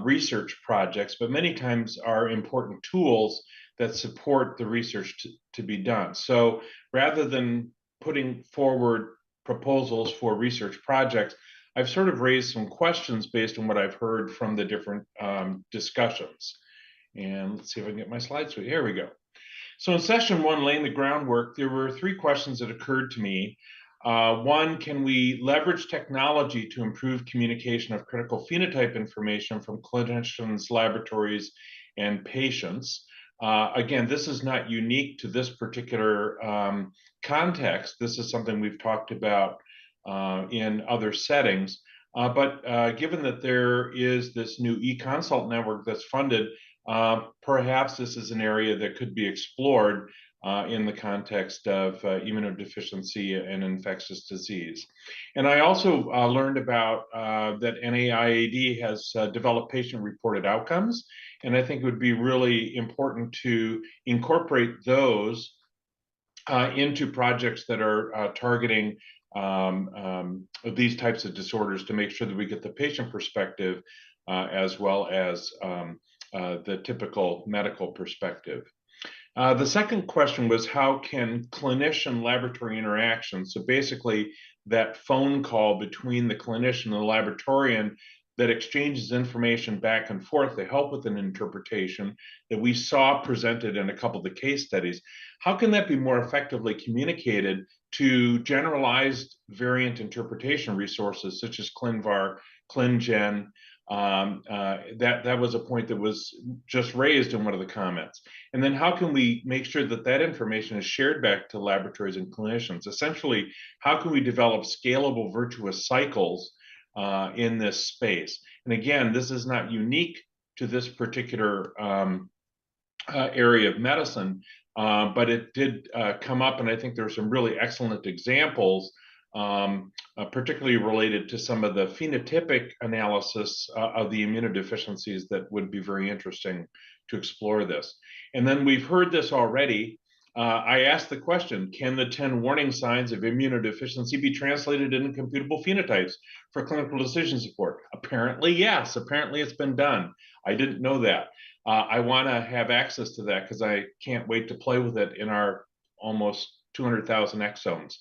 research projects, but many times are important tools that support the research to be done. So rather than putting forward proposals for research projects, I've sort of raised some questions based on what I've heard from the different discussions. And let's see if I can get my slides. Here we go. So in session 1, laying the groundwork, there were 3 questions that occurred to me. One, can we leverage technology to improve communication of critical phenotype information from clinicians, laboratories, and patients? Again, this is not unique to this particular context. This is something we've talked about in other settings. But given that there is this new e-consult network that's funded, perhaps this is an area that could be explored in the context of immunodeficiency and infectious disease. And I also learned about that NIAID has developed patient-reported outcomes, and I think it would be really important to incorporate those into projects that are targeting these types of disorders to make sure that we get the patient perspective as well as the typical medical perspective. The second question was, how can clinician laboratory interactions, so basically that phone call between the clinician and the laboratorian that exchanges information back and forth to help with an interpretation that we saw presented in a couple of the case studies, how can that be more effectively communicated to generalized variant interpretation resources such as ClinVar, ClinGen? That was a point that was just raised in one of the comments. And then how can we make sure that that information is shared back to laboratories and clinicians? Essentially, how can we develop scalable virtuous cycles in this space? And again, this is not unique to this particular area of medicine, but it did come up, and I think there are some really excellent examples, particularly related to some of the phenotypic analysis of the immunodeficiencies that would be very interesting to explore this. And then we've heard this already. I asked the question, can the 10 warning signs of immunodeficiency be translated into computable phenotypes for clinical decision support? Apparently, yes. Apparently, it's been done. I didn't know that. I want to have access to that because I can't wait to play with it in our almost 200,000 exomes.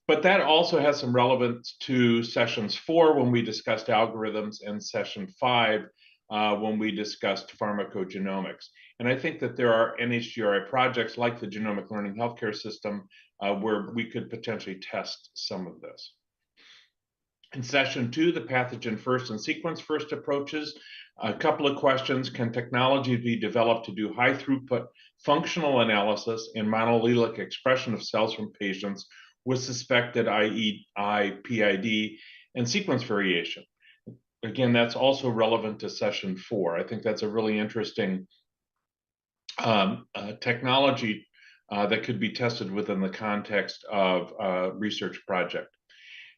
But that also has some relevance to sessions 4 when we discussed algorithms and session 5 when we discussed pharmacogenomics. And I think that there are NHGRI projects like the Genomic Learning Healthcare System where we could potentially test some of this. In session 2, the pathogen first and sequence first approaches, a couple of questions. Can technology be developed to do high throughput functional analysis and monoallelic expression of cells from patients with suspected IEI, PID, and sequence variation? Again, that's also relevant to session 4. I think that's a really interesting technology that could be tested within the context of a research project.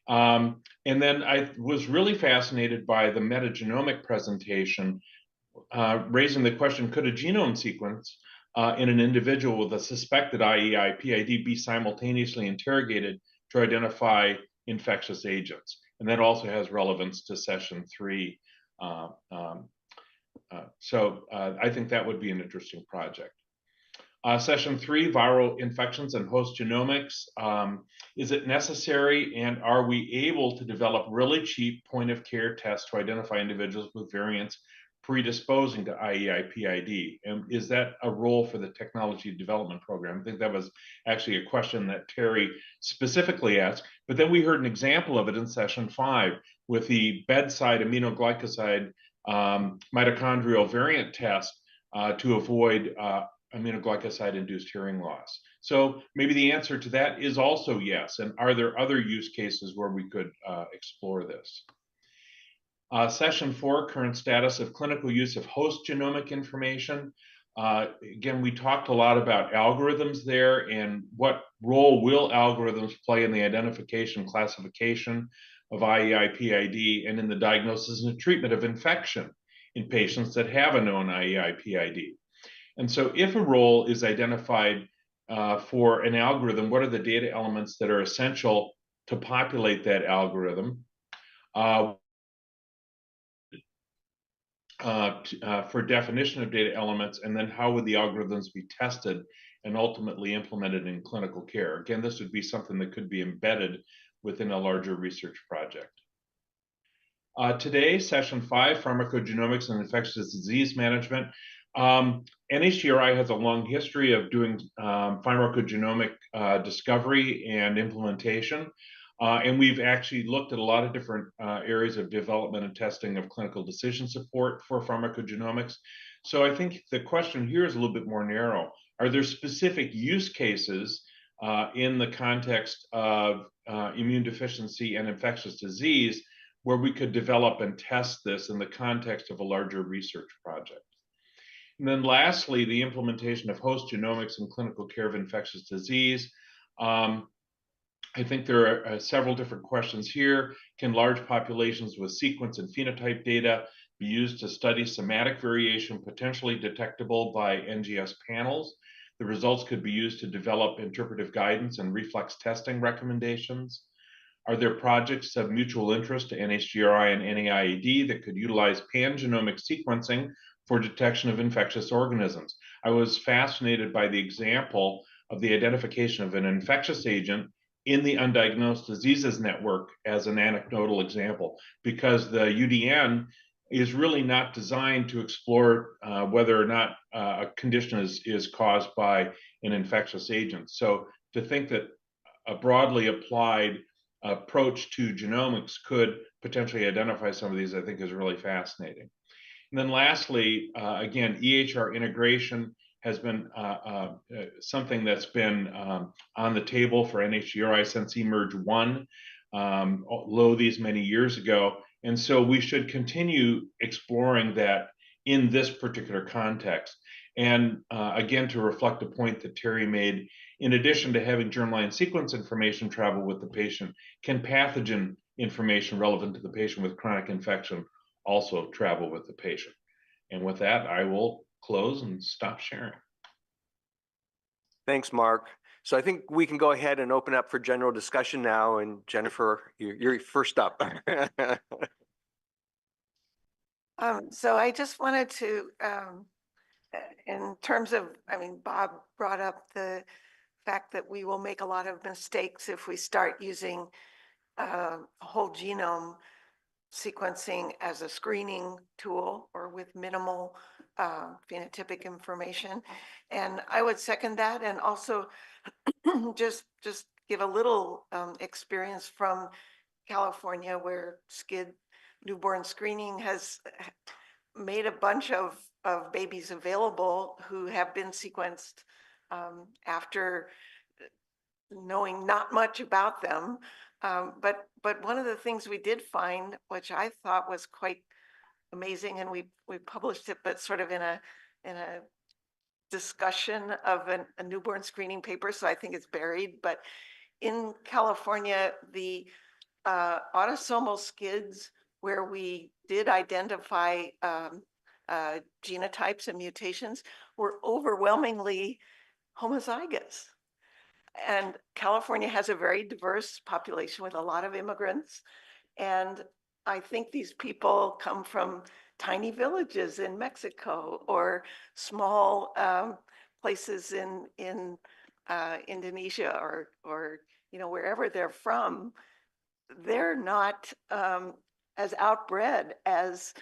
And then I was really fascinated by the metagenomic presentation, raising the question, could a genome sequence in an individual with a suspected IEI, PID be simultaneously interrogated to identify infectious agents? And that also has relevance to session 3. So I think that would be an interesting project. Session 3, viral infections and host genomics. Is it necessary, and are we able to develop really cheap point of care tests to identify individuals with variants predisposing to IEI, PID? And is that a role for the technology development program? I think that was actually a question that Terry specifically asked, but then we heard an example of it in session 5 with the bedside aminoglycoside mitochondrial variant test to avoid aminoglycoside-induced hearing loss. So maybe the answer to that is also yes. And are there other use cases where we could explore this? Session 4, current status of clinical use of host genomic information. Again, we talked a lot about algorithms there and what role will algorithms play in the identification, classification of IEI, PID, and in the diagnosis and treatment of infection in patients that have a known IEI, PID. And so if a role is identified for an algorithm, what are the data elements that are essential to populate that algorithm? For definition of data elements, and then how would the algorithms be tested and ultimately implemented in clinical care? Again, this would be something that could be embedded within a larger research project. Today, session 5, pharmacogenomics and infectious disease management. NHGRI has a long history of doing pharmacogenomic discovery and implementation. And we've actually looked at a lot of different areas of development and testing of clinical decision support for pharmacogenomics. So I think the question here is a little bit more narrow. Are there specific use cases in the context of immune deficiency and infectious disease where we could develop and test this in the context of a larger research project? And then lastly, the implementation of host genomics in clinical care of infectious disease. I think there are several different questions here. Can large populations with sequence and phenotype data be used to study somatic variation potentially detectable by NGS panels? The results could be used to develop interpretive guidance and reflex testing recommendations. Are there projects of mutual interest to NHGRI and NAIAD that could utilize pangenomic sequencing for detection of infectious organisms? I was fascinated by the example of the identification of an infectious agent in the Undiagnosed Diseases Network as an anecdotal example, because the UDN is really not designed to explore whether or not a condition is caused by an infectious agent. So to think that a broadly applied approach to genomics could potentially identify some of these, I think is really fascinating. And then lastly, again, EHR integration has been something that's been on the table for NHGRI since eMERGE 1, lo these many years ago. And so we should continue exploring that in this particular context. And again, to reflect a point that Terry made, in addition to having germline sequence information travel with the patient, can pathogen information relevant to the patient with chronic infection also travel with the patient? And with that, I will close and stop sharing.
Thanks, Mark. So I think we can go ahead and open up for general discussion now. And Jennifer, you're first up.
So I just wanted to, in terms of, I mean, Bob brought up the fact that we will make a lot of mistakes if we start using whole genome sequencing as a screening tool or with minimal phenotypic information. And I would second that, and also just give a little experience from California, where SCID newborn screening has made a bunch of babies available who have been sequenced after knowing not much about them. But one of the things we did find, which I thought was quite amazing, and we published it, but sort of in a discussion of a newborn screening paper, so I think it's buried. But in California, the autosomal SCIDs, where we did identify genotypes and mutations, were overwhelmingly homozygous. And California has a very diverse population with a lot of immigrants. And I think these people come from tiny villages in Mexico or small places in Indonesia or you know, wherever they're from. They're not as outbred as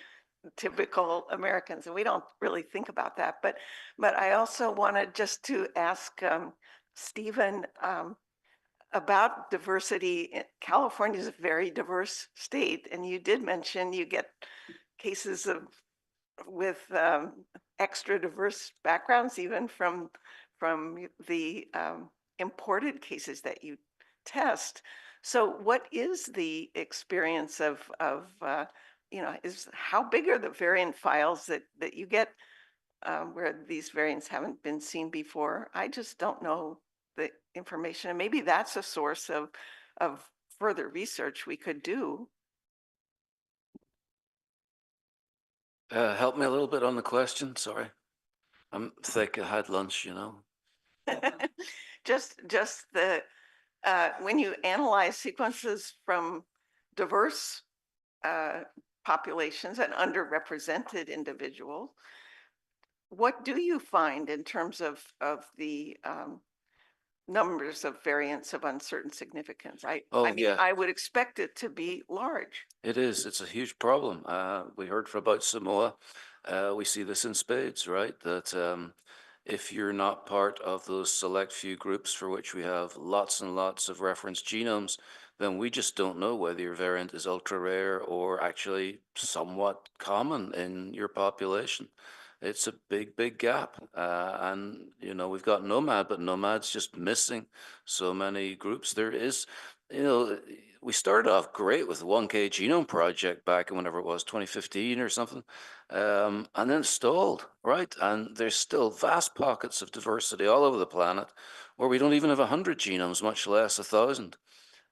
typical Americans, and we don't really think about that. But I also wanted just to ask Stephen about diversity. California is a very diverse state, and you did mention you get cases with extra diverse backgrounds, even from the imported cases that you test. So what is the experience of you know, how big are the variant files that you get where these variants haven't been seen before? I just don't know the information, and maybe that's a source of further research we could do.
Help me a little bit on the question. Sorry, I'm thick. I had lunch, you know.
just the when you analyze sequences from diverse populations and underrepresented individuals, what do you find in terms of the numbers of variants of uncertain significance? I mean,
yeah.
I would expect it to be large.
It is. It's a huge problem. We heard about Samoa. We see this in spades, right? That if you're not part of those select few groups for which we have lots and lots of reference genomes, then we just don't know whether your variant is ultra rare or actually somewhat common in your population. It's a big, big gap. And, you know, we've got Nomad, but Nomad's just missing so many groups. There is, you know, we started off great with the 1K Genome Project back in whenever it was, 2015 or something, and then it stalled, right? And there's still vast pockets of diversity all over the planet where we don't even have 100 genomes, much less 1,000.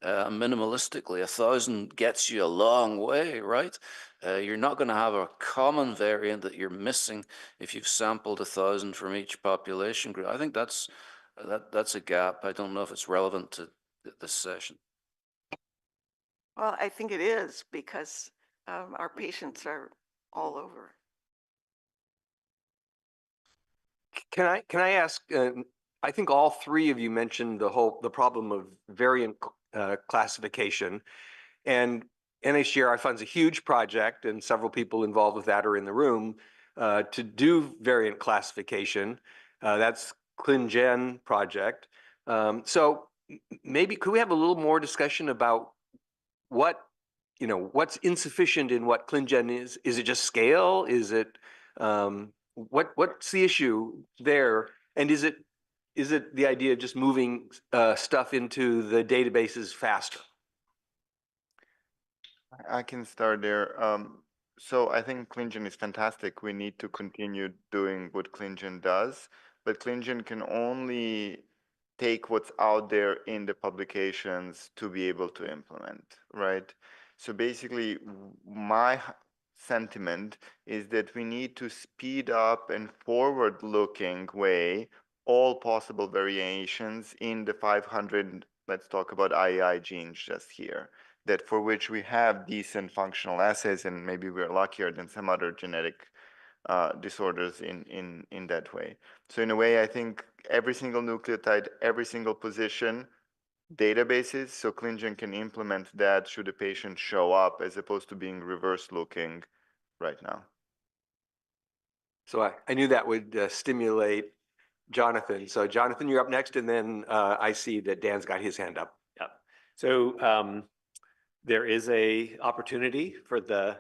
Minimalistically, 1,000 gets you a long way, right? You're not going to have a common variant that you're missing if you've sampled 1,000 from each population group. I think that's a gap. I don't know if it's relevant to this session.
Well, I think it is, because our patients are all over.
Can I ask I think all three of you mentioned the problem of variant classification, and NHGRI funds a huge project, and several people involved with that are in the room to do variant classification. That's ClinGen project. So maybe could we have a little more discussion about what's insufficient in what ClinGen is? Is it just scale? Is it what's the issue there? And is it the idea of just moving stuff into the databases faster?
I can start there. So I think ClinGen is fantastic. We need to continue doing what ClinGen does, but ClinGen can only take what's out there in the publications to be able to implement, right? So basically, my sentiment is that we need to speed up and forward-looking way all possible variations in the 500, let's talk about IAI genes just here, that for which we have decent functional assays, and maybe we're luckier than some other genetic disorders in that way. So in a way, I think every single nucleotide, every single position, databases, so ClinGen can implement that should a patient show up, as opposed to being reverse looking right now.
So I knew that would stimulate Jonathan. So Jonathan, you're up next, and then I see that Dan's got his hand up.
Yep. So there is a opportunity for the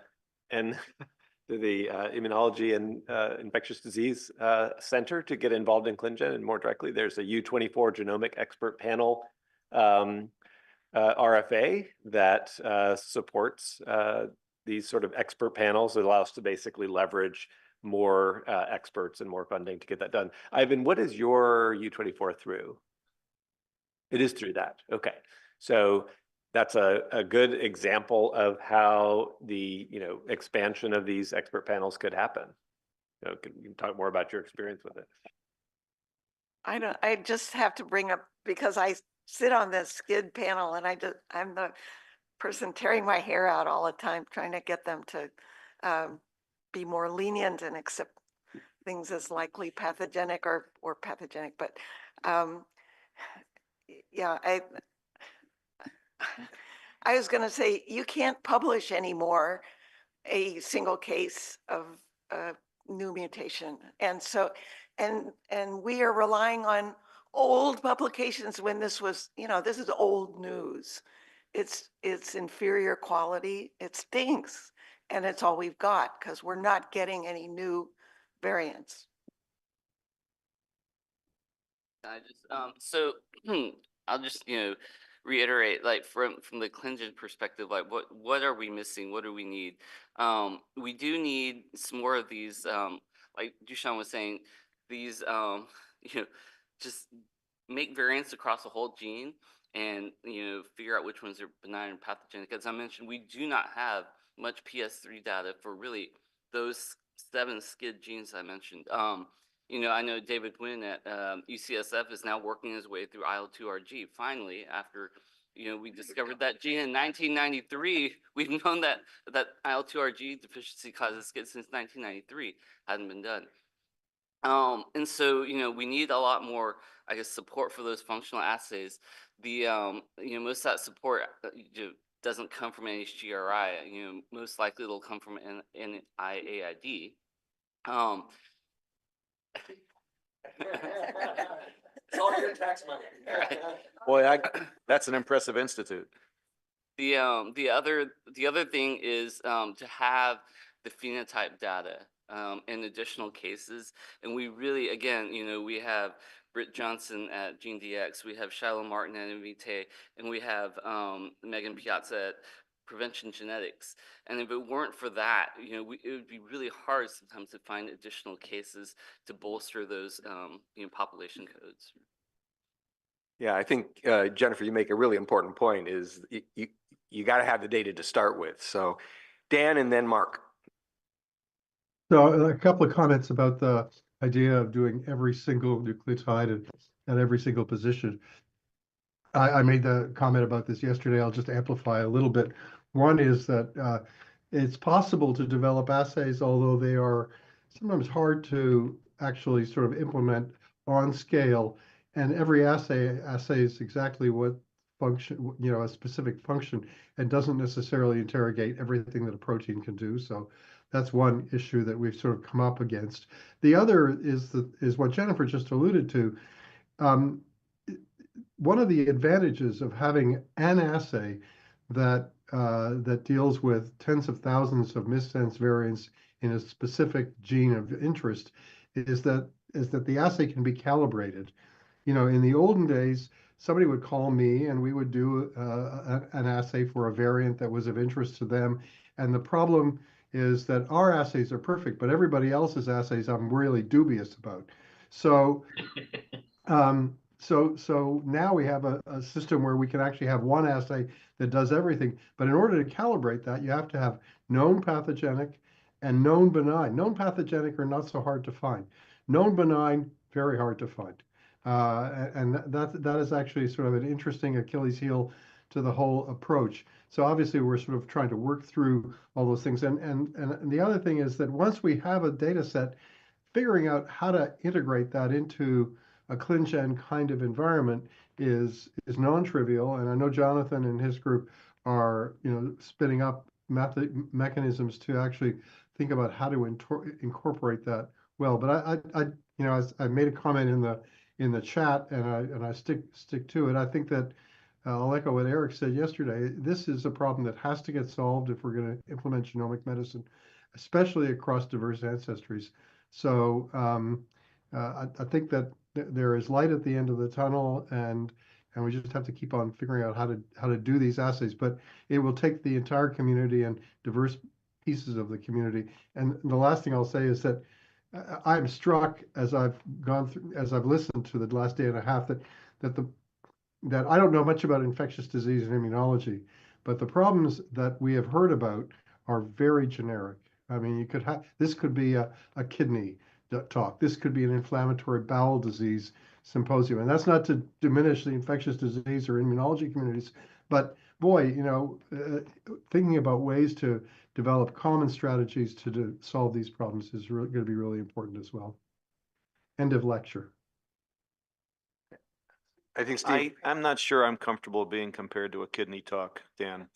Immunology and Infectious Disease Center to get involved in ClinGen, and more directly, there's a U24 Genomic Expert Panel RFA that supports these sort of expert panels. It allows us to basically leverage more experts and more funding to get that done. Ivan, what is your U24 through? It is through that. Okay. So that's a good example of how the expansion of these expert panels could happen. Can you talk more about your experience with it?
I just have to bring up, because I sit on this SCID panel, and I'm the person tearing my hair out all the time, trying to get them to be more lenient and accept things as likely pathogenic or pathogenic. But yeah, I was going to say, you can't publish anymore a single case of new mutation. And so, and we are relying on old publications when this was, this is old news. It's inferior quality, it stinks, and it's all we've got because we're not getting any new variants.
So I'll just reiterate, like from the ClinGen perspective, like what are we missing? What do we need? We do need some more of these, like Dushan was saying, these just make variants across the whole gene and figure out which ones are benign and pathogenic. As I mentioned, we do not have much PS3 data for really those 7 SCID genes I mentioned. I know David Wynn at UCSF is now working his way through IL-2RG. Finally, after we discovered that gene in 1993, we've known that IL-2RG deficiency causes SCID since 1993. Hadn't been done. And so we need a lot more, I guess, support for those functional assays. The most of that support doesn't come from NHGRI. Most likely it'll come from NIAID.
It's all your tax money.
Right.
Boy, that's an impressive institute.
The other thing is to have the phenotype data in additional cases, and we really, again, we have Britt Johnson at GeneDx, we have Shiloh Martin at Invitae, and we have Megan Piazza at Prevention Genetics. And if it weren't for that, it would be really hard sometimes to find additional cases to bolster those population codes.
Yeah, I think Jennifer, you make a really important point. Is you got to have the data to start with. So, Dan, and then Mark.
So a couple of comments about the idea of doing every single nucleotide at every single position. I made the comment about this yesterday. I'll just amplify a little bit. One is that it's possible to develop assays, although they are sometimes hard to actually sort of implement on scale And every assay assays exactly what function, a specific function, and doesn't necessarily interrogate everything that a protein can do. So that's one issue that we've sort of come up against. The other is what Jennifer just alluded to. Um, one of the advantages of having an assay that deals with tens of thousands of missense variants in a specific gene of interest is that the assay can be calibrated. In the olden days, somebody would call me and we would do an assay for a variant that was of interest to them. And the problem is that our assays are perfect, but everybody else's assays I'm really dubious about. So so now we have a system where we can actually have one assay that does everything. But in order to calibrate that, you have to have known pathogenic and known benign. Known pathogenic are not so hard to find. Known benign, very hard to find. And that is actually sort of an interesting Achilles heel to the whole approach. So obviously we're sort of trying to work through all those things. And the other thing is that once we have a data set, figuring out how to integrate that into a ClinGen kind of environment is non-trivial. And I know Jonathan and his group are spinning up mechanisms to actually think about how to incorporate that well. But I made a comment in the chat, and I stick to it. I think that I'll echo what Eric said yesterday. This is a problem that has to get solved if we're going to implement genomic medicine, especially across diverse ancestries. So I think that there is light at the end of the tunnel, and we just have to keep on figuring out how to do these assays. But it will take the entire community and diverse pieces of the community. And the last thing I'll say is that I'm struck as I've listened to the last day and a half that I don't know much about infectious disease and immunology, but the problems that we have heard about are very generic. I mean, this could be a kidney talk. This could be an inflammatory bowel disease symposium. And that's not to diminish the infectious disease or immunology communities, but boy, thinking about ways to develop common strategies to solve these problems is going to be really important as well. End of lecture.
I think Steve.
I'm not sure I'm comfortable being compared to a kidney talk, Dan.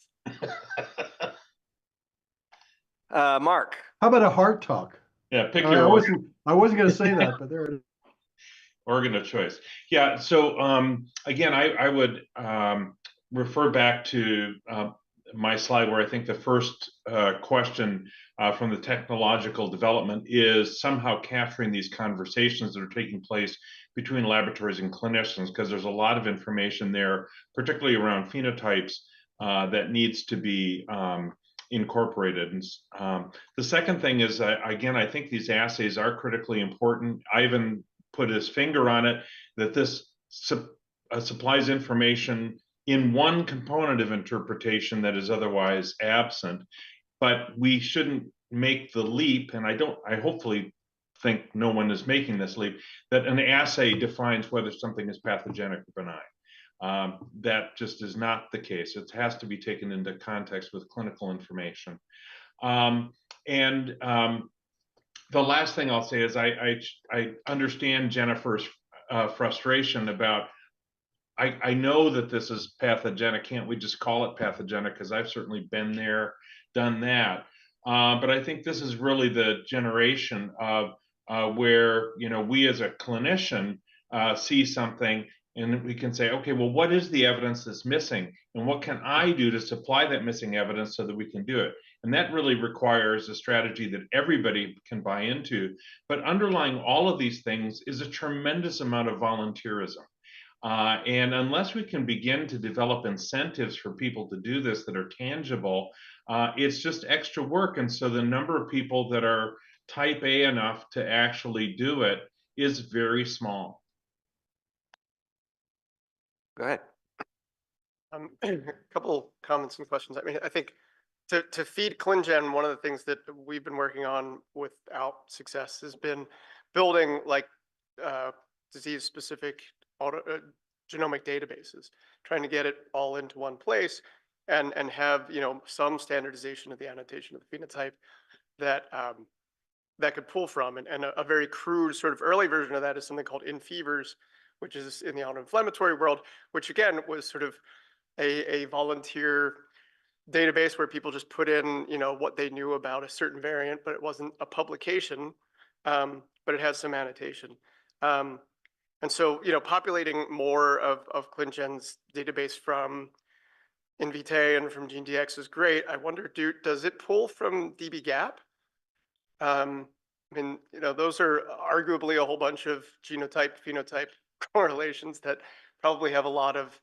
Mark.
How about a heart talk?
Yeah, pick
I
your
wasn't going to say that, but there it is.
organ of choice. Yeah, so again, I would refer back to my slide where I think the first question from the technological development is somehow capturing these conversations that are taking place between laboratories and clinicians, because there's a lot of information there, particularly around phenotypes, that needs to be incorporated. And the second thing is, again, I think these assays are critically important. Ivan put his finger on it, that this supplies information in one component of interpretation that is otherwise absent. But we shouldn't make the leap, and I hopefully think no one is making this leap, that an assay defines whether something is pathogenic or benign. That just is not the case. It has to be taken into context with clinical information. The last thing I'll say is I understand Jennifer's frustration about, I know that this is pathogenic. Can't we just call it pathogenic? Because I've certainly been there, done that. But I think this is really the generation of where we as a clinician see something and we can say, okay, well, what is the evidence that's missing? And what can I do to supply that missing evidence so that we can do it? And that really requires a strategy that everybody can buy into. But underlying all of these things is a tremendous amount of volunteerism. And unless we can begin to develop incentives for people to do this that are tangible, it's just extra work. And so the number of people that are type A enough to actually do it is very small.
Go ahead.
A couple comments and questions. I mean, I think to feed ClinGen, one of the things that we've been working on without success has been building like disease-specific genomic databases, trying to get it all into one place and have some standardization of the annotation of the phenotype that that could pull from. And a very crude sort of early version of that is something called InFevers, which is in the autoinflammatory world, which again was sort of a volunteer database where people just put in, what they knew about a certain variant, but it wasn't a publication, but it has some annotation. And so, populating more of ClinGen's database from Invitae and from GeneDx is great. I wonder, does it pull from dbGaP? I mean, those are arguably a whole bunch of genotype, phenotype correlations that probably have a lot of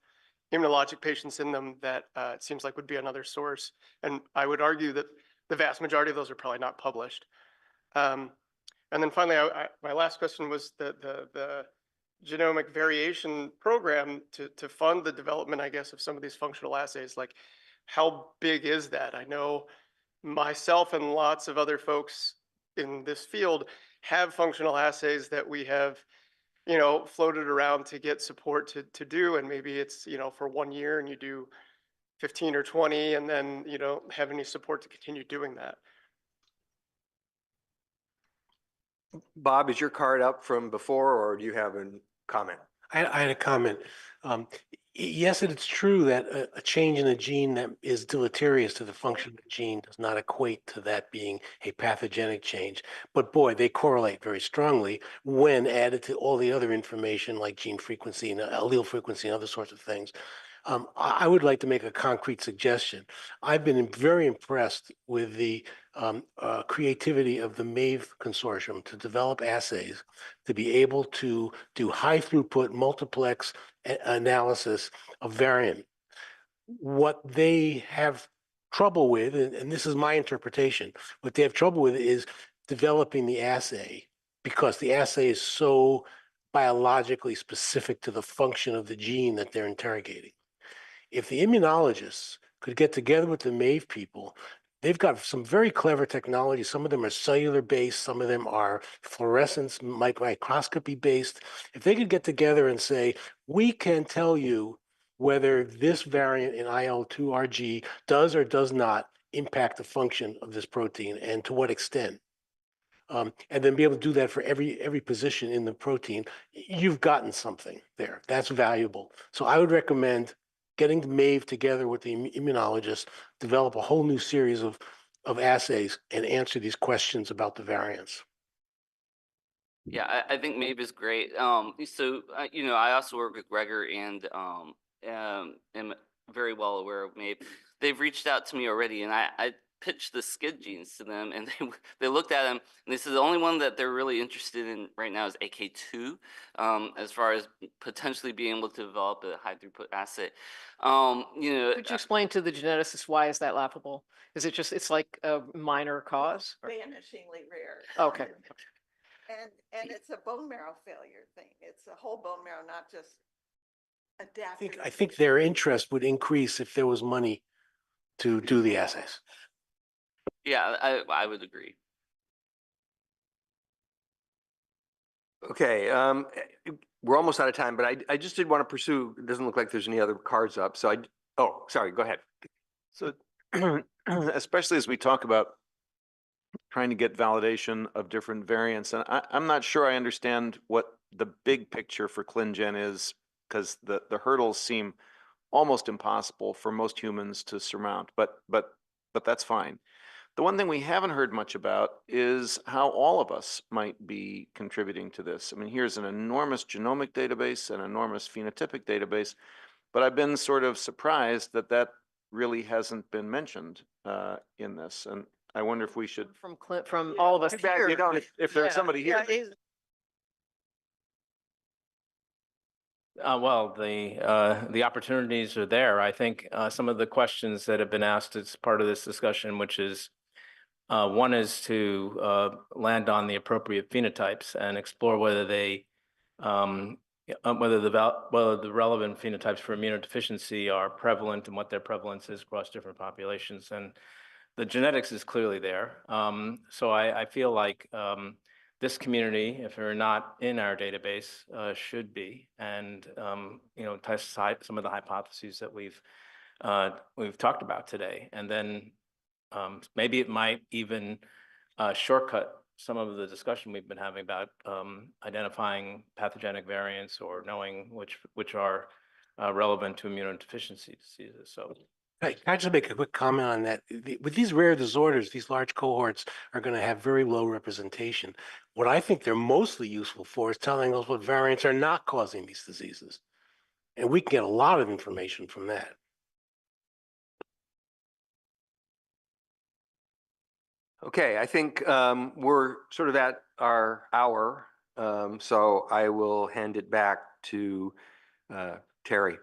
immunologic patients in them that it seems like would be another source. And I would argue that the vast majority of those are probably not published. And then finally, my last question was the genomic variation program to fund the development, I guess, of some of these functional assays. Like, how big is that? I know myself and lots of other folks in this field have functional assays that we have, floated around to get support to do. And maybe it's, for 1 year and you do 15 or 20, and then you don't have any support to continue doing that.
Bob, is your card up from before, or do you have a comment?
I had a comment. Yes, it's true that a change in a gene that is deleterious to the function of the gene does not equate to that being a pathogenic change. But boy, they correlate very strongly when added to all the other information like gene frequency and allele frequency and other sorts of things. I would like to make a concrete suggestion. I've been very impressed with the creativity of the MAVE consortium to develop assays to be able to do high throughput multiplex analysis of variant. What they have trouble with, and this is my interpretation, what they have trouble with is developing the assay, because the assay is so biologically specific to the function of the gene that they're interrogating. If the immunologists could get together with the MAVE people, they've got some very clever technology. Some of them are cellular based, some of them are fluorescence microscopy based. If they could get together and say, we can tell you whether this variant in IL-2RG does or does not impact the function of this protein and to what extent, and then be able to do that for every position in the protein, you've gotten something there. That's valuable. So I would recommend getting the MAVE together with the immunologists, develop a whole new series of assays and answer these questions about the variants.
Yeah, I think MAVE is great. I also work with Gregor and am very well aware of MAVE. They've reached out to me already, and I pitched the SCID genes to them, and they looked at them, and they said the only one that they're really interested in right now is AK2, as far as potentially being able to develop a high throughput assay.
Could you explain to the geneticists why is that laughable? Is it just it's like a minor cause?
Vanishingly rare.
Okay.
And it's a bone marrow failure thing. It's a whole bone marrow, not just adaptive.
I think their interest would increase if there was money to do the assays.
Yeah, I would agree.
Okay, we're almost out of time, but I just did want to pursue, it doesn't look like there's any other cards up, so oh, sorry, go ahead.
So especially as we talk about trying to get validation of different variants, and I'm not sure I understand what the big picture for ClinGen is, because the hurdles seem almost impossible for most humans to surmount, but that's fine. The one thing we haven't heard much about is how all of us might be contributing to this. I mean, here's an enormous genomic database, an enormous phenotypic database, but I've been sort of surprised that really hasn't been mentioned in this. And I wonder if we should.
From all of us here.
If there's somebody here.
Well, the opportunities are there. I think some of the questions that have been asked as part of this discussion, which is one is to land on the appropriate phenotypes and explore whether they whether the relevant phenotypes for immunodeficiency are prevalent and what their prevalence is across different populations. And the genetics is clearly there. So I feel like this community, if they're not in our database, should be, and test some of the hypotheses that we've talked about today, and then maybe it might even shortcut some of the discussion we've been having about identifying pathogenic variants or knowing which are relevant to immunodeficiency diseases. So
Can I just make a quick comment on that? With these rare disorders, these large cohorts are going to have very low representation. What I think they're mostly useful for is telling us what variants are not causing these diseases. And we can get a lot of information from that.
Okay, I think we're sort of at our hour, so I will hand it back to Terry.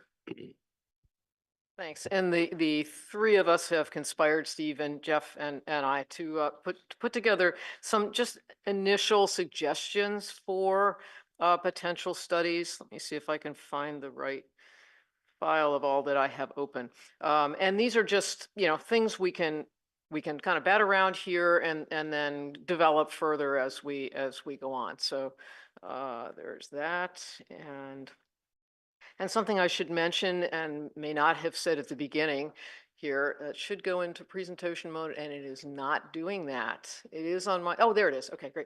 Thanks. And the three of us have conspired, Steve and Jeff and I, to put together some just initial suggestions for potential studies. Let me see if I can find the right file of all that I have open. And these are just, things we can kind of bat around here and then develop further as we go on. So there's that. And something I should mention and may not have said at the beginning here, it should go into presentation mode, and it is not doing that. It is on my, oh, there it is. Okay, great.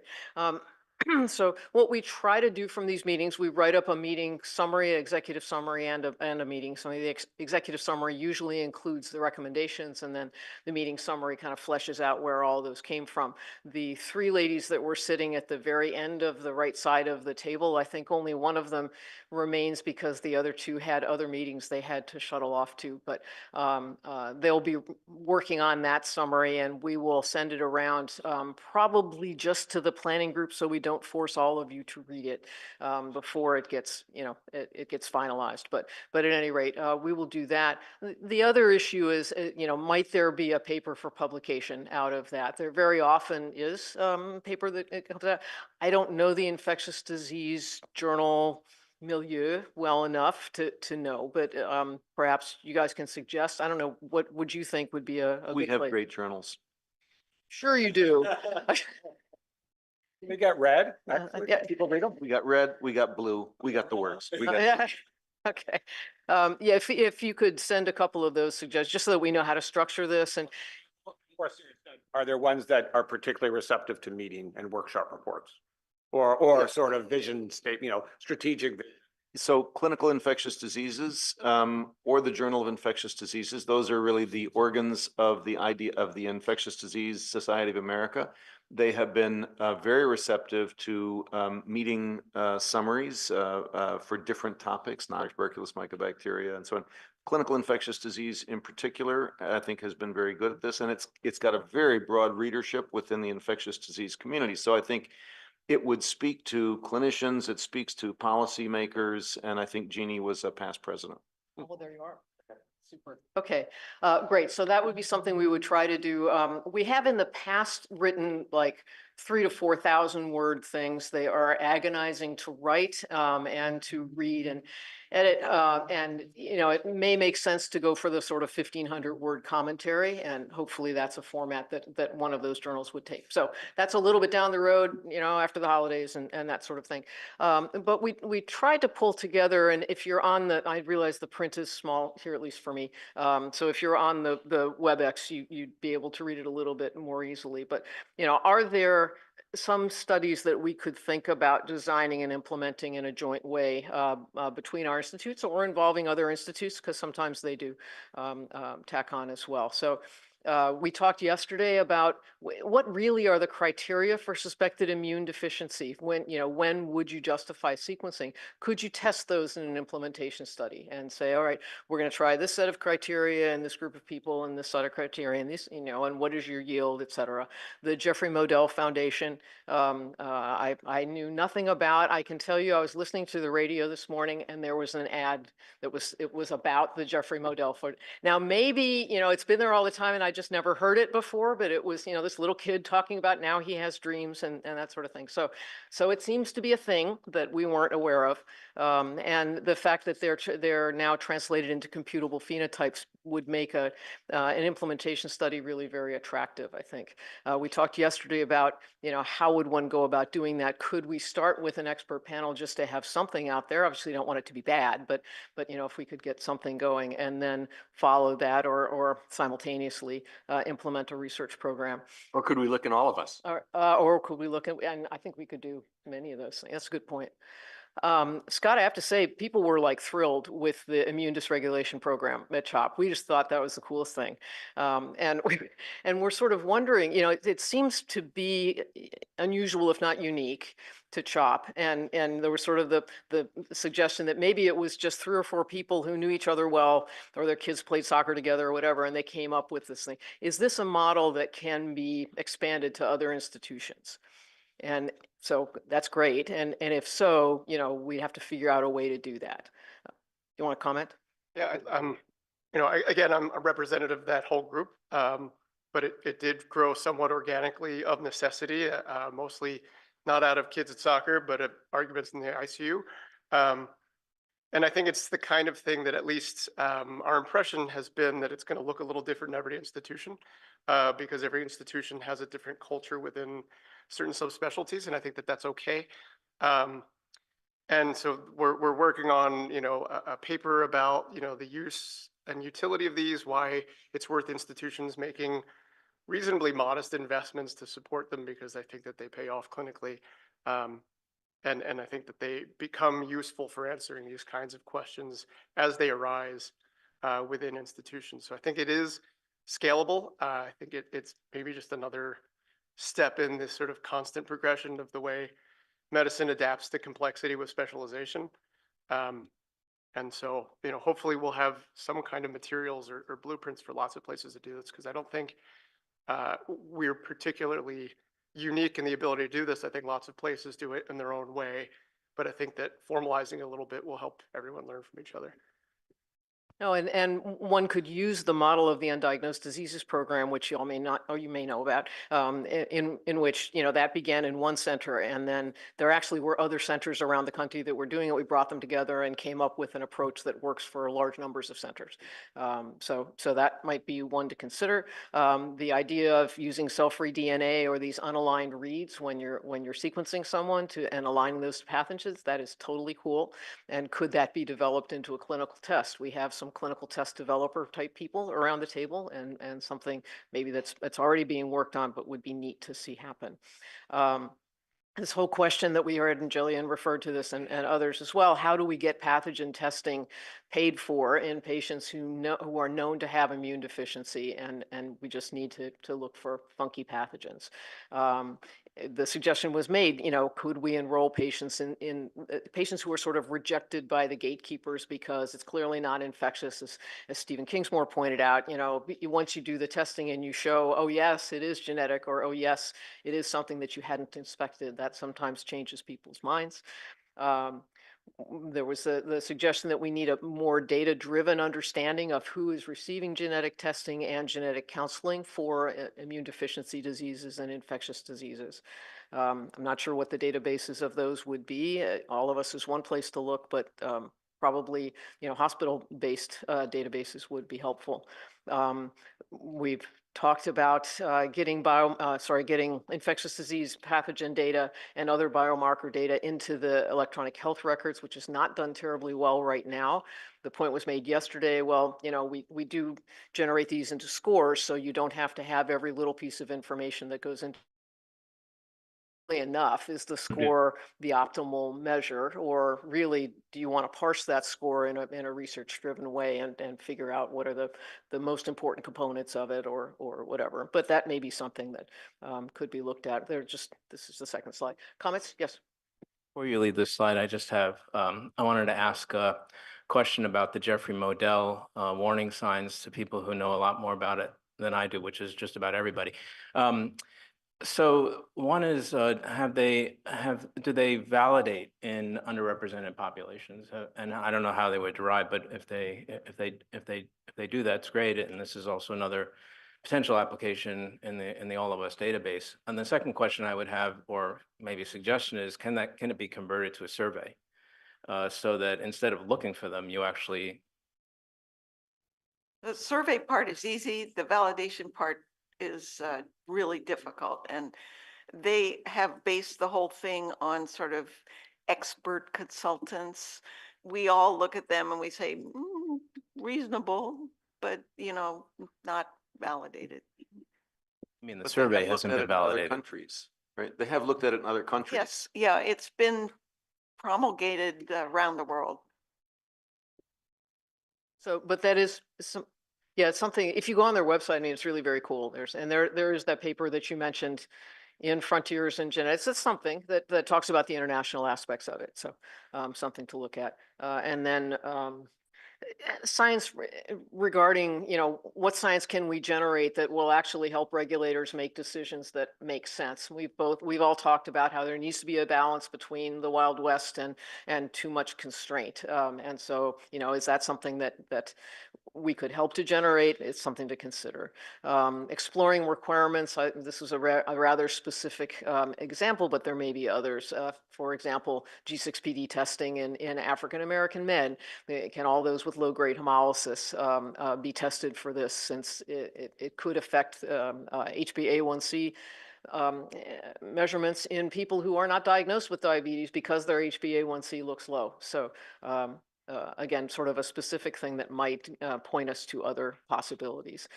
So what we try to do from these meetings, we write up a meeting summary, executive summary, and a meeting summary. The executive summary usually includes the recommendations, and then the meeting summary kind of fleshes out where all those came from. The three ladies that were sitting at the very end of the right side of the table, I think only one of them remains because the other two had other meetings they had to shuttle off to. But they'll be working on that summary, and we will send it around probably just to the planning group, so we don't force all of you to read it before it gets, it gets finalized. But at any rate, we will do that. The other issue is, might there be a paper for publication out of that? There very often is paper that comes out. I don't know the infectious disease journal milieu well enough to know, but perhaps you guys can suggest. I don't know, what would you think would be a
We
good
have
place?
great journals.
Sure you do.
We got red.
Yeah, people read them.
We got red, we got blue, we got the works. We got
Yeah. Okay. Yeah, if you could send a couple of those suggestions, just so that we know how to structure this. And
Are there ones that are particularly receptive to meeting and workshop reports? Or
Yeah.
sort of vision state, strategic.
So clinical infectious diseases, or the Journal of Infectious Diseases, those are really the organs of the idea of the Infectious Disease Society of America. They have been very receptive to meeting summaries for different topics, non-tuberculous mycobacteria and so on. Clinical infectious disease in particular, I think, has been very good at this, and it's got a very broad readership within the infectious disease community. So I think it would speak to clinicians, it speaks to policymakers, and I think Jeannie was a past president.
well, there you are. Okay, super. Okay, great. So that would be something we would try to do. We have in the past written like 3,000 to 4,000 word things. They are agonizing to write and to read and edit. And it may make sense to go for the sort of 1,500 word commentary, and hopefully that's a format that one of those journals would take. So that's a little bit down the road, after the holidays and that sort of thing. But we tried to pull together, and if you're on I realize the print is small here, at least for me. So if you're on the WebEx, you'd be able to read it a little bit more easily. But, are there some studies that we could think about designing and implementing in a joint way between our institutes or involving other institutes, because sometimes they do tack on as well. So we talked yesterday about what really are the criteria for suspected immune deficiency. When would you justify sequencing? Could you test those in an implementation study and say, all right, we're going to try this set of criteria in this group of people and this set of criteria and this, and what is your yield, et cetera. The Jeffrey Modell Foundation, I knew nothing about. I can tell you, I was listening to the radio this morning and there was an ad that was about the Jeffrey Modell Foundation. Now, maybe, it's been there all the time and I just never heard it before, but it was, this little kid talking about now he has dreams and that sort of thing. So it seems to be a thing that we weren't aware of. And the fact that they're now translated into computable phenotypes would make an implementation study really very attractive, I think. We talked yesterday about, how would one go about doing that? Could we start with an expert panel just to have something out there? Obviously, don't want it to be bad, but if we could get something going and then follow that or simultaneously implement a research program.
Or could we look in all of us?
Or could we look at, and I think we could do many of those things. That's a good point. Scott, I have to say, people were like thrilled with the immune dysregulation program at CHOP. We just thought that was the coolest thing. And we're sort of wondering, you know, it seems to be unusual, if not unique, to CHOP. And there was sort of the suggestion that maybe it was just 3 or 4 people who knew each other well, or their kids played soccer together or whatever, and they came up with this thing. Is this a model that can be expanded to other institutions? And so that's great. And if so, you know, we have to figure out a way to do that. You want to comment?
Yeah, you know, again, I'm a representative of that whole group, but it did grow somewhat organically of necessity, mostly not out of kids at soccer, but of arguments in the ICU. And I think it's the kind of thing that at least our impression has been that it's going to look a little different in every institution, because every institution has a different culture within certain subspecialties, and I think that that's okay. And so we're working on, you know, a paper about, you know, the use and utility of these, why it's worth institutions making reasonably modest investments to support them, because I think that they pay off clinically. And I think that they become useful for answering these kinds of questions as they arise within institutions. So I think it is scalable. I think it's maybe just another step in this sort of constant progression of the way medicine adapts to complexity with specialization. And so, you know, hopefully we'll have some kind of materials or blueprints for lots of places to do this, because I don't think we're particularly unique in the ability to do this. I think lots of places do it in their own way, but I think that formalizing a little bit will help everyone learn from each other.
No, and one could use the model of the undiagnosed diseases program, which you all may not, or you may know about, in which, you know, that began in one center, and then there actually were other centers around the country that were doing it. We brought them together and came up with an approach that works for large numbers of centers. So that might be one to consider. The idea of using cell-free DNA or these unaligned reads when you're sequencing someone and aligning those to pathogens, that is totally cool. And could that be developed into a clinical test? We have some clinical test developer type people around the table, and something maybe that's already being worked on, but would be neat to see happen. This whole question that we heard, and Jillian referred to this, and others as well, how do we get pathogen testing paid for in patients who are known to have immune deficiency, and we just need to look for funky pathogens? The suggestion was made, you know, could we enroll patients in patients who are sort of rejected by the gatekeepers because it's clearly not infectious, as Stephen Kingsmore pointed out. You know, once you do the testing and you show, oh yes, it is genetic, or oh yes, it is something that you hadn't inspected, that sometimes changes people's minds. There was the suggestion that we need a more data-driven understanding of who is receiving genetic testing and genetic counseling for immune deficiency diseases and infectious diseases. I'm not sure what the databases of those would be. All of us is one place to look, but probably, you know, hospital-based databases would be helpful. We've talked about getting infectious disease pathogen data and other biomarker data into the electronic health records, which is not done terribly well right now. The point was made yesterday, well, you know, we do generate these into scores, so you don't have to have every little piece of information that goes into enough. Is the score the optimal measure, or really do you want to parse that score in a research driven way and figure out what are the most important components of it, or whatever? But that may be something that could be looked at. This is the second slide. Comments? Yes.
Before you leave this slide, I just have, I wanted to ask a question about the Jeffrey Modell warning signs to people who know a lot more about it than I do, which is just about everybody. So one is, do they validate in underrepresented populations? And I don't know how they would derive, but if they do, that's great. And this is also another potential application in the All of Us database. And the second question I would have, or maybe suggestion, is can it be converted to a survey, so that instead of looking for them, you actually.
The survey part is easy. The validation part is really difficult, and they have based the whole thing on sort of expert consultants. We all look at them and we say reasonable, but you know, not validated.
I mean, the
But they
survey
have looked
hasn't
at
been
it in other
validated.
countries, right? They have looked at it in other countries.
Yes, yeah, it's been promulgated around the world.
So, but that is some, yeah, it's something, if you go on their website, I mean, it's really very cool. There is that paper that you mentioned in Frontiers in Genetics. It's something that talks about the international aspects of it. So something to look at. And then science regarding, what science can we generate that will actually help regulators make decisions that make sense. We've all talked about how there needs to be a balance between the Wild West and too much constraint. And so, is that something that we could help to generate? It's something to consider. Exploring requirements, this is a rather specific example, but there may be others. For example, G6PD testing in African-American men. Can all those with low-grade hemolysis be tested for this, since it could affect HbA1c measurements in people who are not diagnosed with diabetes because their HbA1c looks low. So again, sort of a specific thing that might point us to other possibilities.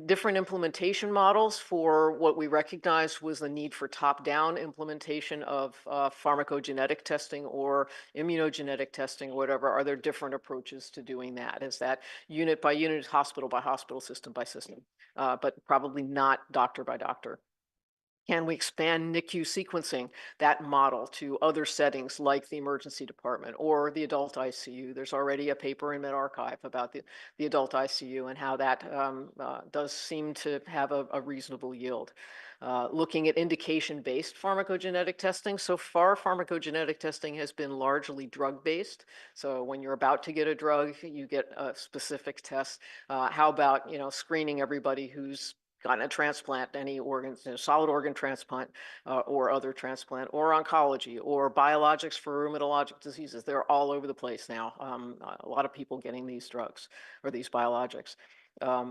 Different implementation models for what we recognized was the need for top-down implementation of pharmacogenetic testing or immunogenetic testing or whatever. Are there different approaches to doing that? Is that unit by unit, hospital by hospital, system by system, but probably not doctor by doctor? Can we expand NICU sequencing, that model, to other settings like the emergency department or the adult ICU? There's already a paper in medRxiv about the adult ICU and how that does seem to have a reasonable yield. Looking at indication-based pharmacogenetic testing. So far, pharmacogenetic testing has been largely drug-based. So when you're about to get a drug, you get a specific test. How about, screening everybody who's gotten a transplant, any organs, solid organ transplant or other transplant, or oncology, or biologics for rheumatologic diseases? They're all over the place now. A lot of people getting these drugs or these biologics.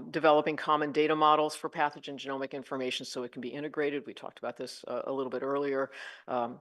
Developing common data models for pathogen genomic information so it can be integrated. We talked about this a little bit earlier.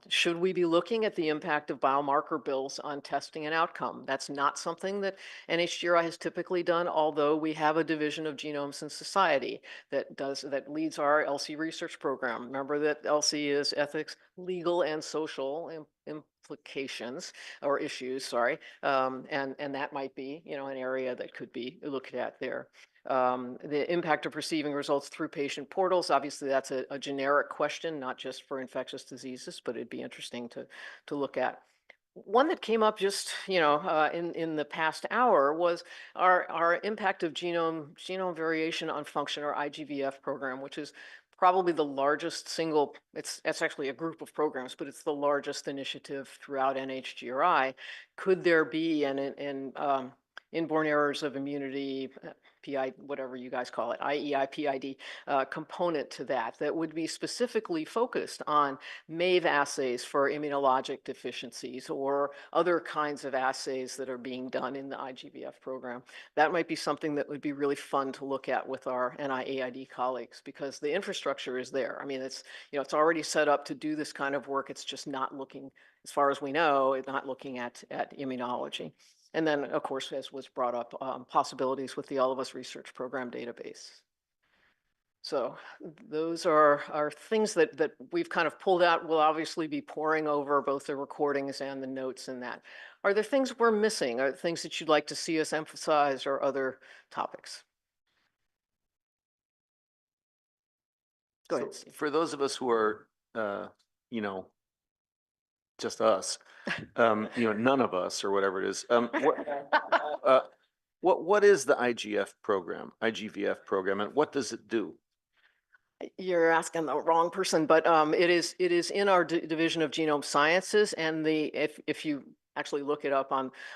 Should we be looking at the impact of biomarker bills on testing and outcome? That's not something that NHGRI has typically done, although we have a division of Genomes and Society that leads our LC research program. Remember that LC is ethics, legal, and social implications or issues, sorry. And that might be, an area that could be looked at there. The impact of receiving results through patient portals. Obviously, that's a generic question, not just for infectious diseases, but it'd be interesting to look at. One that came up just, in the past hour was our impact of genome variation on function, or IGVF program, which is probably the largest single, it's actually a group of programs, but it's the largest initiative throughout NHGRI. Could there be an inborn errors of immunity, PI, whatever you guys call it, IEI, PID component to that would be specifically focused on MAVE assays for immunologic deficiencies or other kinds of assays that are being done in the IGVF program? That might be something that would be really fun to look at with our NIAID colleagues, because the infrastructure is there. I mean, it's already set up to do this kind of work. It's just not looking, as far as we know, it's not looking at immunology. And then, of course, as was brought up, possibilities with the All of Us Research Program database. So those are things that we've kind of pulled out. We'll obviously be poring over both the recordings and the notes in that. Are there things we're missing? Are there things that you'd like to see us emphasize, or other topics? Go ahead, Steve.
For those of us who are, just us, none of us, or whatever it is, what is the IGVF program, and what does it do?
You're asking the wrong person, but it is in our division of genome sciences, and if you actually look it up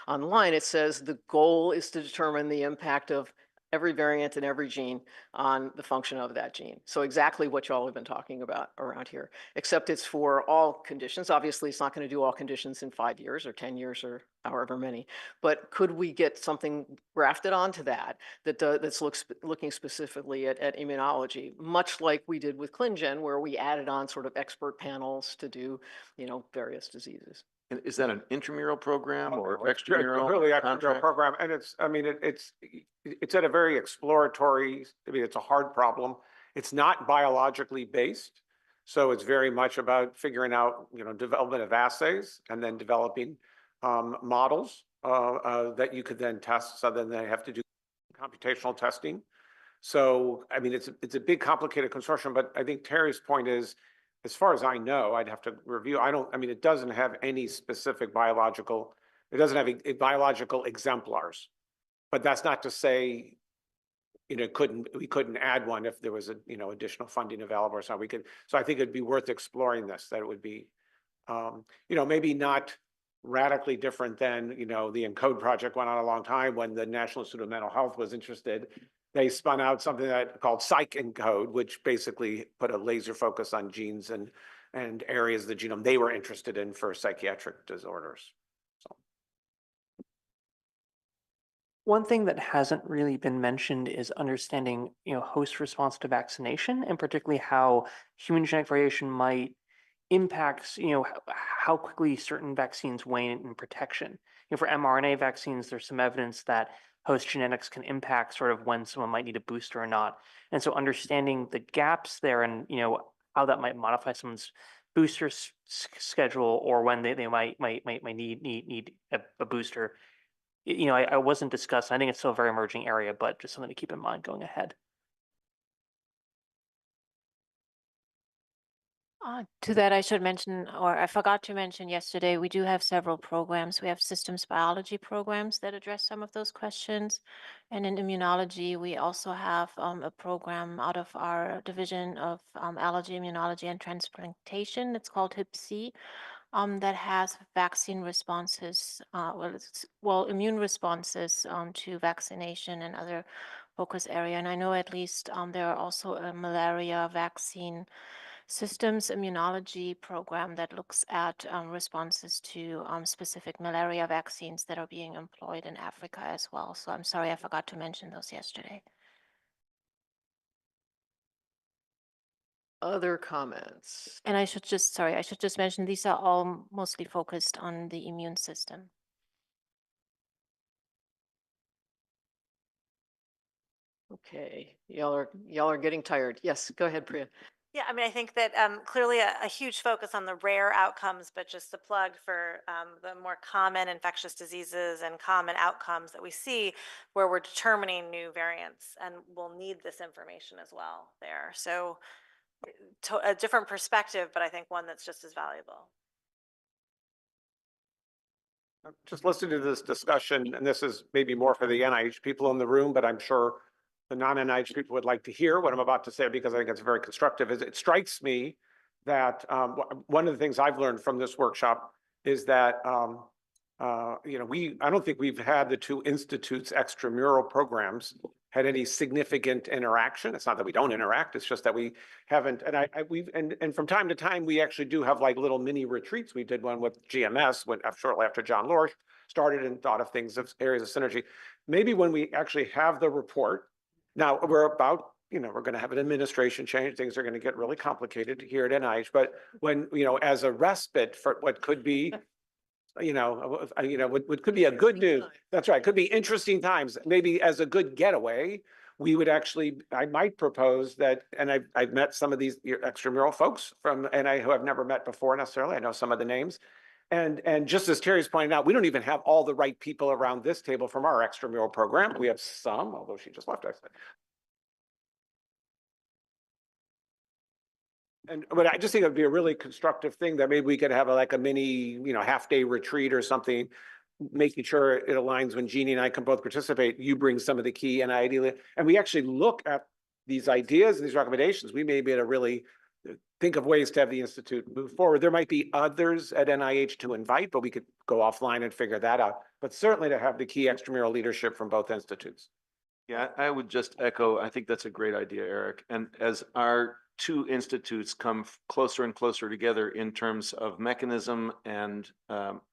online, it says the goal is to determine the impact of every variant and every gene on the function of that gene. So exactly what y'all have been talking about around here, except it's for all conditions. Obviously, it's not going to do all conditions in 5 years or 10 years or however many, but could we get something grafted onto that's looking specifically at immunology, much like we did with ClinGen, where we added on sort of expert panels to do, various diseases.
And is that an intramural program or
It's
extramural
Clearly extramural
contract?
program, and it's, I mean, it's at a very exploratory, I mean, it's a hard problem. It's not biologically based. So it's very much about figuring out, you know, development of assays and then developing models that you could then test. So then they have to do computational testing. So, I mean, it's a big, complicated consortium, but I think Terry's point is, as far as I know, I'd have to review, I mean, it doesn't have any specific biological, it doesn't have biological exemplars. But that's not to say, you know, we couldn't add one if there was you know, additional funding available or something. So I think it'd be worth exploring this, that it would be, you know, maybe not radically different than, you know, the ENCODE project went on a long time when the National Institute of Mental Health was interested. They spun out something called Psych ENCODE, which basically put a laser focus on genes and areas of the genome they were interested in for psychiatric disorders.
One thing that hasn't really been mentioned is understanding, you know, host response to vaccination, and particularly how human genetic variation might impacts, you know, how quickly certain vaccines wane in protection. You know, for mRNA vaccines, there's some evidence that host genetics can impact sort of when someone might need a booster or not. And so understanding the gaps there and, you know, how that might modify someone's booster schedule or when they might need a booster. You know, I wasn't discussed. I think it's still a very emerging area, but just something to keep in mind going ahead.
To that, I should mention, or I forgot to mention yesterday, we do have several programs. We have systems biology programs that address some of those questions. And in immunology, we also have a program out of our division of allergy, immunology, and transplantation. It's called HIP-C. That has vaccine responses, immune responses to vaccination and other focus area. And I know at least there are also a malaria vaccine systems immunology program that looks at responses to specific malaria vaccines that are being employed in Africa as well. So I'm sorry, I forgot to mention those yesterday.
Other comments?
And I should just mention these are all mostly focused on the immune system.
Okay, y'all are getting tired. Yes, go ahead, Priya.
Yeah, I mean, I think that clearly a huge focus on the rare outcomes, but just a plug for the more common infectious diseases and common outcomes that we see where we're determining new variants, and we'll need this information as well there. So a different perspective, but I think one that's just as valuable.
Just listening to this discussion, and this is maybe more for the NIH people in the room, but I'm sure the non-NIH people would like to hear what I'm about to say because I think it's very constructive. It strikes me that one of the things I've learned from this workshop is that you know, I don't think we've had the two institutes' extramural programs had any significant interaction. It's not that we don't interact; it's just that we haven't. And from time to time, we actually do have like little mini retreats. We did one with GMS shortly after John Lorsch started and thought of things of areas of synergy. Maybe when we actually have the report. Now we're about, you know, we're going to have an administration change. Things are going to get really complicated here at NIH. But when, you know, as a respite for what could be, what could be a good news. That's right. Could be interesting times. Maybe as a good getaway, we would actually, I might propose that, and I've met some of these extramural folks from NIH who I've never met before necessarily. I know some of the names. And just as Terry's pointing out, we don't even have all the right people around this table from our extramural program. We have some, although she just left, actually. But I just think it'd be a really constructive thing that maybe we could have like a mini, you know, half-day retreat or something, making sure it aligns when Jeannie and I can both participate. You bring some of the key and ideally, and we actually look at these ideas and these recommendations. We may be able to really think of ways to have the Institute move forward. There might be others at NIH to invite, but we could go offline and figure that out. But certainly to have the key extramural leadership from both institutes.
Yeah, I would just echo, I think that's a great idea, Eric. And as our two institutes come closer and closer together in terms of mechanism and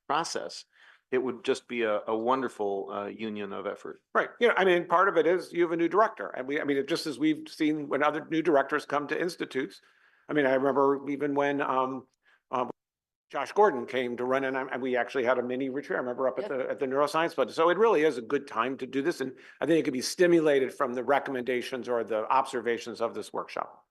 process, it would just be a wonderful union of effort.
Right. You know, I mean, part of it is you have a new director. And just as we've seen when other new directors come to institutes, I mean, I remember even when Josh Gordon came to run, and we actually had a mini retreat. I remember up at the neuroscience fund. So it really is a good time to do this, and I think it could be stimulated from the recommendations or the observations of this workshop.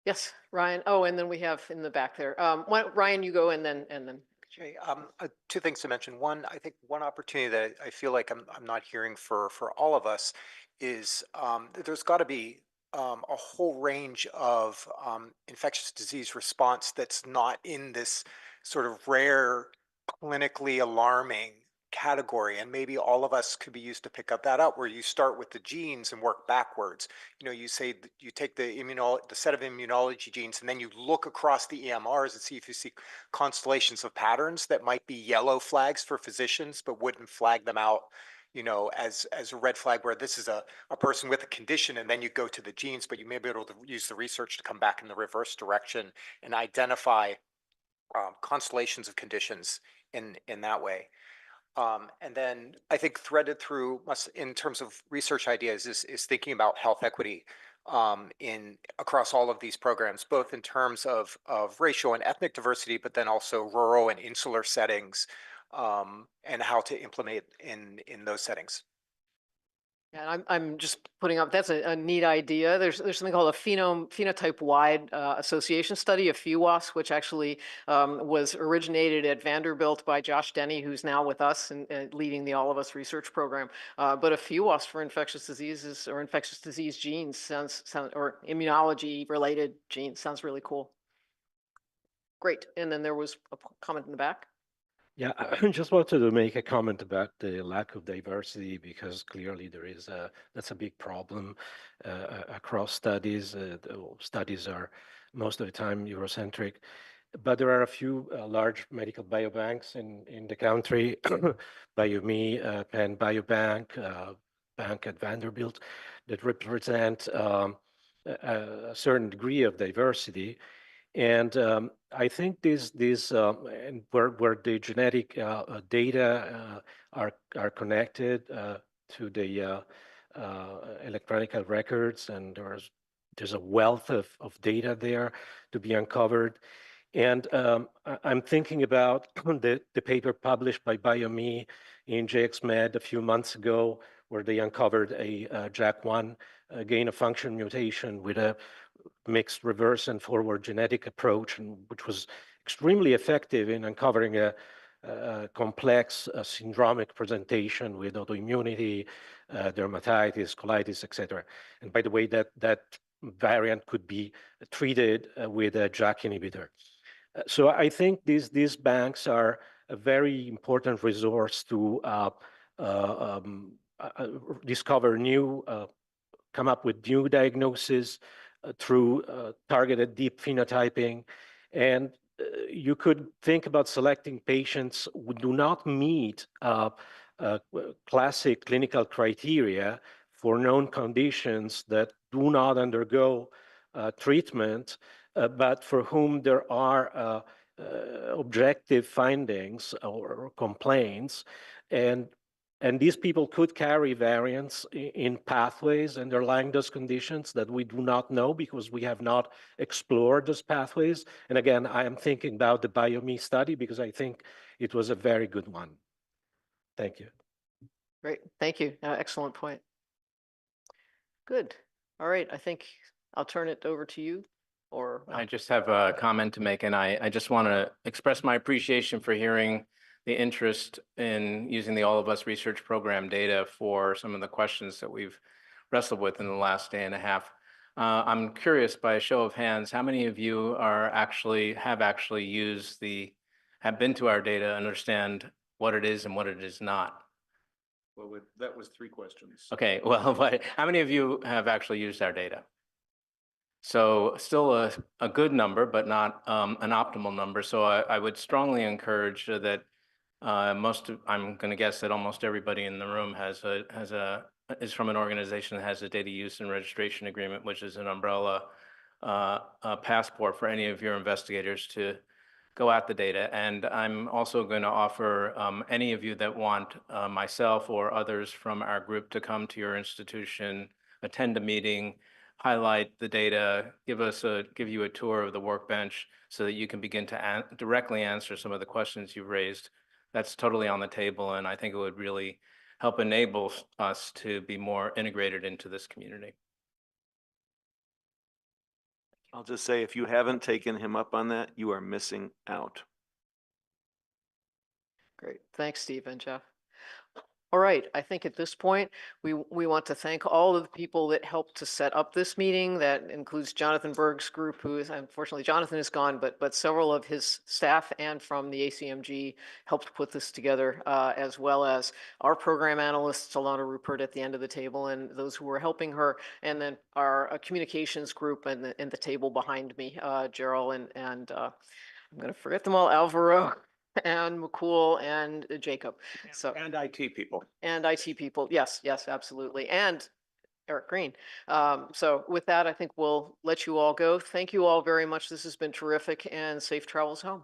Yes, Ryan. Oh, and then we have in the back there. Ryan, you go and then.
Okay, two things to mention. One, I think one opportunity that I feel like I'm not hearing for all of us is that there's got to be a whole range of infectious disease response that's not in this sort of rare, clinically alarming category, and maybe all of us could be used to pick up that up, where you start with the genes and work backwards. You know, you say you take the set of immunology genes, and then you look across the EMRs and see if you see constellations of patterns that might be yellow flags for physicians, but wouldn't flag them out, you know, as a red flag, where this is a person with a condition, and then you go to the genes, but you may be able to use the research to come back in the reverse direction and identify constellations of conditions in that way. And then I think threaded through in terms of research ideas is thinking about health equity across all of these programs, both in terms of racial and ethnic diversity, but then also rural and insular settings, and how to implement in those settings.
And I'm just putting up, that's a neat idea. There's something called a phenotype-wide association study, a PheWAS, which actually was originated at Vanderbilt by Josh Denny, who's now with us and leading the All of Us research program. But a PheWAS for infectious diseases or infectious disease genes sounds or immunology-related genes sounds really cool. Great. And then there was a comment in the back.
Yeah, I just wanted to make a comment about the lack of diversity, because clearly there is that's a big problem across studies. Studies are most of the time Eurocentric, but there are a few large medical biobanks in the country, BioMe, Penn Biobank, Bank at Vanderbilt, that represent a certain degree of diversity. And I think and where the genetic data are connected to the electronic records, and there's a wealth of data there to be uncovered. And I'm thinking about the paper published by BioMe in JXMed a few months ago, where they uncovered a JAK1 gain of function mutation with a mixed reverse and forward genetic approach, and which was extremely effective in uncovering a complex syndromic presentation with autoimmunity, dermatitis, colitis, etc. And by the way, that variant could be treated with a JAK inhibitor. So I think these banks are a very important resource to discover new, come up with new diagnoses through targeted deep phenotyping. And you could think about selecting patients who do not meet classic clinical criteria for known conditions that do not undergo treatment, but for whom there are objective findings or complaints. And these people could carry variants in pathways underlying those conditions that we do not know, because we have not explored those pathways. And again, I am thinking about the BioMe study because I think it was a very good one. Thank you.
Great, thank you. Excellent point. Good. All right, I think I'll turn it over to you. Or
I just have a comment to make, and I just want to express my appreciation for hearing the interest in using the All of Us research program data for some of the questions that we've wrestled with in the last day and a half. I'm curious, by a show of hands, how many of you have actually have been to our data, understand what it is and what it is not?
Well, that was 3 questions.
Okay, well, but how many of you have actually used our data? So still a good number, but not an optimal number. So I would strongly encourage that I'm going to guess that almost everybody in the room is from an organization that has a data use and registration agreement, which is an umbrella passport for any of your investigators to go at the data. And I'm also going to offer any of you that want myself or others from our group to come to your institution, attend a meeting, highlight the data, give you a tour of the workbench so that you can begin to directly answer some of the questions you've raised. That's totally on the table, and I think it would really help enable us to be more integrated into this community.
I'll just say, if you haven't taken him up on that, you are missing out.
Great. Thanks, Steve and Jeff. All right, I think at this point, we want to thank all of the people that helped to set up this meeting. That includes Jonathan Berg's group, who is, unfortunately, Jonathan is gone, but several of his staff and from the ACMG helped put this together, as well as our program analysts, Alana Rupert at the end of the table, and those who were helping her, and then our communications group and the table behind me, Gerald and I'm going to forget them all, Alvaro and McCool and Jacob. So
And IT people.
and IT people. Yes, yes, absolutely. And Eric Green. So with that, I think we'll let you all go. Thank you all very much. This has been terrific, and safe travels home.